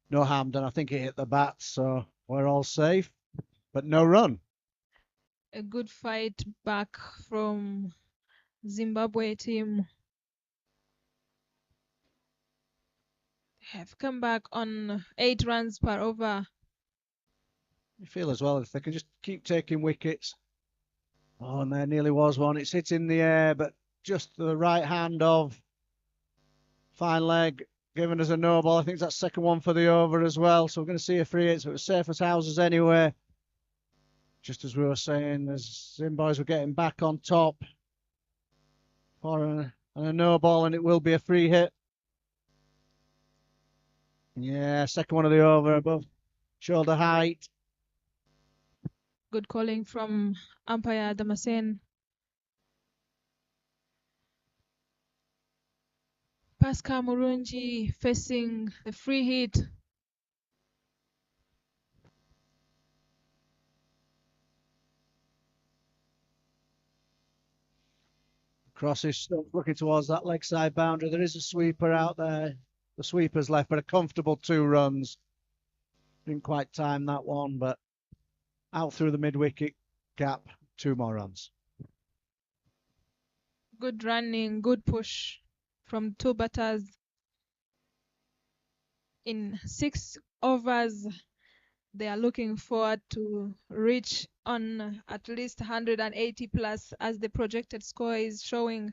C: No harm done. I think he hit the bat, so we're all safe, but no run.
B: A good fight back from Zimbabwe team. Have come back on 8 runs per over.
C: You feel as well if they can just keep taking wickets. Oh, and there nearly was one. It's hit in the air, but just the right hand of fine leg giving us a no ball. I think that's second one for the over as well. So we're going to see a free hit. So it was safe as houses anyway. Just as we were saying, as Zimbabwe's were getting back on top for a no ball, and it will be a free hit. Yeah, second one of the over above shoulder height.
B: Good calling from umpire Damasen. Pascal Murungi facing the free hit.
C: Crosses looking towards that leg side boundary. There is a sweeper out there. The sweeper's left, but a comfortable 2 runs. Didn't quite time that one, but out through the mid-wicket gap, 2 more runs.
B: Good running, good push from 2 batters. In 6 overs, they are looking forward to reach on at least 180 plus as the projected score is showing.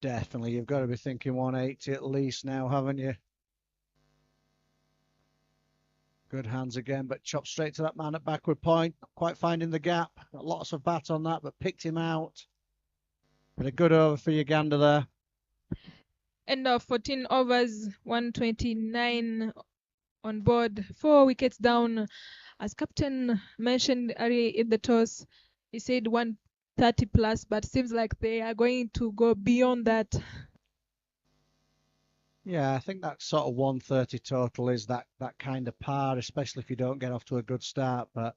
C: Definitely, you've got to be thinking 180 at least now, haven't you? Good hands again, but chopped straight to that man at backward point. Not quite finding the gap. Got lots of bat on that, but picked him out. But a good over for Uganda there.
B: End of 14 overs, 129 on board, 4 wickets down. As captain mentioned earlier in the toss, he said 130 plus, but seems like they are going to go beyond that.
C: Yeah, I think that sort of 130 total is that kind of par, especially if you don't get off to a good start. But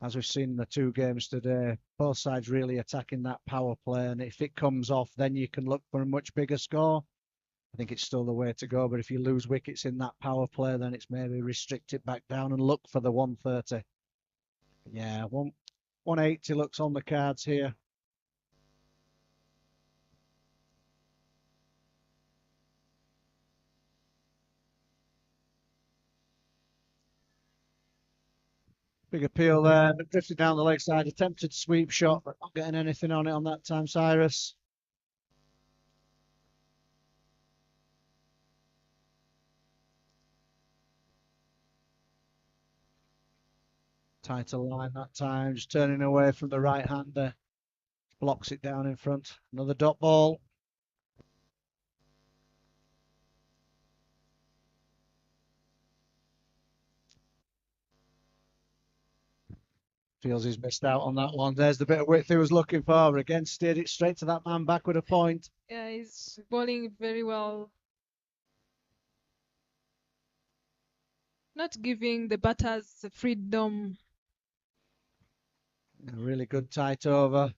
C: as we've seen in the 2 games today, both sides really attacking that power play. And if it comes off, then you can look for a much bigger score. I think it's still the way to go. But if you lose wickets in that power play, then it's maybe restrict it back down and look for the 130. Yeah, 180 looks on the cards here. Big appeal there, but drifted down the leg side. Attempted sweep shot, but not getting anything on it on that time, Cyrus. Tighter line that time, just turning away from the right-hander. Blocks it down in front. Another dot ball. Feels he's missed out on that one. There's the bit of width he was looking for. Again, steered it straight to that man back with a point.
B: Yeah, he's bowling very well. Not giving the batters the freedom.
C: A really good tight over.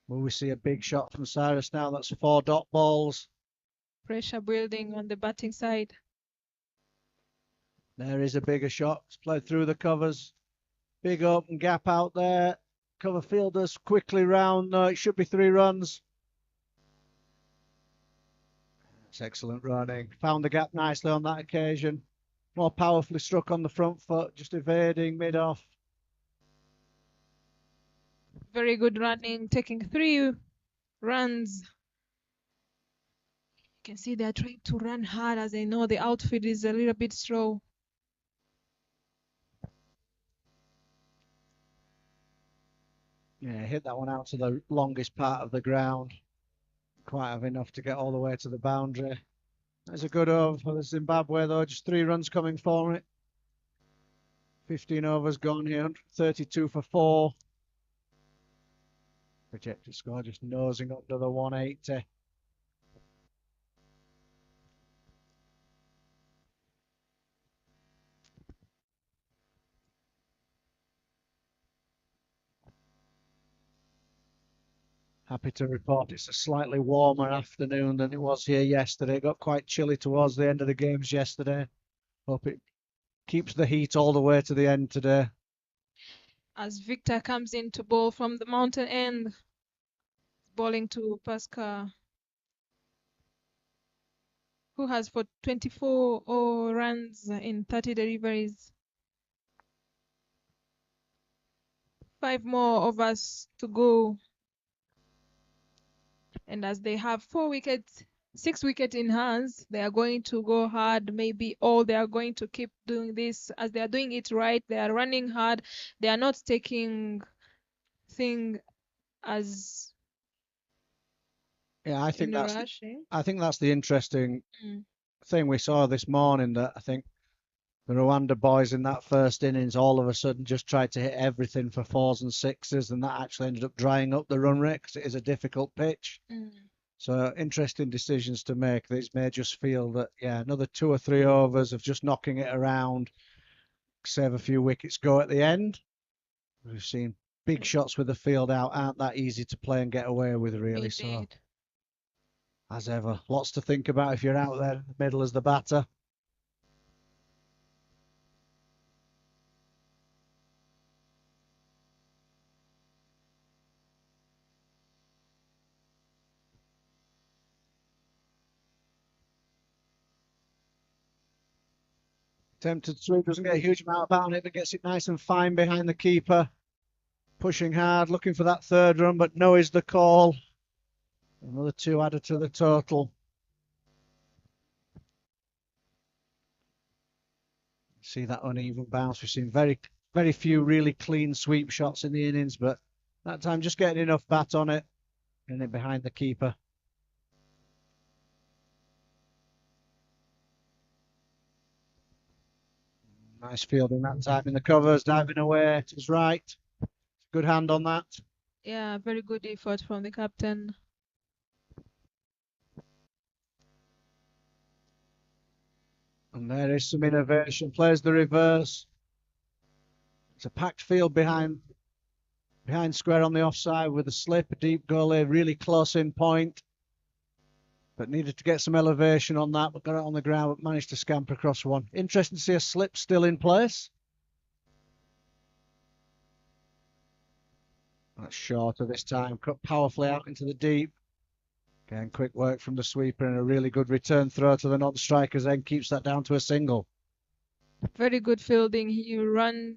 C: Will we see a big shot from Cyrus now? That's 4 dot balls.
B: Pressure building on the batting side.
C: There is a bigger shot. It's played through the covers. Big open gap out there. Cover fielders quickly round. No, it should be 3 runs. It's excellent running. Found the gap nicely on that occasion. More powerfully struck on the front foot, just evading mid-off.
B: Very good running, taking 3 runs. You can see they're trying to run hard as they know the outfield is a little bit slow.
C: Yeah, hit that one out to the longest part of the ground. Quite have enough to get all the way to the boundary. That's a good over for the Zimbabwe though, just 3 runs coming for it. 15 overs gone here, 132 for 4. Projected score just nosing up to the 180. Happy to report it's a slightly warmer afternoon than it was here yesterday. It got quite chilly towards the end of the games yesterday. Hope it keeps the heat all the way to the end today.
B: As Victor comes in to bowl from the mountain end, bowling to Pascal, who has for 24 runs in 30 deliveries. 5 more overs to go. And as they have 6 wickets in hands, they are going to go hard, maybe, or they are going to keep doing this as they are doing it right. They are running hard. They are not taking thing as
C: Yeah, I think that's
B: rushing.
C: I think that's the interesting thing we saw this morning, that I think the Rwanda boys in that first innings all of a sudden just tried to hit everything for 4s and 6s, and that actually ended up drying up the run rate because it is a difficult pitch. So interesting decisions to make. These may just feel that, yeah, another 2 or 3 overs of just knocking it around, save a few wickets go at the end. We've seen big shots with the field out aren't that easy to play and get away with, really.
B: Indeed.
C: So, as ever, lots to think about if you're out there in the middle as the batter. Attempted sweep, doesn't get a huge amount of bat on it, but gets it nice and fine behind the keeper. Pushing hard, looking for that 3rd run, but no is the call. Another 2 added to the total. See that uneven bounce. We've seen very few really clean sweep shots in the innings, but that time just getting enough bat on it and it behind the keeper. Nice fielding that time in the covers, diving away to his right. Good hand on that.
B: Yeah, very good effort from the captain.
C: And there is some innovation. Plays the reverse. It's a packed field behind square on the offside with a slip, a deep gully, really close in point. But needed to get some elevation on that, but got it on the ground, but managed to scamper across one. Interesting to see a slip still in place. That's shorter this time, cut powerfully out into the deep. Again, quick work from the sweeper and a really good return throw to the non-strikers, then keeps that down to a single.
B: Very good fielding. He ran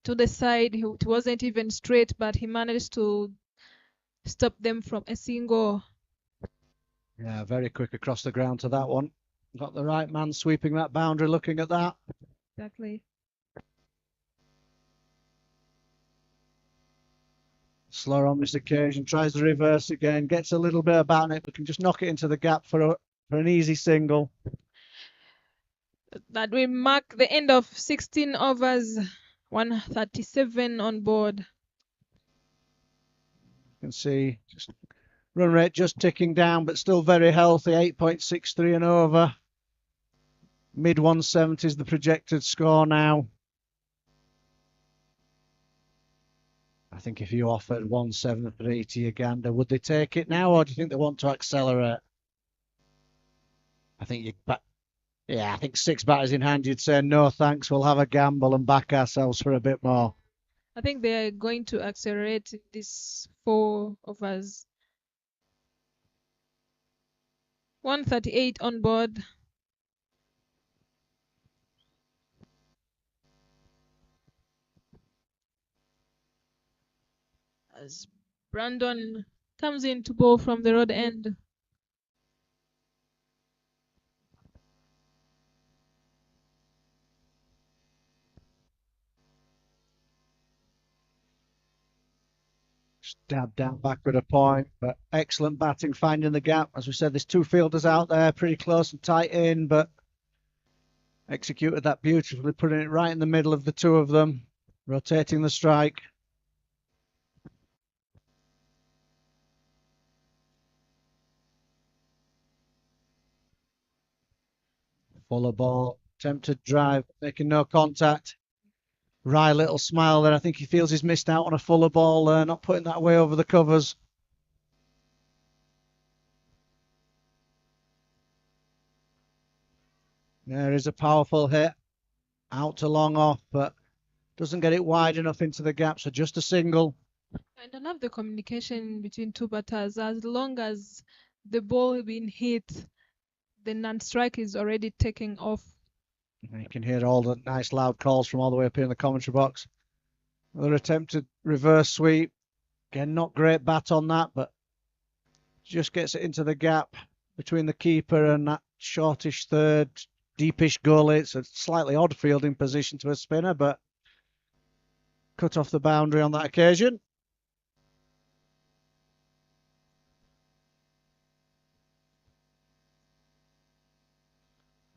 B: to the side. It wasn't even straight, but he managed to stop them from a single.
C: Yeah, very quick across the ground to that one. Got the right man sweeping that boundary, looking at that.
B: Exactly.
C: Slower on this occasion, tries to reverse again, gets a little bit about it, but can just knock it into the gap for an easy single.
B: That will mark the end of 16 overs, 137 on board.
C: You can see just run rate just ticking down, but still very healthy, 8.63 and over. Mid 170s the projected score now. I think if you offered 173 to Uganda, would they take it now, or do you think they want to accelerate? I think I think 6 batters in hand, you'd say no thanks, we'll have a gamble and back ourselves for a bit more.
B: I think they're going to accelerate this 4 overs. 138 on board. As Brandon comes in to bowl from the road end.
C: Stabbed down backward a point, but excellent batting, finding the gap. As we said, there's 2 fielders out there, pretty close and tight in, but executed that beautifully, putting it right in the middle of the 2 of them, rotating the strike. Fuller ball, attempted drive, making no contact. Wry little smile there. I think he feels he's missed out on a fuller ball there, not putting that way over the covers. There is a powerful hit. Out to long off, but doesn't get it wide enough into the gap, so just a single.
B: And I love the communication between 2 batters. As long as the ball being hit, the non-strike is already taking off.
C: You can hear all the nice loud calls from all the way up here in the commentary box. Another attempted reverse sweep. Again, not great bat on that, but just gets it into the gap between the keeper and that shortish third, deepish gully. It's a slightly odd fielding position to a spinner, but cut off the boundary on that occasion.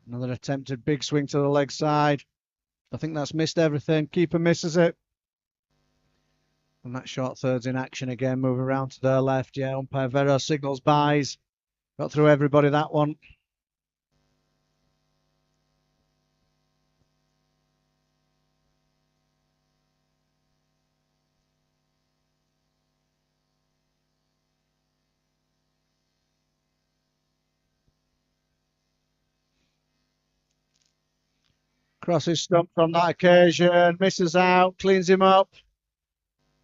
C: Another attempted big swing to the leg side. I think that's missed everything. Keeper misses it. And that short third's in action again, moving around to their left. Yeah, umpire Vero signals byes. Got through everybody that one. Crosses stump on that occasion, misses out, cleans him up.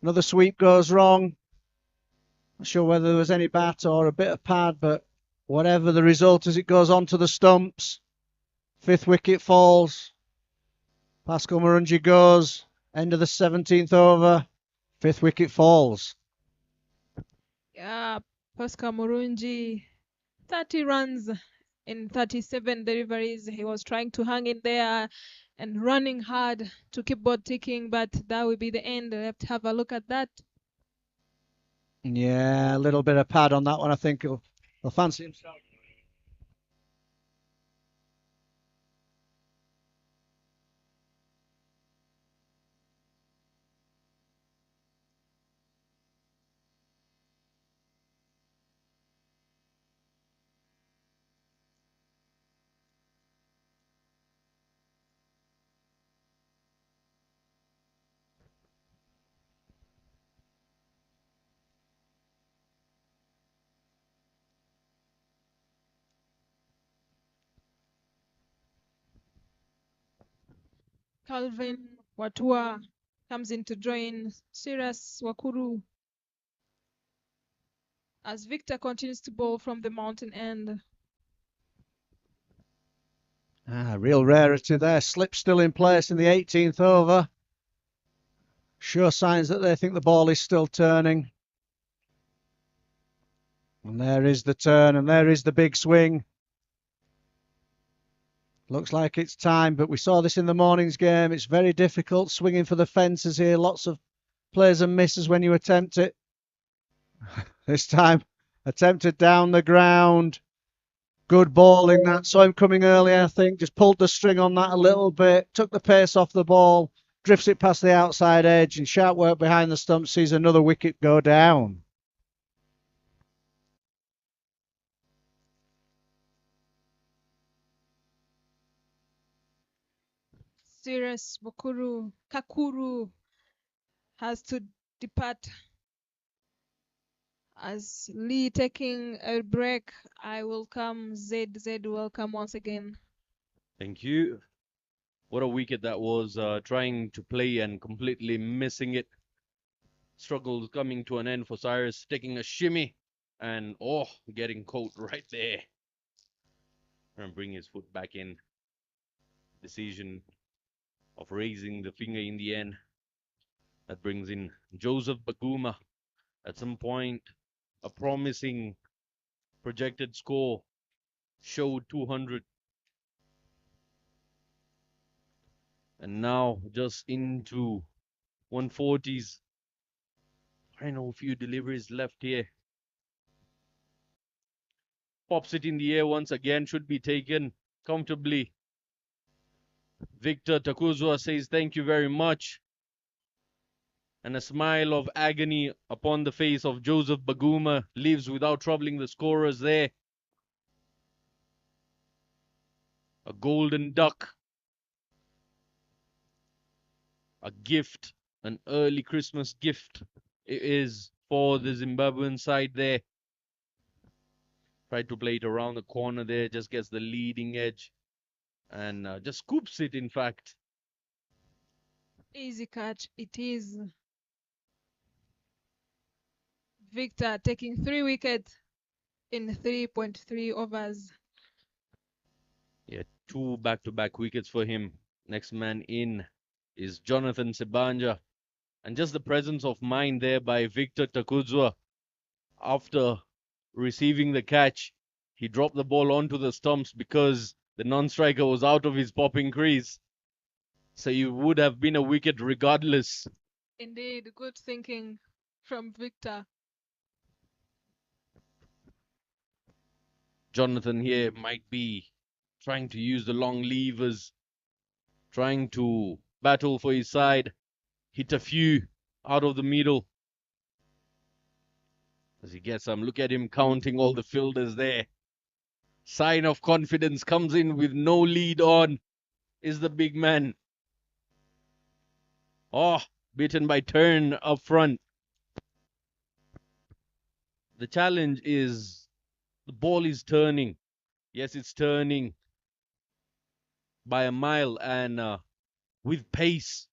C: Another sweep goes wrong. Not sure whether there was any bat or a bit of pad, but whatever the result is, it goes on to the stumps. 5th wicket falls. Pascal Murungi goes. End of the 17th over. 5th wicket falls.
B: Yeah, Pascal Murungi, 30 runs in 37 deliveries. He was trying to hang in there and running hard to keep board ticking, but that will be the end. We have to have a look at that.
C: Yeah, a little bit of pad on that one. I think he'll fancy himself.
B: Calvin Watua comes in to join Sirius Wakuru as Victor continues to bowl from the mountain end.
C: Real rarity there. Slip still in place in the 18th over. Sure signs that they think the ball is still turning. And there is the turn, and there is the big swing. Looks like it's time, but we saw this in the morning's game. It's very difficult swinging for the fences here. Lots of plays and misses when you attempt it. This time, attempted down the ground. Good bowling that. Saw him coming early, I think. Just pulled the string on that a little bit. Took the pace off the ball. Drifts it past the outside edge. And sharp work behind the stump sees another wicket go down.
B: Serious Kakuru has to depart. As Lee taking a break, I welcome ZZ. Welcome once again.
A: Thank you. What a wicket that was, trying to play and completely missing it. Struggles coming to an end for Cyrus, taking a shimmy and getting caught right there. And bring his foot back in. Decision of raising the finger in the end. That brings in Joseph Baguma. At some point, a promising projected score showed 200. And now just into 140s. Final few deliveries left here. Pops it in the air once again, should be taken comfortably. Victor Takuzwa says thank you very much. And a smile of agony upon the face of Joseph Baguma leaves without troubling the scorers there. A golden duck. A gift, an early Christmas gift it is for the Zimbabwean side there. Tried to play it around the corner there, just gets the leading edge and just scoops it, in fact.
B: Easy catch it is. Victor taking 3 wickets in 3.3 overs.
A: Yeah, 2 back-to-back wickets for him. Next man in is Jonathan Sibanja. And just the presence of mind there by Victor Takuzwa. After receiving the catch, he dropped the ball onto the stumps because the non-striker was out of his popping crease. So it would have been a wicket regardless.
B: Indeed, good thinking from Victor.
A: Jonathan here might be trying to use the long levers, trying to battle for his side, hit a few out of the middle. As he gets some, look at him counting all the fielders there. Sign of confidence, comes in with no lead on, is the big man. Beaten by turn up front. The challenge is the ball is turning. Yes, it's turning by a mile and with pace.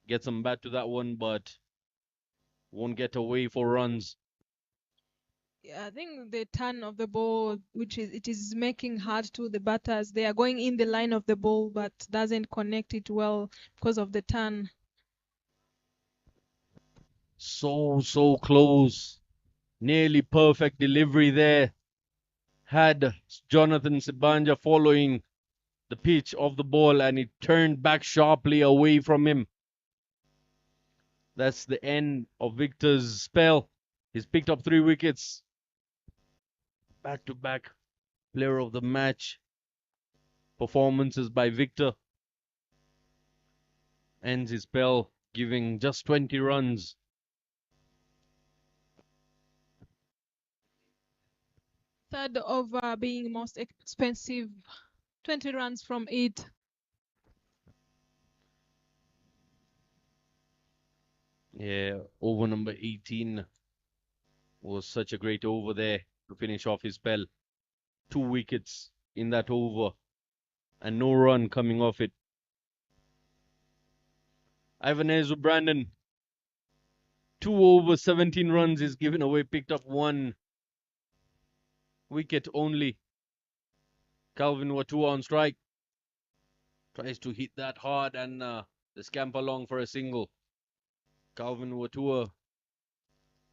A: Gets some bat to that one, but won't get away for runs.
B: Yeah, I think the turn of the ball, it is making hard to the batters. They are going in the line of the ball, but doesn't connect it well because of the turn.
A: So close. Nearly perfect delivery there. Had Jonathan Sibanja following the pitch of the ball and it turned back sharply away from him. That's the end of Victor's spell. He's picked up 3 wickets. Back-to-back player of the match performances by Victor. Ends his spell giving just 20 runs.
B: Third over being most expensive. 20 runs from it.
A: Yeah, over number 18 was such a great over there to finish off his spell. 2 wickets in that over and no run coming off it. Ivanezu Brandon, 2 over 17 runs is given away, picked up 1 wicket only. Calvin Watua on strike. Tries to hit that hard and They scamper along for a single. Calvin Watua,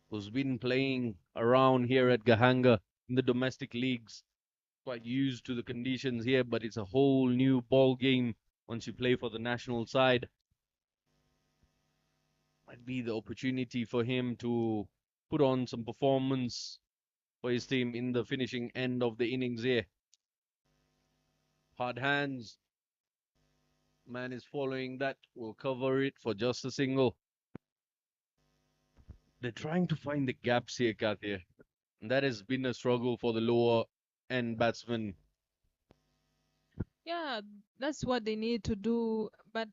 A: who's been playing around here at Gahanga in the domestic leagues, quite used to the conditions here, but it's a whole new ball game once you play for the national side. Might be the opportunity for him to put on some performance for his team in the finishing end of the innings here. Hard hands. Man is following that. Will cover it for just a single. They're trying to find the gaps here, Katia. And that has been a struggle for the lower end batsmen.
B: Yeah, that's what they need to do. But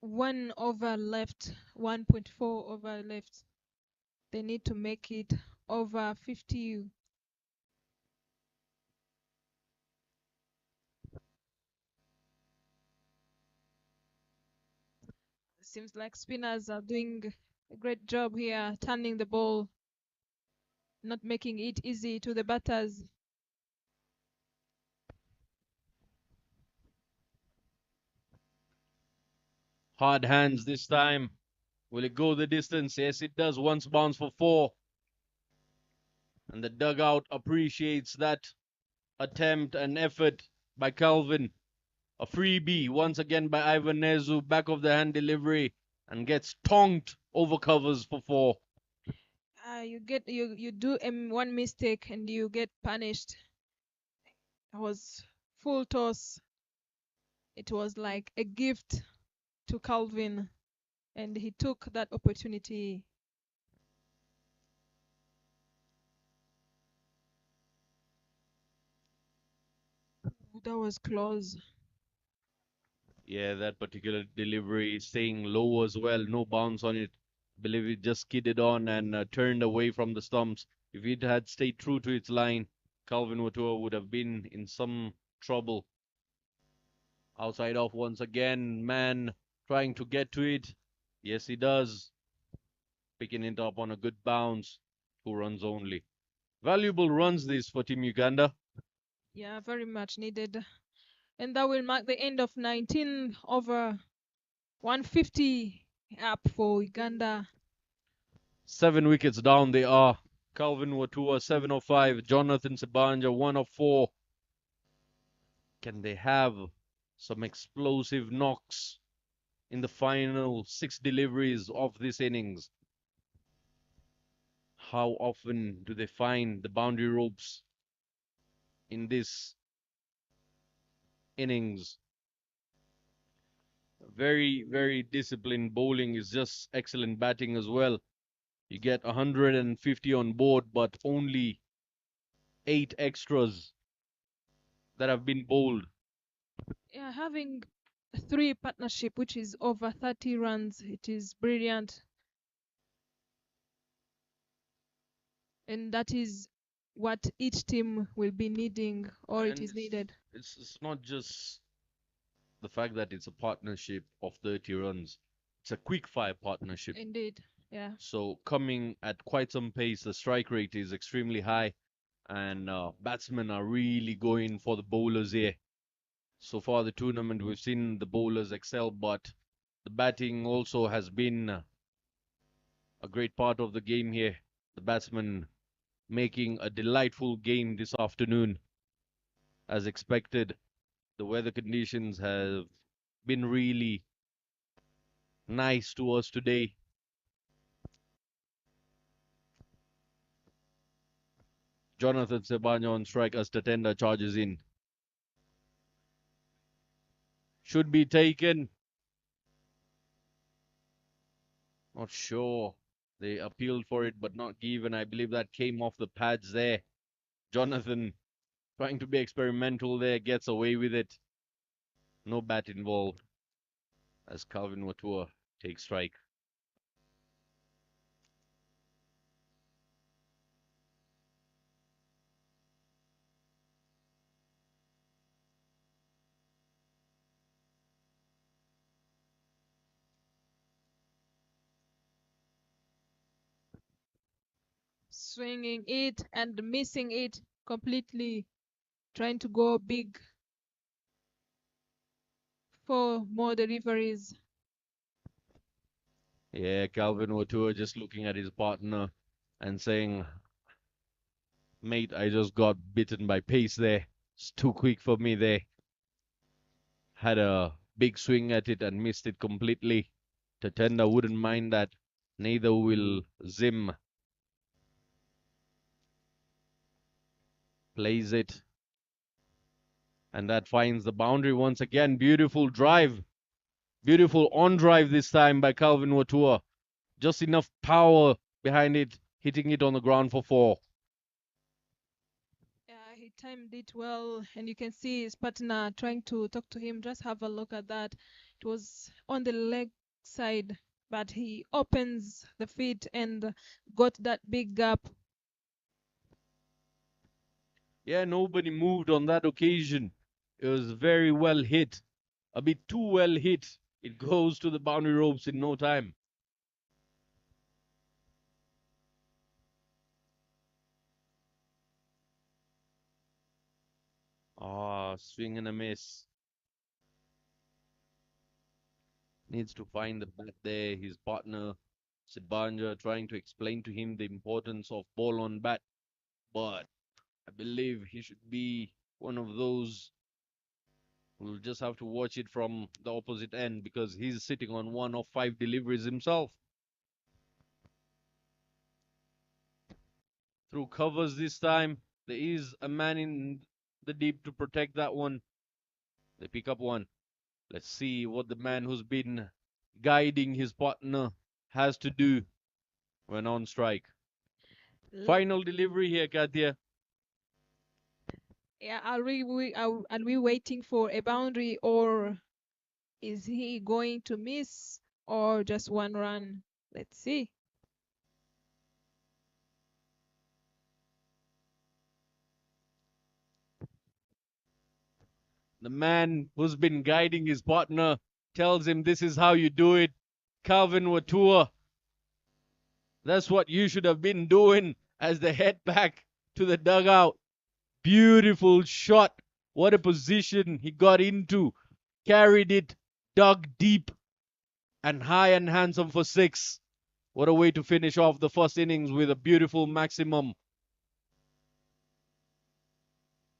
B: 1 over left, 1.4 over left. They need to make it over 50. Seems like spinners are doing a great job here, turning the ball, not making it easy to the batters.
A: Hard hands this time. Will it go the distance? Yes, it does. Once bounce for 4. And the dugout appreciates that attempt and effort by Calvin. A freebie once again by Ivan Nezu. Back of the hand delivery. And gets tonked over covers for 4.
B: You do one mistake and you get punished. It was full toss. It was like a gift to Calvin, and he took that opportunity. That was close.
A: Yeah, that particular delivery staying low as well. No bounce on it. I believe it just skidded on and turned away from the stumps. If it had stayed true to its line, Calvin Watua would have been in some trouble. Outside off once again. Man trying to get to it. Yes, he does. Picking it up on a good bounce. 2 runs only. Valuable runs this for Team Uganda.
B: Yeah, very much needed. And that will mark the end of 19 over 150 up for Uganda.
A: 7 wickets down they are. Calvin Watua 7 of 5. Jonathan Sebanja 1 of 4. Can they have some explosive knocks in the final 6 deliveries of this innings? How often do they find the boundary ropes in this innings? Very, very disciplined bowling is just excellent batting as well. You get 150 on board, but only 8 extras that have been bowled.
B: Yeah, having 3 partnership, which is over 30 runs, it is brilliant. And that is what each team will be needing, or it
A: And
B: is needed.
A: it's not just the fact that it's a partnership of 30 runs. It's a quick fire partnership.
B: Indeed, yeah.
A: So coming at quite some pace, the strike rate is extremely high, and batsmen are really going for the bowlers here. So far, the tournament we've seen the bowlers excel, but the batting also has been a great part of the game here. The batsmen making a delightful game this afternoon, as expected. The weather conditions have been really nice to us today. Jonathan Sebanya on strike as Tatenda charges in. Should be taken. Not sure. They appealed for it, but not given. I believe that came off the pads there. Jonathan trying to be experimental there, gets away with it. No bat involved as Calvin Watua takes strike.
B: Swinging it and missing it completely, trying to go big 4 more deliveries.
A: Yeah, Calvin Watua just looking at his partner and saying, mate, I just got bitten by pace there. It's too quick for me there. Had a big swing at it and missed it completely. Tatenda wouldn't mind that. Neither will Zim. Plays it. And that finds the boundary once again. Beautiful drive. Beautiful on drive this time by Calvin Watua. Just enough power behind it, hitting it on the ground for 4.
B: Yeah, he timed it well, and you can see his partner trying to talk to him. Just have a look at that. It was on the leg side, but he opens the feet and got that big gap.
A: Yeah, nobody moved on that occasion. It was very well hit. A bit too well hit. It goes to the boundary ropes in no time. Ah, swing and a miss. Needs to find the bat there. His partner, Sibanja, trying to explain to him the importance of ball on bat. But I believe he should be one of those who'll just have to watch it from the opposite end because he's sitting on 1 of 5 deliveries himself. Through covers this time. There is a man in the deep to protect that one. They pick up one. Let's see what the man who's been guiding his partner has to do when on strike. Final delivery here, Katia.
B: Yeah, are we waiting for a boundary, or is he going to miss, or just one run? Let's see.
A: The man who's been guiding his partner tells him this is how you do it. Calvin Watua. That's what you should have been doing as they head back to the dugout. Beautiful shot. What a position he got into. Carried it, dug deep, and high and handsome for 6. What a way to finish off the first innings with a beautiful maximum.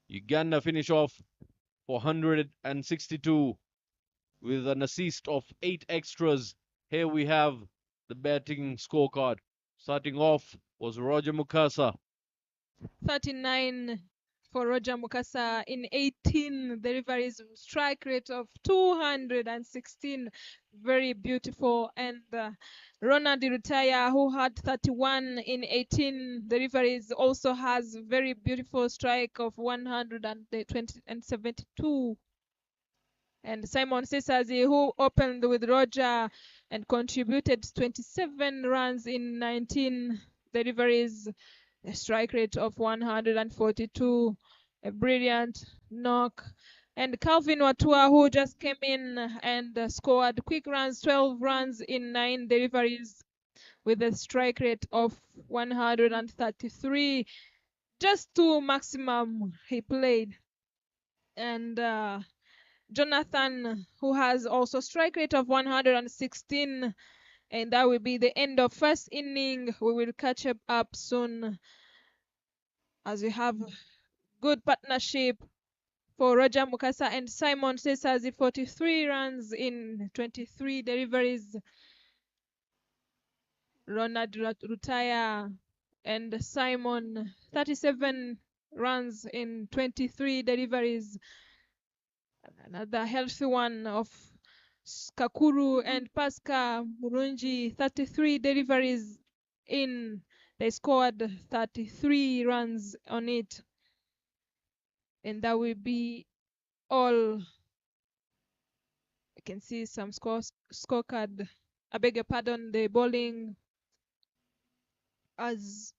A: Uganda finish off for 162 with an assist of 8 extras. Here we have the batting scorecard. Starting off was Roger Mukasa.
B: 39 for Roger Mukasa in 18 deliveries, strike rate of 216, very beautiful. And Ronald Rutaya, who had 31 in 18 deliveries, also has very beautiful strike of 172. And Simon Sesazi, who opened with Roger and contributed 27 runs in 19 deliveries, a strike rate of 142, a brilliant knock. And Calvin Watua, who just came in and scored quick runs, 12 runs in 9 deliveries with a strike rate of 133, just 2 maximum he played. And Jonathan, who has also strike rate of 116, and that will be the end of first inning. We will catch up soon as we have good partnership for Roger Mukasa and Simon Sesazi, 43 runs in 23 deliveries. Ronald Rutaya and Simon, 37 runs in 23 deliveries. Another healthy one of Kakuru and Pascal Murunji, 33 deliveries in. They scored 33 runs on it. And that will be all. You can see some scorecard. I beg your pardon, the bowling as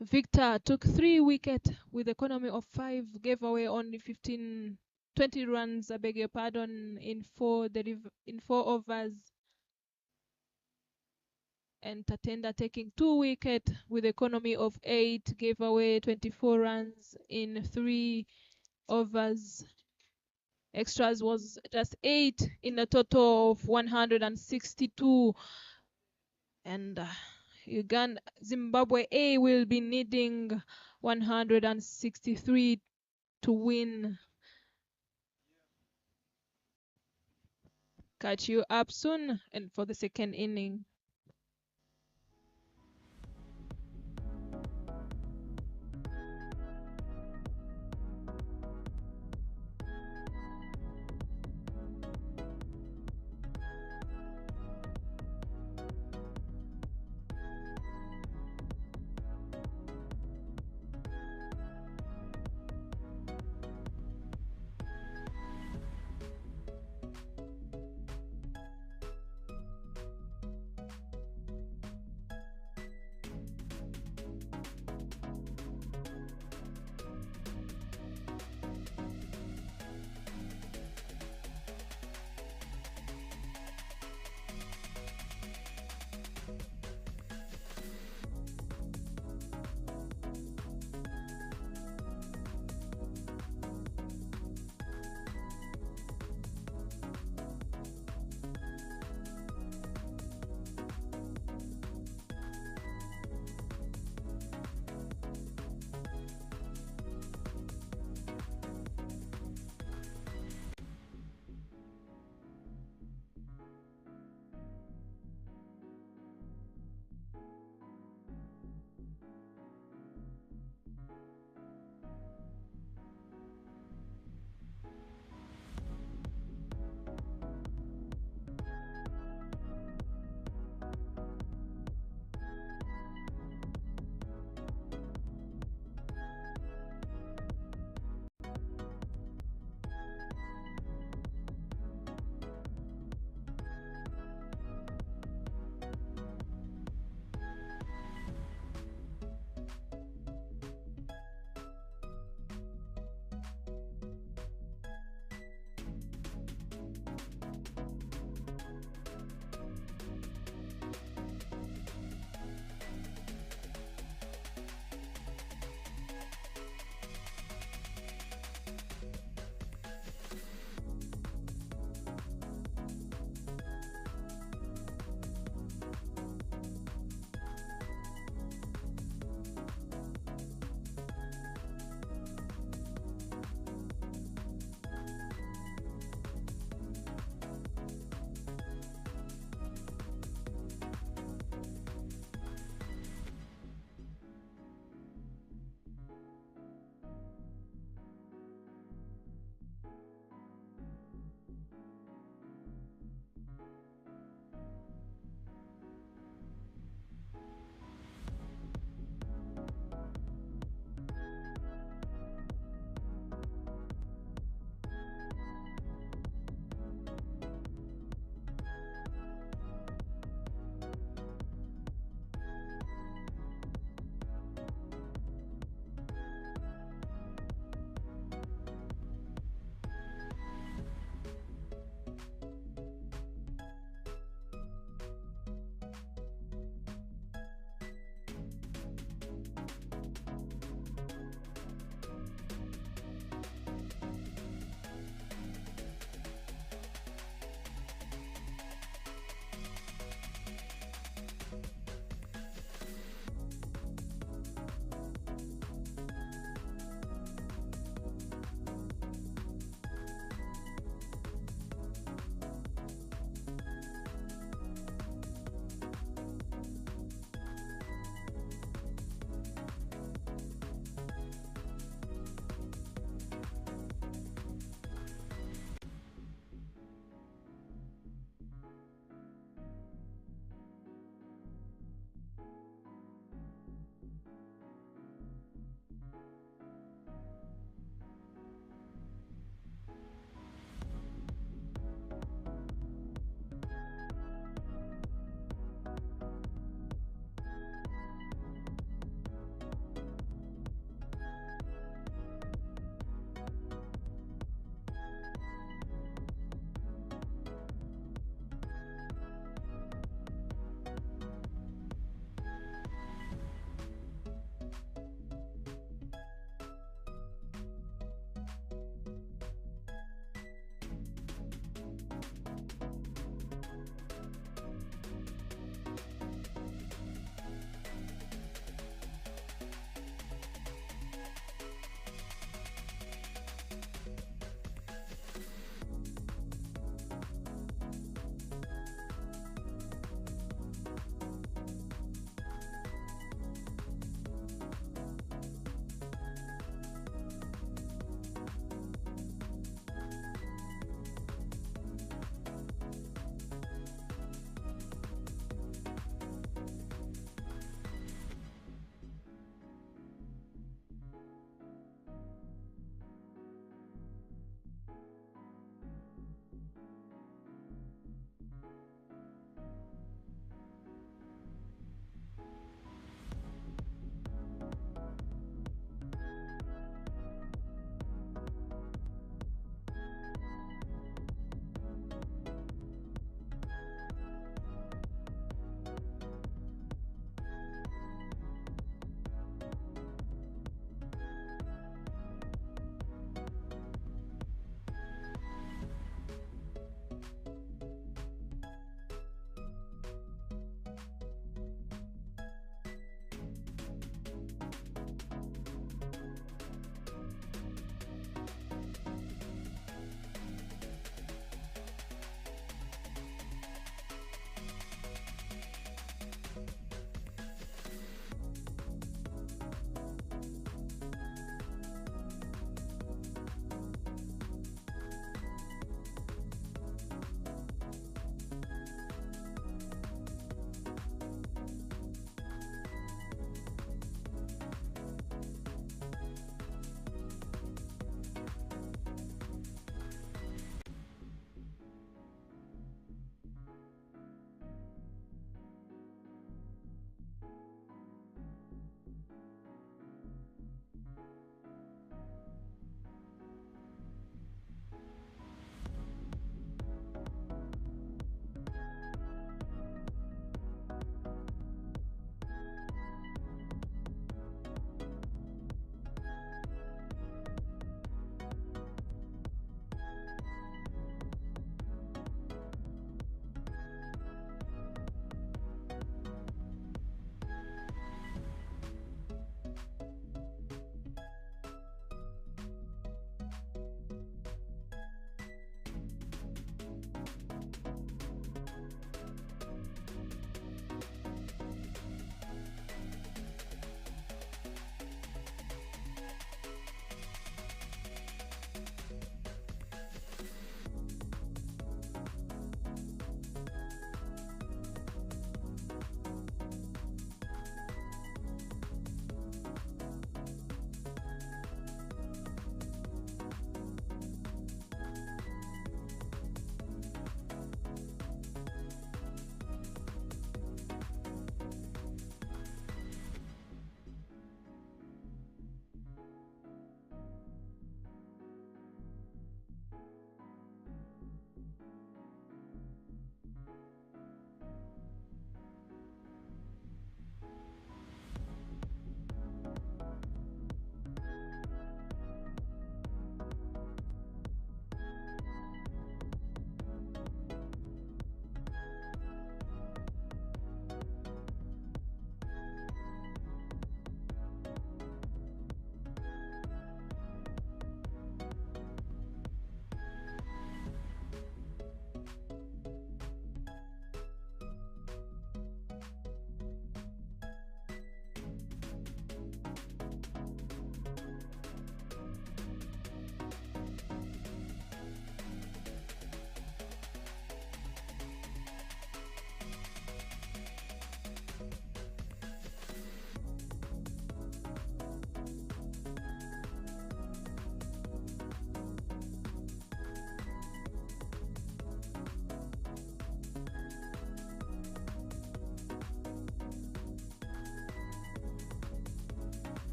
B: Victor took 3 wickets with economy of 5, gave away only 20 runs, I beg your pardon, in 4 overs. And Tatenda taking 2 wickets with economy of 8, gave away 24 runs in 3 overs. Extras was just 8 in a total of 162. And Zimbabwe A will be needing 163 to win. Catch you up soon and for the second inning.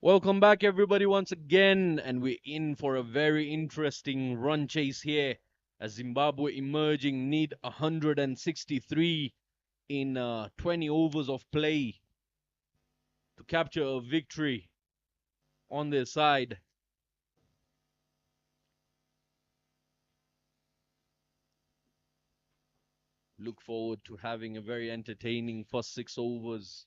A: Welcome back, everybody, once again, and we're in for a very interesting run chase here as Zimbabwe emerging need 163 in 20 overs of play to capture a victory on their side. Look forward to having a very entertaining first 6 overs.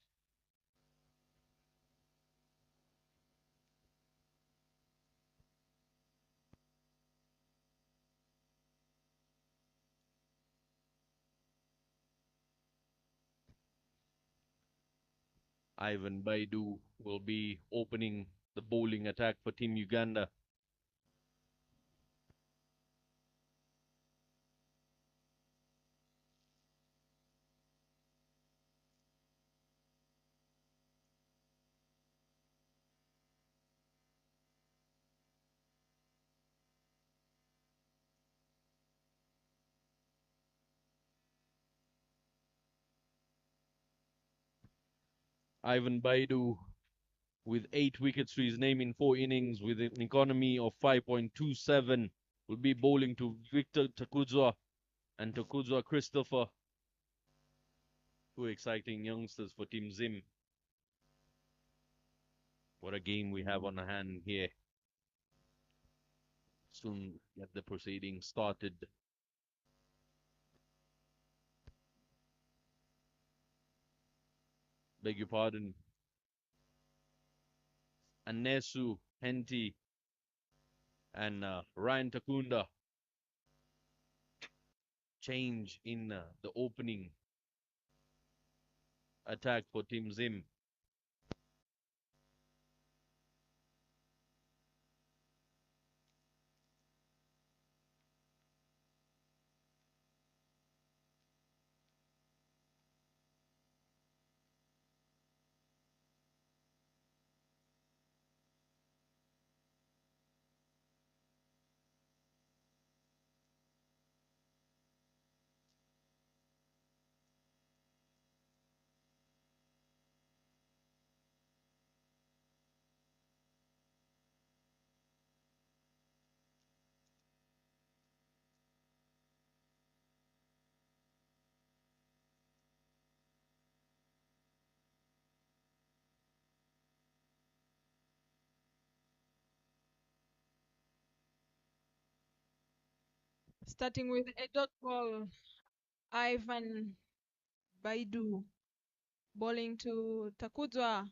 A: Ivan Baidu will be opening the bowling attack for Team Uganda. Ivan Baidu with 8 wickets to his name in 4 innings with an economy of 5.27 will be bowling to Victor Takudzwa and Takudzwa Christopher. Two exciting youngsters for Team Zim. What a game we have on hand here. Soon get the proceedings started. Beg your pardon. Anesu, Henti, and Ryan Takunda. Change in the opening attack for Team Zim.
B: Starting with a dot ball, Ivan Baidu bowling to Takudzwa.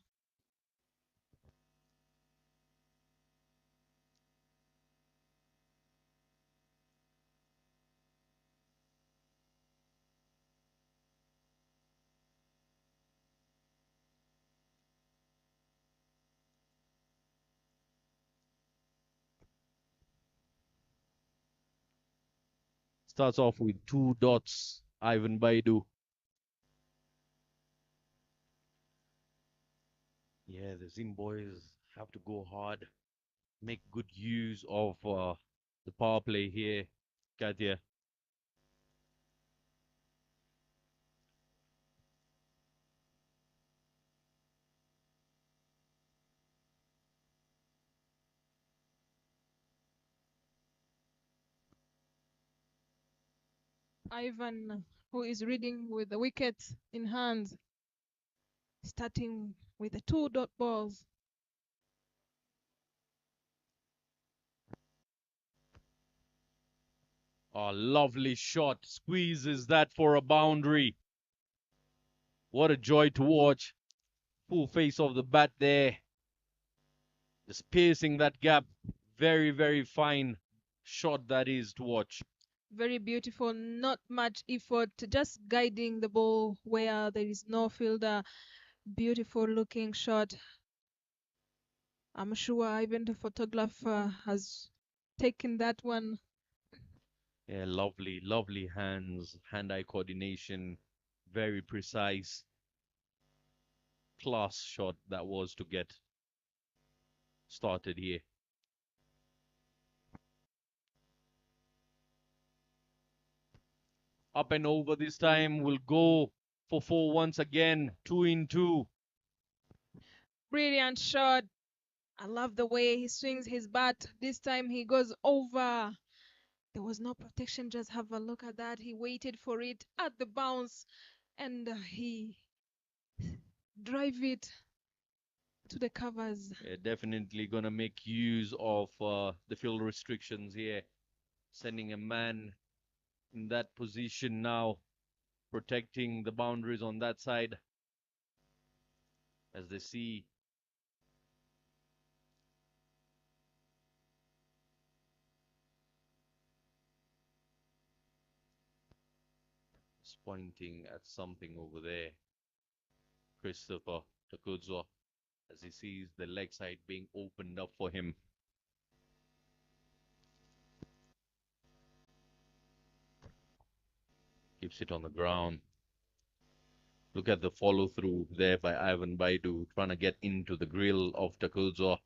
A: Starts off with 2 dots, Ivan Baidu. Yeah, the Zim boys have to go hard, make good use of the power play here, Katia.
B: Ivan, who is reading with the wicket in hand, starting with the 2 dot balls.
A: A lovely shot, squeezes that for a boundary. What a joy to watch. Full face of the bat there. Just piercing that gap. Very, very fine shot that is to watch.
B: Very beautiful, not much effort, just guiding the ball where there is no fielder. Beautiful looking shot. I'm sure even the photographer has taken that one.
A: Yeah, lovely, lovely hands, hand-eye coordination, very precise. Class shot that was to get started here. Up and over this time. Will go for 4 once again. 2 in 2.
B: Brilliant shot. I love the way he swings his bat. This time he goes over. There was no protection. Just have a look at that. He waited for it at the bounce and he drive it to the covers.
A: Yeah, definitely gonna make use of the field restrictions here. Sending a man in that position now, protecting the boundaries on that side as they see is pointing at something over there. Christopher Takudzo, as he sees the leg side being opened up for him. Keeps it on the ground. Look at the follow through there by Ivan Baidu, trying to get into the grill of Takudzo.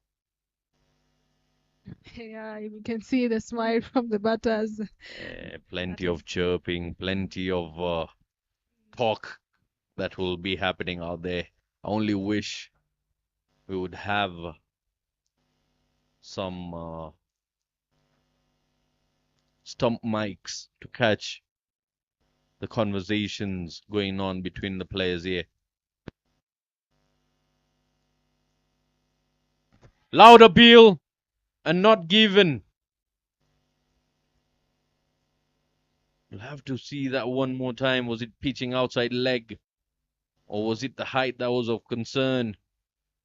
B: Yeah, you can see the smile from the batters.
A: Plenty of chirping, plenty of talk that will be happening out there. I only wish we would have some stump mics to catch the conversations going on between the players here. Loud appeal and not given. We'll have to see that one more time. Was it pitching outside leg? Or was it the height that was of concern?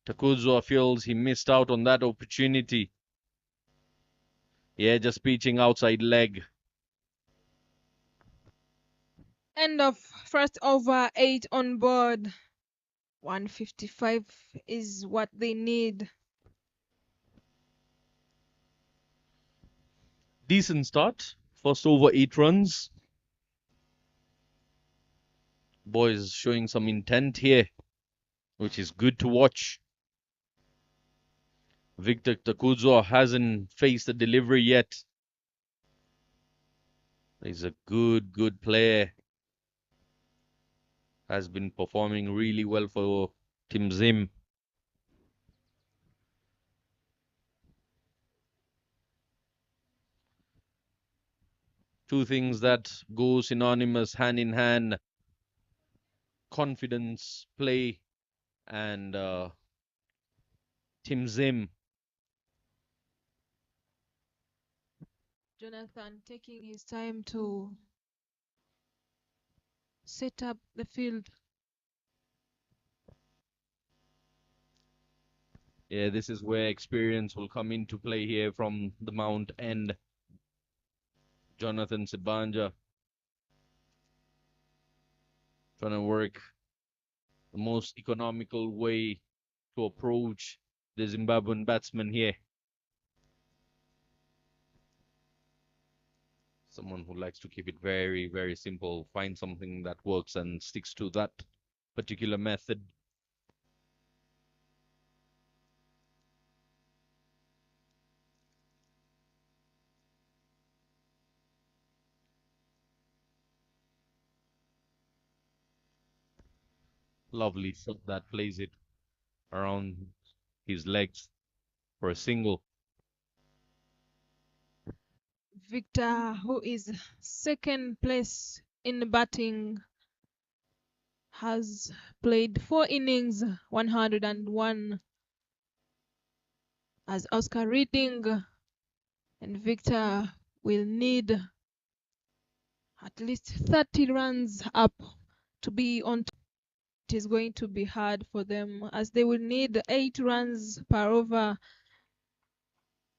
A: Takuzo feels he missed out on that opportunity. Yeah, just pitching outside leg.
B: End of first over, 8 on board. 155 is what they need.
A: Decent start. First over 8 runs. Boys showing some intent here, which is good to watch. Victor Takuzo hasn't faced a delivery yet. He's a good player. Has been performing really well for Team Zim. Two things that go synonymous hand in hand. Confidence, play, and Team Zim.
B: Jonathan taking his time to set up the field.
A: Yeah, this is where experience will come into play here from the Mount End. Jonathan Sibanja trying to work the most economical way to approach the Zimbabwean batsman here. Someone who likes to keep it very simple, find something that works and sticks to that particular method. Lovely shot that plays it around his legs for a single.
B: Victor, who is second place in batting, has played 4 innings, 101. As Oscar Reading and Victor will need at least 30 runs up to be on top. It is going to be hard for them as they will need 8 runs per over.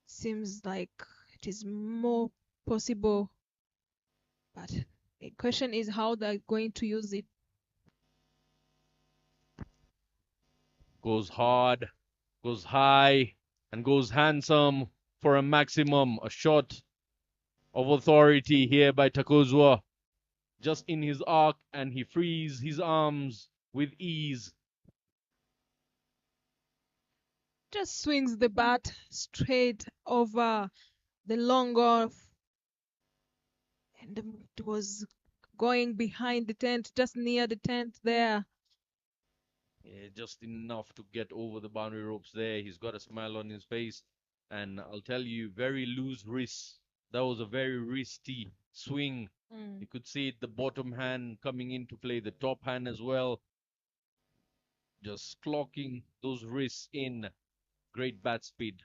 B: Seems like it is more possible, but the question is how they're going to use it.
A: Goes hard, goes high, and goes handsome for a maximum. A shot of authority here by Takozwa. Just in his arc, and he frees his arms with ease.
B: Just swings the bat straight over the long off, and it was going behind the tent, just near the tent there.
A: Yeah, just enough to get over the boundary ropes there. He's got a smile on his face. And I'll tell you, very loose wrist. That was a very wristy swing.
B: Mm.
A: You could see it, the bottom hand coming into play, the top hand as well. Just clocking those wrists in. Great bat speed.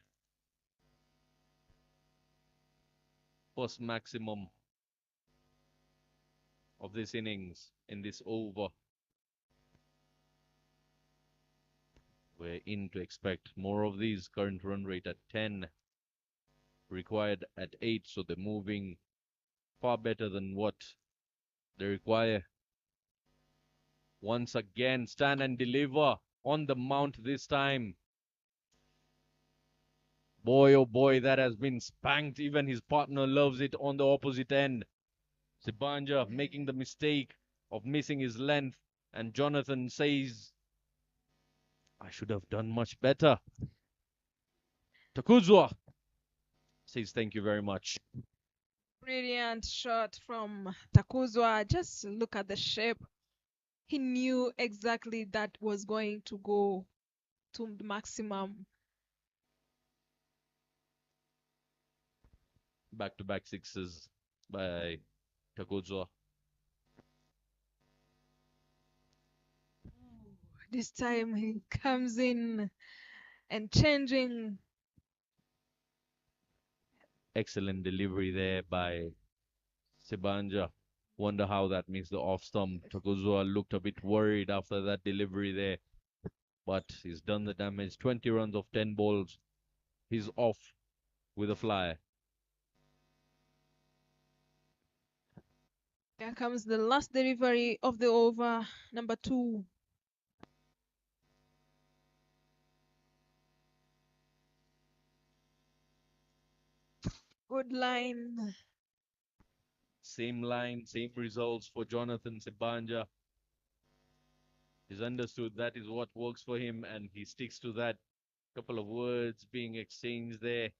A: First maximum of this innings in this over. We're in to expect more of these. Current run rate at 10, required at 8, so they're moving far better than what they require. Once again, stand and deliver on the mount this time. Boy, oh boy, that has been spanked. Even his partner loves it on the opposite end. Sibanja making the mistake of missing his length, and Jonathan says, I should have done much better. Takuzwa says thank you very much.
B: Brilliant shot from Takuzwa. Just look at the shape. He knew exactly that was going to go to the maximum.
A: Back-to-back sixes by Takuzwa.
B: This time he comes in and changing.
A: Excellent delivery there by Sibanja. Wonder how that makes the off stump. Takuzwa looked a bit worried after that delivery there, but he's done the damage. 20 runs of 10 balls. He's off with a fly.
B: Here comes the last delivery of the over, number 2. Good line.
A: Same line, same results for Jonathan Sibanja. He's understood that is what works for him, and he sticks to that. Couple of words being exchanged there.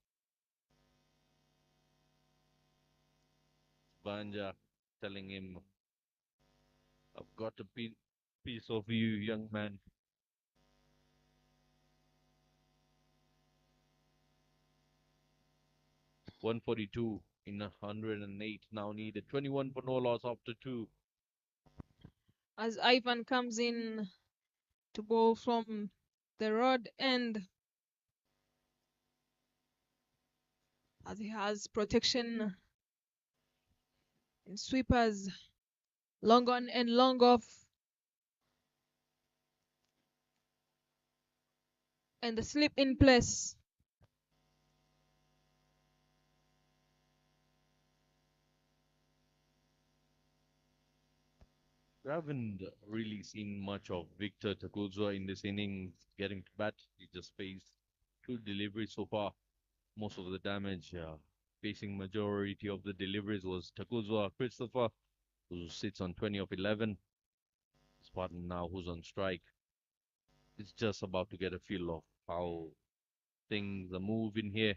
A: Sibanja telling him, I've got a piece of you, young man. .142 in 108 now needed. 21 for no loss after 2.
B: As Ivan comes in to bowl from the rod end, as he has protection in sweepers, long on and long off, and the slip in place.
A: We haven't really seen much of Victor Takuzwa in this inning getting to bat. He just faced 2 deliveries so far. Most of the damage, facing majority of the deliveries was Takuzwa Christopher, who sits on 20 of 11. Spartan now, who's on strike. It's just about to get a feel of how things are moving here.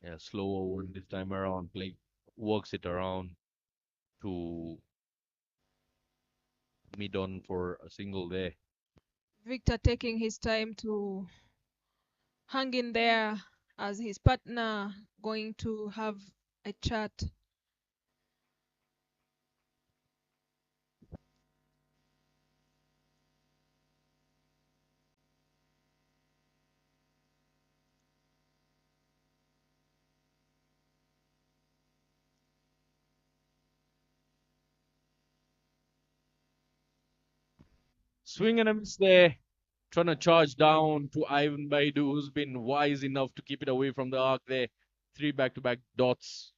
A: Yeah, slower one this time around. Play works it around to mid on for a single there.
B: Victor taking his time to hang in there as his partner going to have a chat.
A: Swing and a miss there. Trying to charge down to Ivan Baidu, who's been wise enough to keep it away from the arc there. 3 back-to-back dots.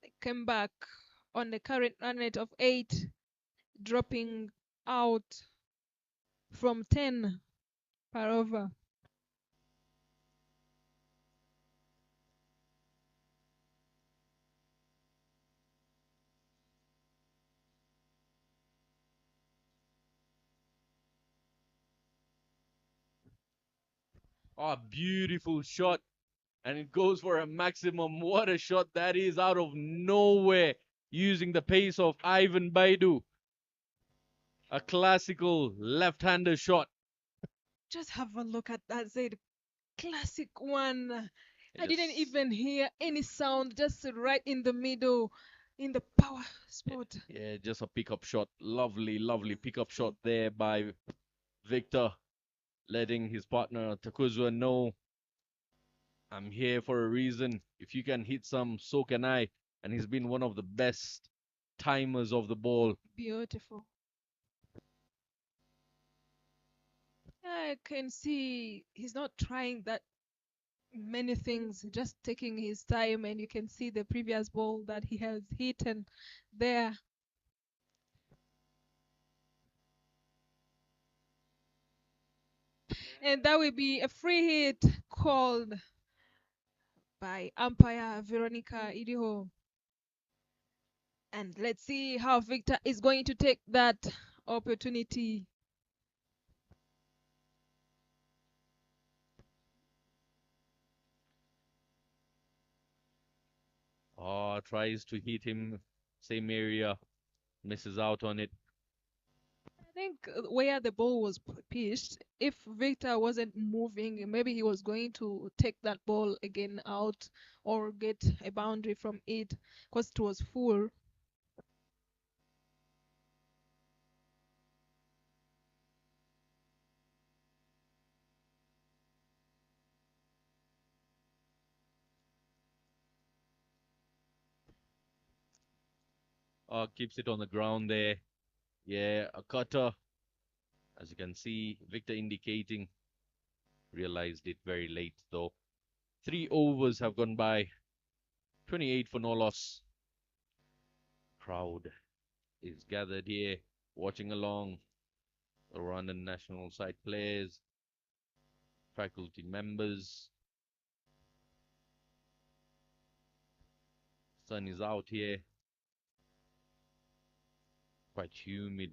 B: They came back on the current run rate of 8, dropping out from 10 per over.
A: Oh, beautiful shot. And it goes for a maximum. What a shot that is out of nowhere. Using the pace of Ivan Baidu. A classical left-hander shot.
B: Just have a look at that, Zaid. Classic one. I didn't
A: Just,
B: even hear any sound, just right in the middle, in the power spot.
A: yeah, just a pickup shot. Lovely, lovely pickup shot there by Victor, letting his partner Takuzwa know I'm here for a reason. If you can hit some, so can I. And he's been one of the best timers of the ball.
B: Beautiful. I can see he's not trying that many things, just taking his time, and you can see the previous ball that he has hit and there. And that will be a free hit called by umpire Veronica Idiho. And let's see how Victor is going to take that opportunity.
A: Oh, tries to hit him, same area, misses out on it.
B: I think where the ball was pitched, if Victor wasn't moving, maybe he was going to take that ball again out or get a boundary from it because it was full.
A: Oh, keeps it on the ground there. Yeah, a cutter. As you can see, Victor indicating. Realized it very late though. 3 overs have gone by. 28 for no loss. Crowd is gathered here, watching along. The Rwandan national side players, faculty members. Sun is out here. Quite humid.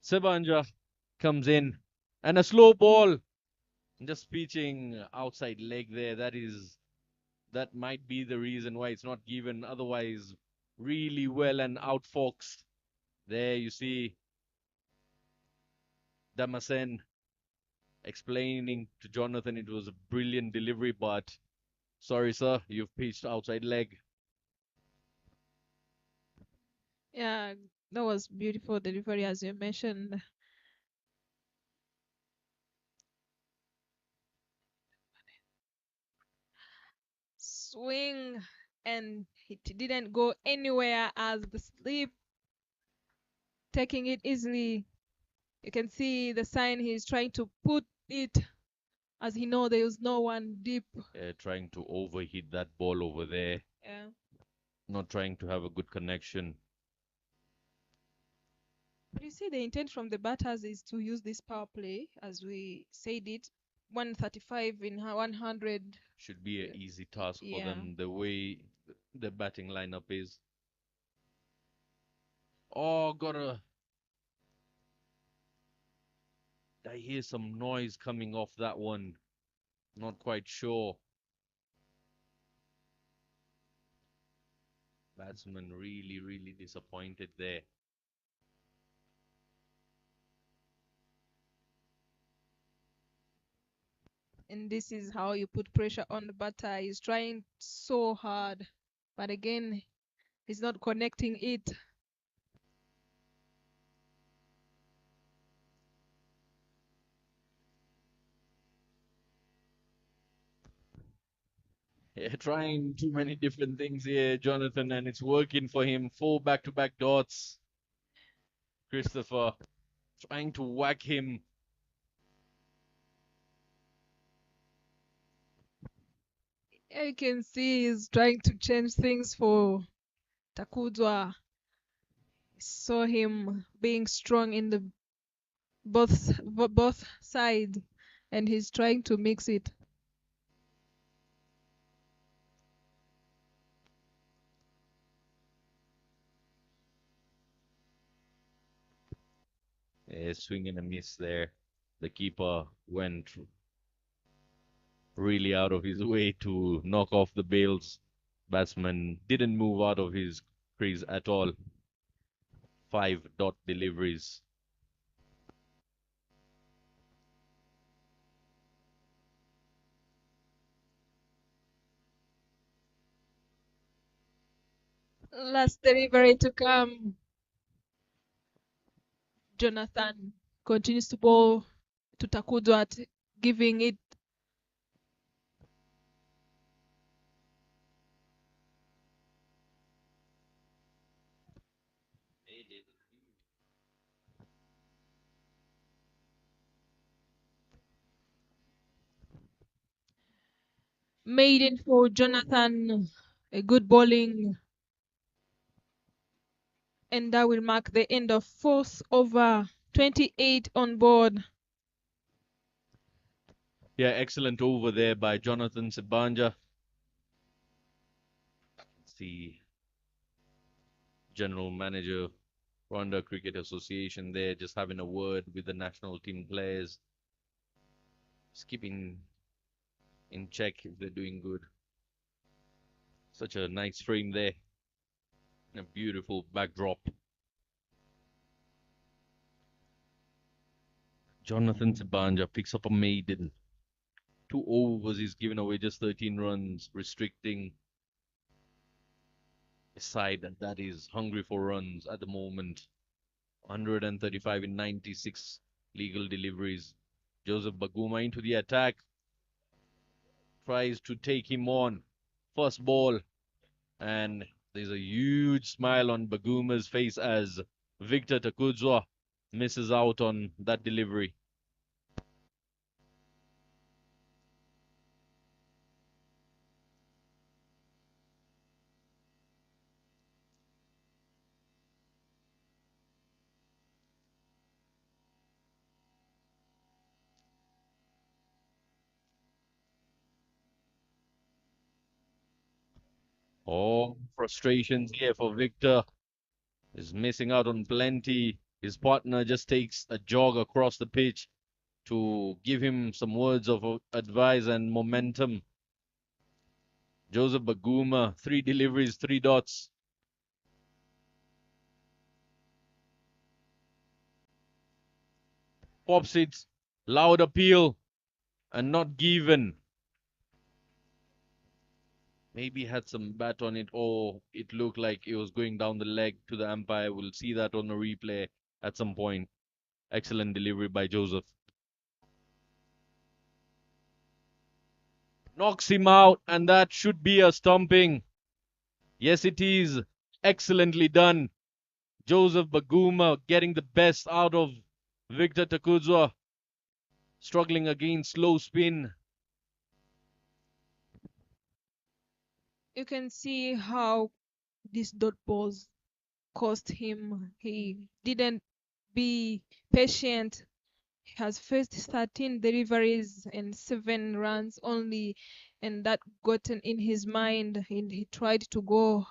A: Sebanja comes in and a slow ball. Just pitching outside leg there. That might be the reason why it's not given. Otherwise, really well and outfoxed. There you see Damasen explaining to Jonathan it was a brilliant delivery, but sorry, sir, you've pitched outside leg.
B: Yeah, that was beautiful delivery as you mentioned. Swing, and it didn't go anywhere as the slip, taking it easily. You can see the sign he's trying to put it as he know there is no one deep.
A: Trying to overhit that ball over there,
B: Yeah.
A: not trying to have a good connection.
B: But you see, the intent from the batters is to use this power play, as we said it, 135 in 100.
A: Should be an easy task for
B: Yeah.
A: them the way the batting lineup is. Oh, I hear some noise coming off that one. Not quite sure. Batsman really, really disappointed there.
B: And this is how you put pressure on the batter. He's trying so hard, but again, he's not connecting it.
A: Yeah, trying too many different things here, Jonathan, and it's working for him. 4 back-to-back dots. Christopher trying to whack him.
B: Yeah, you can see he's trying to change things for Takuzwa. Saw him being strong in the both sides, and he's trying to mix it.
A: A swing and a miss there. The keeper went really out of his way to knock off the bails. Batsman didn't move out of his crease at all. 5 dot deliveries.
B: Last delivery to come. Jonathan continues to bowl to Takuzwa, giving it. Maiden for Jonathan. A good bowling. And that will mark the end of fourth over. 28 on board.
A: Yeah, excellent over there by Jonathan Sibanja. The general manager, Rwanda Cricket Association there, just having a word with the national team players. Just keeping in check if they're doing good. Such a nice frame there. A beautiful backdrop. Jonathan Sibanja picks up a maiden. 2 overs, he's given away just 13 runs, restricting a side that is hungry for runs at the moment. 135 in 96 legal deliveries. Joseph Baguma into the attack. Tries to take him on. First ball. And there's a huge smile on Baguma's face as Victor Takuzwa misses out on that delivery. Oh, frustrations here for Victor. Is missing out on plenty. His partner just takes a jog across the pitch to give him some words of advice and momentum. Joseph Baguma, 3 deliveries, 3 dots. Pops it, loud appeal, and not given. Maybe had some bat on it, or it looked like it was going down the leg to the umpire. We'll see that on the replay at some point. Excellent delivery by Joseph. Knocks him out, and that should be a stumping. Yes, it is. Excellently done. Joseph Baguma getting the best out of Victor Takuzwa. Struggling against slow spin.
B: You can see how these dot balls cost him. He didn't be patient. He has faced 13 deliveries and 7 runs only, and that gotten in his mind. And he tried to go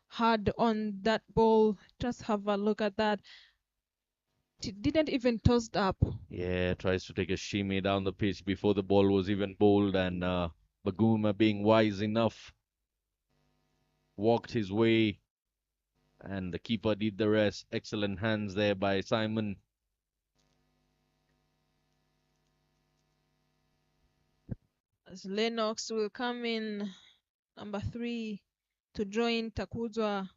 B: hard on that ball. Just have a look at that. He didn't even toss it up.
A: Yeah, tries to take a shimmy down the pitch before the ball was even bowled, and Baguma being wise enough walked his way, and the keeper did the rest. Excellent hands there by Simon.
B: As Lennox will come in, number 3, to join Takuzwa.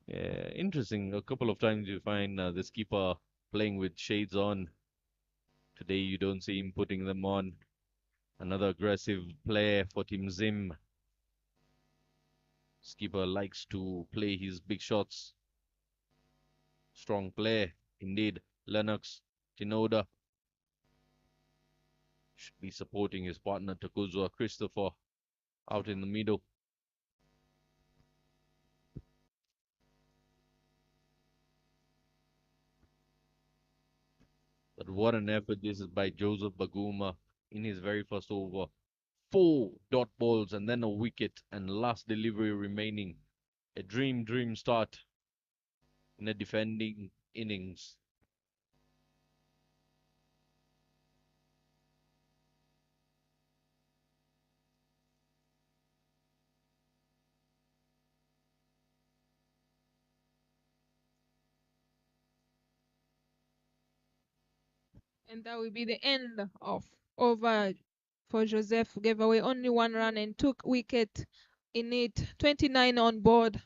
A: Yeah, interesting. A couple of times you find this keeper playing with shades on. Today you don't see him putting them on. Another aggressive player for Team Zim. Skipper likes to play his big shots. Strong play, indeed. Lennox, Tinoda. Should be supporting his partner Takuzwa Christopher out in the middle. But what an effort this is by Joseph Baguma in his very first over. 4 dot balls and then a wicket and last delivery remaining. A dream start in a defending innings.
B: And that will be the end of over for Joseph. Gave away only 1 run and took wicket in it. 29 on board.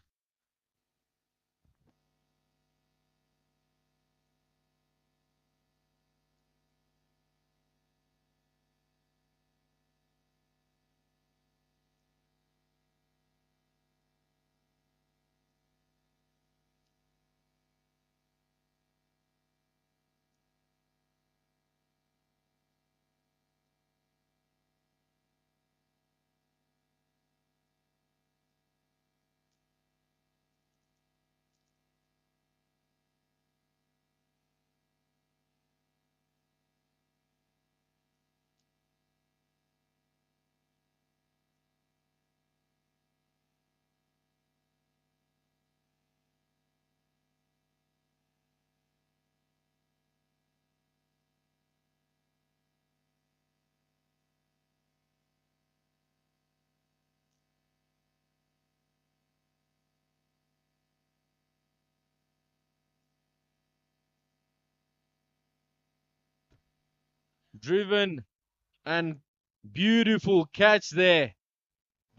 A: Driven and beautiful catch there.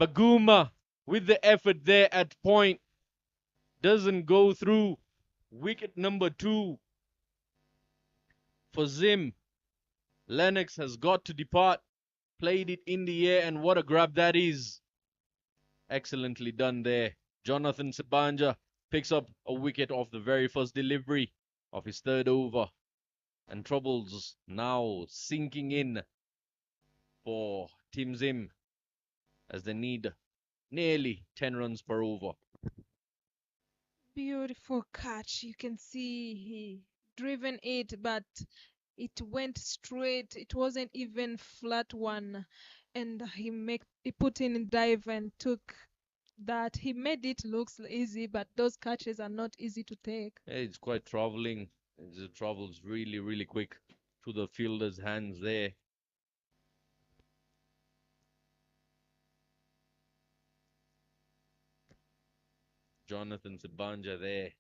A: Baguma with the effort there at point. Doesn't go through. Wicket number 2 for Zim. Lennox has got to depart. Played it in the air, and what a grab that is. Excellently done there. Jonathan Sibanja picks up a wicket off the very first delivery of his third over. And troubles now sinking in for Team Zim as they need nearly 10 runs per over.
B: Beautiful catch. You can see he driven it, but it went straight. It wasn't even flat one, and he put in dive and took that. He made it looks easy, but those catches are not easy to take.
A: Yeah, it's quite traveling. It travels really quick to the fielder's hands there. Jonathan Sibanja there,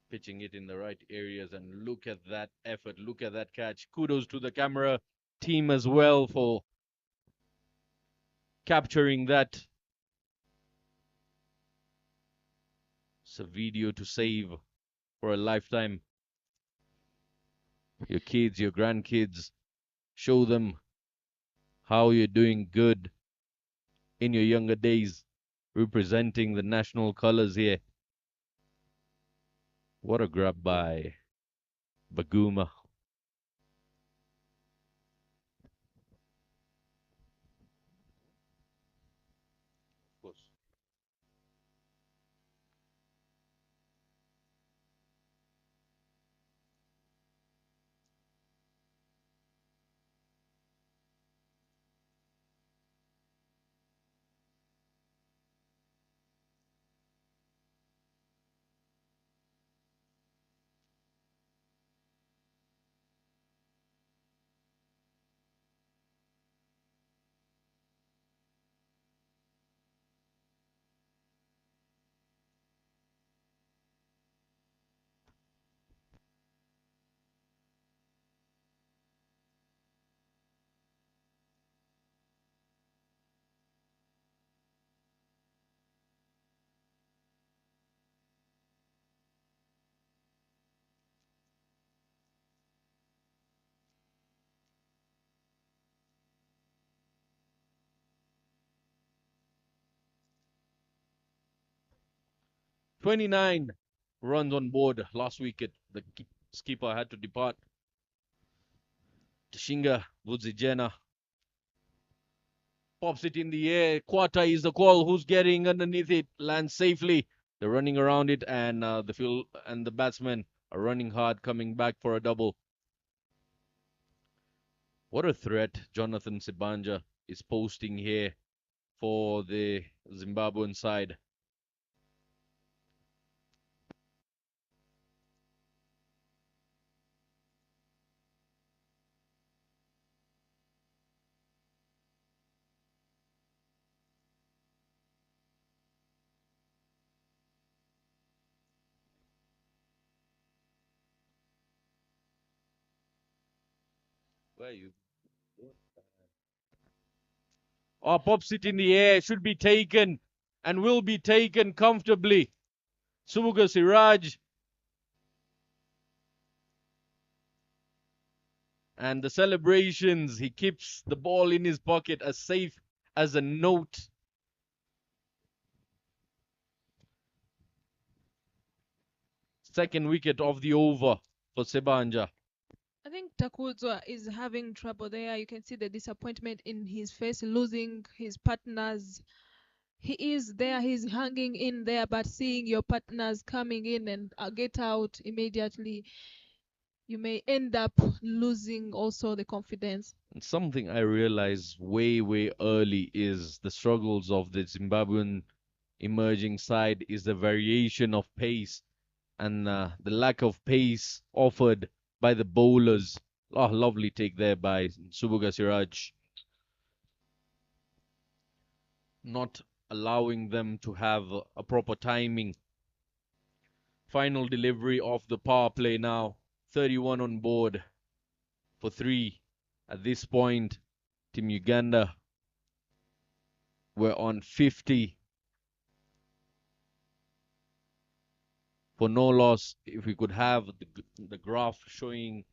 A: pitching it in the right areas, and look at that effort, look at that catch. Kudos to the camera team as well for capturing that. It's a video to save for a lifetime. Your kids, your grandkids, show them how you're doing good in your younger days, representing the national colors here. What a grab by Baguma. Of course. "29 runs on board last wicket. The skipper had to depart. Tashinga Vudzijena pops it in the air. Quata is the call. Who's getting underneath it? Lands safely. They're running around it, and the field and the batsmen are running hard, coming back for a double. What a threat Jonathan Sibanja is posting here for the Zimbabwean side. Where are you? Oh, pops it in the air. Should be taken and will be taken comfortably. Subuga Siraj. And the celebrations. He keeps the ball in his pocket as safe as a note. Second wicket of the over for Sebanja.
B: I think Takudzwa is having trouble there. You can see the disappointment in his face, losing his partners. He is there, he's hanging in there, but seeing your partners coming in and get out immediately, you may end up losing also the confidence.
A: And something I realized way, way early is the struggles of the Zimbabwean emerging side is the variation of pace and the lack of pace offered by the bowlers. Oh, lovely take there by Subuga Siraj. Not allowing them to have a proper timing. Final delivery of the power play now. 31 on board for 3. At this point, Team Uganda were on 50 for no loss. If we could have the graph showing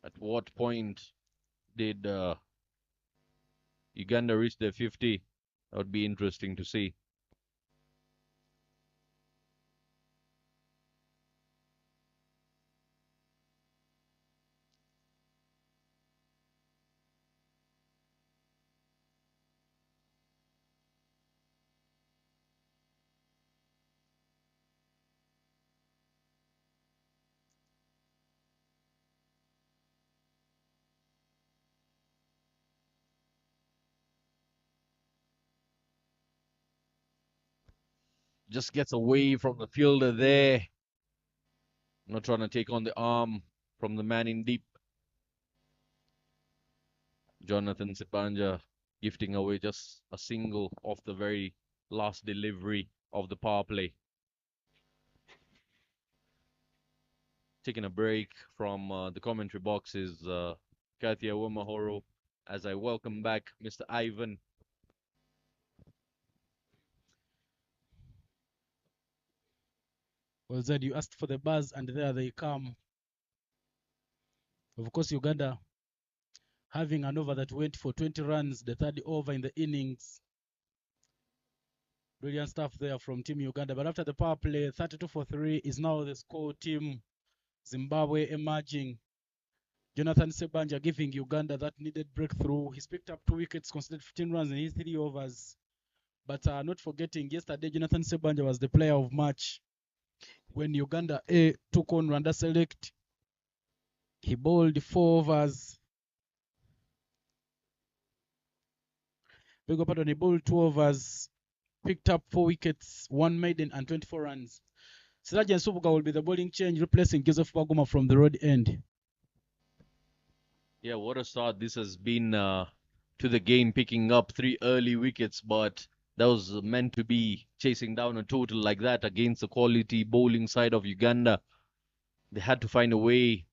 A: at what point did Uganda reach their 50, that would be interesting to see. Just gets away from the fielder there. Not trying to take on the arm from the man in deep. Jonathan Sibanja gifting away just a single off the very last delivery of the power play. Taking a break from the commentary box is Katia Wimahoro as I welcome back Mr. Ivan.
D: Well, Zed, you asked for the buzz, and there they come. Of course, Uganda having an over that went for 20 runs, the third over in the innings. Brilliant stuff there from Team Uganda. But after the power play, 32 for 3 is now the score. Team Zimbabwe emerging. Jonathan Sebanja giving Uganda that needed breakthrough. He's picked up 2 wickets, conceded 15 runs in his 3 overs. But not forgetting, yesterday Jonathan Sebanja was the player of match when Uganda A took on Rwanda Select. He bowled 4 overs. Beg your pardon, he bowled 2 overs, picked up 4 wickets, 1 maiden, and 24 runs. Sirajan Subuga will be the bowling change, replacing Joseph Baguma from the road end.
A: Yeah, what a start this has been to the game, picking up 3 early wickets, but that was meant to be chasing down a total like that against the quality bowling side of Uganda. They had to find a way.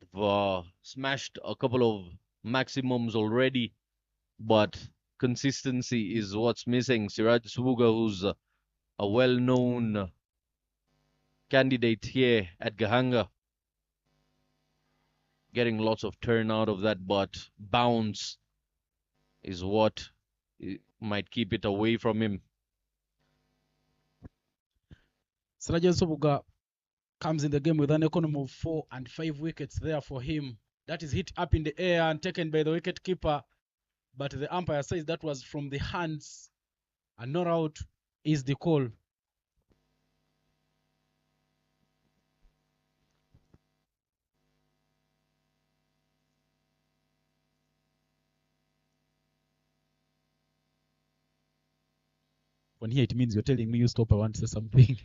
A: They've smashed a couple of maximums already, but consistency is what's missing. Siraj Subuga, who's a well-known candidate here at Gahanga, getting lots of turn out of that, but bounce is what might keep it away from him.
D: Sirajan Subuga comes in the game with an economy of 4 and 5 wickets there for him. That is hit up in the air and taken by the wicket keeper, but the umpire says that was from the hands and not out is the call. When here it means you're telling me you stop, I want to say something.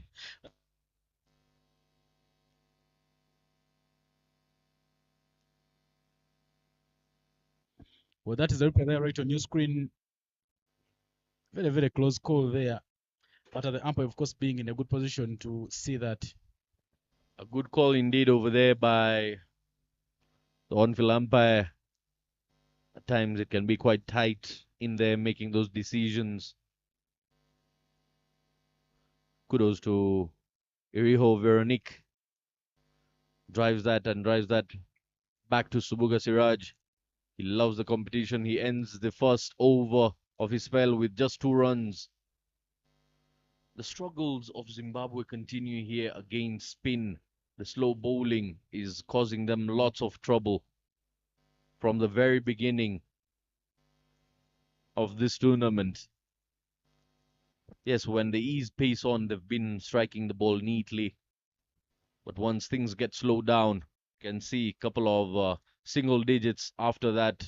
D: Well, that is the replay there right on your screen. Very, very close call there. But the umpire, of course, being in a good position to see that.
A: A good call indeed over there by the on-field umpire. At times it can be quite tight in there making those decisions. Kudos to Iriho Veronique. Drives that back to Subuga Siraj. He loves the competition. He ends the first over of his spell with just 2 runs. The struggles of Zimbabwe continue here against spin. The slow bowling is causing them lots of trouble from the very beginning of this tournament. Yes, when they ease pace on, they've been striking the ball neatly. But once things get slowed down, you can see a couple of single digits after that.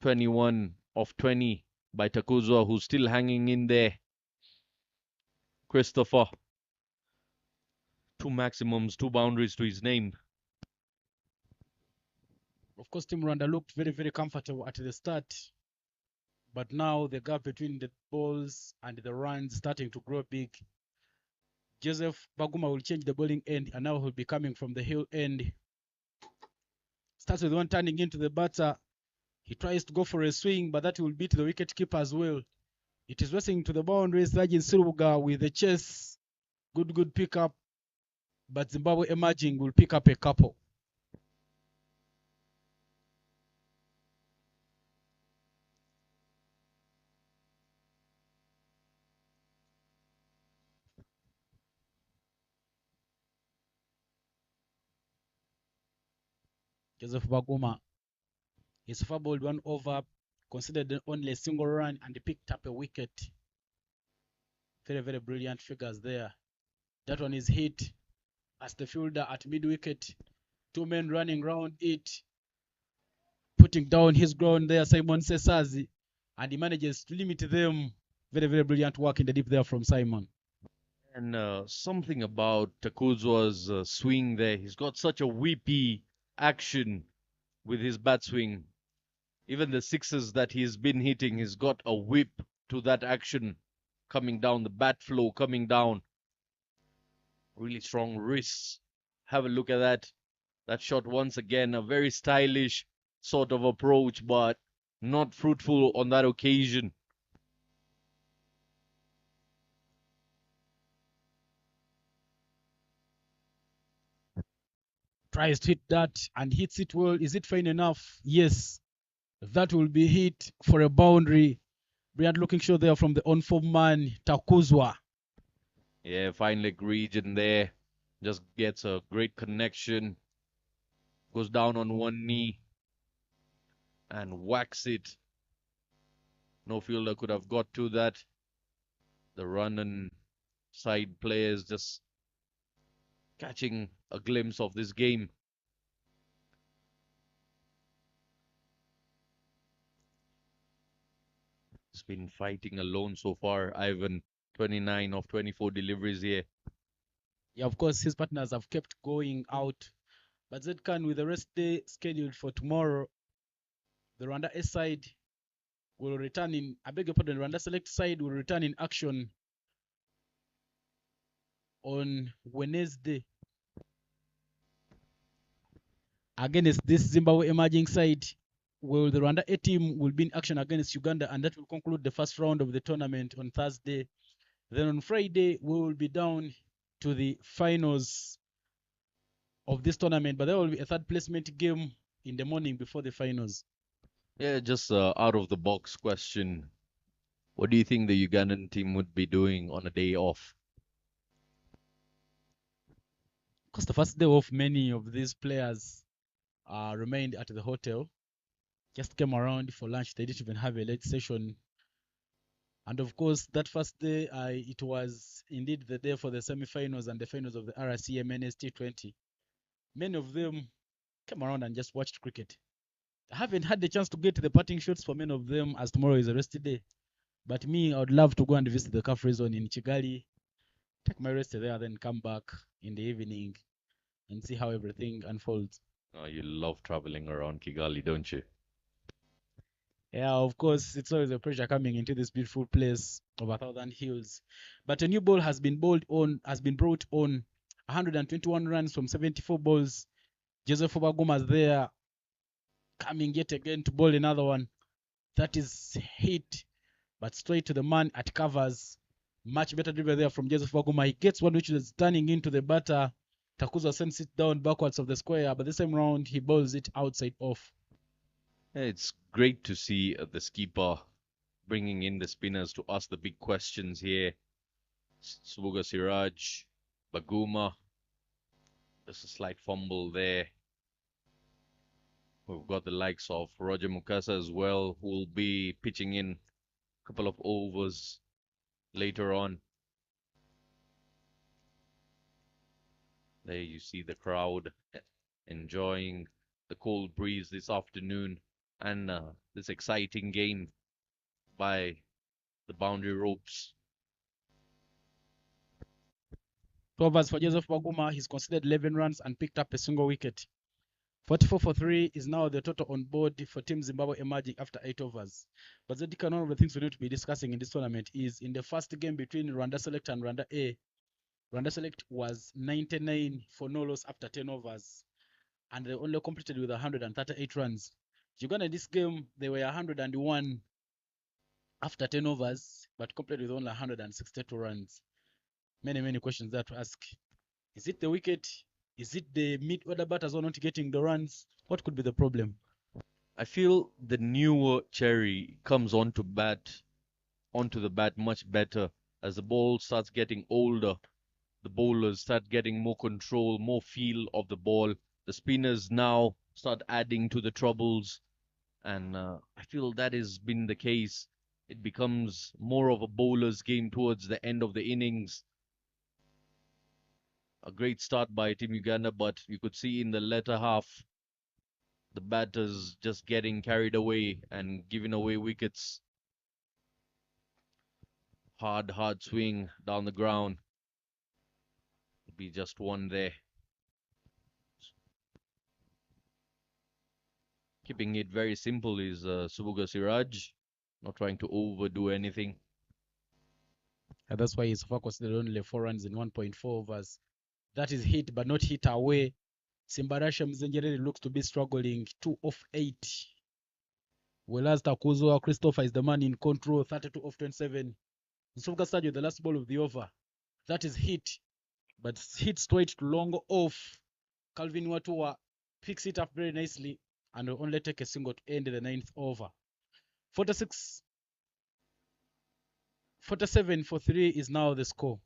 A: 21 of 20 by Takuzwa, who's still hanging in there. Christopher, 2 maximums, 2 boundaries to his name.
D: Of course, Team Rwanda looked very, very comfortable at the start. But now the gap between the balls and the runs starting to grow big. Joseph Baguma will change the bowling end and now he'll be coming from the hill end. Starts with one turning into the batter. He tries to go for a swing, but that will beat the wicket keeper as well. It is racing to the boundaries. Rajin Siruga with the chase. Good pickup. But Zimbabwe emerging will pick up a couple. Joseph Baguma is foulballed 1 over, considered only a single run, and he picked up a wicket. Very, very brilliant figures there. That one is hit as the fielder at mid-wicket. 2 men running round it, putting down his ground there, Simon Sesazi, and he manages to limit them. Very, very brilliant work in the deep there from Simon.
A: And something about Takuzwa's swing there. He's got such a whippy action with his bat swing. Even the sixes that he's been hitting, he's got a whip to that action coming down, the bat flow coming down. Really strong wrists. Have a look at that. That shot once again, a very stylish sort of approach, but not fruitful on that occasion.
D: Tries to hit that and hits it well. Is it fine enough? Yes. That will be hit for a boundary. Brilliant looking shot there from the on-form man, Takuzwa.
A: Yeah, fine leg region there. Just gets a great connection. Goes down on one knee and whacks it. No fielder could have got to that. The run and side players just catching a glimpse of this game. He's been fighting alone so far, Ivan. 29 of 24 deliveries here.
D: Yeah, of course, his partners have kept going out. But Zedkan, with the rest day scheduled for tomorrow, the Rwanda A side will return in, I beg your pardon, the Rwanda Select side will return in action on Wednesday against this Zimbabwe emerging side. Well, the Rwanda A team will be in action against Uganda, and that will conclude the first round of the tournament on Thursday. Then on Friday, we will be down to the finals of this tournament, but there will be a third placement game in the morning before the finals.
A: Yeah, just out of the box question. What do you think the Ugandan team would be doing on a day off?
D: Because the first day off, many of these players remained at the hotel. Just came around for lunch. They didn't even have a late session. And of course, that first day, it was indeed the day for the semi-finals and the finals of the RCMNS T20. Many of them came around and just watched cricket. I haven't had the chance to get the parting shots for many of them, as tomorrow is a rest day. But me, I would love to go and visit the CAF zone in Kigali, take my rest there, then come back in the evening and see how everything unfolds.
A: Oh, you love traveling around Kigali, don't you?
D: Yeah, of course, it's always a pleasure coming into this beautiful place of 1,000 hills. But a new ball has been brought on 121 runs from 74 balls. Joseph Obaguma's there, coming yet again to bowl another one. That is hit, but straight to the man at covers. Much better delivery there from Joseph Obaguma. He gets one which is turning into the batter. Takuzo sends it down backwards of the square, but this time round he bowls it outside off.
A: It's great to see the skipper bringing in the spinners to ask the big questions here. Subuga Siraj, Baguma. There's a slight fumble there. We've got the likes of Roger Mukasa as well, who will be pitching in a couple of overs later on. There you see the crowd enjoying the cold breeze this afternoon and this exciting game by the boundary ropes.
D: 2 overs for Joseph Baguma. He's conceded 11 runs and picked up a single wicket. 44 for 3 is now the total on board for Team Zimbabwe emerging after 8 overs. But Zedika, one of the things we need to be discussing in this tournament is in the first game between Rwanda Select and Rwanda A, Rwanda Select was 99 for no loss after 10 overs, and they only completed with 138 runs. Uganda in this game, they were 101 after 10 overs, but completed with only 162 runs. Many questions there to ask. Is it the wicket? Is it the mid-order batters who are not getting the runs? What could be the problem?
A: I feel the newer Cherry comes onto the bat much better as the ball starts getting older. The bowlers start getting more control, more feel of the ball. The spinners now start adding to the troubles, and I feel that has been the case. It becomes more of a bowler's game towards the end of the innings. A great start by Team Uganda, but you could see in the latter half the batters just getting carried away and giving away wickets. Hard swing down the ground. Be just one there. Keeping it very simple is Subuga Siraj, not trying to overdo anything.
D: And that's why he's focused only 4 runs in 1.4 overs. That is hit, but not hit away. Simbarasha Mzengerere looks to be struggling, 2 off 8. Whereas Takuzo Christopher is the man in control, 32 off 27. Nsubuga Sadio, the last ball of the over. That is hit, but hit straight to long off. Calvin Watua picks it up very nicely and will only take a single to end the 9th over. 47 for 3 is now the score.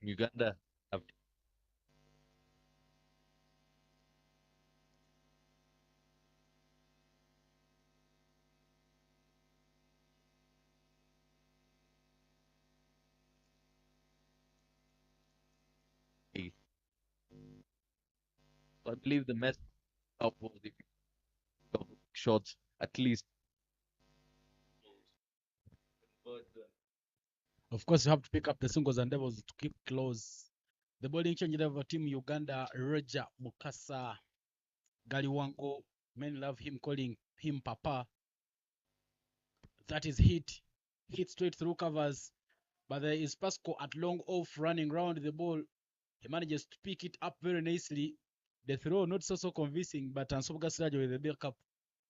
A: Uganda have I believe the mess up was if you shots at least.
D: Of course, you have to pick up the singles and doubles to keep close. The bowling change of Team Uganda, Roger Mukasa, Galiwango. Men love him, calling him Papa. That is hit. Hit straight through covers. But there is Pasco at long off running round the ball. He manages to pick it up very nicely. The throw not so convincing, but Ansobuga Siraja with the backup,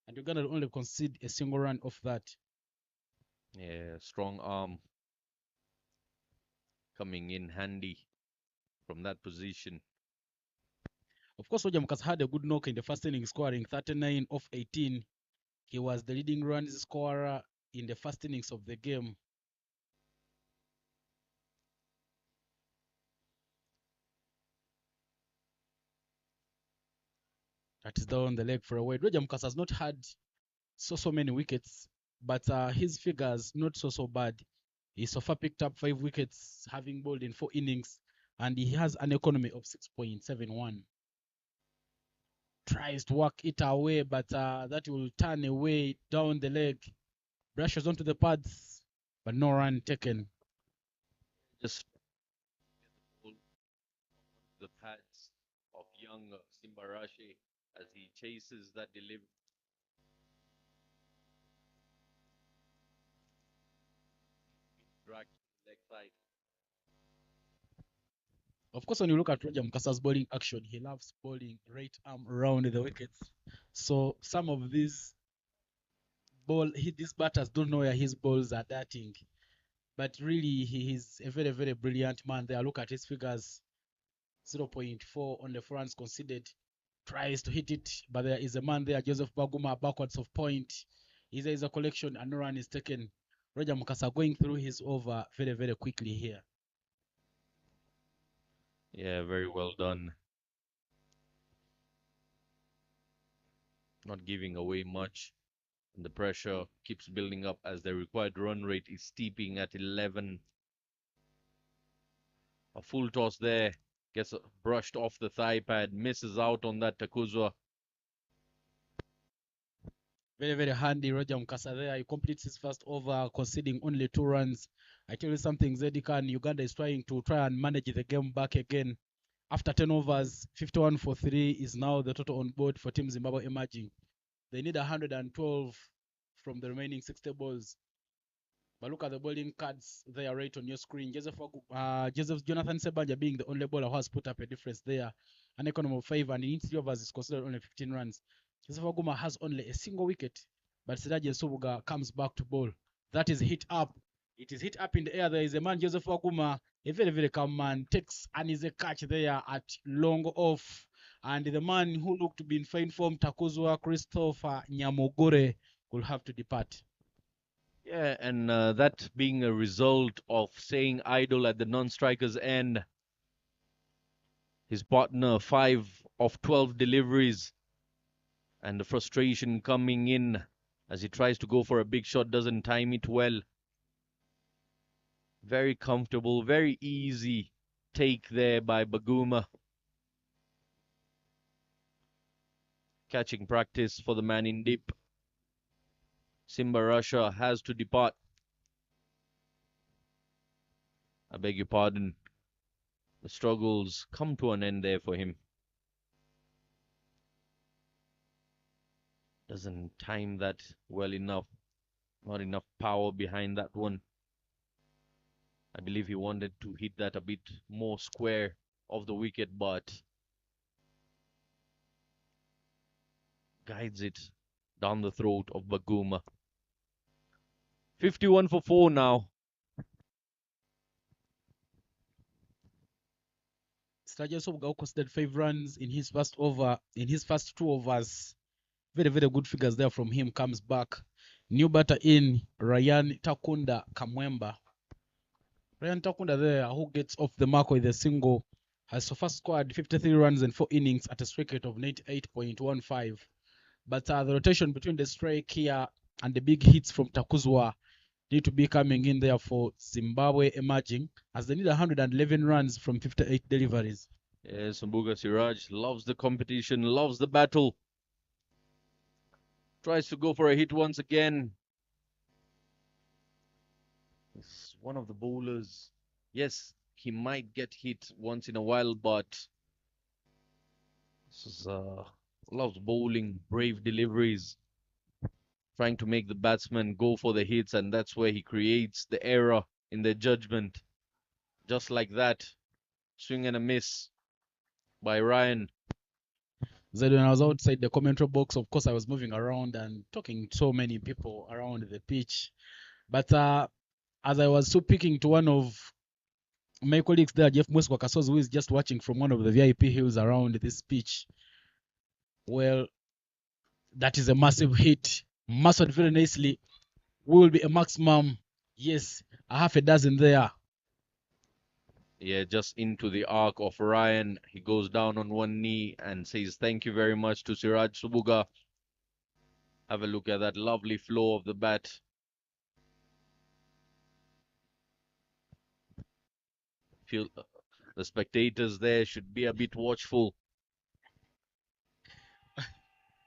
D: and Uganda will only concede a single run off that.
A: Yeah, strong arm coming in handy from that position.
D: Of course, Roger Mukasa had a good knock in the first inning, scoring 39 off 18. He was the leading runs scorer in the first innings of the game. That is down the leg for a wide. Roger Mukasa has not had so many wickets, but his figures not so bad. He so far picked up 5 wickets, having bowled in 4 innings, and he has an economy of 6.71. Tries to work it away, but that will turn away down the leg. Brushes onto the pads, but no run taken.
A: Just the pads of young Simbarashi as he chases that delivery. Dragged to the leg side.
D: Of course, when you look at Roger Mukasa's bowling action, he loves bowling right arm around the wickets. So some of these these batters don't know where his balls are darting. But really, he is a very brilliant man there. Look at his figures. 0.4 on the runs conceded. Tries to hit it, but there is a man there, Joseph Baguma, backwards of point. There is a collection and no run is taken. Roger Mukasa going through his over very quickly here.
A: Yeah, very well done. Not giving away much. And the pressure keeps building up as the required run rate is steeping at 11. A full toss there. Gets brushed off the thigh pad. Misses out on that Takuzwa.
D: Very handy Roger Mukasa there. He completes his first over, conceding only 2 runs. I tell you something, Zedikan, Uganda is trying and manage the game back again. After 10 overs, 51 for 3 is now the total on board for Team Zimbabwe emerging. They need 112 from the remaining 60 balls. But look at the bowling cards there right on your screen. Joseph Jonathan Sebanja being the only bowler who has put up a difference there. An economy of 5 and in 3 overs is considered only 15 runs. Joseph Aguma has only a single wicket, but Siraje Nsubuga comes back to bowl. That is hit up. It is hit up in the air. There is a man, Joseph Aguma, a very calm man, takes and is a catch there at long off. And the man who looked to be in fine form, Takuzwa Christopher Nyamogore, will have to depart.
A: Yeah, and that being a result of staying idle at the non-striker's end. His partner, 5 of 12 deliveries. And the frustration coming in as he tries to go for a big shot, doesn't time it well. Very comfortable, very easy take there by Baguma. Catching practice for the man in deep. Simba Russia has to depart. I beg your pardon. The struggles come to an end there for him. Doesn't time that well enough. Not enough power behind that one. I believe he wanted to hit that a bit more square of the wicket, but guides it down the throat of Baguma. 51 for 4 now.
D: Siraje Nsubuga considered 5 runs in his first over, in his first 2 overs. Very good figures there from him. Comes back. New batter in, Ryan Takunda Kamwemba. Ryan Takunda there, who gets off the mark with a single, has so far scored 53 runs in 4 innings at a strike rate of 98.15. But the rotation between the strike here and the big hits from Takuzwa need to be coming in there for Zimbabwe emerging, as they need 111 runs from 58 deliveries.
A: Yes, Mbuga Siraj loves the competition, loves the battle. Tries to go for a hit once again. He's one of the bowlers. Yes, he might get hit once in a while, but this is loves bowling, brave deliveries, trying to make the batsman go for the hits, and that's where he creates the error in their judgment. Just like that, swing and a miss by Ryan.
D: So when I was outside the commentary box, of course, I was moving around and talking to so many people around the pitch. But as I was speaking to one of my colleagues there, Jeff Mweswakasos, who is just watching from one of the VIP hills around this pitch, well, that is a massive hit. Mastered very nicely. We will be a maximum, yes, a half a dozen there.
A: Yeah, just into the arc of Ryan. He goes down on one knee and says thank you very much to Siraj Subuga. Have a look at that lovely flow of the bat. Feel the spectators there should be a bit watchful.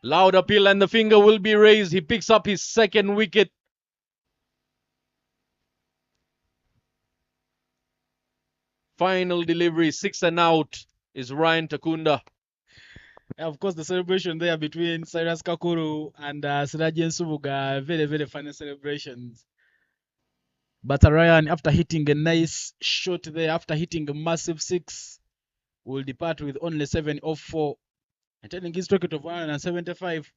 A: Loud appeal and the finger will be raised. He picks up his second wicket. Final delivery, 6 and out is Ryan Takunda.
D: Of course, the celebration there between Cyrus Kakuru and Sirajen Subuga, very, very funny celebrations. But Ryan, after hitting a nice shot there, after hitting a massive 6, will depart with only 7 off 4, and telling his record of 175.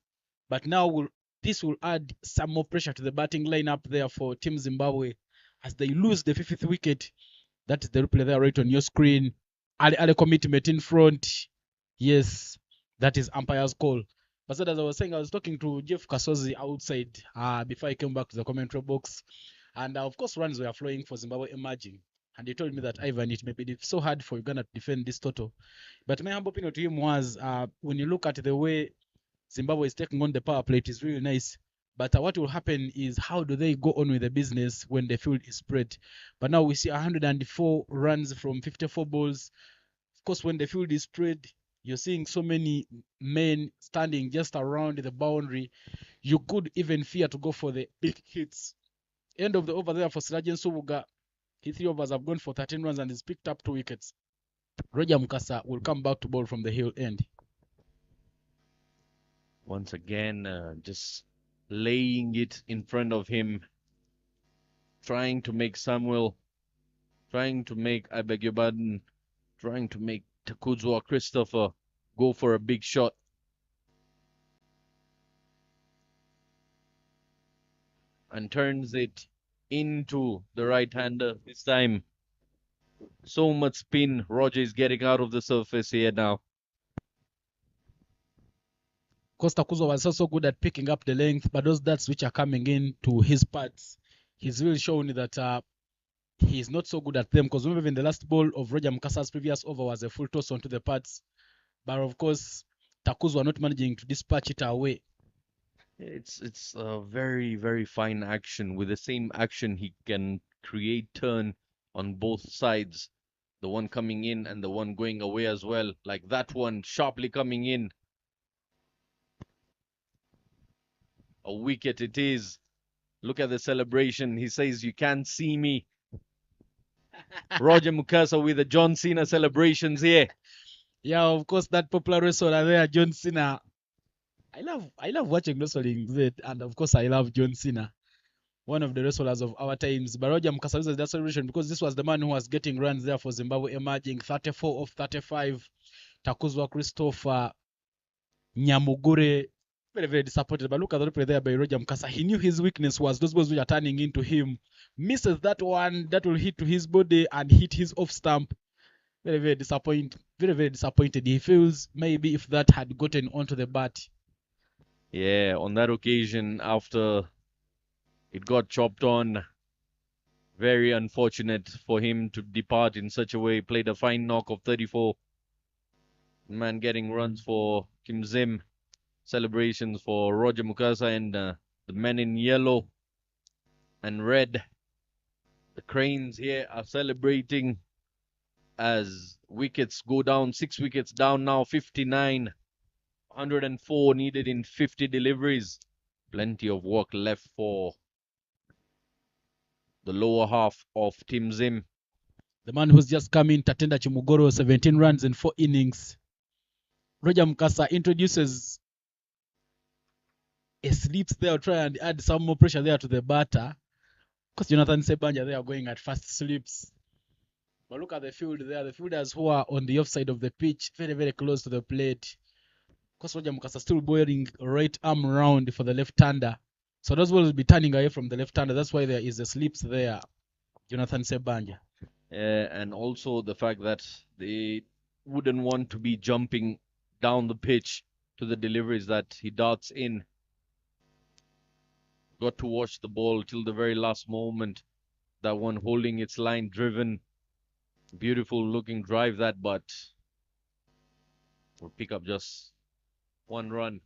D: But now this will add some more pressure to the batting lineup there for Team Zimbabwe as they lose the 50th wicket. That is the replay there right on your screen. Ali commitment in front. Yes, that is umpire's call. But as I was saying, I was talking to Jeff Kasozi outside before I came back to the commentary box. And of course, runs were flowing for Zimbabwe emerging. And he told me that, Ivan, it may be so hard for Uganda to defend this total. But my humble opinion to him was, when you look at the way Zimbabwe is taking on the power play, it is really nice. But what will happen is, how do they go on with the business when the field is spread? But now we see 104 runs from 54 balls. Of course, when the field is spread, you're seeing so many men standing just around the boundary. You could even fear to go for the big hits. End of the over there for Sirajen Subuga. His 3 overs have gone for 13 runs and he's picked up 2 wickets. Roger Mukasa will come back to ball from the hill end.
A: Once again, just laying it in front of him, trying to make Samuel, trying to make, I beg your pardon, trying to make Takuzwa Christopher go for a big shot. And turns it into the right-hander this time. So much spin. Roger is getting out of the surface here now.
D: Costa Kuzo was also good at picking up the length, but those darts which are coming in to his pads, he's really shown that he's not so good at them. Because remember, in the last ball of Roger Mukasa's previous over was a full toss onto the pads. But of course, Takuzo are not managing to dispatch it away.
A: It's a very, very fine action. With the same action, he can create turn on both sides. The one coming in and the one going away as well. Like that one sharply coming in. A wicket it is. Look at the celebration. He says, you can't see me. Roger Mukasa with the John Cena celebrations here.
D: Yeah, of course, that popular wrestler there, John Cena. I love watching wrestling, and of course I love John Cena, one of the wrestlers of our times. But Roger Mukasa is that celebration because this was the man who was getting runs there for Zimbabwe emerging, 34 of 35. Takuzwa Christopher, Nyamugure, very, very disappointed. But look at the replay there by Roger Mukasa. He knew his weakness was those balls which are turning into him. Misses that one, that will hit to his body and hit his off stump. Very, very disappointed. Very, very disappointed. He feels maybe if that had gotten onto the bat.
A: Yeah, on that occasion, after it got chopped on, very unfortunate for him to depart in such a way. Played a fine knock of 34. Man getting runs for Kim Zim. Celebrations for Roger Mukasa and the men in yellow and red. The Cranes here are celebrating as wickets go down. 6 wickets down now, 59. 104 needed in 50 deliveries. Plenty of work left for the lower half of Team Zim.
D: The man who's just come in, Tatenda Chimugoro, 17 runs in 4 innings. Roger Mukasa introduces a slips there, try and add some more pressure there to the batter. Because Jonathan Sebanja, they are going at fast slips. But look at the field there. The fielders who are on the offside of the pitch, very, very close to the plate. course, Roger Mukasa still bowling right arm round for the left-hander. So those balls will be turning away from the left-hander. That's why there is a slips there, Jonathan Sebanja.
A: And also the fact that they wouldn't want to be jumping down the pitch to the deliveries that he darts in. Got to watch the ball till the very last moment. That one holding its line driven. Beautiful looking drive that, but will pick up just 1 run.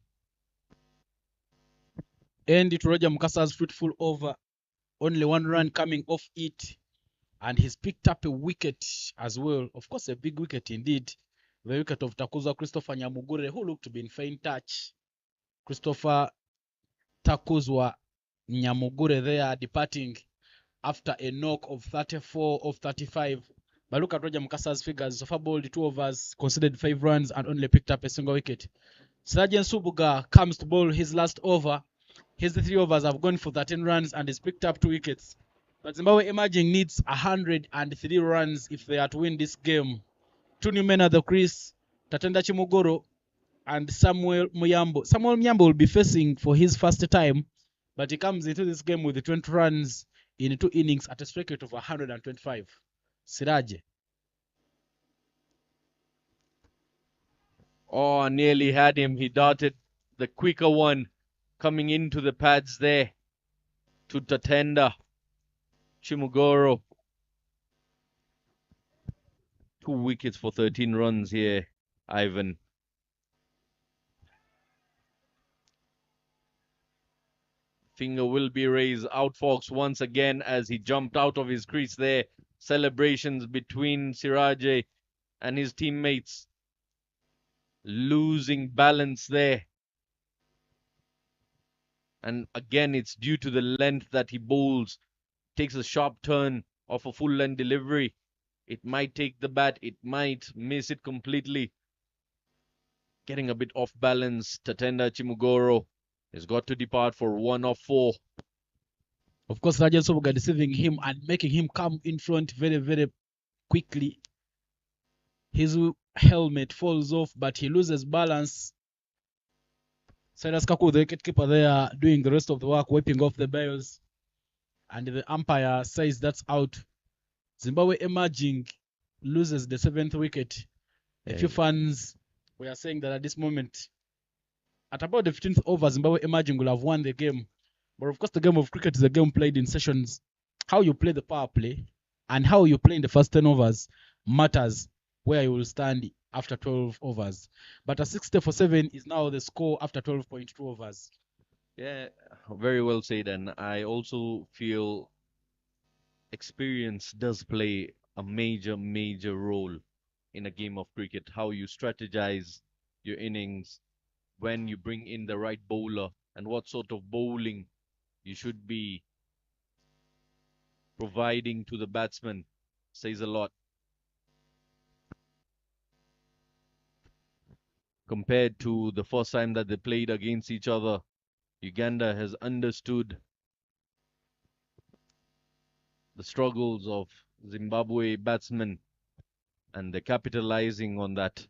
D: And it Roger Mukasa's fruitful over. Only 1 run coming off it. And he's picked up a wicket as well. Of course, a big wicket indeed. The wicket of Takuzwa Christopher Nyamugure, who looked to be in fine touch. Christopher Takuzwa Nyamugure there departing after a knock of 34 of 35. But look at Roger Mukasa's figures. So far bowled 2 overs, conceded 5 runs, and only picked up a single wicket. Sergeant Subuga comes to bowl his last over. His 3 overs have gone for 13 runs and he's picked up 2 wickets. But Zimbabwe Emerging needs 103 runs if they are to win this game. 2 new men at the crease, Tatenda Chimugoro and Samuel Muyambo. Samuel Muyambo will be facing for his first time, but he comes into this game with 20 runs in 2 innings at a strike rate of 125. Siraje.
A: Oh, nearly had him. He darted the quicker one coming into the pads there to Tatenda Chimugoro. 2 wickets for 13 runs here, Ivan. Finger will be raised. Out Fox once again as he jumped out of his crease there. Celebrations between Siraje and his teammates. Losing balance there. And again, it's due to the length that he bowls. Takes a sharp turn off a full length delivery. It might take the bat. It might miss it completely. Getting a bit off balance. Tatenda Chimugoro has got to depart for 1 of 4.
D: Of course, Rajan Soboga deceiving him and making him come in front very, very quickly. His helmet falls off, but he loses balance. Cyrus Kaku, the wicketkeeper there, doing the rest of the work, wiping off the bails. And the umpire says that's out. Zimbabwe Emerging loses the 7th wicket. A few fans were saying that at this moment, at about the 15th over, Zimbabwe Emerging will have won the game. But of course, the game of cricket is a game played in sessions. How you play the power play and how you play in the first 10 overs matters where you will stand after 12 overs. But a 60 for 7 is now the score after 12.2 overs.
A: Yeah, very well said. And I also feel experience does play a major, major role in a game of cricket. How you strategize your innings, when you bring in the right bowler, and what sort of bowling you should be providing to the batsman says a lot. Compared to the first time that they played against each other, Uganda has understood the struggles of Zimbabwe batsmen and they're capitalizing on that.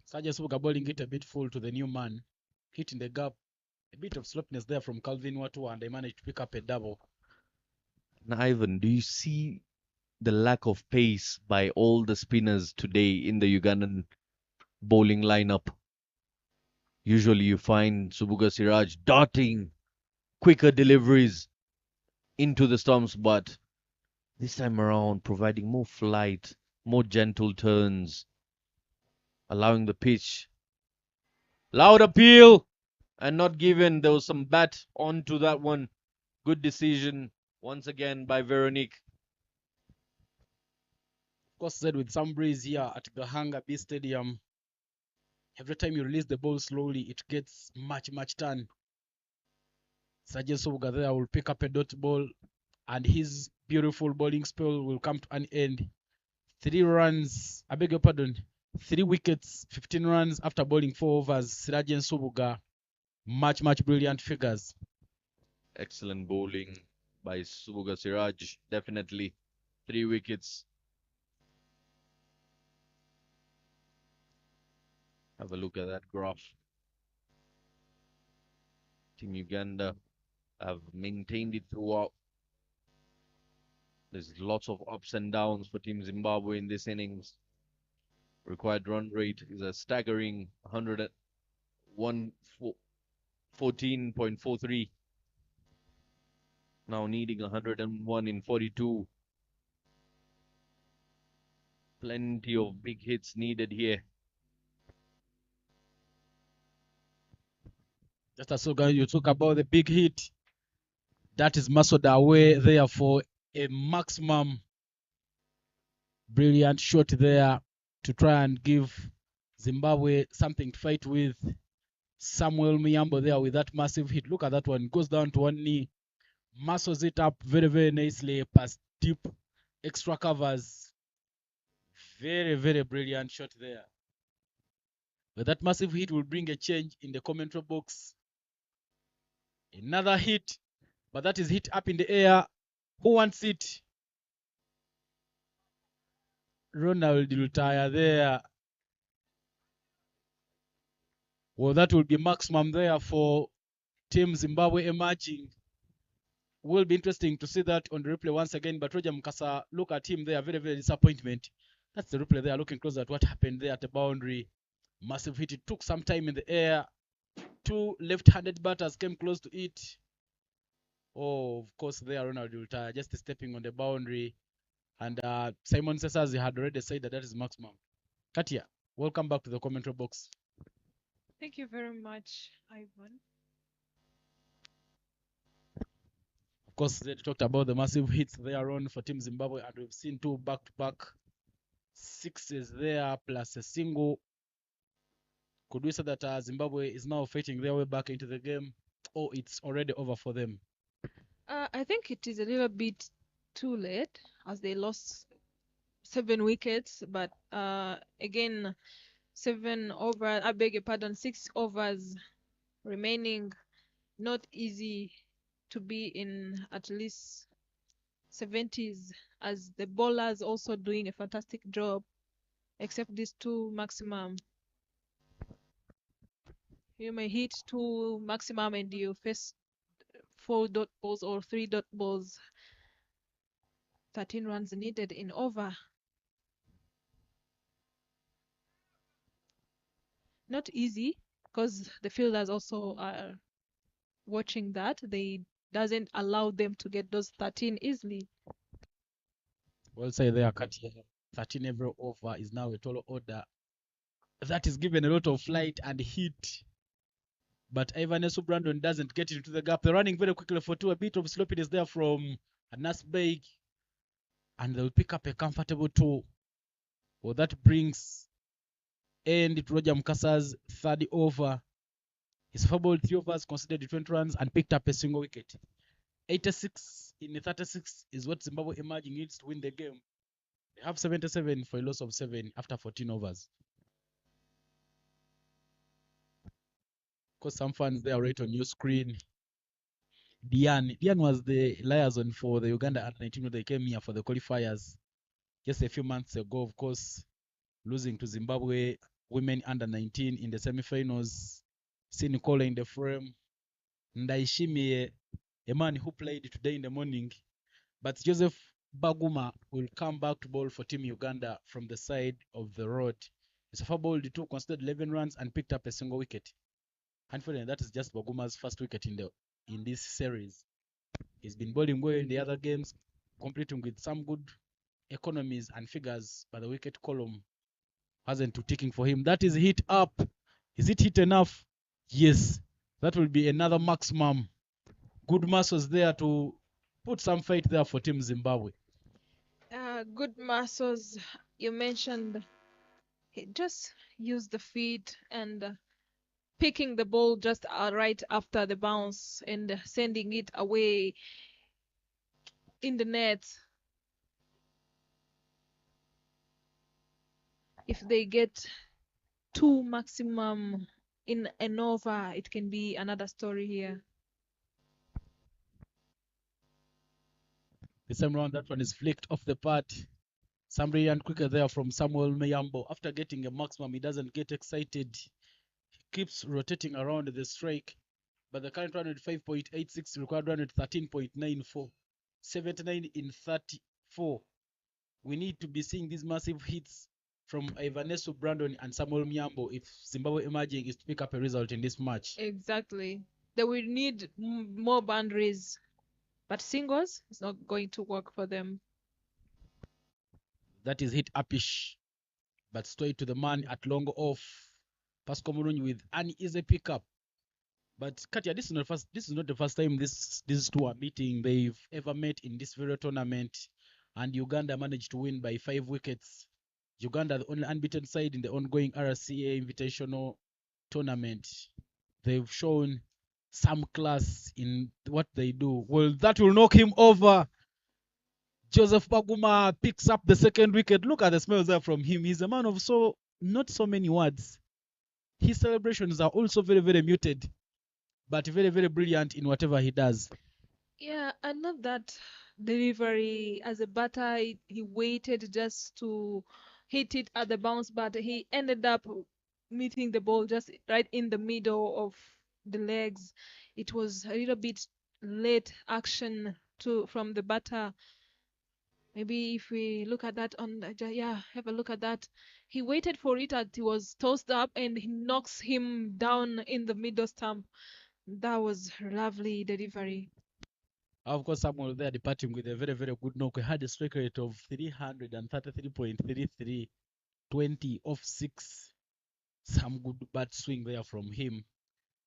D: Sajas Subuga bowling it a bit full to the new man, hitting the gap. A bit of slowness there from Calvin Watu, and they managed to pick up a double.
A: Now, Ivan, do you see the lack of pace by all the spinners today in the Ugandan bowling lineup? Usually you find Subuga Siraj darting quicker deliveries into the stumps, but this time around providing more flight, more gentle turns, allowing the pitch. Loud appeal and not given. There was some bat onto that one. Good decision once again by Veronique.
D: Of course, said with some breeze here at Gahanga B Stadium. Every time you release the ball slowly, it gets much, much turn. Sergeant Subuga there will pick up a dot ball, and his beautiful bowling spell will come to an end. 3 runs, I beg your pardon, 3 wickets, 15 runs after bowling 4 overs. Sergeant Subuga, much, much brilliant figures.
A: Excellent bowling by Subuga Siraj. Definitely 3 wickets. Have a look at that graph. Team Uganda have maintained it throughout. There's lots of ups and downs for Team Zimbabwe in this innings. Required run rate is a staggering 114.43. Now needing 101 in 42. Plenty of big hits needed here.
D: Just as you talk about the big hit, that is Masoda away there for a maximum brilliant shot there to try and give Zimbabwe something to fight with. Samuel Miyambo there with that massive hit. Look at that one. Goes down to one knee, muscles it up very, very nicely past deep extra covers. Very, very brilliant shot there. But that massive hit will bring a change in the commentary box. Another hit, but that is hit up in the air. Who wants it? Ronald will tire there. Well, that will be maximum there for Team Zimbabwe emerging. Will be interesting to see that on the replay once again. But Roger Mukasa, look at him there, very, very disappointment. That's the replay there, looking closer at what happened there at the boundary. Massive hit. It took some time in the air. Two left-handed batters came close to it. Oh, of course, there Ronald will tire, just stepping on the boundary. And Simon Sessazi had already said that is maximum. Katia, welcome back to the commentary box.
B: Thank you very much, Ivan.
D: Of course, they talked about the massive hits there on for Team Zimbabwe, and we've seen two back-to-back sixes there, plus a single. Could we say that Zimbabwe is now fighting their way back into the game, or it's already over for them?
B: I think it is a little bit too late, as they lost 7 wickets, but again, 6 overs remaining. Not easy to be in at least 70s, as the bowlers also doing a fantastic job, except these two maximum. You may hit 2 maximum and you face 4 dot balls or 3 dot balls. 13 runs needed in over. Not easy, because the fielders also are watching that. They doesn't allow them to get those 13 easily.
D: Well, say there, Katia, 13 every over is now a tall order. That is given a lot of flight and heat. But Ivan Brandon doesn't get into the gap. They're running very quickly for 2. A bit of sloppiness there from Anas Beg. And they'll pick up a comfortable 2. Well, that brings end to Roger Mukasa's 3rd over. He's fouled 3 overs, considered 20 runs, and picked up a single wicket. 86 in 36 is what Zimbabwe emerging needs to win the game. They have 77 for a loss of 7 after 14 overs. Because some fans there right on your screen. Dian was the liaison for the Uganda A team when they came here for the qualifiers just a few months ago, of course, losing to Zimbabwe women under 19 in the semi-finals. Sinikola in the frame. Ndaishimie, a man who played today in the morning. But Joseph Baguma will come back to bowl for Team Uganda from the side of the road. Yusufa bowled 2, considered 11 runs, and picked up a single wicket. Unfortunately, that is just Baguma's first wicket in this series. He's been bowling well in the other games, completing with some good economies and figures, but the wicket column hasn't been ticking for him. That is hit up. Is it hit enough? Yes. That will be another maximum. Good muscles there to put some fight there for Team Zimbabwe.
B: Good muscles. You mentioned he just used the feet and picking the ball just right after the bounce and sending it away in the net. If they get 2 maximum in an over, it can be another story here.
D: This time round, that one is flicked off the pad. Some brilliant quicker there from Samuel Miyambo. After getting a maximum, he doesn't get excited. He keeps rotating around the strike, but the current run rate 5.86, required run rate 13.94, 79 in 34. We need to be seeing these massive hits from Ivanesu Brandon and Samuel Miambo if Zimbabwe Emerging is to pick up a result in this match.
B: Exactly. They will need more boundaries, but singles is not going to work for them.
D: That is hit upish, but straight to the man at long off. Pascal Murunyi with an easy pickup. But Katia, this is not the first time these two are meeting. They've ever met in this very tournament, and Uganda managed to win by 5 wickets. Uganda, the only unbeaten side in the ongoing RCA Invitational tournament. They've shown some class in what they do. Well, that will knock him over. Joseph Baguma picks up the second wicket. Look at the smiles there from him. He's a man of not so many words. His celebrations are also very, very muted, but very, very brilliant in whatever he does.
B: Yeah, I love that delivery. As a batter, he waited just to hit it at the bounce, but he ended up meeting the ball just right in the middle of the legs. It was a little bit late action from the batter. Maybe if we look at that have a look at that. He waited for it as he was tossed up and he knocks him down in the middle stump. That was lovely delivery.
D: Of course, Samuel there departing with a very, very good knock. He had a strike rate of 333.33, 20 off 6. Some good bat swing there from him.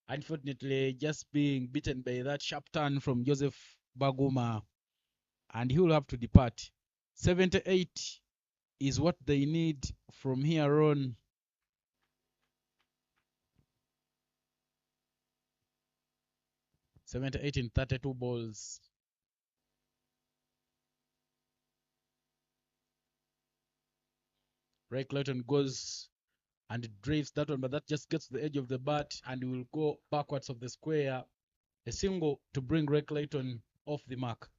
D: Unfortunately, just being beaten by that sharp turn from Joseph Baguma, and he will have to depart. 78 is what they need from here on. .78 in 32 balls. Ray Clayton goes and drives that one, but that just gets to the edge of the bat and will go backwards of the square. A single to bring Ray Clayton off the mark.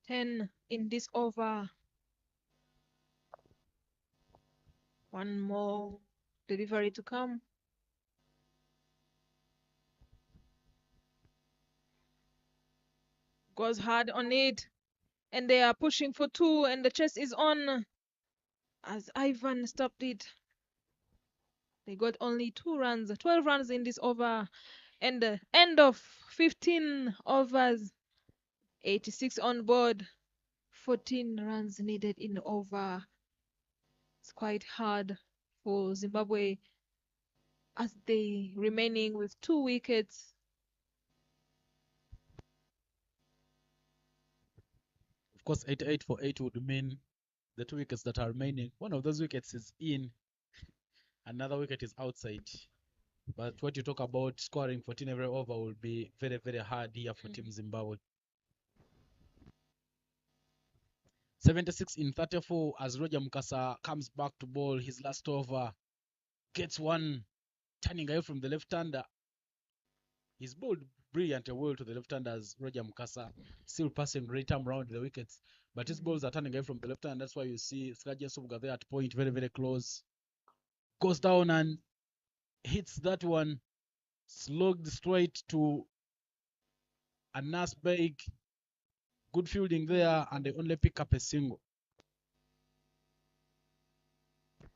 B: Ten in this over. One more delivery to come. Goes hard on it. And they are pushing for 2 and the chase is on. As Ivan stopped it. They got only 2 runs, 12 runs in this over. And the end of 15 overs. 86 on board. 14 runs needed in over. It's quite hard for Zimbabwe as they remaining with 2 wickets.
D: Of course, 88 for 8 would mean the 2 wickets that are remaining. One of those wickets is in, another wicket is outside. But what you talk about scoring 14 every over will be very, very hard here for Team Zimbabwe. 76 in 34 as Roger Mukasa comes back to bowl his last over. Gets one turning away from the left-hander. He's bowled brilliant well to the left-handers, Roger Mukasa, still passing great time around the wickets. But his balls are turning away from the left-hand. That's why you see Srajan Subga there at point, very, very close. Goes down and hits that one. Slogged straight to Anas Beg. Good fielding there, and they only pick up a single.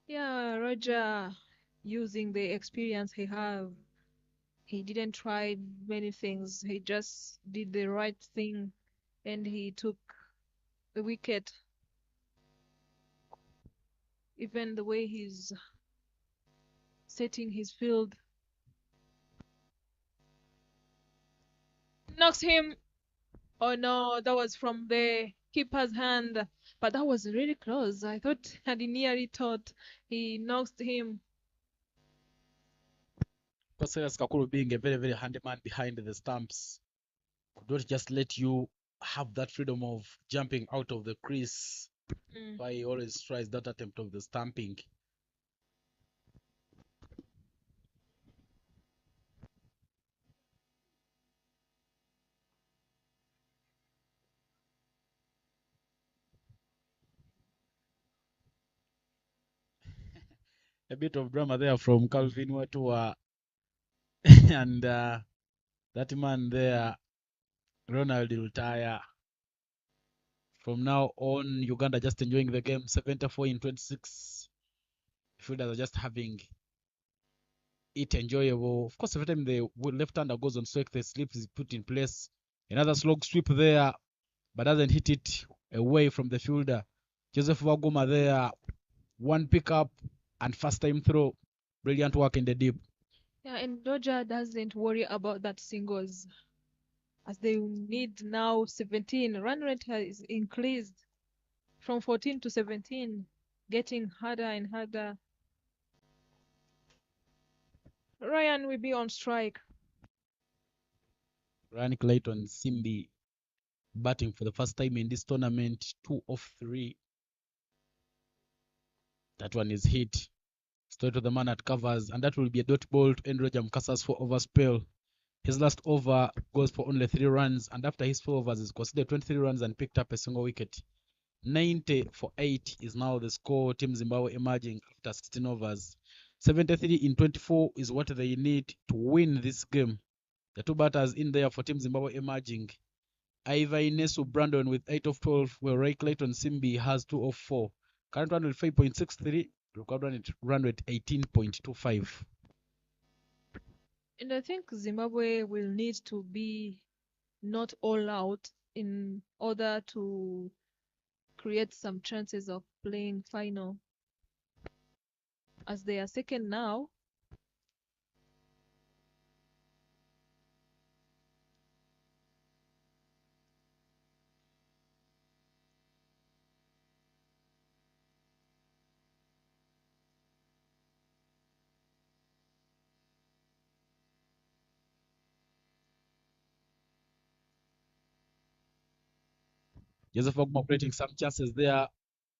B: Yeah, Roger using the experience he have. He didn't try many things. He just did the right thing and he took the wicket. Even the way he's setting his field. Knocks him. Oh no, that was from the keeper's hand. But that was really close. I thought he nearly thought he knocked him.
D: Silas Kakuru being a very, very handy man behind the stumps could not just let you have that freedom of jumping out of the crease. Why he always tries that attempt of the stamping. A bit of drama there from Calvin Watua and that man there, Ronald retire. From now on, Uganda just enjoying the game. 74 in 26. Fielders are just having it enjoyable. Of course, every time the left-hander goes on strike, the slip is put in place. Another slog sweep there, but doesn't hit it away from the fielder. Joseph Waguma there, one pickup and first time throw. Brilliant work in the deep.
B: Yeah, and Doja doesn't worry about that singles, as they need now 17. Run rate has increased from 14 to 17, getting harder and harder. Ryan will be on strike.
D: Ryan Clayton Simbi batting for the first time in this tournament. 2 of 3. That one is hit. Straight to the man at covers, and that will be a dot ball to end Roger Mkasa's 4-over spell. His last over goes for only 3 runs, and after his 4 overs, he's considered 23 runs and picked up a single wicket. 90 for 8 is now the score. Team Zimbabwe emerging after 16 overs. 73 in 24 is what they need to win this game. The two batters in there for Team Zimbabwe emerging. Iva Inesu Brandon with 8 of 12, where Ray Clayton Simbi has 2 of 4. Current run rate 5.63, required run rate 18.25.
B: And I think Zimbabwe will need to be not all out in order to create some chances of playing final. As they are second now,
D: Joseph Ogma creating some chances there,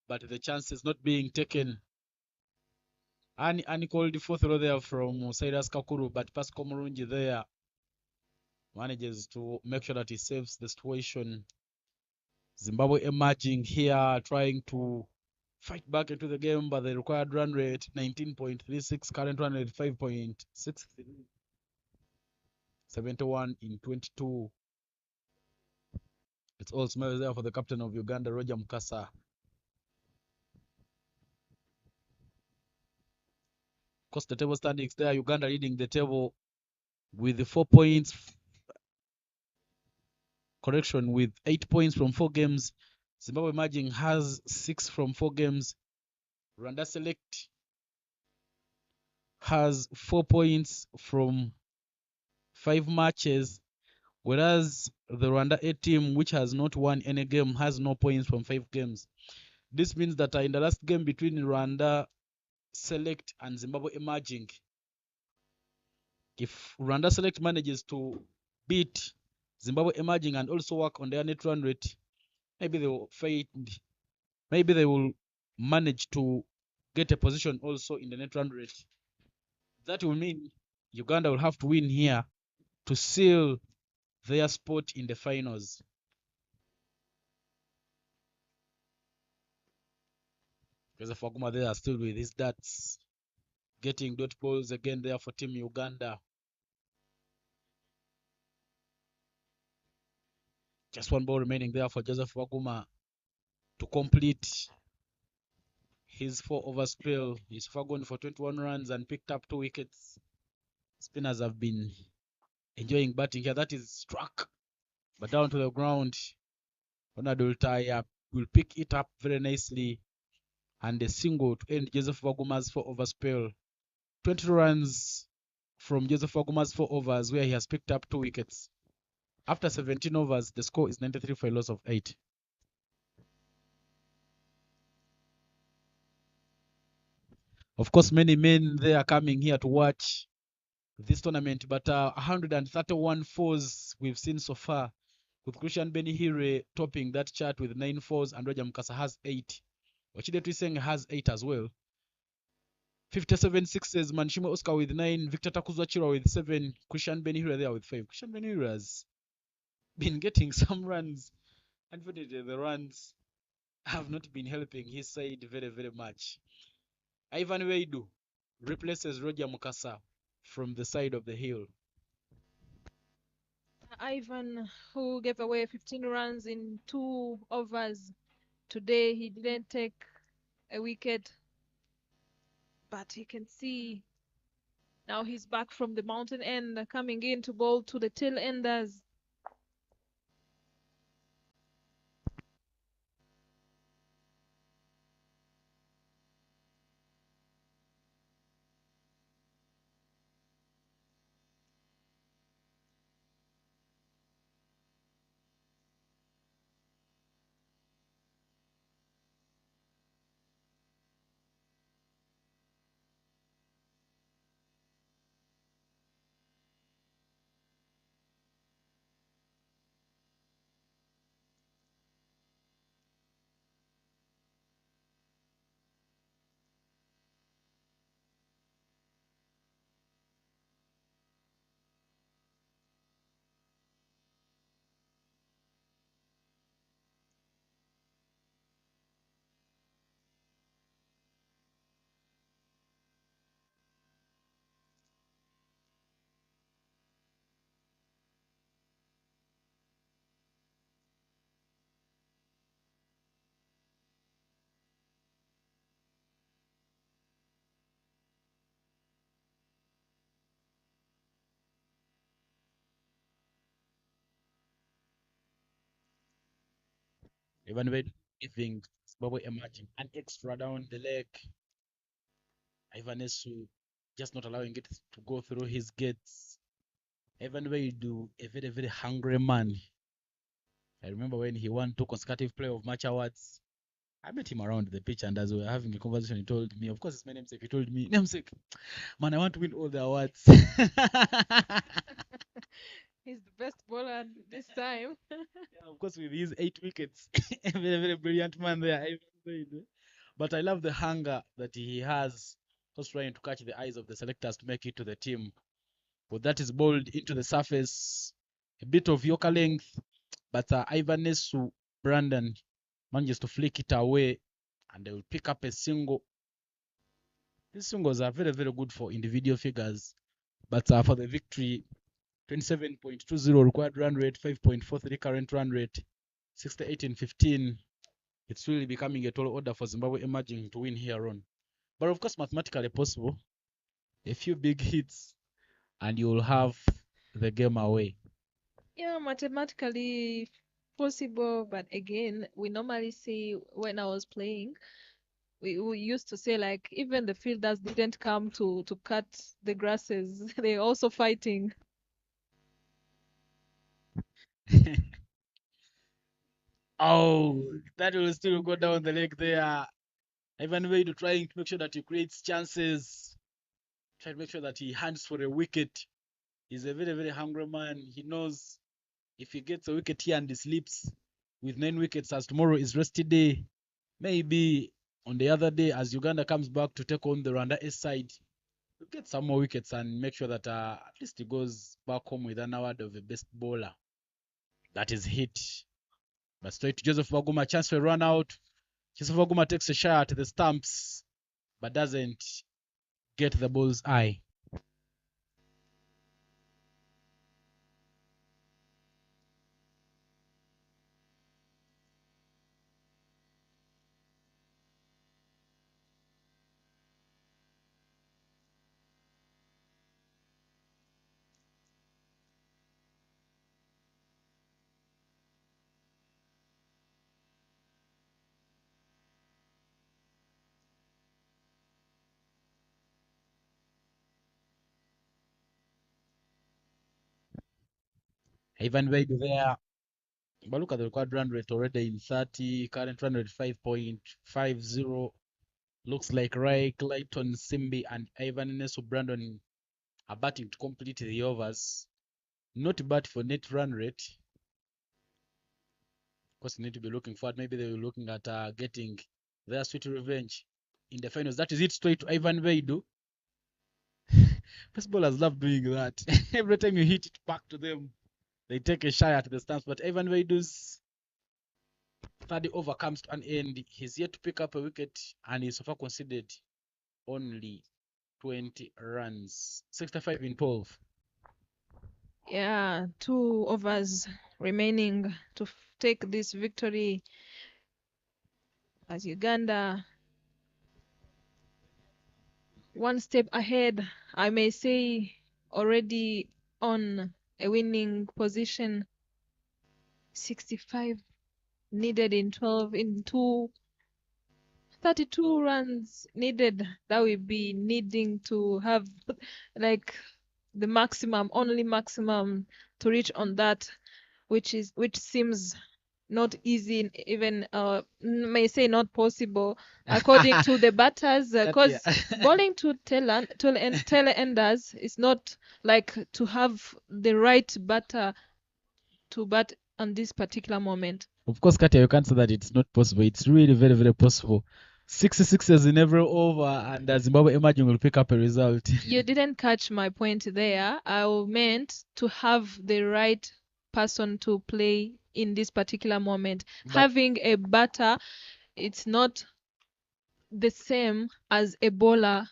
D: but the chances not being taken. Ani called the fourth row there from Cyrus Kakuru, but Pascal Murungi there manages to make sure that he saves the situation. Zimbabwe emerging here, trying to fight back into the game, but the required run rate 19.36, current run rate 5.63, 71 in 22. It's all smiles there for the captain of Uganda, Roger Mukasa. Of course, the table standings there, Uganda leading the table with the 4 points. Correction, with 8 points from 4 games. Zimbabwe emerging has 6 from 4 games. Rwanda Select has 4 points from 5 matches, whereas the Rwanda A team, which has not won any game, has no points from 5 games. This means that in the last game between Rwanda Select and Zimbabwe emerging, if Rwanda Select manages to beat Zimbabwe emerging and also work on their net run rate, maybe they will maybe they will manage to get a position also in the net run rate. That will mean Uganda will have to win here to seal their spot in the finals. Joseph Waguma there still with his darts, getting dot balls again there for Team Uganda. Just one ball remaining there for Joseph Waguma to complete his 4-over spell. He's gone for 21 runs and picked up 2 wickets. Spinners have been enjoying batting here. That is struck, but down to the ground. Ronald will pick it up very nicely, and a single to end Joseph Waguma's 4-over spell. 20 runs from Joseph Waguma's 4 overs, where he has picked up 2 wickets. After 17 overs, the score is 93 for a loss of 8. Of course, many men they are coming here to watch this tournament, but 131 fours we've seen so far, with Christian Benihire topping that chart with 9 fours, and Roger Mukasa has 8. Ochide Twiseng has 8 as well. 57 sixes, Manishimo Oscar with 9, Victor Takuzwachira with 7, Christian Benihire there with 5. Christian Benihire has been getting some runs. Unfortunately, the runs have not been helping his side very, very much. Ivan Weidu replaces Roger Mukasa from the side of the hill.
B: Ivan, who gave away 15 runs in 2 overs today, he didn't take a wicket, but you can see now he's back from the mountain end, coming in to bowl to the tail enders.
D: Even when giving Zimbabwe emerging an extra down the leg, Ivanesu just not allowing it to go through his gates. Even when you do a very, very hungry man. I remember when he won 2 consecutive Player of Match awards. I met him around the pitch, and as we were having a conversation, he told me, of course, it's my namesake. He told me, namesake, man, I want to win all the awards.
B: He's the best bowler this time.
D: Yeah, of course, with his 8 wickets, a very, very brilliant man there. But I love the hunger that he has, just trying to catch the eyes of the selectors to make it to the team. But that is bowled into the surface, a bit of Yorker length, but Ivanesu Brandon manages to flick it away, and they will pick up a single. These singles are very, very good for individual figures, but for the victory, 27.20 required run rate, 5.43 current run rate, 68 in 15. It's really becoming a tall order for Zimbabwe emerging to win here on. But of course, mathematically possible. A few big hits, and you'll have the game away.
B: Yeah, mathematically possible, but again, we normally say when I was playing, we used to say like even the fielders didn't come to cut the grasses. They're also fighting.
D: Oh, that will still go down the leg there. Ivan Wade trying to make sure that he creates chances. Try to make sure that he hunts for a wicket. He's a very, very hungry man. He knows if he gets a wicket here and he sleeps with 9 wickets as tomorrow is rest day, maybe on the other day as Uganda comes back to take on the Rwanda A side, he'll get some more wickets and make sure that at least he goes back home with an award of the best bowler. That is hit. But straight to Joseph Waguma, chance for a run out. Joseph Waguma takes a shot at the stumps, but doesn't get the bull's eye. Ivan Wade there. But look at the required run rate already in 30, current run rate 5.50. Looks like Ray Clayton Simbi and Ivan Nesu Brandon are batting to complete the overs. Not bad for net run rate. Of course, you need to be looking forward. Maybe they were looking at getting their sweet revenge in the finals. That is it straight to Ivan Veidu. First ballers love doing that. Every time you hit it back to them, they take a shy at the stance. But Ivan Veidu's third over comes to an end. He's yet to pick up a wicket, and he's so far conceded only 20 runs. 65 in 12.
B: Yeah, 2 overs remaining to take this victory as Uganda one step ahead, I may say, already on a winning position. 65 needed in 12 in 32 runs needed. That will be needing to have like the only maximum to reach on that, which seems not easy, even may say not possible, according to the batters, because bowling to tail enders is not like to have the right batter to bat on this particular moment.
D: Of course, Katia, you can't say that it's not possible. It's really very, very possible. 66 in every over, and Zimbabwe emerging will pick up a result.
B: You didn't catch my point there. I meant to have the right person to play in this particular moment.
D: But
B: having a batter, it's not the same as a bowler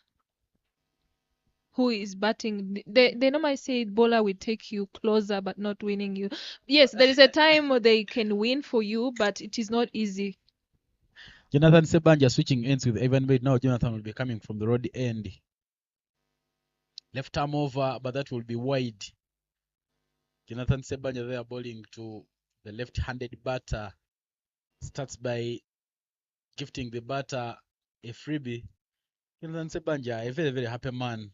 B: who is batting. They normally say bowler will take you closer but not winning you. Yes, there is a time where they can win for you, but it is not easy.
D: Jonathan Sebanja switching ends with Evan Wade. Now Jonathan will be coming from the road end. Left arm over, but that will be wide. Jonathan Sebanja there bowling to the left-handed batter. Starts by gifting the batter a freebie. Jonathan Sebanja, a very, very happy man.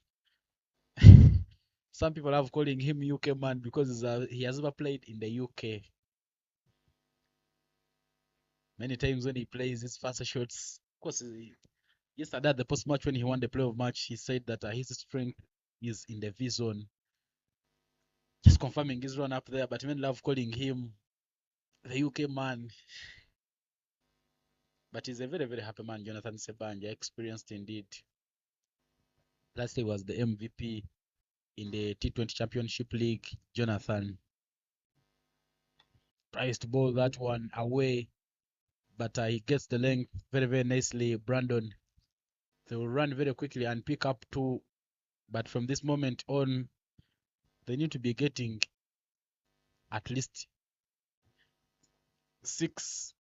D: Some people have calling him UK man because he has never played in the UK. Many times when he plays his faster shots, of course, yesterday at the post-match when he won the playoff match, he said that his strength is in the V zone. Just confirming his run up there, but men love calling him the UK man. But he's a very, very happy man, Jonathan Sebanja, experienced indeed. Last year was the MVP in the T20 Championship League. Jonathan tries to bowl that one away, but he gets the length very, very nicely. Brandon, they will run very quickly and pick up 2, but from this moment on, they need to be getting at least 6.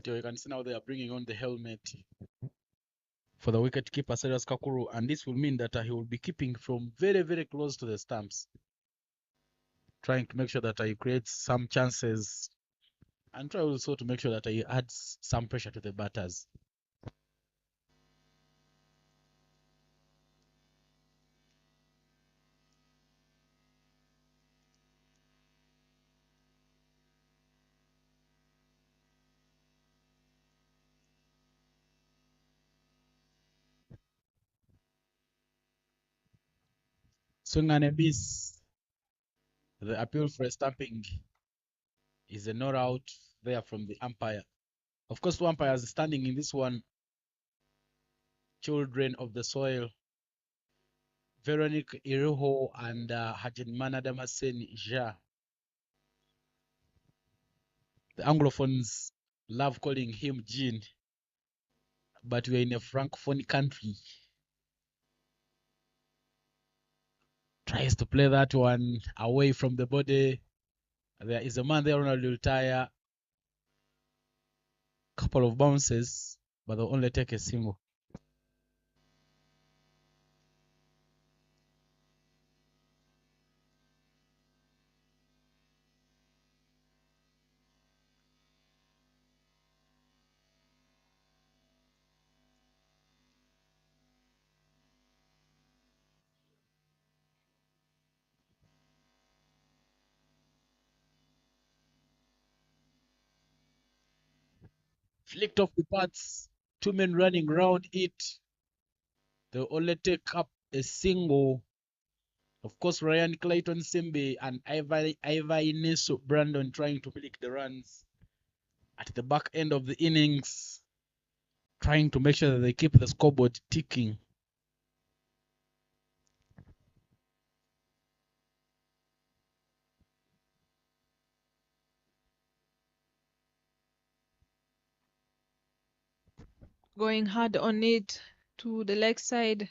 D: You can see now they are bringing on the helmet for the wicket keeper, Cyrus Kakuru, and this will mean that he will be keeping from very, very close to the stumps, trying to make sure that he creates some chances and try also to make sure that he adds some pressure to the batters. Swing and a miss. The appeal for a stamping is a not out there from the umpire. Of course, 2 umpires standing in this one. Children of the soil. Veronique Iruho and Hajinmana Damasen Ja. The Anglophones love calling him Jean, but we're in a Francophone country. Tries to play that one away from the body. There is a man there, Ronald will tire. Couple of bounces, but they'll only take a single. Flicked off the pads. 2 men running around it. They'll only take up a single. Of course, Ryan Clayton Simbe and Iva Ineso Brandon trying to pick the runs at the back end of the innings, trying to make sure that they keep the scoreboard ticking.
B: Going hard on it. to the leg side,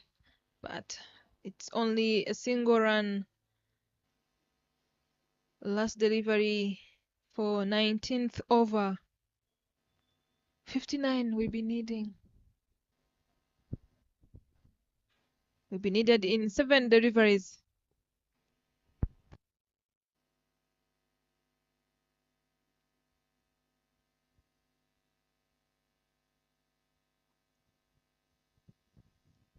B: but it's only a single run. Last delivery for 19th over. 59 we'll be needing. Will be needed in 7 deliveries.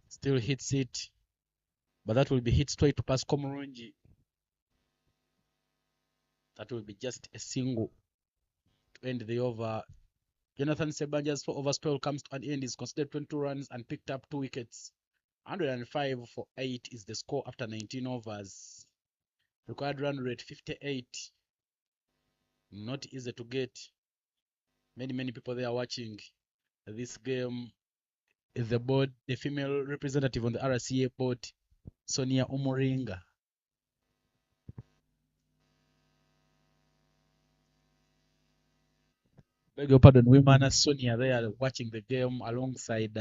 D: Still hits it, but that will be hit straight to Pascal Murungi. That will be just a single to end the over. Jonathan Sebanja's 4-over spell comes to an end. He's considered 22 runs and picked up 2 wickets. 105 for 8 is the score after 19 overs. Required run rate 58. Not easy to get. Many people there watching this game. The board, the female representative on the RCA board, Sonia Omoringa. Beg your pardon, women Sonia there watching the game alongside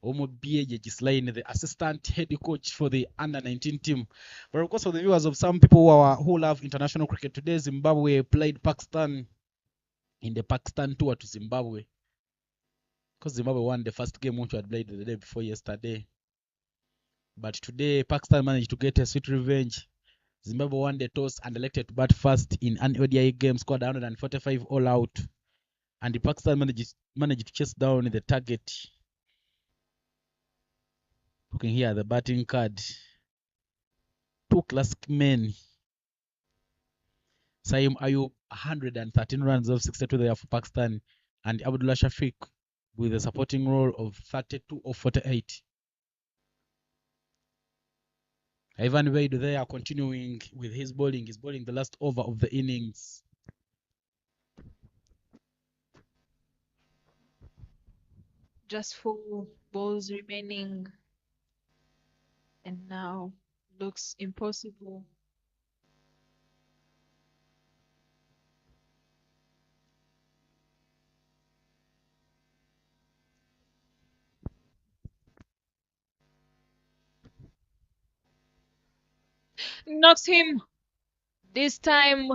D: Omo Bieje Gislaine, the assistant head coach for the under-19 team. But of course, for the viewers of some people who love international cricket, today Zimbabwe played Pakistan in the Pakistan tour to Zimbabwe. Because Zimbabwe won the first game which had played the day before yesterday. But today, Pakistan managed to get a sweet revenge. Zimbabwe won the toss and elected to bat first in an ODI game, scored 145 all out. And the Pakistan managed to chase down the target. Looking here, the batting card. 2 classic men. Saim Ayub, 113 runs of 62 there for Pakistan. And Abdullah Shafiq with a supporting role of 32 of 48. Ivan Wade there continuing with his bowling. He's bowling the last over of the innings.
B: Just 4 balls remaining. And now looks impossible. Knocks him. This time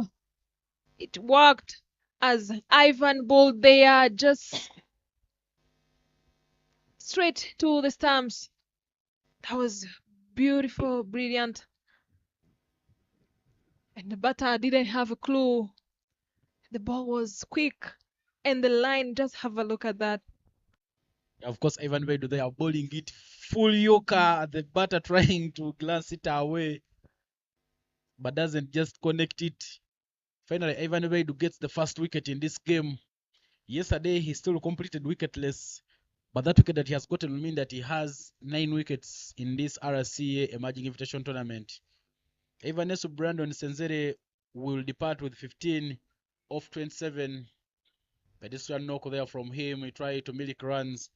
B: it worked as Ivan bowled there just straight to the stumps. That was beautiful, brilliant. And the batter didn't have a clue. The ball was quick. And the line, just have a look at that.
D: Of course, Ivan Wade they are bowling it full yorker. The batter trying to glance it away, but doesn't just connect it. Finally, Ivan Wade gets the first wicket in this game. Yesterday, he still completed wicketless, but that wicket that he has gotten will mean that he has 9 wickets in this RCA Emerging Invitation Tournament. Evanesu Brandon Senzere will depart with 15 off 27. Pedestrian knock there from him. He tried to milk runs.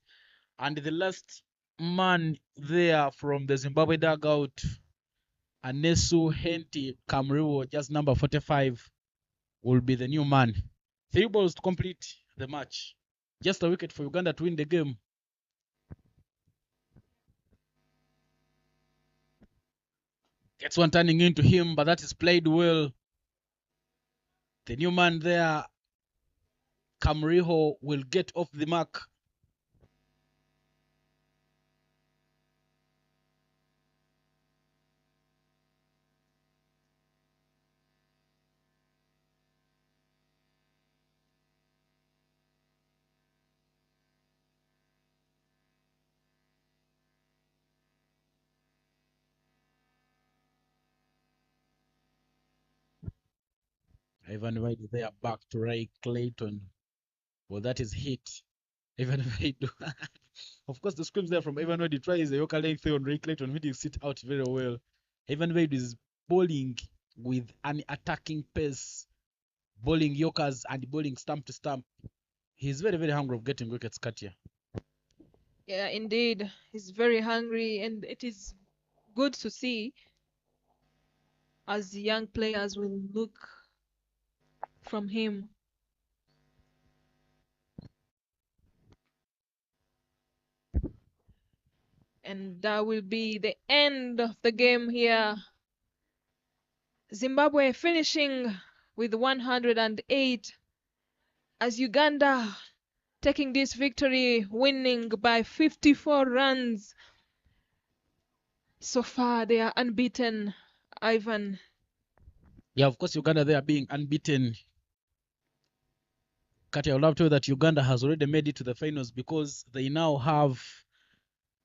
D: And the last man there from the Zimbabwe dugout, Anesu Henti Kamriwo, just number 45, will be the new man. 3 balls to complete the match. Just a wicket for Uganda to win the game. Gets one turning into him, but that is played well. The new man there, Kamriho, will get off the mark. Ivan Wade there back to Ray Clayton. Well, that is hit. Ivan Wade. Of course, the screams there from Ivan Wade. He tries a Yoka length on Ray Clayton, which he sit out very well. Ivan Wade is bowling with an attacking pace, bowling Yorkers and bowling stump to stump. He's very hungry of getting wickets, Katia.
B: Yeah, indeed. He's very hungry, and it is good to see as the young players will look from him. And that will be the end of the game here. Zimbabwe finishing with 108 as Uganda taking this victory, winning by 54 runs. So far, they are unbeaten, Ivan.
D: Yeah, of course, Uganda, they are being unbeaten. Katia, I would love to tell you that Uganda has already made it to the finals because they now have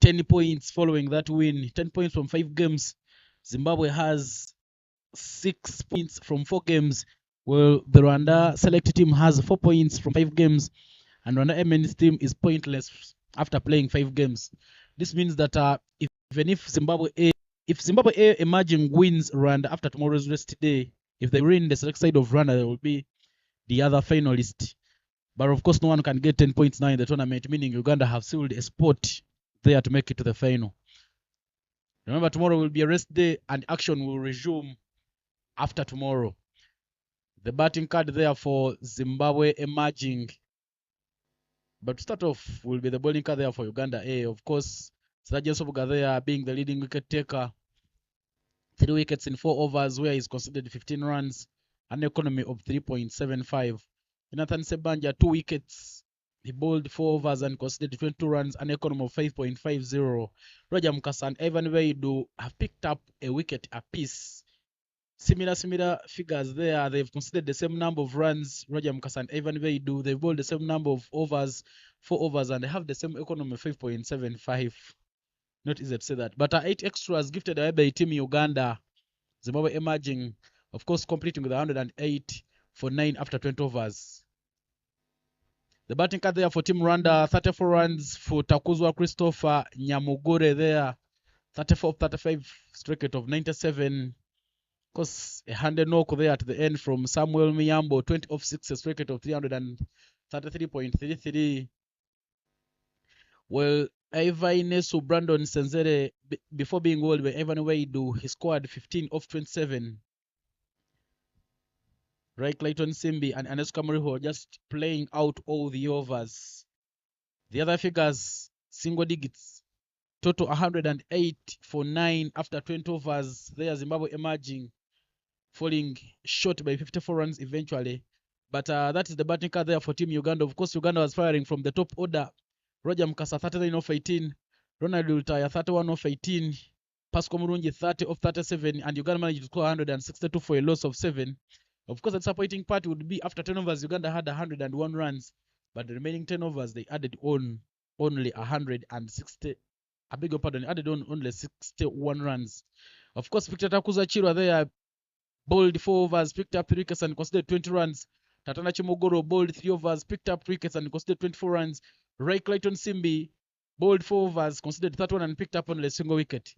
D: 10 points following that win. 10 points from 5 games. Zimbabwe has 6 points from 4 games. Well, the Rwanda select team has 4 points from 5 games. And Rwanda A men's team is pointless after playing 5 games. This means that even if Zimbabwe A emerging wins Rwanda after tomorrow's rest day, if they win the select side of Rwanda, they will be the other finalist. But of course, no one can get 10 points now in the tournament, meaning Uganda have sealed a spot there to make it to the final. Remember, tomorrow will be a rest day and action will resume after tomorrow. The batting card there for Zimbabwe emerging. But to start off will be the bowling card there for Uganda A. Of course, Sergeant Sobuga there being the leading wicket taker. 3 wickets in 4 overs where he's conceded 15 runs, an economy of 3.75. Jonathan Sebanja, 2 wickets. He bowled 4 overs and conceded 22 runs, an economy of 5.50. Roger Mukasa and Ivan Weidu have picked up a wicket apiece. Similar figures there. They've conceded the same number of runs. Roger Mukasa and Ivan Weidu, they've bowled the same number of overs, 4 overs, and they have the same economy of 5.75. Not easy to say that. But 8 extras gifted away by Team Uganda. Zimbabwe emerging, of course, completing with 108 for 9 after 20 overs. The batting card there for Team Rwanda, 34 runs for Takuzwa Christopher Nyamugore there. 34 of 35, strike rate of 97. Of course, a handed knock there at the end from Samuel Miyambo, 20 off 6, a strike rate of 333.33. Well, Ivan Nesu Brandon Senzere, before being bowled by Ivan Weidu, he scored 15 off 27. Right, Clayton Simbi and Anes Kamuriho just playing out all the overs. The other figures, single digits. Total 108 for 9 after 20 overs. There, Zimbabwe emerging, falling short by 54 runs eventually. But that is the batting card there for Team Uganda. Of course, Uganda was firing from the top order. Roger Mukasa, 39 off 18. Ronald Ultaya, 31 off 18. Pascal Murungi, 30 off 37. And Uganda managed to score 162 for a loss of 7. Of course, the disappointing part would be after 10 overs, Uganda had 101 runs. But the remaining 10 overs, they added on only 160. I beg your pardon, added on only 61 runs. Of course, Victor Takuza Chirwa there bowled 4 overs, picked up 3 wickets and considered 20 runs. Tatana Chimogoro bowled 3 overs, picked up 3 wickets and considered 24 runs. Ray Clayton Simbi bowled 4 overs, considered 31 and picked up only a single wicket.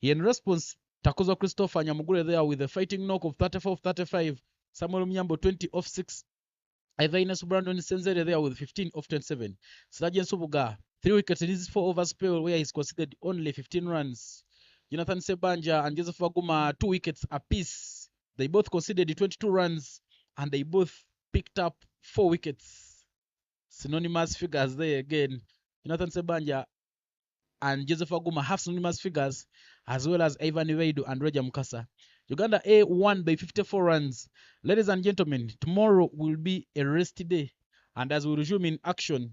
D: In response, Takuza Christopher Nyamugure there with a fighting knock of 34 of 35. Samuel Mnyambo 20 off 6. Ivaines Brandon Senzere there with 15 off 27. Sergeant Sobuga 3 wickets in his 4 over spell where he's considered only 15 runs. Jonathan Sebanja and Joseph Waguma 2 wickets apiece. They both conceded 22 runs and they both picked up 4 wickets. Synonymous figures there again. Jonathan Sebanja and Joseph Waguma have synonymous figures, as well as Ivan Weidu and Roger Mukasa. Uganda A won by 54 runs. Ladies and gentlemen, tomorrow will be a rest day, and as we resume in action,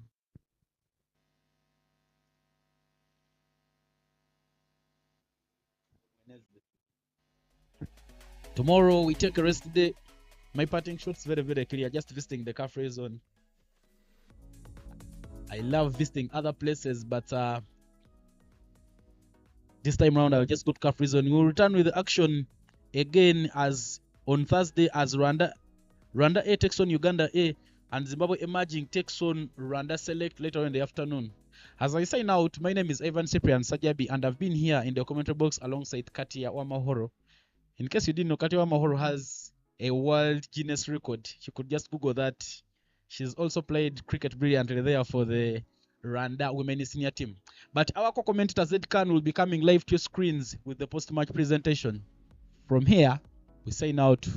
D: tomorrow we take a rest day. My parting shot's very, very clear. Just visiting the cafe zone. I love visiting other places, but this time around I'll just go to cafe zone. We'll return with the action again as on Thursday as Rwanda A takes on Uganda A and Zimbabwe emerging takes on Rwanda Select later in the afternoon. As I sign out, my name is Ivan Cyprian Sajabi and I've been here in the commentary box alongside Katia Wamahoro. In case you didn't know, Katia Wamahoro has a world Guinness record. You could just Google that. She's also played cricket brilliantly there for the Rwanda women's senior team. But our co-commentator Zed Khan will be coming live to your screens with the post-match presentation. From here, we sign out.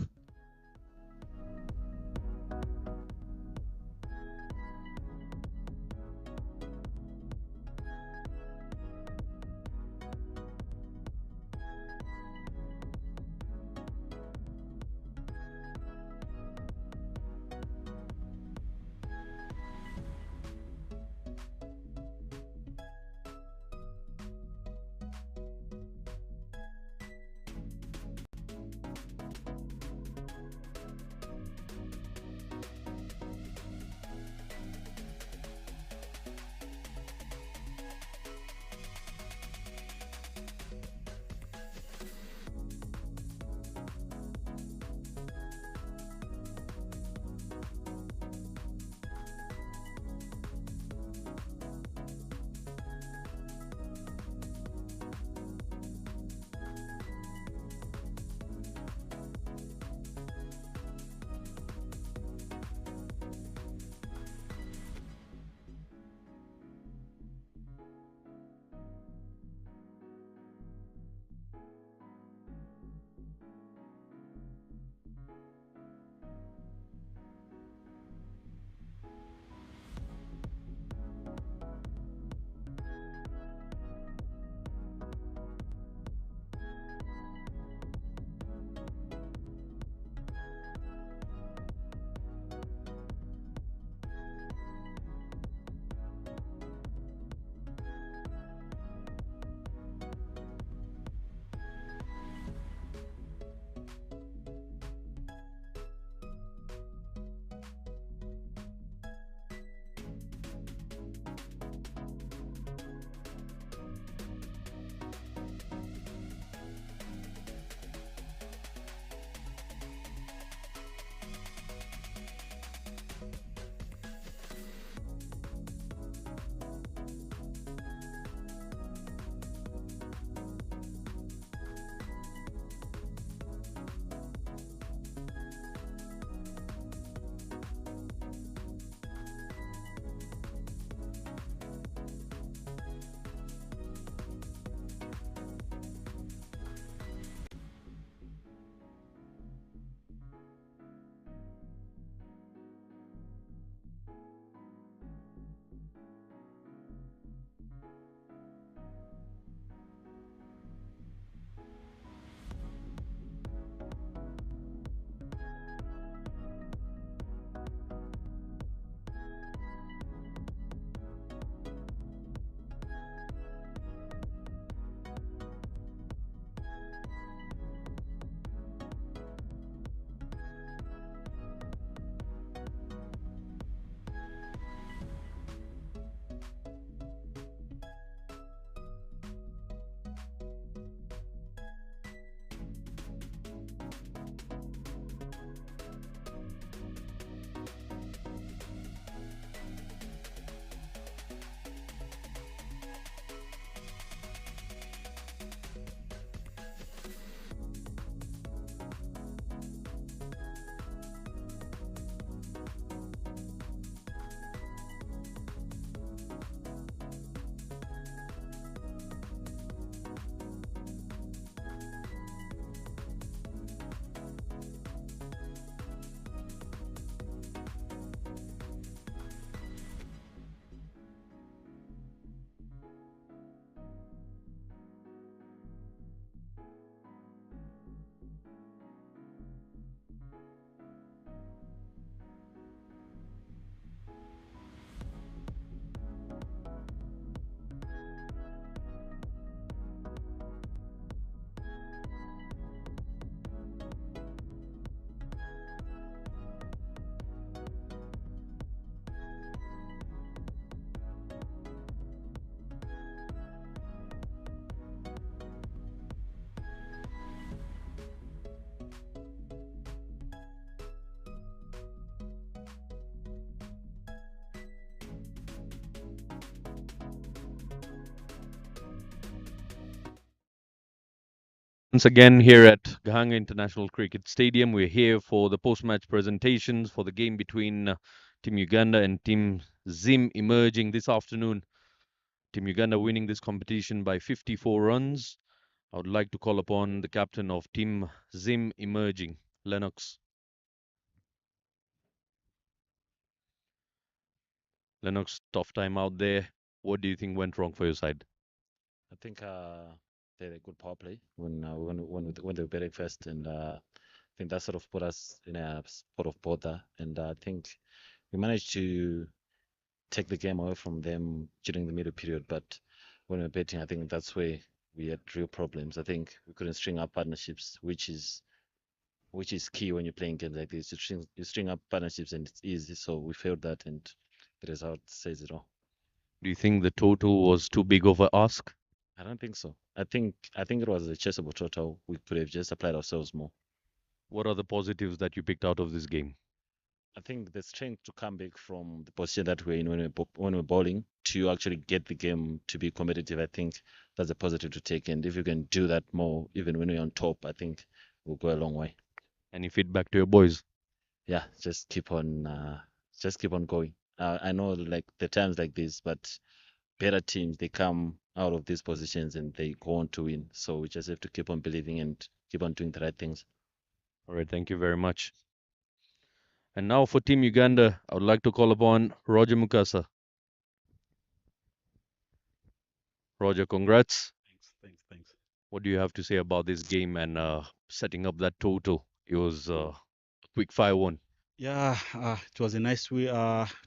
A: Once again, here at Gahanga International Cricket Stadium, we're here for the post-match presentations for the game between Team Uganda and Team Zim emerging this afternoon. Team Uganda winning this competition by 54 runs. I would like to call upon the captain of Team Zim emerging, Lennox. Lennox, tough time out there. What do you think went wrong for your side?
I: I think they had a good power play when they were batting first, and I think that sort of put us in a spot of bother. And I think we managed to take the game away from them during the middle period. But when we were batting, I think that's where we had real problems. I think we couldn't string up partnerships, which is key when you're playing games like this. You string up partnerships and it's easy. So we failed that, and the result says it all.
A: Do you think the total was too big of a ask?
I: I don't think so. I think it was a chasable total. We could have just applied ourselves more.
A: What are the positives that you picked out of this game?
I: I think the strength to come back from the position that we're in when we're bowling to actually get the game to be competitive. I think that's a positive to take. And if you can do that more, even when we're on top, I think we'll go a long way.
A: Any feedback to your boys?
I: Yeah, just keep on going. I know like the times like this, but better teams they come out of these positions and they go on to win. So we just have to keep on believing and keep on doing the right things.
A: All right, thank you very much. And now for Team Uganda, I would like to call upon Roger Mukasa. Roger, congrats.
H: Thanks.
A: What do you have to say about this game and setting up that total? It was a quick 5-1.
H: Yeah, it was a nice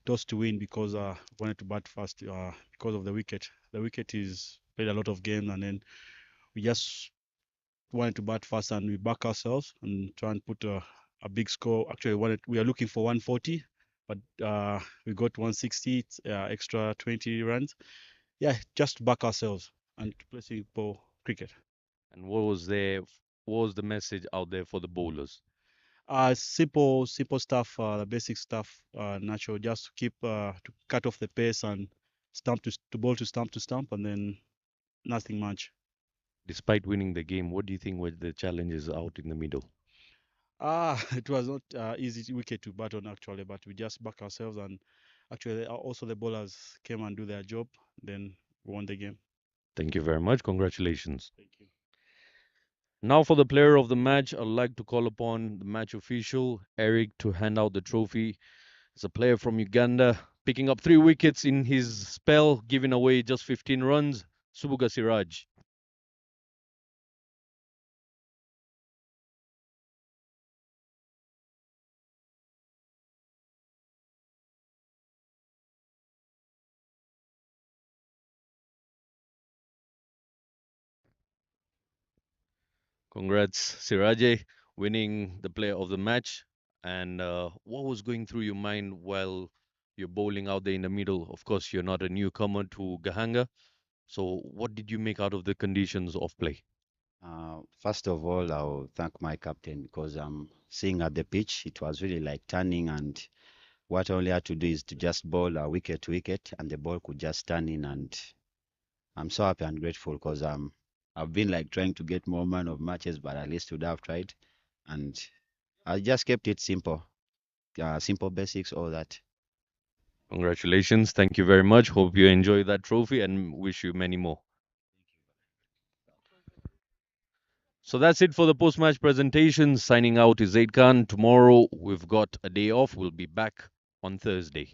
H: toss to win because wanted to bat first because of the wicket. The wicket is played a lot of games, and then we just wanted to bat first, and we back ourselves and try and put a big score. Actually, we are looking for 140, but we got 160, extra 20 runs. Yeah, just to back ourselves and to play simple cricket.
A: And what was the message out there for the bowlers?
H: Simple stuff, the basic stuff, natural, just to keep to cut off the pace and stump to ball to stump, and then nothing much.
A: Despite winning the game, what do you think were the challenges out in the middle?
H: It was not easy wicket to bat on actually, but we just back ourselves, and actually also the bowlers came and do their job, then we won the game.
A: Thank you very much. Congratulations.
H: Thank you.
A: Now for the player of the match, I'd like to call upon the match official, Eric, to hand out the trophy. It's a player from Uganda, picking up 3 wickets in his spell, giving away just 15 runs. Subuga Siraj. Congrats, Siraje, winning the player of the match. And what was going through your mind while you're bowling out there in the middle? Of course, you're not a newcomer to Gahanga. So, what did you make out of the conditions of play?
J: First of all, I'll thank my captain because seeing at the pitch, it was really like turning, and what I only had to do is to just bowl a wicket to wicket, and the ball could just turn in. And I'm so happy and grateful because I've been like trying to get more man of matches, but at least today I've tried, and I just kept it simple, simple basics, all that.
A: Congratulations. Thank you very much. Hope you enjoy that trophy and wish you many more. So that's it for the post match presentation. Signing out is Zaid Khan. Tomorrow we've got a day off. We'll be back on Thursday.